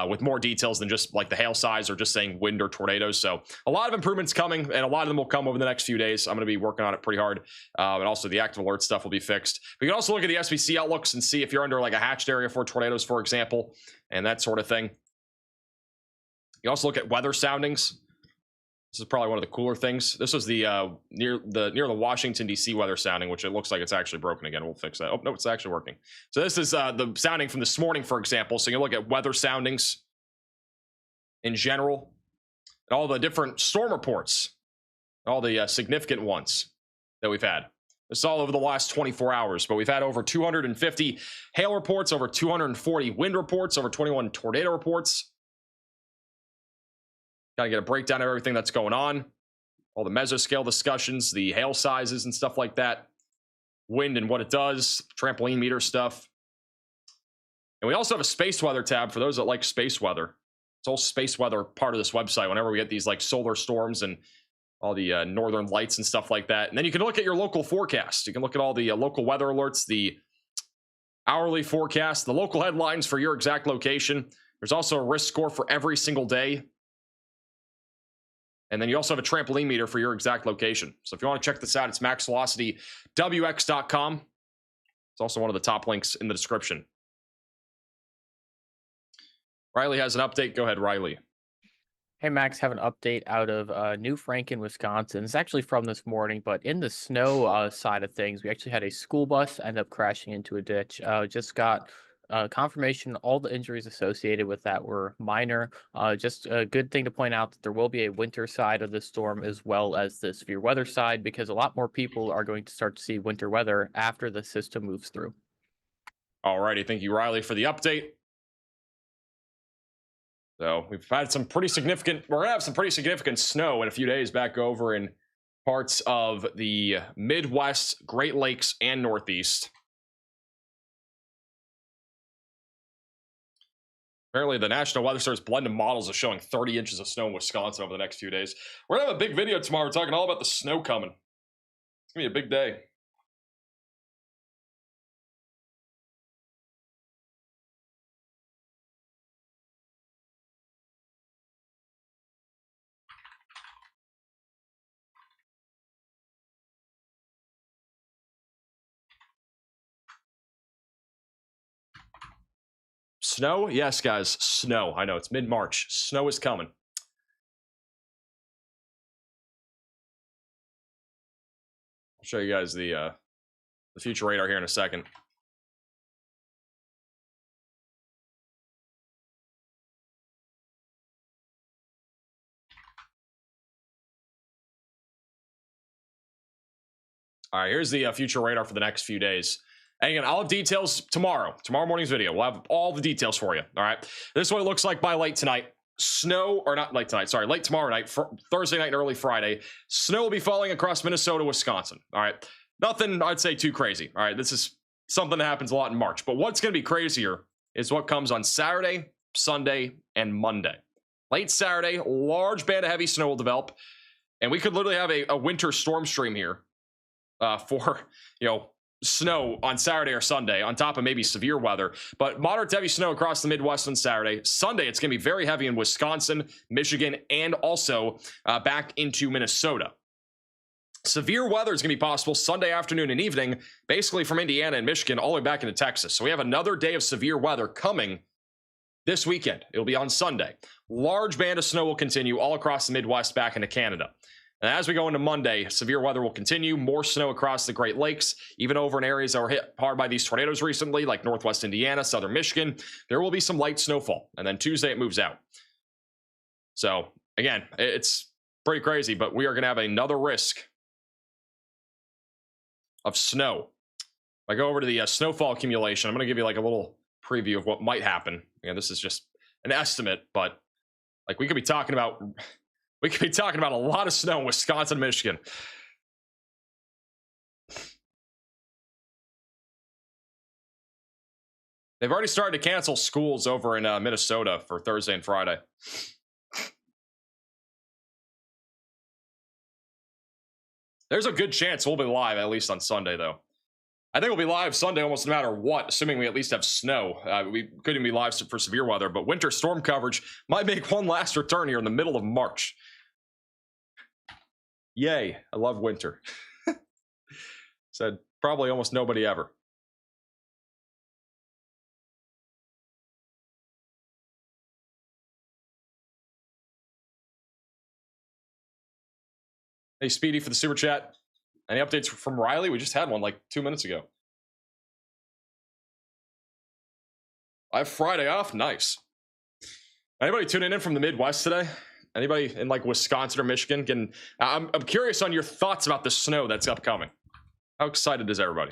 S1: with more details than just, like, the hail size or just saying wind or tornadoes. So a lot of improvements coming, and a lot of them will come over the next few days. I'm going to be working on it pretty hard. And also the active alert stuff will be fixed. But you can also look at the SVC outlooks and see if you're under, like, a hatched area for tornadoes, for example, and that sort of thing. You also look at weather soundings. This is probably one of the cooler things. This was the near the Washington, D.C. weather sounding, which it looks like it's actually broken again. We'll fix that. Oh, no, it's actually working. So this is the sounding from this morning, for example. So you can look at weather soundings in general, and all the different storm reports, all the significant ones that we've had. This is all over the last 24 hours, but we've had over 250 hail reports, over 240 wind reports, over 21 tornado reports. Got to get a breakdown of everything that's going on. All the mesoscale discussions, the hail sizes and stuff like that. Wind and what it does. Trampoline meter stuff. And we also have a space weather tab for those that like space weather. It's all space weather part of this website whenever we get these like solar storms and all the northern lights and stuff like that. And then you can look at your local forecast. You can look at all the local weather alerts, the hourly forecast, the local headlines for your exact location. There's also a risk score for every single day. And then you also have a trampoline meter for your exact location. So if you want to check this out, it's maxvelocitywx.com. It's also one of the top links in the description. Riley has an update. Go ahead, Riley.
S2: Hey, Max, have an update out of New Franken, Wisconsin. It's actually from this morning, but in the snow side of things, we actually had a school bus end up crashing into a ditch. Just got confirmation, all the injuries associated with that were minor. Just a good thing to point out that there will be a winter side of the storm as well as the severe weather side, because a lot more people are going to start to see winter weather after the system moves through.
S1: Alrighty, thank you, Riley, for the update. So we've had some pretty significant, we're gonna have some pretty significant snow in a few days back over in parts of the Midwest, Great Lakes, and Northeast. Apparently, the National Weather Service blended models are showing 30 inches of snow in Wisconsin over the next few days. We're gonna have a big video tomorrow talking all about the snow coming. It's gonna be a big day. Snow? Yes, guys, snow. I know, it's mid-March. Snow is coming. I'll show you guys the future radar here in a second. All right, here's the future radar for the next few days. And again, I'll have details tomorrow morning's video. We'll have all the details for you. All right, this is what it looks like by late tonight. Snow, or not late tonight, sorry, late tomorrow night, Thursday night and early Friday. Snow will be falling across Minnesota, Wisconsin. All right, nothing I'd say too crazy. All right, this is something that happens a lot in March. But what's going to be crazier is what comes on Saturday, Sunday, and Monday. Late Saturday, large band of heavy snow will develop, and we could literally have a winter storm stream here for, snow on Saturday or Sunday, on top of maybe severe weather. But moderate to heavy snow across the Midwest on Saturday. Sunday, it's going to be very heavy in Wisconsin, Michigan, and also back into Minnesota. Severe weather is going to be possible Sunday afternoon and evening, basically from Indiana and Michigan all the way back into Texas. So we have another day of severe weather coming this weekend. It'll be on Sunday. Large band of snow will continue all across the Midwest back into Canada. And as we go into Monday, severe weather will continue. More snow across the Great Lakes, even over in areas that were hit hard by these tornadoes recently, like Northwest Indiana, Southern Michigan. There will be some light snowfall. And then Tuesday, it moves out. So, again, it's pretty crazy, but we are going to have another risk of snow. If I go over to the snowfall accumulation, I'm going to give you like a little preview of what might happen. Again, this is just an estimate, but like we could be talking about a lot of snow in Wisconsin, Michigan. They've already started to cancel schools over in Minnesota for Thursday and Friday. There's a good chance we'll be live at least on Sunday, though. I think we'll be live Sunday almost no matter what, assuming we at least have snow. We couldn't be live for severe weather, but winter storm coverage might make one last return here in the middle of March. Yay, I love winter. Said probably almost nobody ever. Hey, Speedy, for the super chat. Any updates from Riley? We just had one like 2 minutes ago. I have Friday off. Nice. Anybody tuning in from the Midwest today? Anybody in like Wisconsin or Michigan? I'm curious on your thoughts about the snow that's upcoming. How excited is everybody?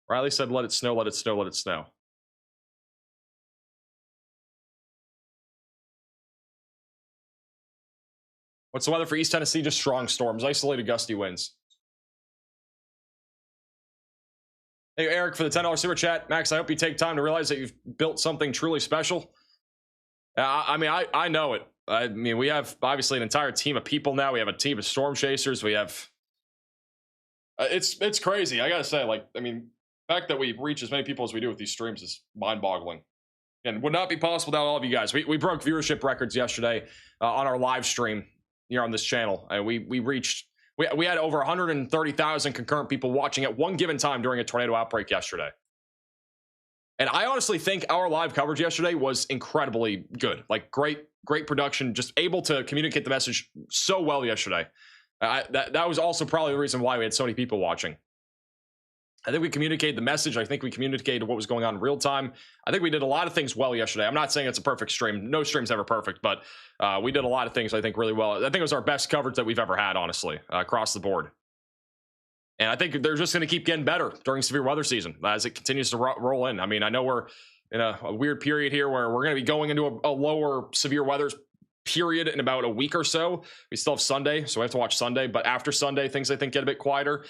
S1: Riley said, let it snow, let it snow, let it snow. What's the weather for East Tennessee? Just strong storms, isolated gusty winds. Hey, Eric, for the $10 super chat. Max, I hope you take time to realize that you've built something truly special. I know it. I mean, we have obviously an entire team of people now. We have a team of storm chasers. We have... It's crazy. I gotta say, the fact that we reach as many people as we do with these streams is mind-boggling. And would not be possible without all of you guys. We broke viewership records yesterday on our live stream here on this channel. And we had over 130,000 concurrent people watching at one given time during a tornado outbreak yesterday. And I honestly think our live coverage yesterday was incredibly good. Like great production, just able to communicate the message so well yesterday. That was also probably the reason why we had so many people watching. I think we communicated the message. I think we communicated what was going on in real time. I think we did a lot of things well yesterday. I'm not saying it's a perfect stream. No stream's ever perfect, but we did a lot of things, I think, really well. I think it was our best coverage that we've ever had, honestly, across the board. And I think they're just going to keep getting better during severe weather season as it continues to roll in. I mean, I know we're in a weird period here where we're going to be going into a lower severe weather period in about a week or so. We still have Sunday, so we have to watch Sunday. But after Sunday, things, I think, get a bit quieter.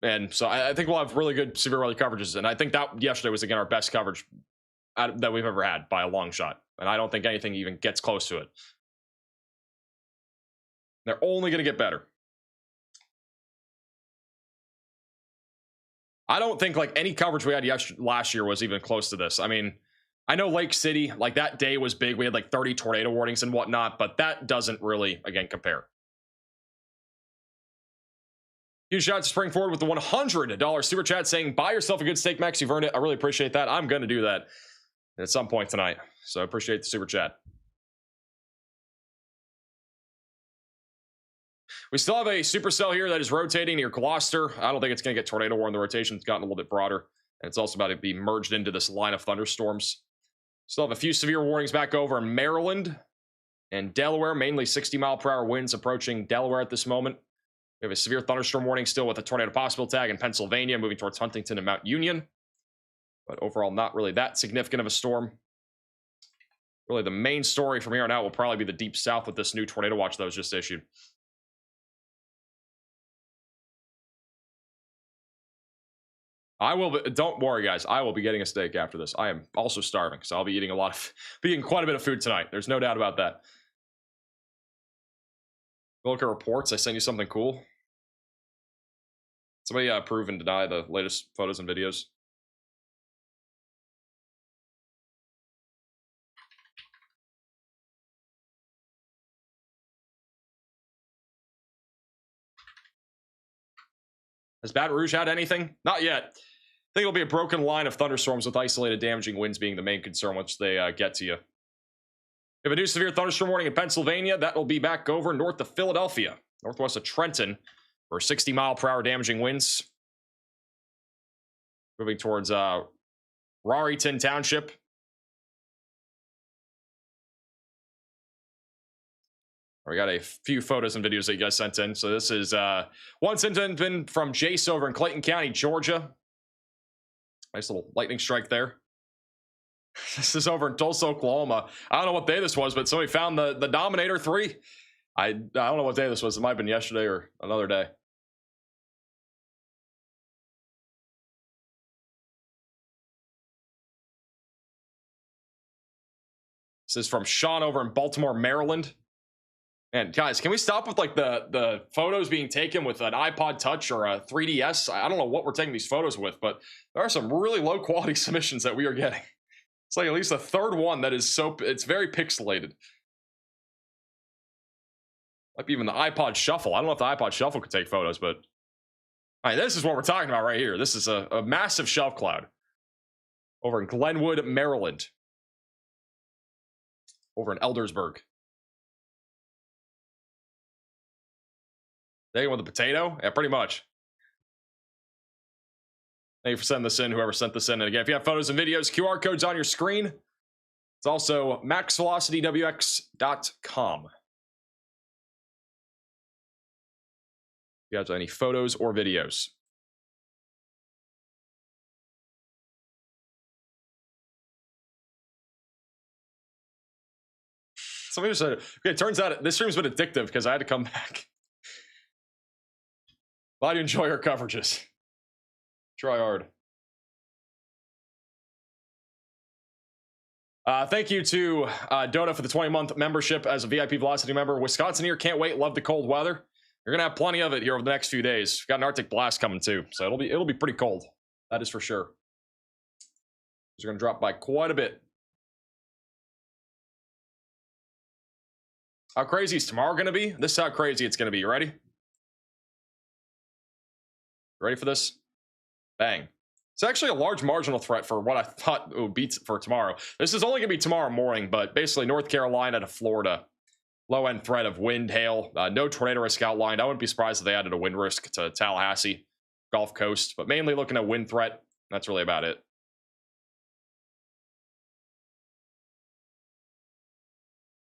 S1: And so I think we'll have really good severe weather coverages. And I think that yesterday was, again, our best coverage that we've ever had by a long shot. And I don't think anything even gets close to it. They're only going to get better. I don't think like any coverage we had last year was even close to this. I mean, I know Lake City, like that day was big. We had like 30 tornado warnings and whatnot, but that doesn't really, again, compare. Huge shout out to Spring Forward with the $100 super chat saying, buy yourself a good steak, Max. You've earned it. I really appreciate that. I'm going to do that at some point tonight. So I appreciate the super chat. We still have a supercell here that is rotating near Gloucester. I don't think it's going to get tornado warned. The rotation's gotten a little bit broader, and it's also about to be merged into this line of thunderstorms. Still have a few severe warnings back over in Maryland and Delaware, mainly 60-mile-per-hour winds approaching Delaware at this moment. We have a severe thunderstorm warning still with a tornado possible tag in Pennsylvania, moving towards Huntington and Mount Union. But overall, not really that significant of a storm. Really, the main story from here on out will probably be the deep south with this new tornado watch that was just issued. I will be, don't worry, guys. I will be getting a steak after this. I am also starving, so I'll be eating quite a bit of food tonight. There's no doubt about that. Look at reports. I sent you something cool. Somebody approve and deny the latest photos and videos. Has Baton Rouge had anything? Not yet. I think it'll be a broken line of thunderstorms with isolated damaging winds being the main concern once they get to you. We have a new severe thunderstorm warning in Pennsylvania. That will be back over north of Philadelphia, northwest of Trenton, for 60-mile-per-hour damaging winds. Moving towards Raritan Township. We got a few photos and videos that you guys sent in. So this is one sent in from Jace over in Clayton County, Georgia. Nice little lightning strike there. This is over in Tulsa, Oklahoma. I don't know what day this was, but somebody found the Dominator 3. I don't know what day this was. It might have been yesterday or another day. This is from Sean over in Baltimore, Maryland. And guys, can we stop with like the photos being taken with an iPod Touch or a 3DS? I don't know what we're taking these photos with, but there are some really low quality submissions that we are getting. It's like at least a third one that is it's very pixelated. Like even the iPod Shuffle. I don't know if the iPod Shuffle could take photos, but all right, this is what we're talking about right here. This is a massive shelf cloud over in Glenwood, Maryland. Over in Eldersburg. They with a potato? Yeah, pretty much. Thank you for sending this in, whoever sent this in. And again, if you have photos and videos, QR code's on your screen. It's also maxvelocitywx.com. If you guys have any photos or videos. Somebody just said, okay, it turns out this stream's been addictive because I had to come back. Glad you enjoy our coverages. Try hard. Thank you to Dota for the 20-month membership as a VIP Velocity member. Wisconsin here, can't wait. Love the cold weather. You're gonna have plenty of it here over the next few days. We've got an Arctic blast coming too, so it'll be pretty cold. That is for sure. It's gonna drop by quite a bit. How crazy is tomorrow gonna be? This is how crazy it's gonna be. You ready? Ready for this? Bang. It's actually a large marginal threat for what I thought it would be for tomorrow. This is only going to be tomorrow morning, but basically North Carolina to Florida low end threat of wind, hail, no tornado risk outlined. I wouldn't be surprised if they added a wind risk to Tallahassee, Gulf Coast, but mainly looking at wind threat. That's really about it.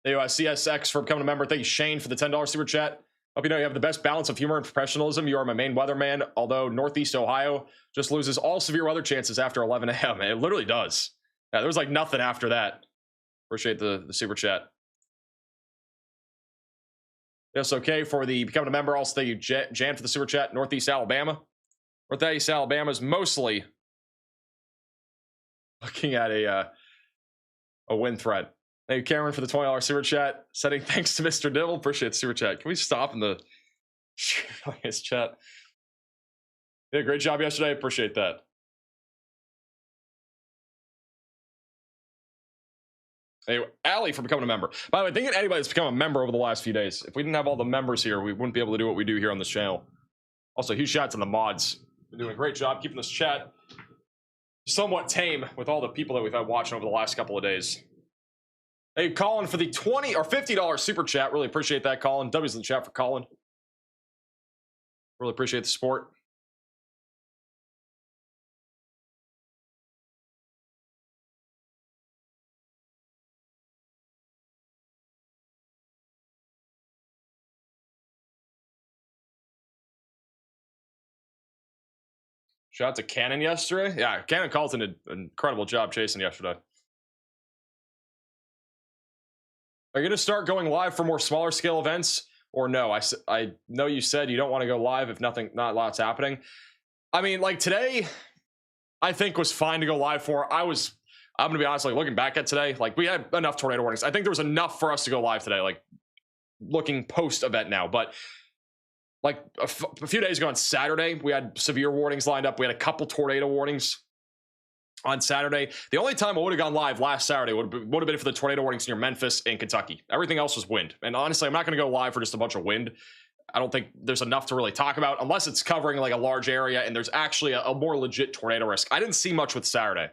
S1: The CSX for becoming a member. Thank you, Shane, for the $10 super chat. Hope you know you have the best balance of humor and professionalism. You are my main weatherman, although Northeast Ohio just loses all severe weather chances after 11 a.m. It literally does. Yeah, there was like nothing after that. Appreciate the super chat. Yes, okay, for the becoming a member. Also, thank you, Jan, for the super chat. Northeast Alabama. Northeast Alabama is mostly looking at a wind threat. Thank you, Cameron, for the $20 super chat. Setting thanks to Mr. Dibble. Appreciate the super chat. Can we stop in the his chat? Yeah, great job yesterday. Appreciate that. Anyway, Allie for becoming a member. By the way, thank you to anybody that's become a member over the last few days. If we didn't have all the members here, we wouldn't be able to do what we do here on this channel. Also, huge shout out to the mods. They're doing a great job keeping this chat somewhat tame with all the people that we've had watching over the last couple of days. Hey, Colin, for the $20 or $50 super chat. Really appreciate that, Colin. W's in the chat for Colin. Really appreciate the support. Shout out to Cannon yesterday. Yeah, Cannon Carlton did an incredible job chasing yesterday. Are you going to start going live for more smaller scale events or no? I know you said you don't want to go live if not a lot's happening. I mean, like today, I think was fine to go live for. I'm going to be honest, like looking back at today, like we had enough tornado warnings. I think there was enough for us to go live today, like looking post event now. But like a few days ago on Saturday, we had severe warnings lined up. We had a couple tornado warnings on Saturday. The only time I would have gone live last Saturday would have been for the tornado warnings near Memphis and Kentucky. Everything else was wind. And honestly, I'm not going to go live for just a bunch of wind. I don't think there's enough to really talk about unless it's covering like a large area and there's actually a more legit tornado risk. I didn't see much with Saturday,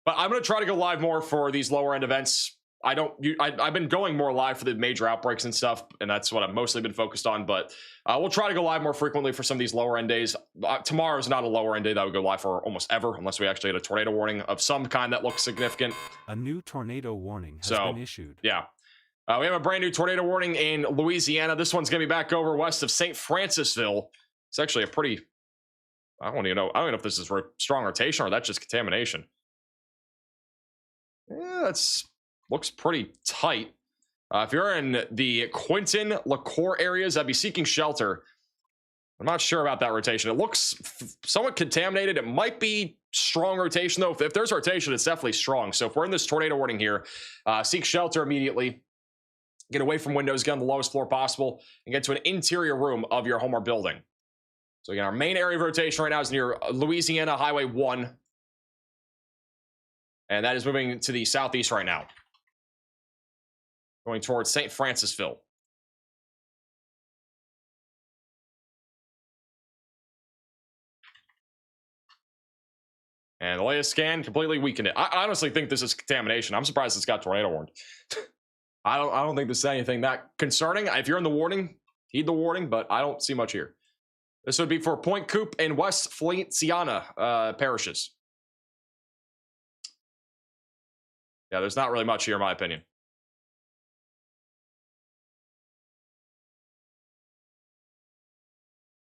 S1: but I'm going to try to go live more for these lower end events. I've been going more live for the major outbreaks and stuff, and that's what I've mostly been focused on, but we'll try to go live more frequently for some of these lower end days. Tomorrow is not a lower end day that I would go live for almost ever, unless we actually get a tornado warning of some kind that looks significant.
S3: A new tornado warning has been issued.
S1: Yeah. We have a brand new tornado warning in Louisiana. This one's going to be back over west of St. Francisville. It's actually a pretty, I don't even know if this is strong rotation or that's just contamination. Yeah, that's looks pretty tight. If you're in the Cointain, LaCour areas, I'd be seeking shelter. I'm not sure about that rotation. It looks somewhat contaminated. It might be strong rotation, though. If there's rotation, it's definitely strong. So if we're in this tornado warning here, seek shelter immediately. Get away from windows, get on the lowest floor possible, and get to an interior room of your home or building. So again, our main area of rotation right now is near Louisiana Highway 1. And that is moving to the southeast right now, going towards St. Francisville. And the latest scan completely weakened it. I honestly think this is contamination. I'm surprised it's got tornado warned. I don't think this is anything that concerning. If you're in the warning, heed the warning, but I don't see much here. This would be for Point Coupe and West Feliciana parishes. Yeah, there's not really much here in my opinion.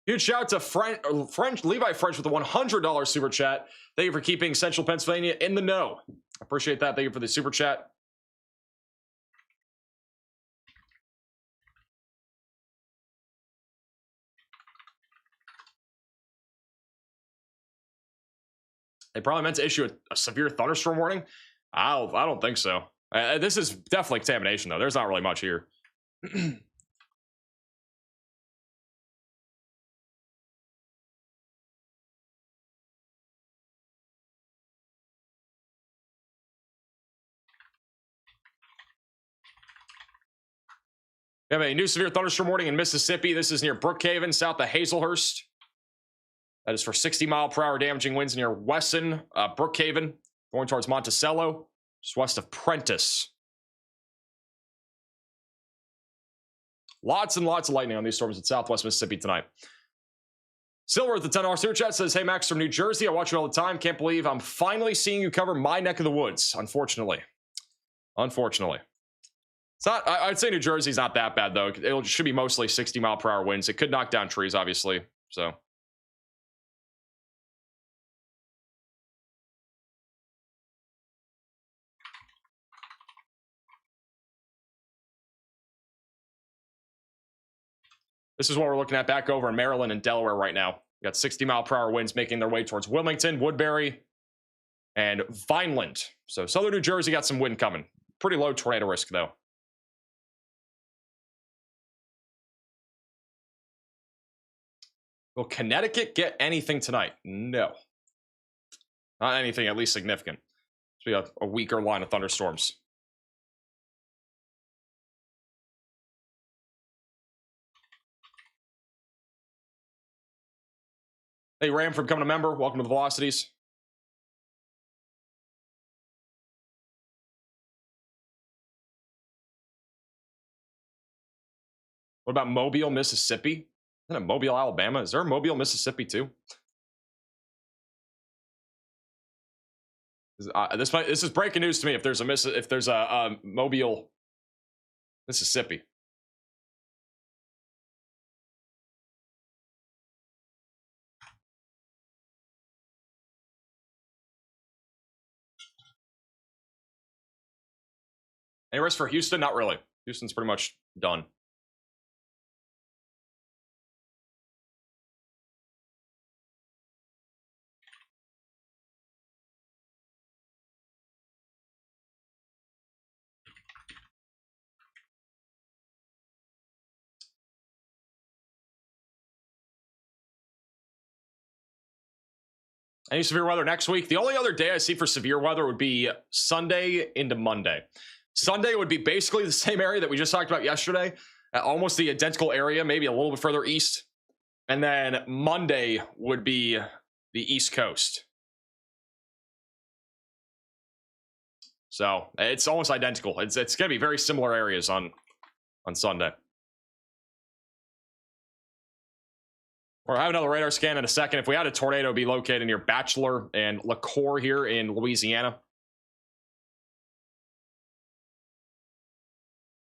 S1: Huge shout out to Levi French with the $100 super chat. Thank you for keeping Central Pennsylvania in the know. Appreciate that. Thank you for the super chat. They probably meant to issue a severe thunderstorm warning. I don't think so. This is definitely contamination, though. There's not really much here. We have a new severe thunderstorm warning in Mississippi. This is near Brookhaven, south of Hazelhurst. That is for 60-mile-per-hour damaging winds near Wesson, Brookhaven, going towards Monticello, just west of Prentice. Lots and lots of lightning on these storms in southwest Mississippi tonight. Silver at the $10 super chat says, hey, Max from New Jersey. I watch you all the time. Can't believe I'm finally seeing you cover my neck of the woods, unfortunately. Unfortunately. It's not, I'd say New Jersey's not that bad, though. It should be mostly 60-mile-per-hour winds. It could knock down trees, obviously. So. This is what we're looking at back over in Maryland and Delaware right now. We got 60-mile-per-hour winds making their way towards Wilmington, Woodbury, and Vineland. So southern New Jersey got some wind coming. Pretty low tornado risk, though. Will Connecticut get anything tonight? No. Not anything at least significant. So we have a weaker line of thunderstorms. Hey, Ram, for becoming a member. Welcome to the Velocities. What about Mobile, Mississippi? Isn't it Mobile, Alabama? Is there a Mobile, Mississippi, too? This is breaking news to me. If there's a Mobile, Mississippi. Any risk for Houston? Not really. Houston's pretty much done. Any severe weather next week? The only other day I see for severe weather would be Sunday into Monday. Sunday would be basically the same area that we just talked about yesterday, almost the identical area, maybe a little bit further east. And then Monday would be the East Coast. So it's almost identical. It's going to be very similar areas on Sunday. We'll have another radar scan in a second. If we had a tornado, it'd be located near Bachelor and LaCour here in Louisiana.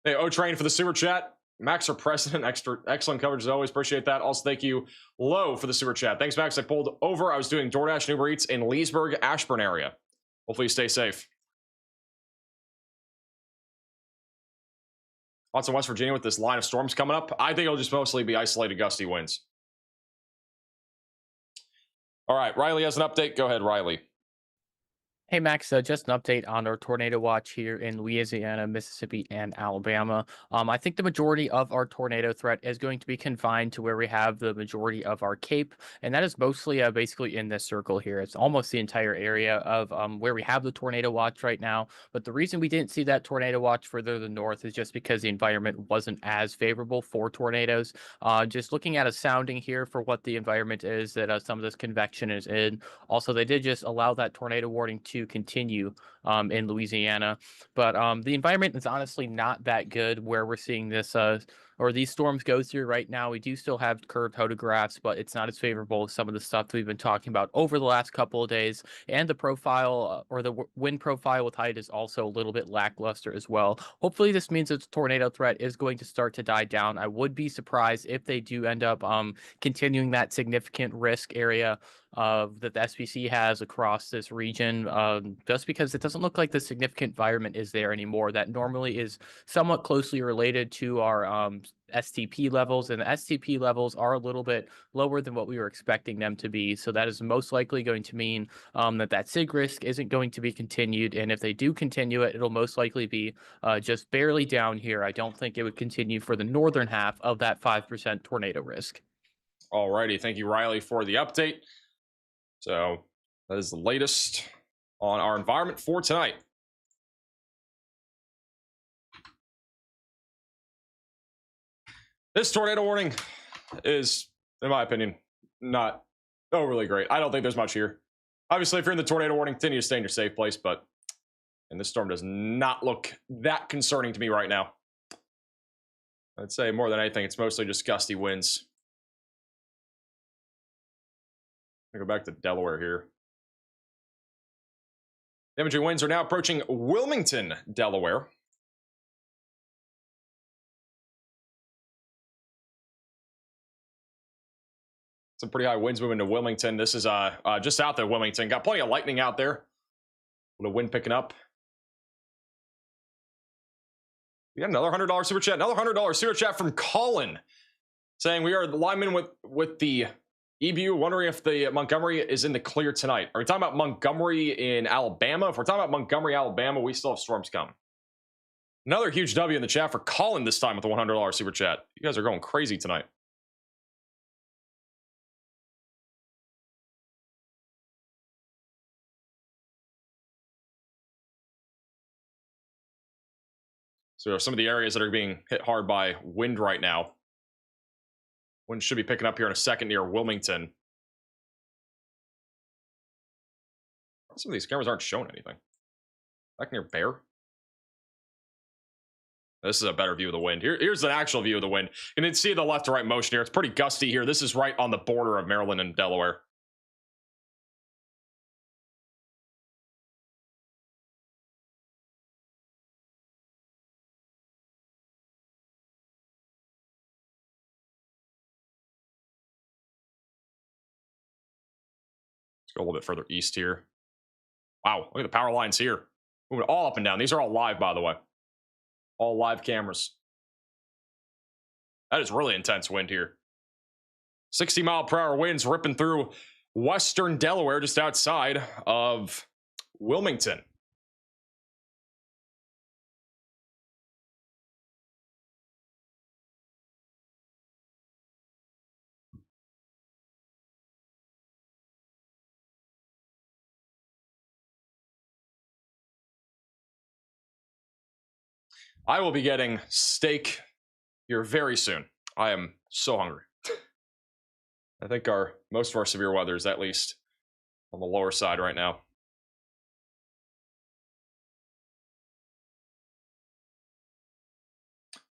S1: Hey, O-Train for the super chat. Max for president. Excellent coverage as always. Appreciate that. Also, thank you, Low, for the super chat. Thanks, Max. I pulled over. I was doing DoorDash and Uber Eats in Leesburg, Ashburn area. Hopefully you stay safe. Lots of West Virginia with this line of storms coming up. I think it'll just mostly be isolated gusty winds. All right, Riley has an update. Go ahead, Riley.
S2: Hey, Max, just an update on our tornado watch here in Louisiana, Mississippi, and Alabama. I think the majority of our tornado threat is going to be confined to where we have the majority of our cape, and that is mostly basically in this circle here. It's almost the entire area of where we have the tornado watch right now. But the reason we didn't see that tornado watch further to the north is just because the environment wasn't as favorable for tornadoes. Just looking at a sounding here for what the environment is that some of this convection is in. Also, they did just allow that tornado warning to continue in Louisiana, but the environment is honestly not that good where we're seeing this or these storms go through right now. We do still have curved photographs, but it's not as favorable as some of the stuff that we've been talking about over the last couple of days. And the profile or the wind profile with height is also a little bit lackluster as well. Hopefully this means that the tornado threat is going to start to die down. I would be surprised if they do end up continuing that significant risk area that the SPC has across this region, just because it doesn't look like the significant environment is there anymore. That normally is somewhat closely related to our STP levels, and the STP levels are a little bit lower than what we were expecting them to be. So that is most likely going to mean that SIG risk isn't going to be continued, and if they do continue it, it'll most likely be just barely down here. I don't think it would continue for the northern half of that 5% tornado risk.
S1: Alrighty, thank you, Riley, for the update. So that is the latest on our environment for tonight. This tornado warning is, in my opinion, not overly great. I don't think there's much here. Obviously, if you're in the tornado warning, continue to stay in your safe place, but and this storm does not look that concerning to me right now. I'd say more than anything, it's mostly just gusty winds. I'm gonna go back to Delaware here. Damaging winds are now approaching Wilmington, Delaware. Some pretty high winds moving to Wilmington. This is just south of Wilmington. Got plenty of lightning out there. A little wind picking up. We got another $100 super chat. Another $100 super chat from Colin, saying we are the linemen with the EBU, wondering if the Montgomery is in the clear tonight. Are we talking about Montgomery in Alabama? If we're talking about Montgomery, Alabama, we still have storms coming. Another huge W in the chat for Colin this time with the $100 super chat. You guys are going crazy tonight. So some of the areas that are being hit hard by wind right now. Wind should be picking up here in a second near Wilmington. Some of these cameras aren't showing anything. Back near Bear. This is a better view of the wind. Here's an actual view of the wind. You can see the left to right motion here. It's pretty gusty here. This is right on the border of Maryland and Delaware. Let's go a little bit further east here. Wow, look at the power lines here. Moving all up and down. These are all live, by the way. All live cameras. That is really intense wind here. 60-mile-per-hour winds ripping through western Delaware, just outside of Wilmington. I will be getting steak here very soon. I am so hungry. I think most of our severe weather is at least on the lower side right now.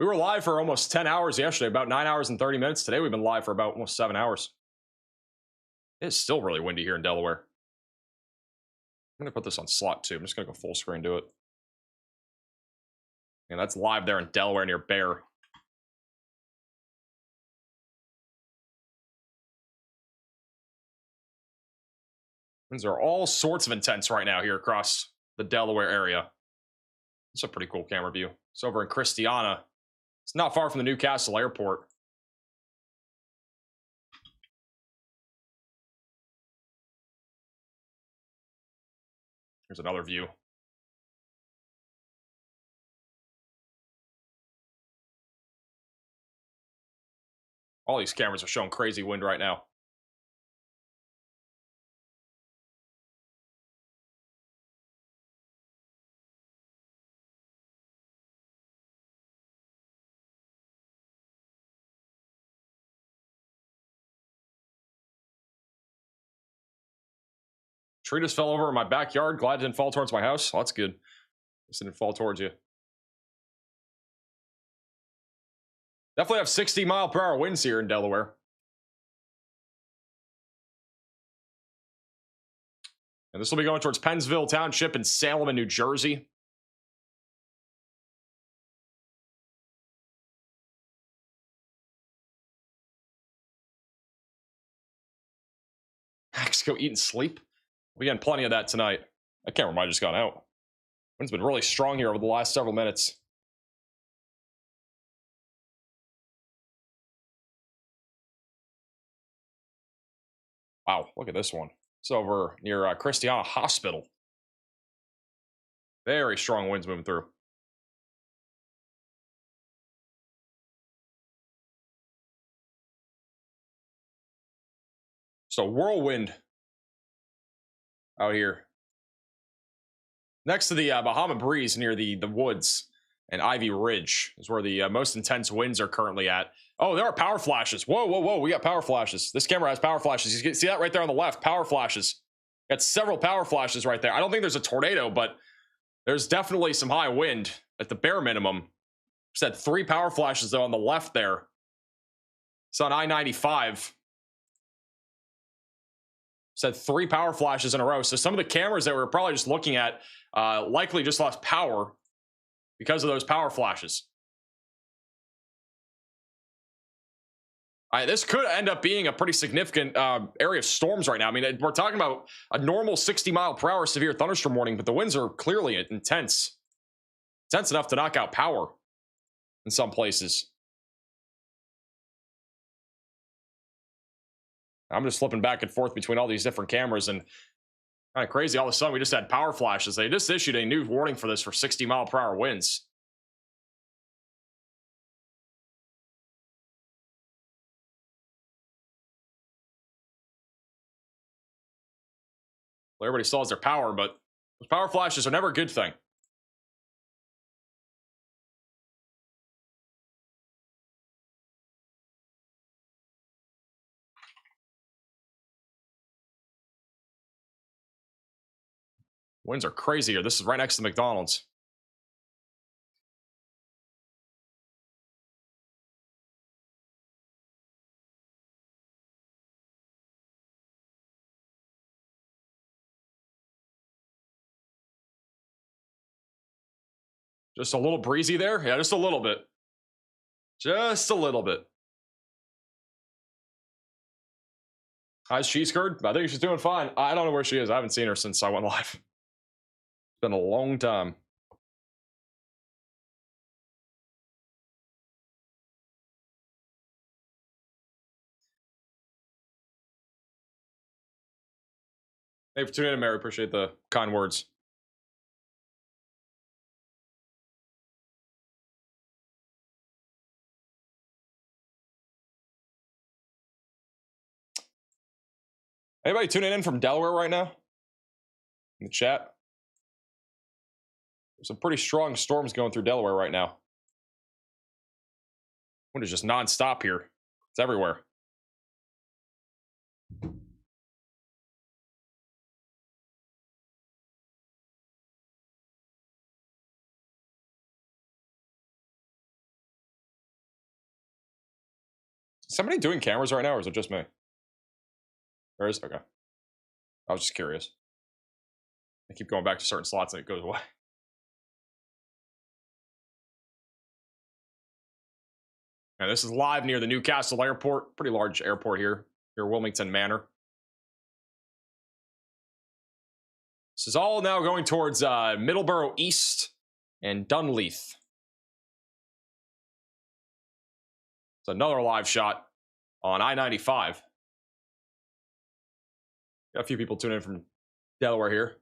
S1: We were live for almost 10 hours yesterday, about 9 hours and 30 minutes. Today we've been live for about almost 7 hours. It's still really windy here in Delaware. I'm going to put this on slot 2. I'm just going to go full screen to it. And that's live there in Delaware near Bear. Winds are all sorts of intense right now here across the Delaware area. It's a pretty cool camera view. It's over in Christiana. It's not far from the Newcastle airport. Here's another view. All these cameras are showing crazy wind right now. Tree just fell over in my backyard. Glad it didn't fall towards my house. Well, that's good. It didn't fall towards you. Definitely have 60-mile-per-hour winds here in Delaware. And this will be going towards Pennsville Township and Salem in New Jersey. Let's go eat and sleep. We getting plenty of that tonight. That camera might have just gone out. Wind's been really strong here over the last several minutes. Wow, look at this one. It's over near Christiana Hospital. Very strong winds moving through. So whirlwind out here. Next to the Bahama Breeze near the woods and Ivy Ridge is where the most intense winds are currently at. Oh, there are power flashes. Whoa, whoa, whoa. We got power flashes. This camera has power flashes. You can see that right there on the left. Power flashes. Got several power flashes right there. I don't think there's a tornado, but there's definitely some high wind at the bare minimum. Just had 3 power flashes though on the left there. It's on I-95. Said 3 power flashes in a row. So some of the cameras that we're probably just looking at likely just lost power because of those power flashes. This could end up being a pretty significant area of storms right now. I mean, we're talking about a normal 60-mile-per-hour severe thunderstorm warning, but the winds are clearly intense. Intense enough to knock out power in some places. I'm just flipping back and forth between all these different cameras, and kind of crazy. All of a sudden, we just had power flashes. They just issued a new warning for this for 60-mile-per-hour winds. Well, everybody still has their power, but those power flashes are never a good thing. Winds are crazy here. This is right next to McDonald's. Just a little breezy there? Yeah, just a little bit. Just a little bit. How's Cheese Curd? I think she's doing fine. I don't know where she is. I haven't seen her since I went live. It's been a long time. Hey, for tuning in, Mary. Appreciate the kind words. Anybody tuning in from Delaware right now? In the chat? There's some pretty strong storms going through Delaware right now. Wind is just non-stop here. It's everywhere. Is somebody doing cameras right now, or is it just me? There is? Okay. I was just curious. I keep going back to certain slots and it goes away. And this is live near the Newcastle Airport. Pretty large airport here. Near Wilmington Manor. This is all now going towards Middleborough East and Dunleith. It's another live shot on I-95. Got a few people tuning in from Delaware here.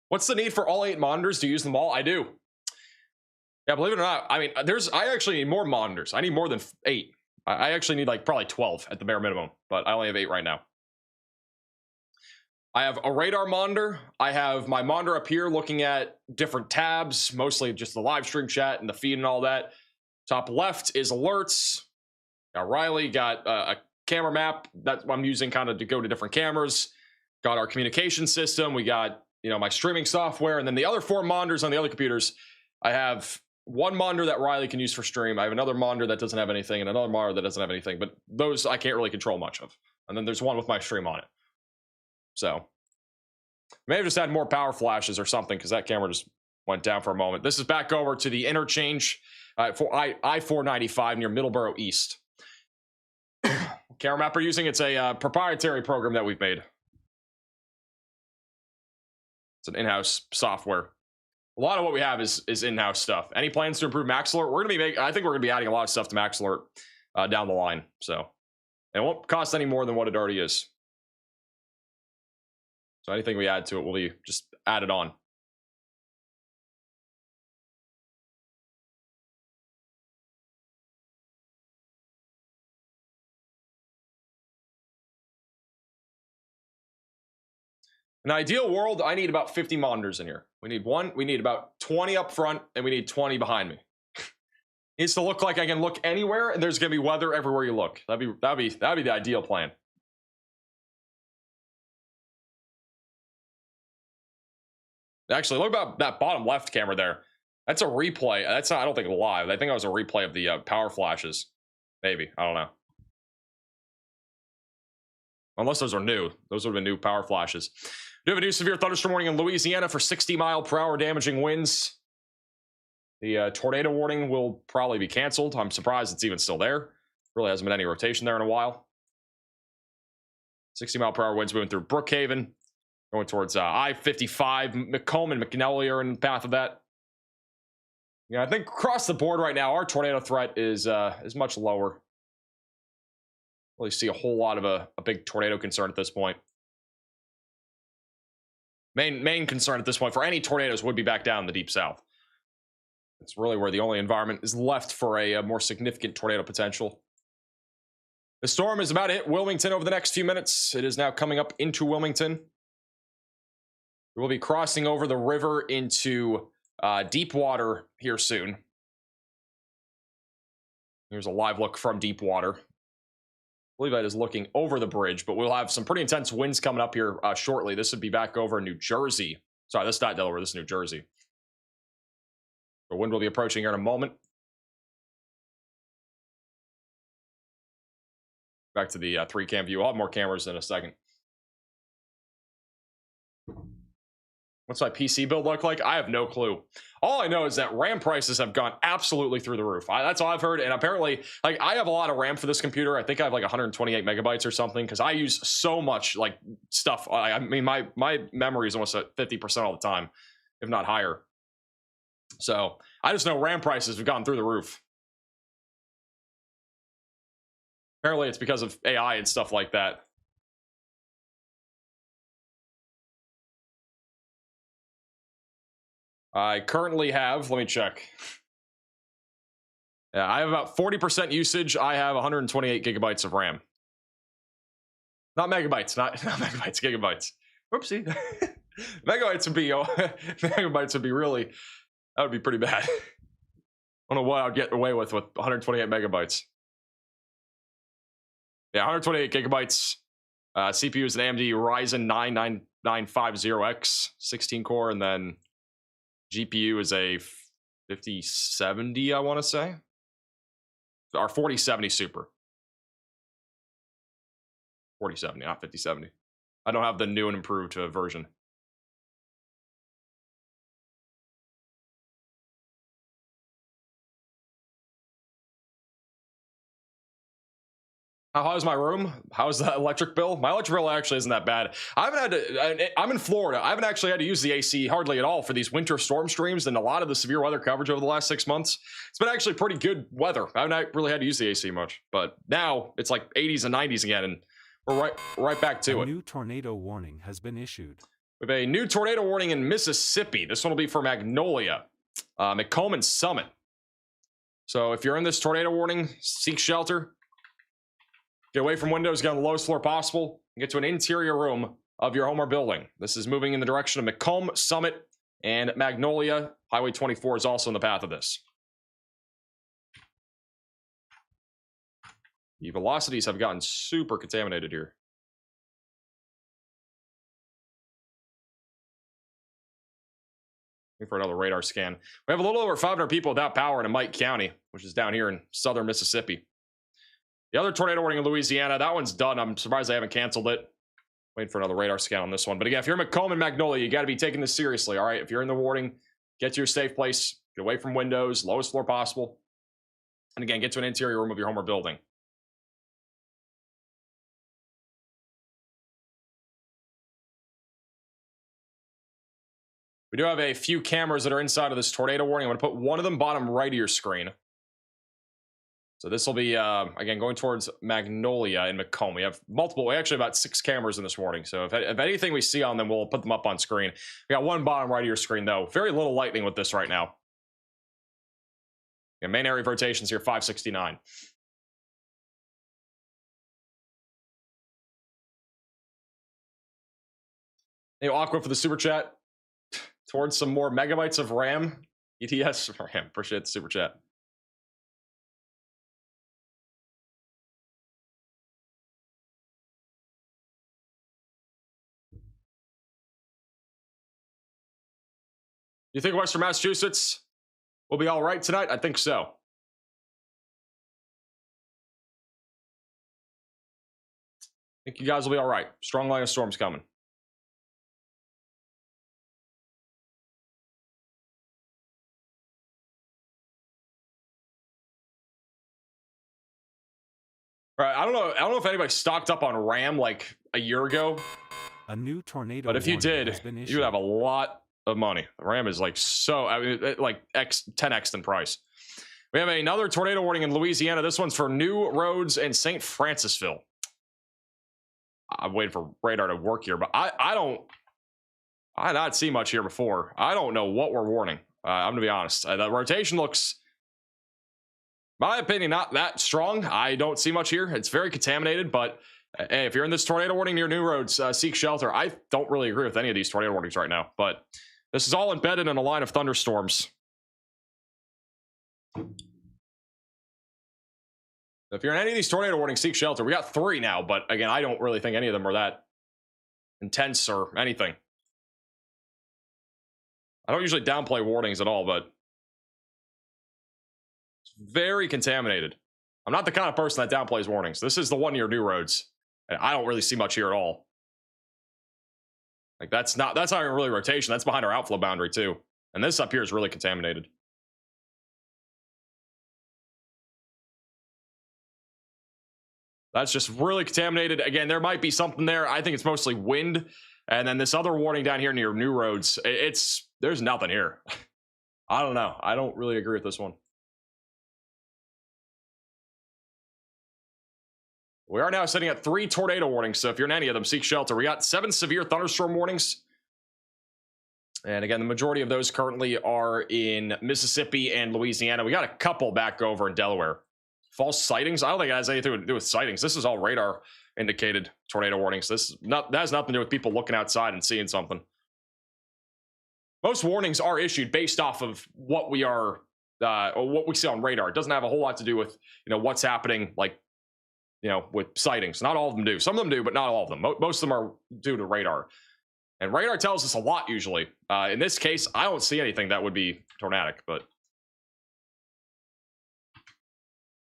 S1: What's the need for all 8 monitors? Do you use them all? I do. Yeah, believe it or not, I mean, I actually need more monitors. I need more than 8. I actually need like probably 12 at the bare minimum, but I only have 8 right now. I have a radar monitor. I have my monitor up here looking at different tabs, mostly just the live stream chat and the feed and all that. Top left is alerts. Got Riley, got a camera map that I'm using kind of to go to different cameras. Got our communication system. We got, you know, my streaming software, and then the other 4 monitors on the other computers. I have one monitor that Riley can use for stream. I have another monitor that doesn't have anything, and another monitor that doesn't have anything, but those I can't really control much of. And then there's one with my stream on it. So may have just had more power flashes or something, because that camera just went down for a moment. This is back over to the interchange for I-495 near Middleborough East. Camera map we're using, it's a proprietary program that we've made. It's an in-house software. A lot of what we have is in-house stuff. Any plans to improve Max Alert? We're going to be I think we're going to be adding a lot of stuff to Max Alert down the line. So it won't cost any more than what it already is. So anything we add to it will be just added on. In an ideal world, I need about 50 monitors in here. We need about 20 up front, and we need 20 behind me. Needs to look like I can look anywhere and there's gonna be weather everywhere you look. That'd be the ideal plan. Actually, look about that bottom left camera there. That's a replay. That's not, I don't think live. I think that was a replay of the power flashes. Maybe. I don't know. Unless those are new. Those would have been new power flashes. We have a new severe thunderstorm warning in Louisiana for 60-mile-per-hour damaging winds. The tornado warning will probably be canceled. I'm surprised it's even still there. Really hasn't been any rotation there in a while. 60-mile-per-hour winds moving through Brookhaven. Going towards I-55. Macomb and McNally are in the path of that. Yeah, I think across the board right now, our tornado threat is much lower. Really see a whole lot of a big tornado concern at this point. Main concern at this point for any tornadoes would be back down in the deep south. It's really where the only environment is left for a more significant tornado potential. The storm is about to hit Wilmington over the next few minutes. It is now coming up into Wilmington. We will be crossing over the river into deep water here soon. Here's a live look from deep water. I believe that is looking over the bridge, but we'll have some pretty intense winds coming up here shortly. This would be back over New Jersey. Sorry, this is not Delaware. This is New Jersey. The wind will be approaching here in a moment. Back to the 3-cam view. I'll have more cameras in a second. What's my PC build look like? I have no clue. All I know is that RAM prices have gone absolutely through the roof. That's all I've heard. And apparently, like, I have a lot of RAM for this computer. I think I have like 128 megabytes or something because I use so much like stuff. I mean, my memory is almost at 50% all the time, if not higher. So I just know RAM prices have gone through the roof. Apparently, it's because of AI and stuff like that. I currently have, let me check. Yeah, I have about 40% usage. I have 128 gigabytes of RAM. Not megabytes, not megabytes, gigabytes. Whoopsie. Megabytes would be really, that would be pretty bad. I don't know what I'd get away with 128 megabytes. Yeah, 128 gigabytes. CPU is an AMD Ryzen 9 9950X 16 core, and then GPU is a 5070, I want to say. Or 4070 Super. 4070, not 5070. I don't have the new and improved version. How's my room? How's the electric bill? My electric bill actually isn't that bad. I haven't had to, I'm in Florida. I haven't actually had to use the AC hardly at all for these winter storm streams and a lot of the severe weather coverage over the last 6 months. It's been actually pretty good weather. I haven't really had to use the AC much, but now it's like 80s and 90s again, and we're right back to it.
S3: A new tornado warning has been issued.
S1: We have a new tornado warning in Mississippi. This one will be for Magnolia, Macomb and Summit. So if you're in this tornado warning, seek shelter. Get away from windows, get on the lowest floor possible, and get to an interior room of your home or building. This is moving in the direction of Macomb, Summit, and Magnolia. Highway 24 is also in the path of this. The velocities have gotten super contaminated here. Looking for another radar scan. We have a little over 500 people without power in Mike County, which is down here in southern Mississippi. The other tornado warning in Louisiana, that one's done. I'm surprised they haven't canceled it. Waiting for another radar scan on this one. But again, if you're in Macomb and Magnolia, you got to be taking this seriously, all right? If you're in the warning, get to your safe place. Get away from windows, lowest floor possible. And again, get to an interior room of your home or building. We do have a few cameras that are inside of this tornado warning. I'm going to put one of them bottom right of your screen. So this will be, again, going towards Magnolia and Macomb. We have multiple, actually about 6 cameras in this warning. So if anything we see on them, we'll put them up on screen. We got one bottom right of your screen, though. Very little lightning with this right now. Yeah, main area of rotations here, 569. Hey, Aqua for the super chat. Towards some more megabytes of RAM. ETS RAM. Appreciate the super chat. You think Western Massachusetts will be all right tonight? I think so. I think you guys will be all right. Strong line of storms coming. All right, I don't know if anybody stocked up on RAM like a year ago.
S3: A new tornado.
S1: But if you
S3: warning
S1: did,
S3: has been
S1: you
S3: issued.
S1: would have a lot of money. RAM is like so, I mean, like 10x in price. We have another tornado warning in Louisiana. This one's for New Roads and St. Francisville. I'm waiting for radar to work here, but I did not see much here before. I don't know what we're warning. I'm gonna be honest. The rotation looks, my opinion, not that strong. I don't see much here. It's very contaminated, but hey, if you're in this tornado warning near New Roads, seek shelter. I don't really agree with any of these tornado warnings right now, but this is all embedded in a line of thunderstorms. If you're in any of these tornado warnings, seek shelter. We got 3 now, but again, I don't really think any of them are that intense or anything. I don't usually downplay warnings at all, but it's very contaminated. I'm not the kind of person that downplays warnings. This is the one near New Roads, and I don't really see much here at all. Like that's not even really rotation. That's behind our outflow boundary too. And this up here is really contaminated. That's just really contaminated. Again, there might be something there. I think it's mostly wind. And then this other warning down here near New Roads, there's nothing here. I don't know. I don't really agree with this one. We are now sitting at 3 tornado warnings. So if you're in any of them, seek shelter. We got 7 severe thunderstorm warnings. And again, the majority of those currently are in Mississippi and Louisiana. We got a couple back over in Delaware. False sightings? I don't think it has anything to do with sightings. This is all radar indicated tornado warnings. That has nothing to do with people looking outside and seeing something. Most warnings are issued based off of what we are, or what we see on radar. It doesn't have a whole lot to do with, what's happening, like, with sightings. Not all of them do. Some of them do, but not all of them. Most of them are due to radar. And radar tells us a lot usually. In this case, I don't see anything that would be tornadic, but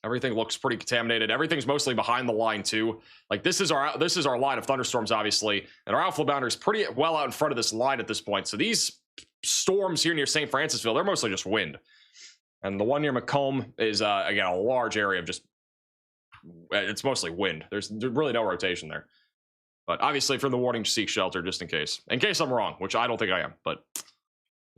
S1: everything looks pretty contaminated. Everything's mostly behind the line too. Like this is our line of thunderstorms, obviously, and our outflow boundary is pretty well out in front of this line at this point. So these storms here near St. Francisville, they're mostly just wind. And the one near Macomb is again a large area of just, it's mostly wind. There's really no rotation there. But obviously, for the warning, seek shelter just in case. In case I'm wrong, which I don't think I am, but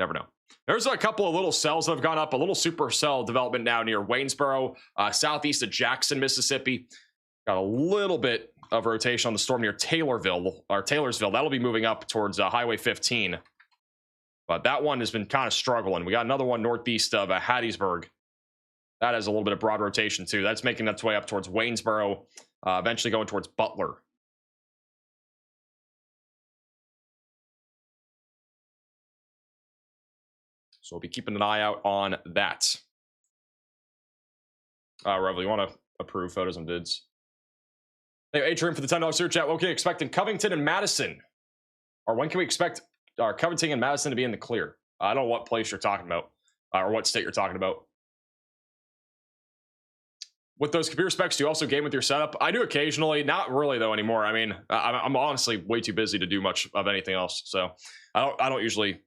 S1: never know. There's a couple of little cells that have gone up. A little supercell development now near Waynesboro, southeast of Jackson, Mississippi. Got a little bit of rotation on the storm near Taylorsville. That'll be moving up towards Highway 15. But that one has been kind of struggling. We got another one northeast of Hattiesburg. That has a little bit of broad rotation too. That's making its way up towards Waynesboro, eventually going towards Butler. So we'll be keeping an eye out on that. Revel, you want to approve photos and vids? Hey, Atrium for the $10 super chat. What can we expect in Covington and Madison? Or when can we expect Covington and Madison to be in the clear? I don't know what place you're talking about, or what state you're talking about. With those computer specs, do you also game with your setup? I do occasionally, not really though anymore. I mean, I'm honestly way too busy to do much of anything else. So I don't usually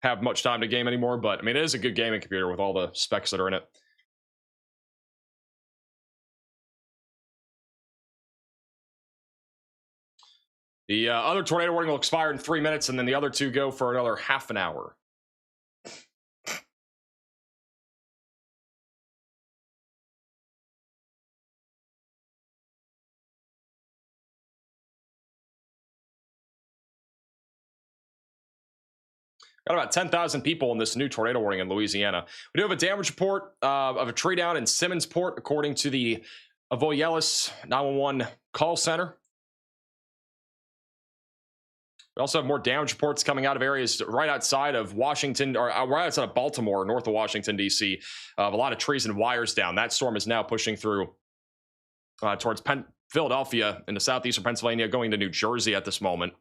S1: have much time to game anymore, but I mean, it is a good gaming computer with all the specs that are in it. The other tornado warning will expire in 3 minutes, and then the other 2 go for another half an hour. Got about 10,000 people in this new tornado warning in Louisiana. We do have a damage report of a tree down in Simmonsport, according to the Avoyelles 911 call center. We also have more damage reports coming out of areas right outside of Washington, or right outside of Baltimore, north of Washington, D.C. Of a lot of trees and wires down. That storm is now pushing through towards Philadelphia into southeastern Pennsylvania, going to New Jersey at this moment.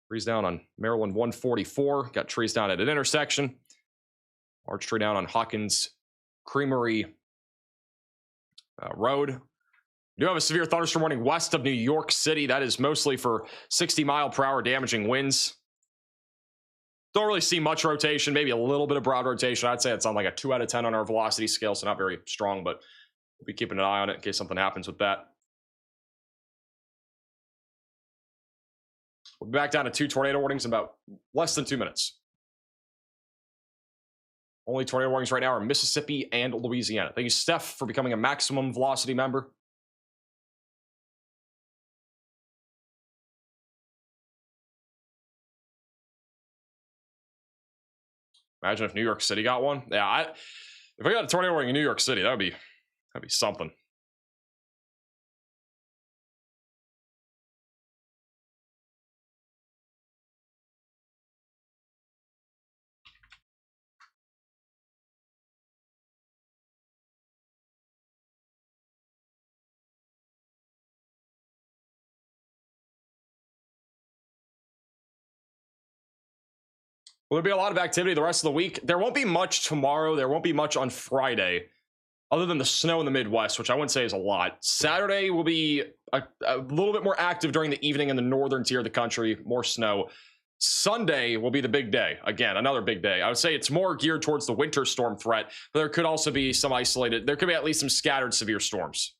S1: Trees down on Maryland 144. Got trees down at an intersection. Large tree down on Hawkins Creamery Road. We do have a severe thunderstorm warning west of New York City. That is mostly for 60-mile-per-hour damaging winds. Don't really see much rotation, maybe a little bit of broad rotation. I'd say it's on like a 2 out of 10 on our velocity scale, so not very strong, but we'll be keeping an eye on it in case something happens with that. We'll be back down to 2 tornado warnings in about less than 2 minutes. Only tornado warnings right now are Mississippi and Louisiana. Thank you, Steph, for becoming a maximum velocity member. Imagine if New York City got one. Yeah, if I got a tornado warning in New York City, that'd be something. Well, there'll be a lot of activity the rest of the week. There won't be much tomorrow. There won't be much on Friday, other than the snow in the Midwest, which I wouldn't say is a lot. Saturday will be a little bit more active during the evening in the northern tier of the country, more snow. Sunday will be the big day. Again, another big day. I would say it's more geared towards the winter storm threat, but there could also be some isolated, there could be at least some scattered severe storms.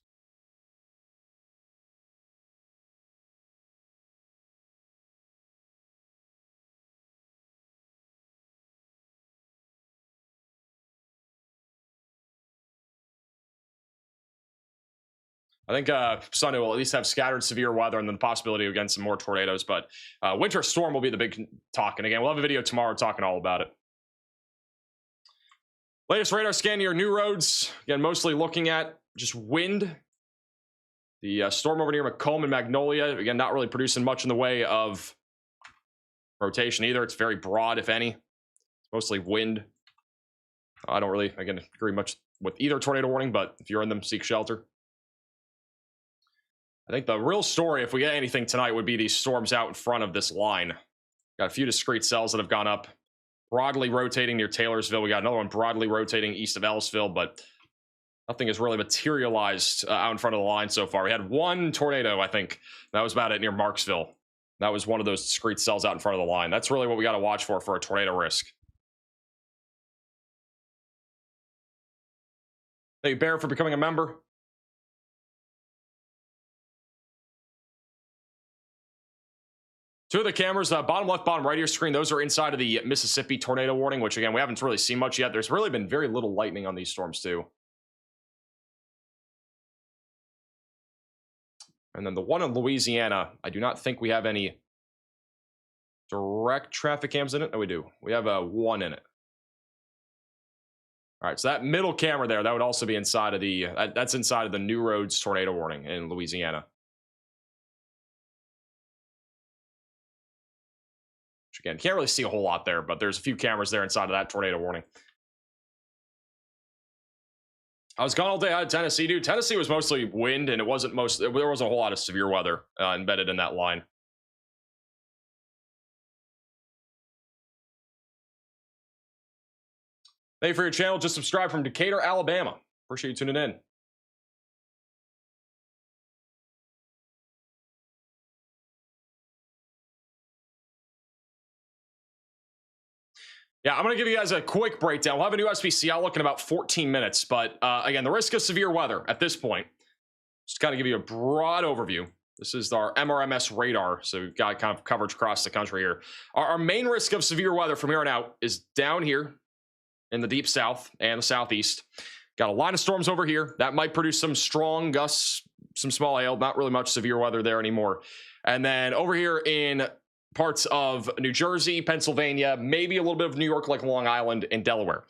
S1: I think Sunday will at least have scattered severe weather and then the possibility of getting some more tornadoes. But winter storm will be the big talk. And again, we'll have a video tomorrow talking all about it. Latest radar scan near new roads. Again, mostly looking at just wind. The storm over near Macomb and Magnolia. Again, not really producing much in the way of rotation either. It's very broad, if any. It's mostly wind. I don't really, again, agree much with either tornado warning, but if you're in them, seek shelter. I think the real story, if we get anything tonight, would be these storms out in front of this line. Got a few discrete cells that have gone up, broadly rotating near Taylorsville. We got another one broadly rotating east of Ellisville, but nothing has really materialized out in front of the line so far. We had one tornado, I think. That was about it near Marksville. That was one of those discrete cells out in front of the line. That's really what we got to watch for a tornado risk. Thank you, Bear, for becoming a member. Two of the cameras, bottom left, bottom right of your screen, those are inside of the Mississippi tornado warning, which again, we haven't really seen much yet. There's really been very little lightning on these storms too. And then the one in Louisiana, I do not think we have any direct traffic cams in it. No, we do. We have one in it. All right, so that middle camera there, that would also be inside of the, that's inside of the New Roads tornado warning in Louisiana. Again, can't really see a whole lot there, but there's a few cameras there inside of that tornado warning. I was gone all day out of Tennessee, dude. Tennessee was mostly wind, and there wasn't a whole lot of severe weather embedded in that line. Thank you for your channel. Just subscribe from Decatur, Alabama. Appreciate you tuning in. Yeah, I'm going to give you guys a quick breakdown. We'll have a new SPC outlook in about 14 minutes. But again, the risk of severe weather at this point, just kind of give you a broad overview. This is our MRMS radar. So we've got kind of coverage across the country here. Our main risk of severe weather from here on out is down here in the deep south and the southeast. Got a line of storms over here. That might produce some strong gusts, some small hail, not really much severe weather there anymore. And then over here in parts of New Jersey, Pennsylvania, maybe a little bit of New York, like Long Island and Delaware.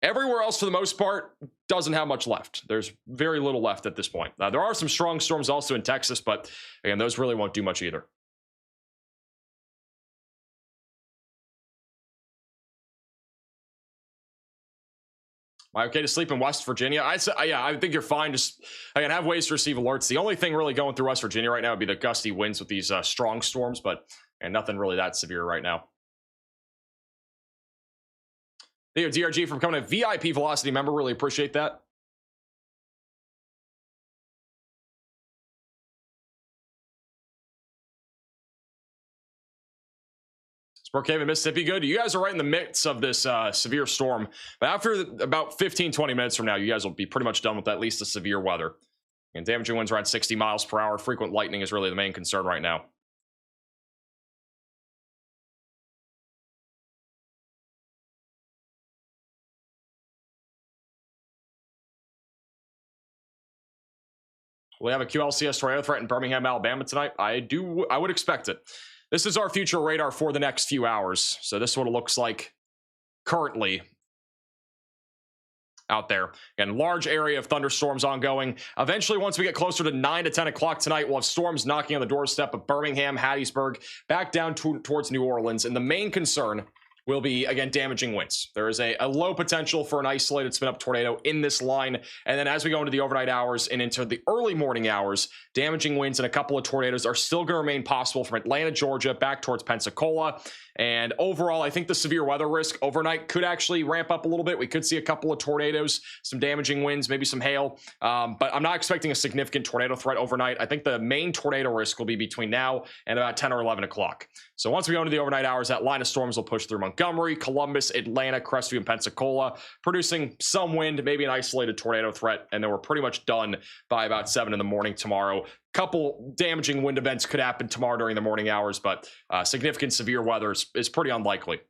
S1: Everywhere else, for the most part, doesn't have much left. There's very little left at this point. There are some strong storms also in Texas, but again, those really won't do much either. Am I okay to sleep in West Virginia? Yeah, I think you're fine. Just, again, have ways to receive alerts. The only thing really going through West Virginia right now would be the gusty winds with these strong storms, but and nothing really that severe right now. Thank you, DRG, for becoming a VIP Velocity member. Really appreciate that. Brookhaven, Mississippi, good. You guys are right in the midst of this severe storm. But after about 15, 20 minutes from now, you guys will be pretty much done with at least the severe weather. And damaging winds around 60 miles per hour. Frequent lightning is really the main concern right now. We have a QLCS tornado threat in Birmingham, Alabama tonight. I would expect it. This is our future radar for the next few hours. So this is what it looks like currently out there. Again, large area of thunderstorms ongoing. Eventually, once we get closer to 9 to 10 o'clock tonight, we'll have storms knocking on the doorstep of Birmingham, Hattiesburg, back down towards New Orleans. And the main concern will be, again, damaging winds. There is a low potential for an isolated spin-up tornado in this line. And then as we go into the overnight hours and into the early morning hours, damaging winds and a couple of tornadoes are still going to remain possible from Atlanta, Georgia, back towards Pensacola. And overall, I think the severe weather risk overnight could actually ramp up a little bit. We could see a couple of tornadoes, some damaging winds, maybe some hail. But I'm not expecting a significant tornado threat overnight. I think the main tornado risk will be between now and about 10 or 11 o'clock. So once we go into the overnight hours, that line of storms will push through Montgomery, Columbus, Atlanta, Crestview, and Pensacola, producing some wind, maybe an isolated tornado threat. And then we're pretty much done by about 7 in the morning tomorrow. Couple damaging wind events could happen tomorrow during the morning hours, but significant severe weather is pretty unlikely.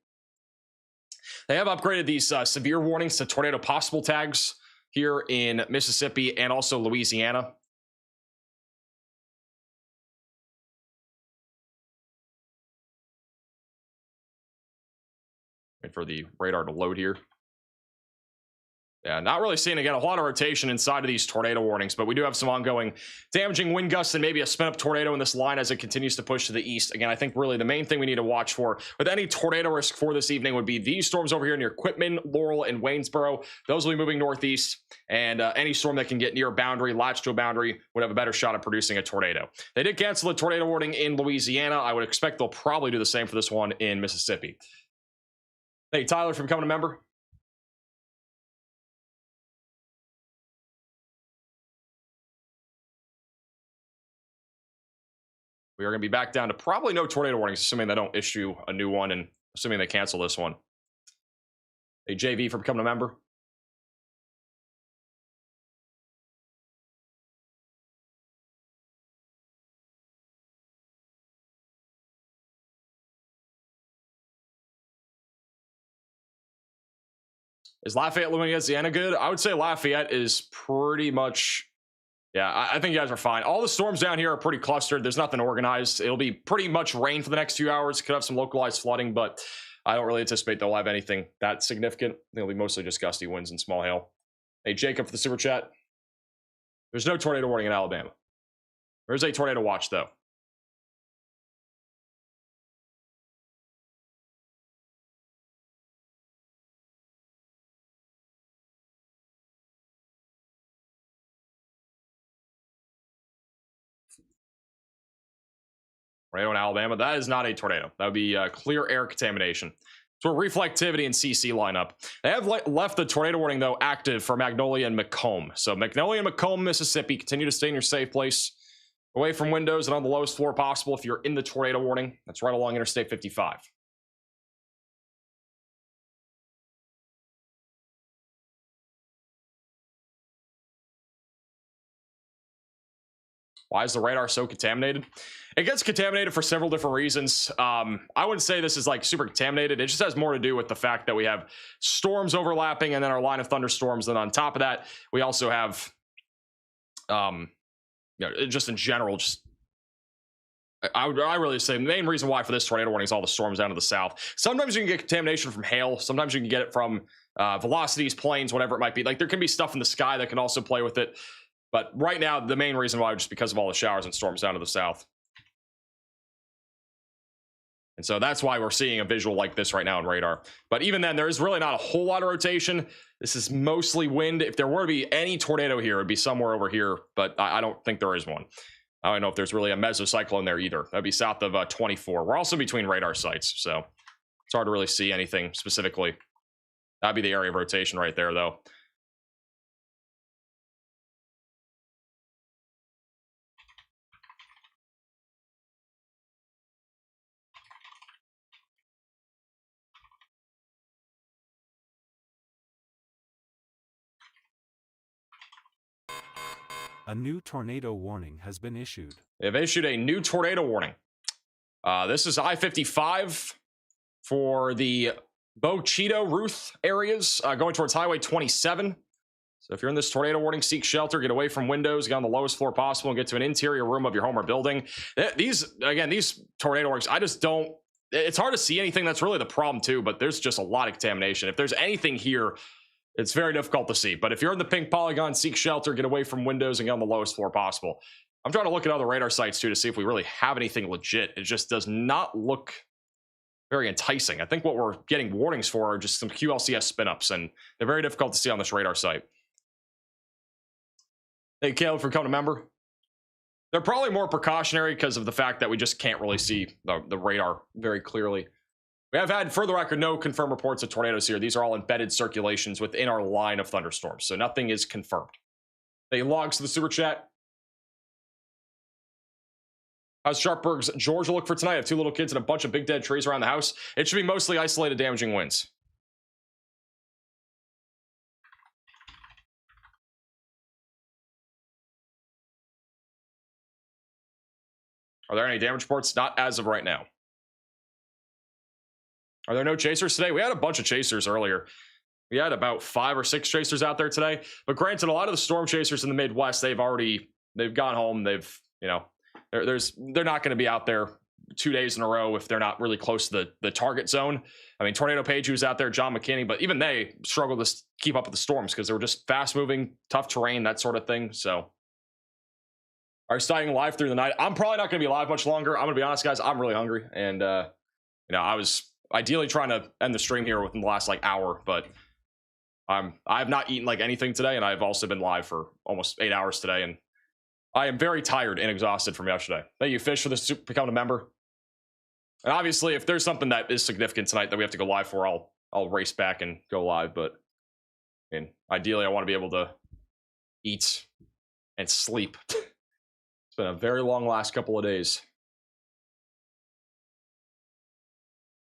S1: They have upgraded these severe warnings to tornado possible tags here in Mississippi and also Louisiana. Wait for the radar to load here. Yeah, not really seeing, again, a lot of rotation inside of these tornado warnings, but we do have some ongoing damaging wind gusts and maybe a spin-up tornado in this line as it continues to push to the east. Again, I think really the main thing we need to watch for with any tornado risk for this evening would be these storms over here near Quitman, Laurel, and Waynesboro. Those will be moving northeast, and any storm that can get near a boundary, latch to a boundary, would have a better shot at producing a tornado. They did cancel the tornado warning in Louisiana. I would expect they'll probably do the same for this one in Mississippi. Thank you, Tyler, for becoming a member. We are going to be back down to probably no tornado warnings, assuming they don't issue a new one and assuming they cancel this one. Hey, JV, for becoming a member. Is Lafayette, Louisiana good? I would say Lafayette is pretty much... Yeah, I think you guys are fine. All the storms down here are pretty clustered. There's nothing organized. It'll be pretty much rain for the next few hours. Could have some localized flooding, but I don't really anticipate they'll have anything that significant. It'll be mostly just gusty winds and small hail. Hey, Jacob for the super chat. There's no tornado warning in Alabama. There's a tornado watch, though. Tornado in Alabama, that is not a tornado. That would be clear air contamination. So reflectivity and CC lineup. They have left the tornado warning, though, active for Magnolia and Macomb. So Magnolia and Macomb, Mississippi, continue to stay in your safe place, away from windows and on the lowest floor possible if you're in the tornado warning. That's right along Interstate 55. Why is the radar so contaminated? It gets contaminated for several different reasons. I wouldn't say this is like super contaminated. It just has more to do with the fact that we have storms overlapping and then our line of thunderstorms. And on top of that, we also have, just in general, I really say the main reason why for this tornado warning is all the storms down to the south. Sometimes you can get contamination from hail. Sometimes you can get it from velocities, planes, whatever it might be. Like there can be stuff in the sky that can also play with it. But right now, the main reason why is just because of all the showers and storms down to the south. And so that's why we're seeing a visual like this right now in radar. But even then, there is really not a whole lot of rotation. This is mostly wind. If there were to be any tornado here, it would be somewhere over here. But I don't think there is one. I don't know if there's really a mesocyclone there either. That'd be south of 24. We're also between radar sites, so it's hard to really see anything specifically. That'd be the area of rotation right there, though.
S3: A new tornado warning has been issued.
S1: They've issued a new tornado warning. This is I-55 for the Bochito, Ruth areas going towards Highway 27. So if you're in this tornado warning, seek shelter, get away from windows, get on the lowest floor possible, and get to an interior room of your home or building. These tornado warnings, I just don't, it's hard to see anything. That's really the problem too, but there's just a lot of contamination. If there's anything here, it's very difficult to see. But if you're in the pink polygon, seek shelter, get away from windows, and get on the lowest floor possible. I'm trying to look at other radar sites too to see if we really have anything legit. It just does not look very enticing. I think what we're getting warnings for are just some QLCS spin-ups, and they're very difficult to see on this radar site. Thank you, Caleb, for becoming a member. They're probably more precautionary because of the fact that we just can't really see the radar very clearly. We have had, for the record, no confirmed reports of tornadoes here. These are all embedded circulations within our line of thunderstorms, so nothing is confirmed. They logs to the super chat. How's Sharpberg's Georgia look for tonight? I have 2 little kids and a bunch of big dead trees around the house. It should be mostly isolated damaging winds. Are there any damage reports? Not as of right now. Are there no chasers today? We had a bunch of chasers earlier. We had about 5 or 6 chasers out there today. But granted, a lot of the storm chasers in the Midwest, they've gone home. They're not going to be out there 2 days in a row if they're not really close to the target zone. I mean, Tornado Page was out there, John McKinney, but even they struggled to keep up with the storms because they were just fast moving, tough terrain, that sort of thing. So are you starting live through the night? I'm probably not going to be live much longer. I'm going to be honest, guys. I'm really hungry. And, I was ideally trying to end the stream here within the last hour, but I've not eaten anything today. And I've also been live for almost 8 hours today. And I am very tired and exhausted from yesterday. Thank you, Fish, for this becoming a member. And obviously, if there's something that is significant tonight that we have to go live for, I'll race back and go live. But I mean, ideally, I want to be able to eat and sleep. It's been a very long last couple of days.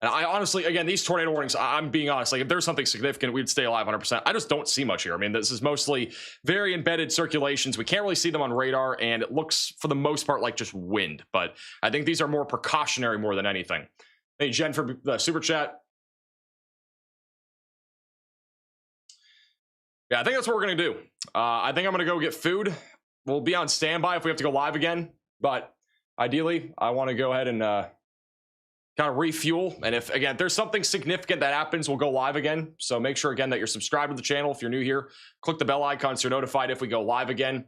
S1: And I honestly, again, these tornado warnings, I'm being honest, if there's something significant, we'd stay alive 100%. I just don't see much here. I mean, this is mostly very embedded circulations. We can't really see them on radar, and it looks, for the most part, like just wind. But I think these are more precautionary more than anything. Hey, Jen, for the super chat. Yeah, I think that's what we're going to do. I think I'm going to go get food. We'll be on standby if we have to go live again. But ideally, I want to go ahead and kind of refuel. And if there's something significant that happens, we'll go live again. So make sure again that you're subscribed to the channel. If you're new here, click the bell icon so you're notified if we go live again.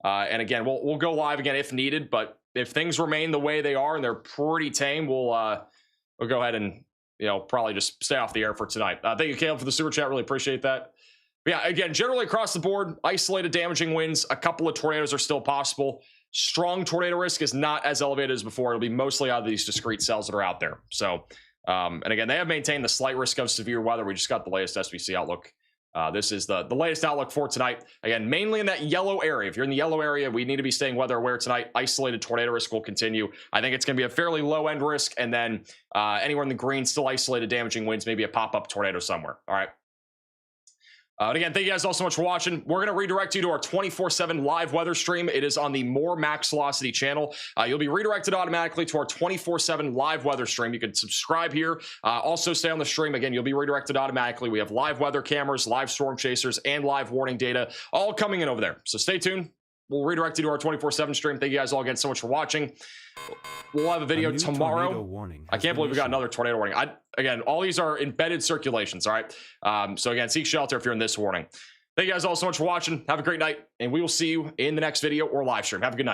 S1: And again, we'll go live again if needed. But if things remain the way they are and they're pretty tame, we'll go ahead and probably just stay off the air for tonight. Thank you, Caleb, for the super chat. Really appreciate that. But yeah, again, generally across the board, isolated damaging winds. A couple of tornadoes are still possible. Strong tornado risk is not as elevated as before. It'll be mostly out of these discrete cells that are out there. So, and again, they have maintained the slight risk of severe weather. We just got the latest SVC outlook. This is the latest outlook for tonight. Again, mainly in that yellow area. If you're in the yellow area, we need to be staying weather aware tonight. Isolated tornado risk will continue. I think it's going to be a fairly low end risk. And then anywhere in the green, still isolated damaging winds, maybe a pop-up tornado somewhere. All right. And again, thank you guys all so much for watching. We're going to redirect you to our 24/7 live weather stream. It is on the More Max Velocity channel. You'll be redirected automatically to our 24/7 live weather stream. You can subscribe here. Also stay on the stream. Again, you'll be redirected automatically. We have live weather cameras, live storm chasers, and live warning data all coming in over there. So stay tuned. We'll redirect you to our 24/7 stream. Thank you guys all again so much for watching. We'll have a video tomorrow. I can't believe we got another tornado warning. Again, all these are embedded circulations, all right? So again, seek shelter if you're in this warning. Thank you guys all so much for watching. Have a great night, and we will see you in the next video or live stream. Have a good night.